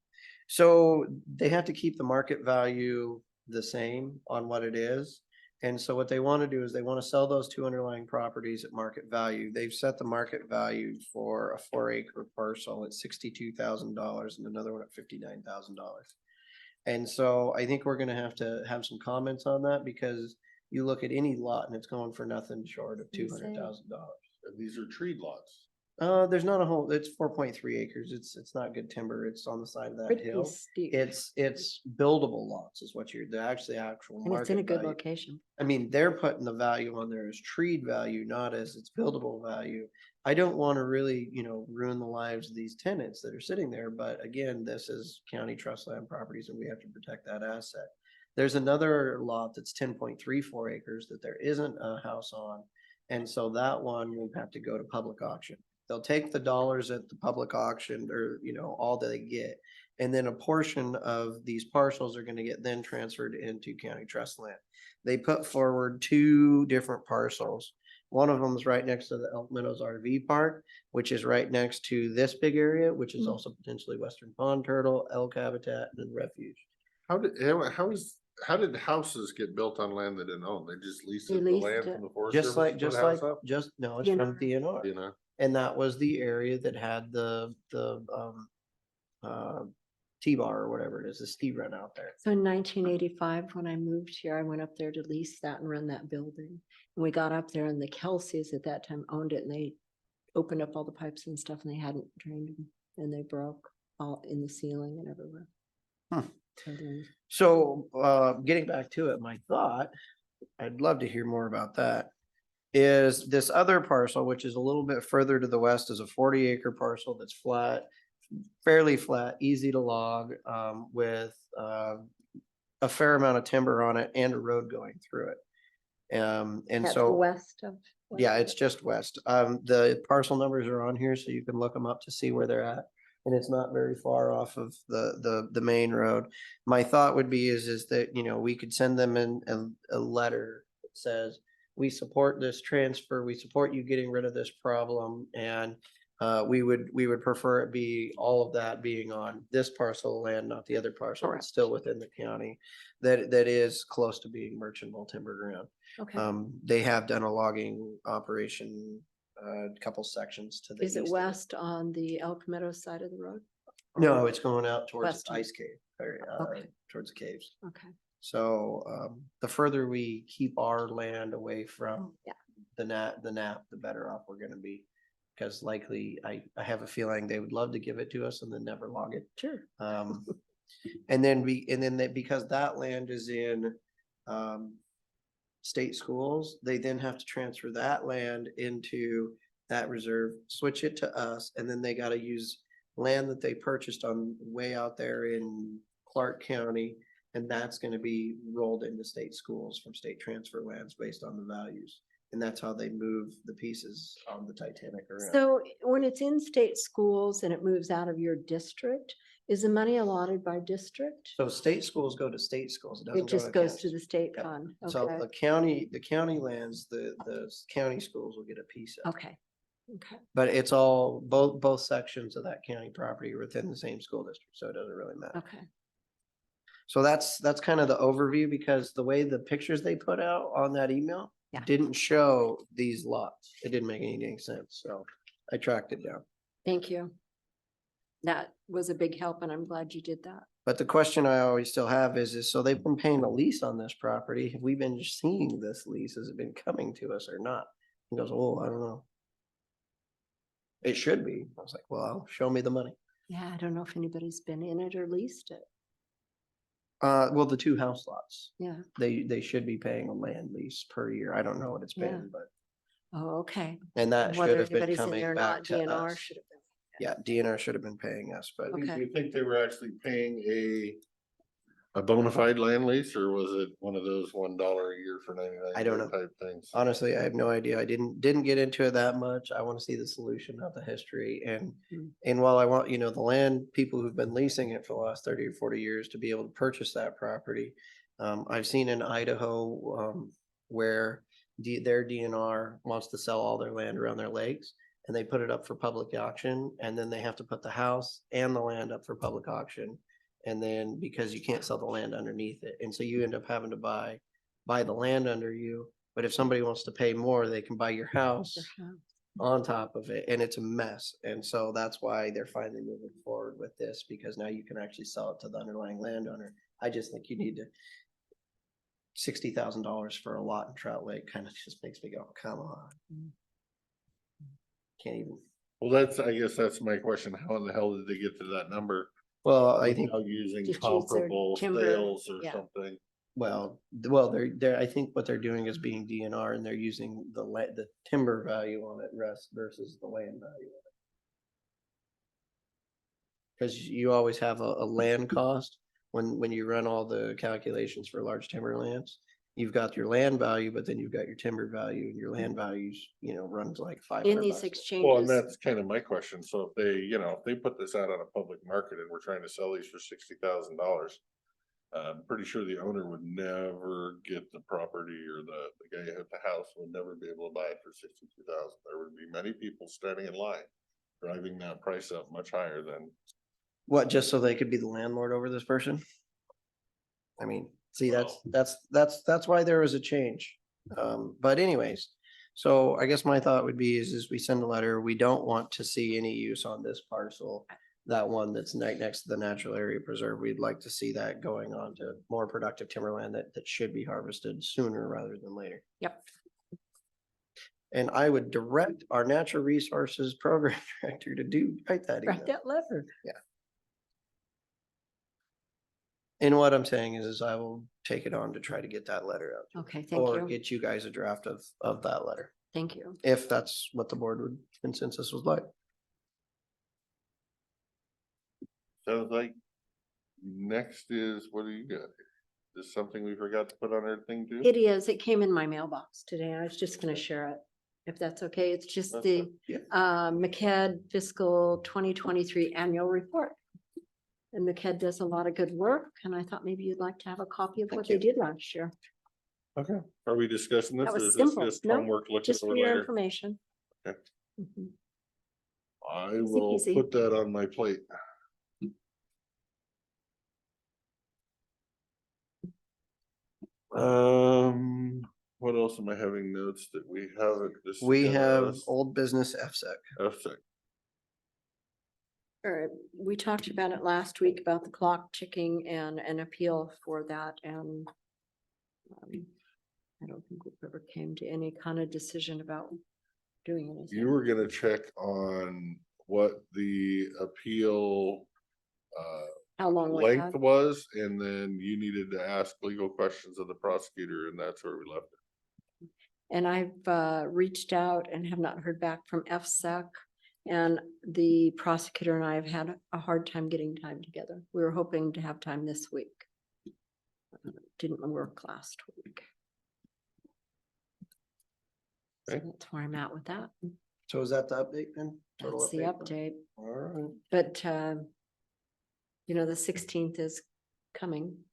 So they have to keep the market value the same on what it is. And so what they want to do is they want to sell those 2 underlying properties at market value. They've set the market value for a 4-acre parcel at $62,000 and another one at $59,000. And so I think we're gonna have to have some comments on that, because you look at any lot and it's going for nothing short of $200,000. And these are treed lots. There's not a whole, it's 4.3 acres. It's not good timber. It's on the side of that Pretty hill. steep. It's buildable lots is what the actual And it's in a market good value. location. I mean, they're putting the value on there as treed value, not as its buildable value. I don't want to really, ruin the lives of these tenants that are sitting there. But again, this is county trust land properties and we have to protect that asset. There's another lot that's 10.34 acres that there isn't a house on. And so that one will have to go to public auction. They'll take the dollars at the public auction or, all that they get. And then a portion of these parcels are going to get then transferred into county trust land. They put forward 2 different parcels. One of them is right next to the Elk Meadows RV Park, which is right next to this big area, which is also potentially Western Pond Turtle, elk habitat, and refuge. How did houses get built on land they didn't own? They just leased the leased land it. from the Forest Just Service like, to put a just like, house up? just, no, it's from DNR. You know, And that was the area that had the T-bar or whatever it is, the ski run out there. So in 1985, when I moved here, I went up there to lease that and run that building. And we got up there and the Kelseys at that time owned it and they opened up all the pipes and stuff and they hadn't drained them and they broke all in the ceiling and everywhere. So getting back to it, my thought, I'd love to hear more about that, is this other parcel, which is a little bit further to the west, is a 40-acre parcel that's flat, fairly flat, easy to log, with a fair amount of timber on it and a road going through it. And That's so west of. yeah, it's just west. The parcel numbers are on here, so you can look them up to see where they're at. And it's not very far off of the main road. My thought would be is that, we could send them in a letter that says, we support this transfer, we support you getting rid of this problem, and we would prefer it be all of that being on this parcel of land, not the other parcel. It's still within the county that is close to being merchantable timber ground. Okay. They have done a logging operation, a couple sections to the Is it east of west on the Elk Meadows side of the road? No, it's going out towards West. the ice cave, or Okay. towards the caves. Okay. So the further we keep our land away from the nap, the better off we're gonna be. Because likely, I have a feeling they would love to give it to us and then never log it. Sure. And then because that land is in state schools, they then have to transfer that land into that reserve, switch it to us, and then they gotta use land that they purchased on way out there in Clark County And that's gonna be rolled into state schools from state transfer lands based on the values. And that's how they move the pieces on the Titanic around. So when it's in state schools and it moves out of your district, is the money allotted by district? So state schools go to state schools. It doesn't It go just to goes counties. to the state Yep. fund. So Okay, the county lands, the county schools will get a piece of. it. okay, okay. But it's all, both sections of that county property are within the same school district, so it doesn't really matter. Okay. So that's kind of the overview, because the way the pictures they put out on that email Yeah. didn't show these lots. It didn't make any sense, so I tracked it down. Thank you. That was a big help and I'm glad you did that. But the question I always still have is so they've been paying a lease on this property. Have we been seeing this lease? Has it been coming to us or not? He goes, oh, I don't know. It should be. I was like, well, show me the money. Yeah, I don't know if anybody's been in it or leased it. Well, the 2 house lots, Yeah. they should be paying a land lease per year. I don't know what it's Yeah. been, but, Oh, okay. and that should Whether have been anybody's in coming there or back not, to DNR us. should have been. Yeah, DNR should have been paying us, but Okay. Do you think they were actually paying a bona fide land lease, or was it one of those $1 a year for 99 I don't year know. type things? honestly, I have no idea. I didn't get into it that much. I want to see the solution, not the history. Mm. And while I want, the land people who've been leasing it for the last 30 or 40 years to be able to purchase that property. I've seen in Idaho, where their DNR wants to sell all their land around their lakes, and they put it up for public auction, and then they have to put the house and the land up for public auction. And then because you can't sell the land underneath it, and so you end up having to buy the land under you. But if somebody wants to pay more, they can buy your house on top of it, and it's a mess. And so that's why they're finally moving forward with this, because now you can actually sell it to the underlying landowner. I just think you need to $60,000 for a lot in Trout Lake kind of just makes me go, come on. Can't even. Well, I guess that's my question. How in the hell did they get to that number? Well, I think, Without using Just use their comparable timber, sales or yeah. something. well, I think what they're doing is being DNR, and they're using the timber value on it versus the land value. Because you always have a land cost when you run all the calculations for large timberlands. You've got your land value, but then you've got your timber value, and your land values, runs like $500. In these Well, and exchanges, that's kind of my question. So if they put this out on a public market and we're trying to sell these for $60,000, I'm pretty sure the owner would never get the property, or the guy who had the house would never be able to buy it for 62,000. There would be many people standing in line, driving that price up much higher than. What, just so they could be the landlord over this person? I mean, see, that's why there was a change. But anyways, so I guess my thought would be is we send a letter. We don't want to see any use on this parcel. That one that's next to the natural area preserve. We'd like to see that going on to more productive timberland that should be harvested sooner rather than later. yep. And I would direct our natural resources program director to write that email. Write that letter. Yeah. And what I'm saying is I will take it on to try to get that letter out. Okay, thank Or you. get you guys a draft of that letter, Thank you. if that's what the board consensus was like. Sounds like next is, what do you got? Is this something we forgot to put on our thing too? It is. It came in my mailbox today. I was just gonna share it, if that's okay. It's just That's the fine. Yeah. MCED fiscal 2023 annual report. And MCED does a lot of good work, and I thought maybe you'd like to have a copy of what they did last year. Okay. Are we discussing this, That or was is this simple. just No, homework looking just over for your later? information. Okay. Mhm. I Easy will peasy. put that on my plate. What else am I having notes that we haven't discussed? We have old business FSEC. FSEC. All right, we talked about it last week about the clock ticking and an appeal for that, and I don't think we ever came to any kind of decision about doing anything. You were gonna check on what the appeal How long we length had. was, and then you needed to ask legal questions of the prosecutor, and that's where we left it. And I've reached out and have not heard back from FSEC. And the prosecutor and I have had a hard time getting time together. We were hoping to have time this week. Didn't work last week. So Okay. that's where I'm at with that. So is that the update then? Total That's the update. All right. But, you know, the 16th is coming.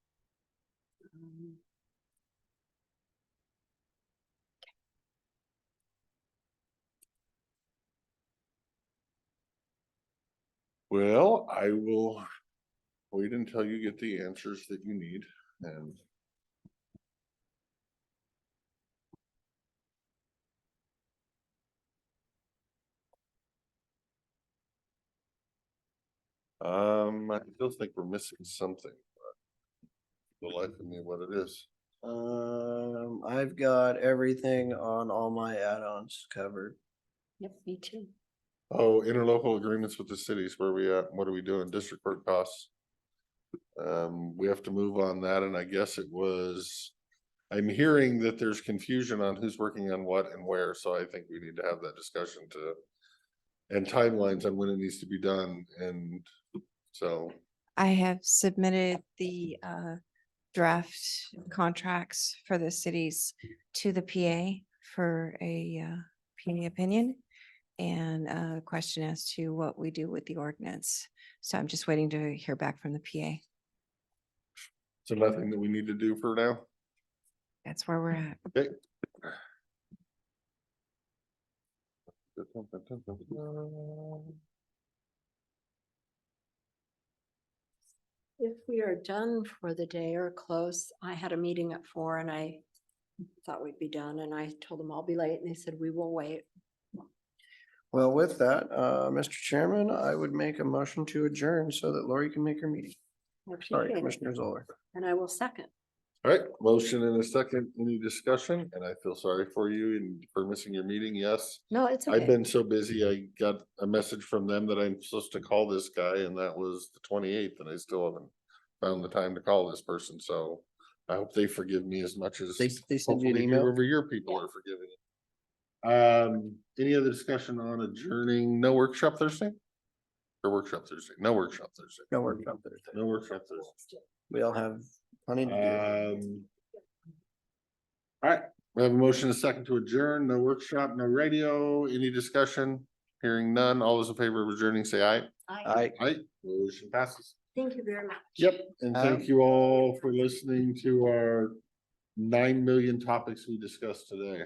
Well, I will wait until you get the answers that you need and. I still think we're missing something. But the life of me, what it is. I've got everything on all my add-ons covered. Yep, me too. Oh, interlocal agreements with the cities, where we at? What are we doing? District court costs. We have to move on that, and I guess it was. I'm hearing that there's confusion on who's working on what and where, so I think we need to have that discussion to. And timelines on when it needs to be done, and so. I have submitted the draft contracts for the cities to the PA for a PA opinion and a question as to what we do with the ordinance. So I'm just waiting to hear back from the PA. So nothing that we need to do for now? That's where we're at. Okay. If we are done for the day or close, I had a meeting at 4 and I thought we'd be done and I told them I'll be late and they said, we will wait. Well, with that, Mr. Chairman, I would make a motion to adjourn so that Lori can make her meeting. Sorry, Appreciate it. Commissioner Zoller. And I will second. All right, motion in a second, any discussion? And I feel sorry for you and for missing your meeting, yes. No, it's I've okay. been so busy, I got a message from them that I'm supposed to call this guy, and that was the 28th, and I still haven't found the time to call this person, so I hope they forgive me as much as They send you an hopefully email? over your people are forgiving. Any other discussion on adjourning? No workshop Thursday? Or workshop Thursday? No workshop Thursday. No workshop Thursday. No workshop Thursday. We all have plenty to do. All right, we have a motion, a second to adjourn, no workshop, no radio, any discussion? Hearing none, all those in favor of adjourning, say aye. Aye. Aye, motion passes. Thank you very much. Yep, and thank you all for listening to our 9 million topics we discussed today.